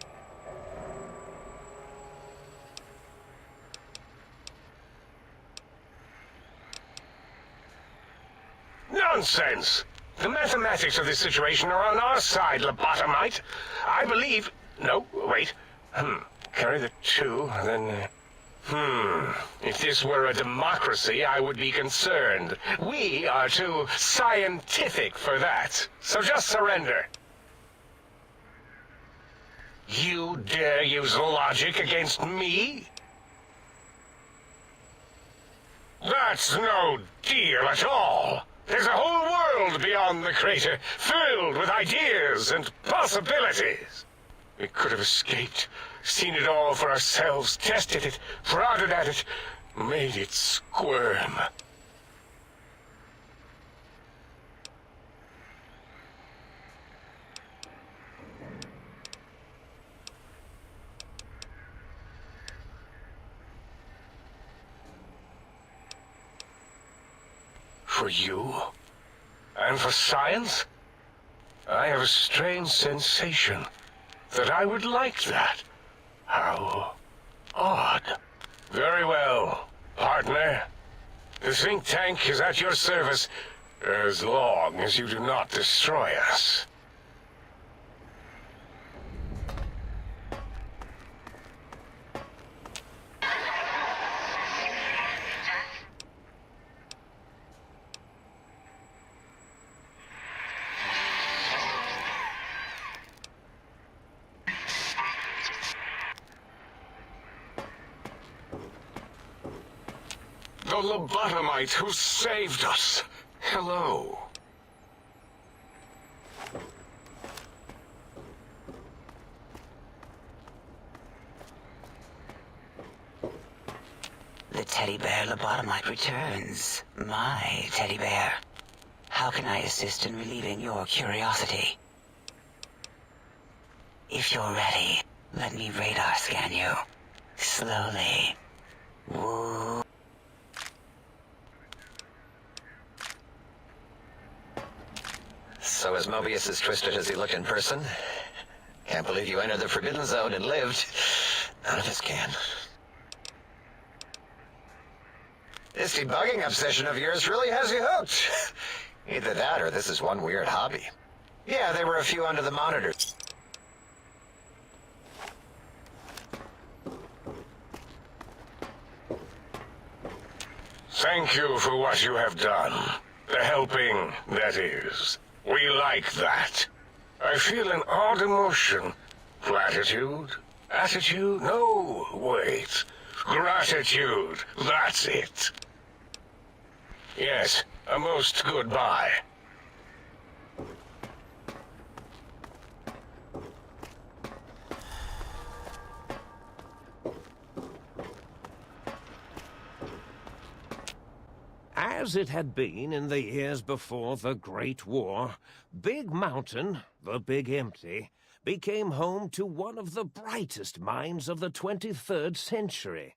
Nonsense! The mathematics of this situation are on our side, lobotomite. I believe... No, wait. Carry the 2, then... If this were a democracy, I would be concerned. We are too scientific for that. So just surrender. You dare use logic against me? That's no deal at all. There's a whole world beyond the crater, filled with ideas and possibilities. We could have escaped, seen it all for ourselves, tested it, prodded at it, made it squirm. For you? And for science? I have a strange sensation that I would like that. How odd. Very well, partner. The think tank is at your service as long as you do not destroy us. The lobotomite who saved us. Hello. The teddy bear lobotomite returns. My teddy bear. How can I assist in relieving your curiosity? If you're ready, let me radar scan you. Slowly. Woo. So is Mobius as twisted as he looked in person? Can't believe you entered the Forbidden Zone and lived. None of us can. This debugging obsession of yours really has you hooked. Either that or this is one weird hobby. Yeah, there were a few under the monitors. Thank you for what you have done. The helping, that is. We like that. I feel an odd emotion. Platitude? Attitude? No, wait. Gratitude. That's it. Yes, a most goodbye. As it had been in the years before the Great War, Big Mountain, the Big Empty, became home to one of the brightest minds of the 23rd century.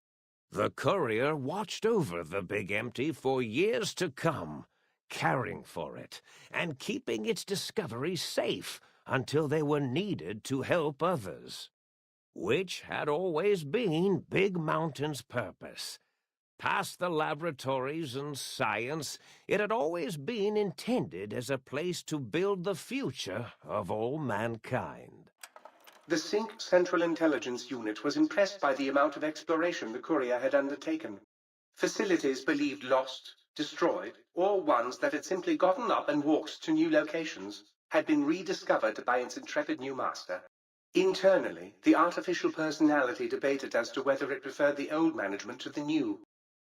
The courier watched over the Big Empty for years to come, caring for it and keeping its discoveries safe until they were needed to help others, which had always been Big Mountain's purpose. Past the laboratories and science, it had always been intended as a place to build the future of all mankind. The Sync Central Intelligence Unit was impressed by the amount of exploration the courier had undertaken. Facilities believed lost, destroyed, or ones that had simply gotten up and walked to new locations had been rediscovered by its intrepid new master. Internally, the artificial personality debated as to whether it preferred the old management to the new,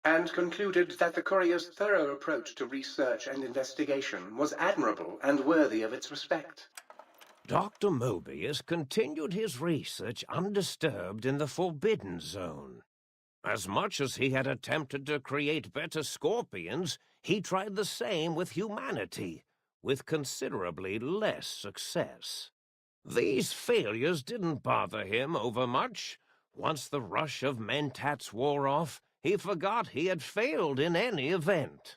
and concluded that the courier's thorough approach to research and investigation was admirable and worthy of its respect. Dr. Mobius continued his research undisturbed in the Forbidden Zone. As much as he had attempted to create better scorpions, he tried the same with humanity, with considerably less success. These failures didn't bother him overmuch. Once the rush of mentats wore off, he forgot he had failed in any event.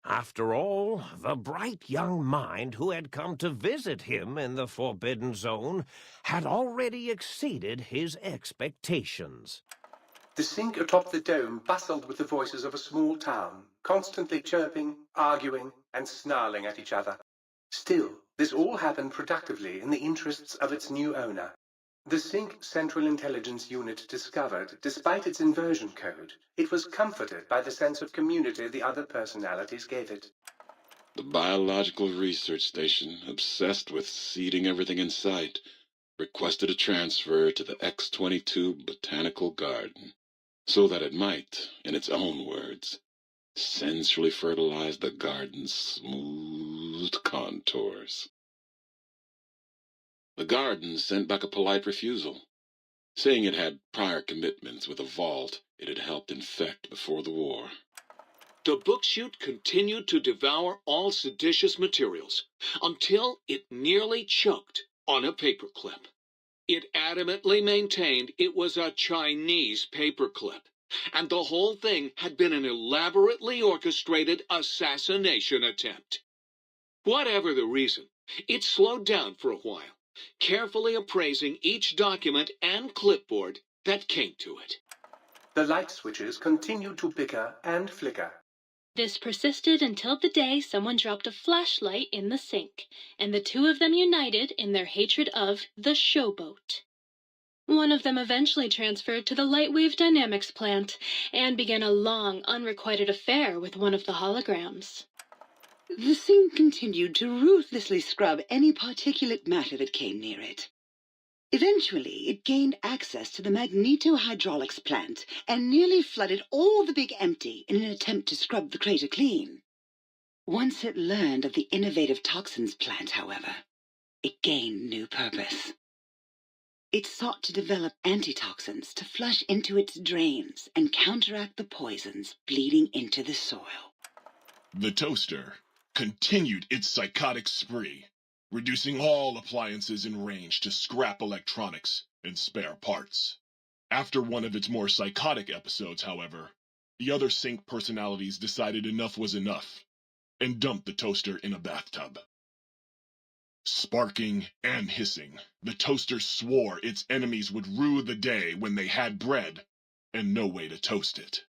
After all, the bright young mind who had come to visit him in the Forbidden Zone had already exceeded his expectations. The sink atop the dome bustled with the voices of a small town, constantly chirping, arguing, and snarling at each other. Still, this all happened productively in the interests of its new owner. The Sync Central Intelligence Unit discovered, despite its inversion code, it was comforted by the sense of community the other personalities gave it. The Biological Research Station, obsessed with seeding everything in sight, requested a transfer to the X-22 Botanical Garden, so that it might, in its own words, sensually fertilize the garden's smooth contours. The garden sent back a polite refusal, saying it had prior commitments with a vault it had helped infect before the war. The book chute continued to devour all seditious materials until it nearly choked on a paperclip. It adamantly maintained it was a Chinese paperclip, and the whole thing had been an elaborately orchestrated assassination attempt. Whatever the reason, it slowed down for a while, carefully appraising each document and clipboard that came to it. The light switches continued to bicker and flicker. This persisted until the day someone dropped a flashlight in the sink, and the two of them united in their hatred of the showboat. One of them eventually transferred to the Lightwave Dynamics plant and began a long, unrequited affair with one of the holograms. The sink continued to ruthlessly scrub any particulate matter that came near it. Eventually, it gained access to the magnetohydraulics plant and nearly flooded all the Big Empty in an attempt to scrub the crater clean. Once it learned of the innovative toxins plant, however, it gained new purpose. It sought to develop antitoxins to flush into its drains and counteract the poisons bleeding into the soil. The toaster continued its psychotic spree, reducing all appliances in range to scrap electronics and spare parts. After one of its more psychotic episodes, however, the other Sync personalities decided enough was enough and dumped the toaster in a bathtub. Sparking and hissing, the toaster swore its enemies would rue the day when they had bread and no way to toast it.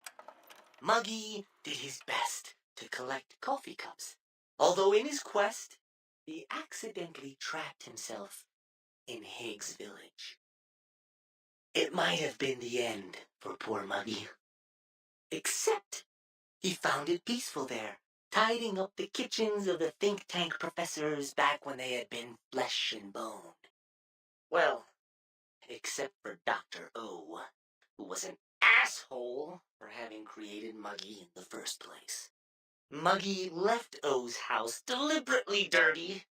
Muggy did his best to collect coffee cups, although in his quest, he accidentally trapped himself in Higgs Village. It might have been the end for poor Muggy. Except he found it peaceful there, tidying up the kitchens of the think tank professors back when they had been flesh and bone. Well, except for Dr. O, who was an asshole for having created Muggy in the first place. Muggy left O's house deliberately dirty,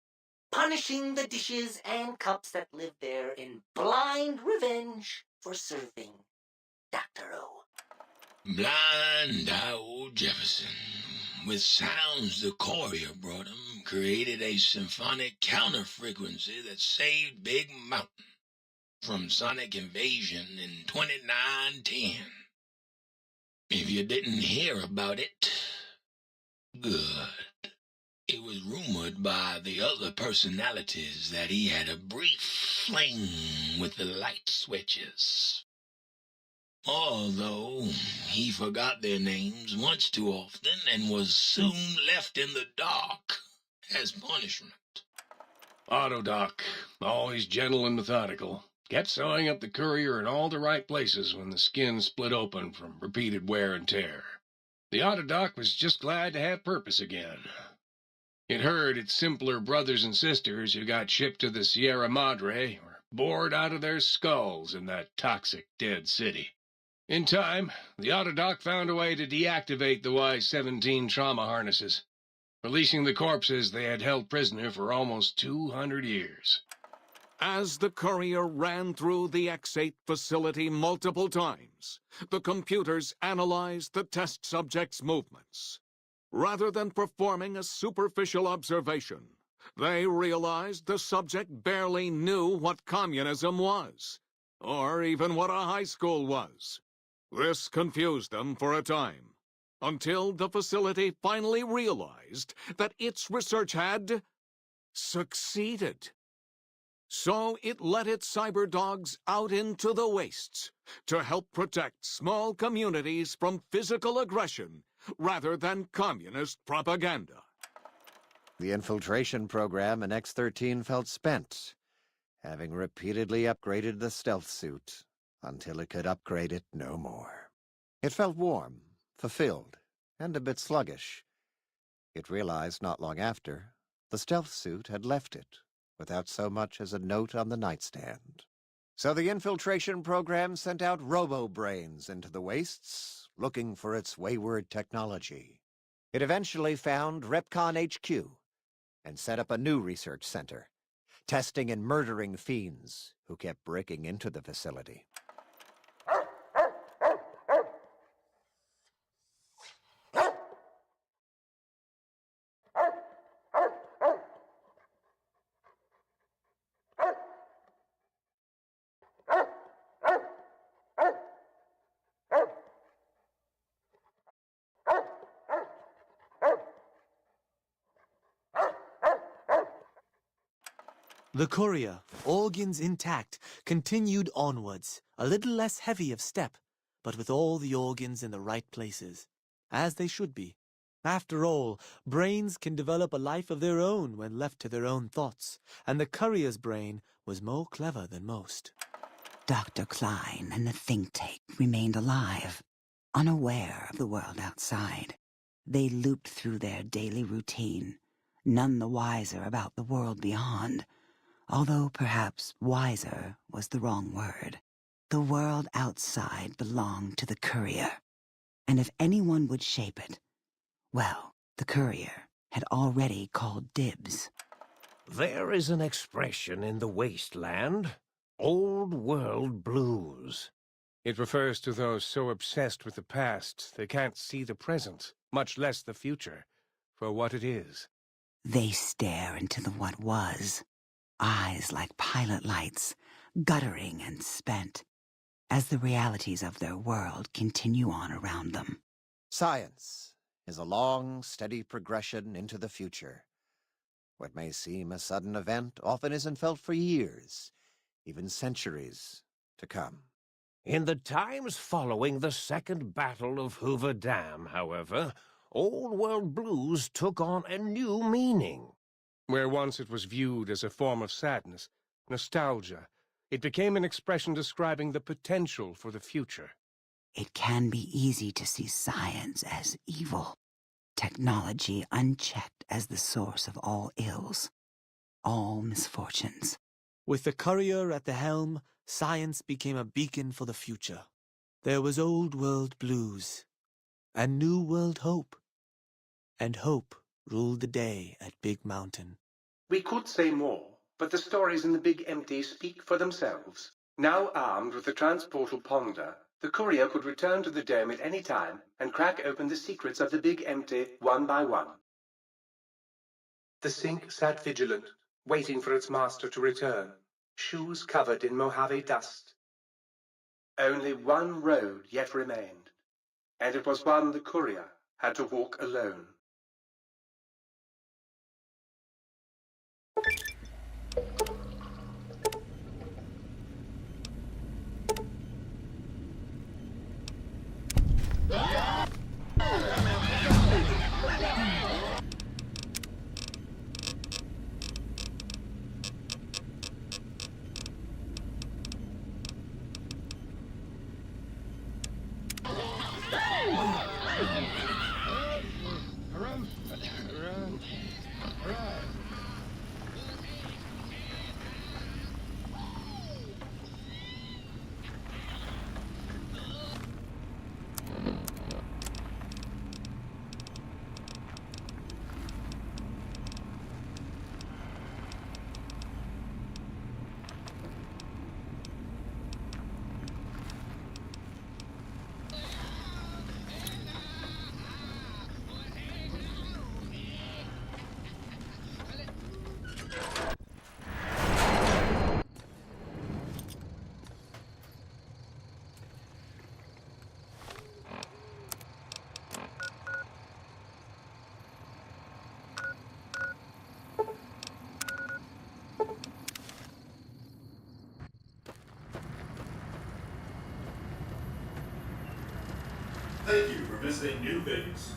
punishing the dishes and cups that lived there in blind revenge for serving Dr. O. Blind old Jefferson, with sounds the courier brought him, created a symphonic counter-frequency that saved Big Mountain from sonic invasion in 2910. If you didn't hear about it, good. It was rumored by the other personalities that he had a brief fling with the light switches. Although he forgot their names once too often and was soon left in the dark as punishment. Autodoc, always gentle and methodical, kept sewing up the courier in all the right places when the skin split open from repeated wear and tear. The Autodoc was just glad to have purpose again. It heard its simpler brothers and sisters who got shipped to the Sierra Madre were bored out of their skulls in that toxic dead city. In time, the Autodoc found a way to deactivate the Y-17 trauma harnesses, releasing the corpses they had held prisoner for almost 200 years. As the courier ran through the X-8 facility multiple times, the computers analyzed the test subject's movements. Rather than performing a superficial observation, They realized the subject barely knew what communism was, or even what a high school was. This confused them for a time, until the facility finally realized that its research had succeeded. So it let its cyber dogs out into the wastes to help protect small communities from physical aggression rather than communist propaganda. The infiltration program in X-13 felt spent, having repeatedly upgraded the stealth suit until it could upgrade it no more. It felt warm, fulfilled, and a bit sluggish. It realized not long after the stealth suit had left it without so much as a note on the nightstand. So the infiltration program sent out robo-brains into the wastes, looking for its wayward technology. It eventually found Repcon HQ and set up a new research center, testing and murdering fiends who kept breaking into the facility. The courier, organs intact, continued onwards, a little less heavy of step, but with all the organs in the right places, as they should be. After all, brains can develop a life of their own when left to their own thoughts, and the courier's brain was more clever than most. Dr. Klein and the think tank remained alive, unaware of the world outside. They looped through their daily routine, none the wiser about the world beyond. Although perhaps wiser was the wrong word. The world outside belonged to the courier, and if anyone would shape it, well, the courier had already called dibs. There is an expression in the wasteland, old world blues. It refers to those so obsessed with the past they can't see the present, much less the future, for what it is. They stare into the what was, eyes like pilot lights, guttering and spent, as the realities of their world continue on around them. Science is a long, steady progression into the future. What may seem a sudden event often isn't felt for years, even centuries, to come. In the times following the Second Battle of Hoover Dam, however, Old World Blues took on a new meaning. Where once it was viewed as a form of sadness, nostalgia, it became an expression describing the potential for the future. It can be easy to see science as evil, technology unchecked as the source of all ills, all misfortunes. With the courier at the helm, science became a beacon for the future. There was old world blues, and new world hope. And hope ruled the day at Big Mountain. We could say more, but the stories in the Big Empty speak for themselves. Now armed with the transportal ponder, the courier could return to the dome at any time and crack open the secrets of the Big Empty one by one. The sink sat vigilant, waiting for its master to return, shoes covered in Mojave dust. Only one road yet remained, and it was one the courier had to walk alone. visiting new things.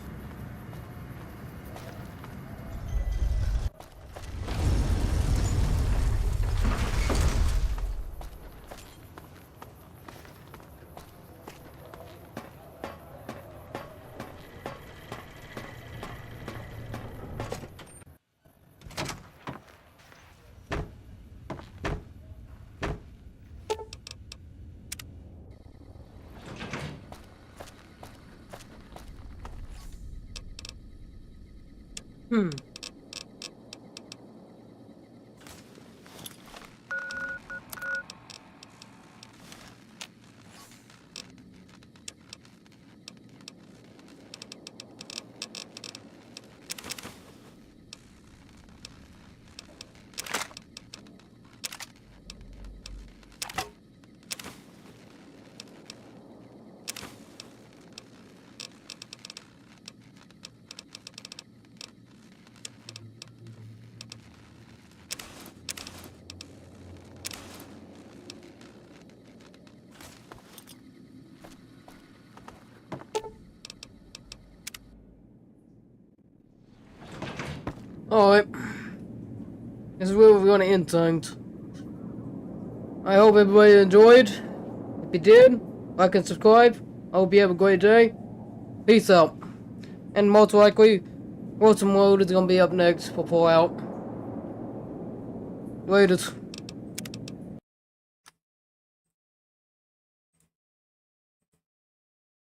Alright. This is where we're gonna end things. I hope everybody enjoyed. If you did, like and subscribe. I hope you have a great day. Peace out. And most likely, Wilson Road is gonna be up next for Fallout. Latest.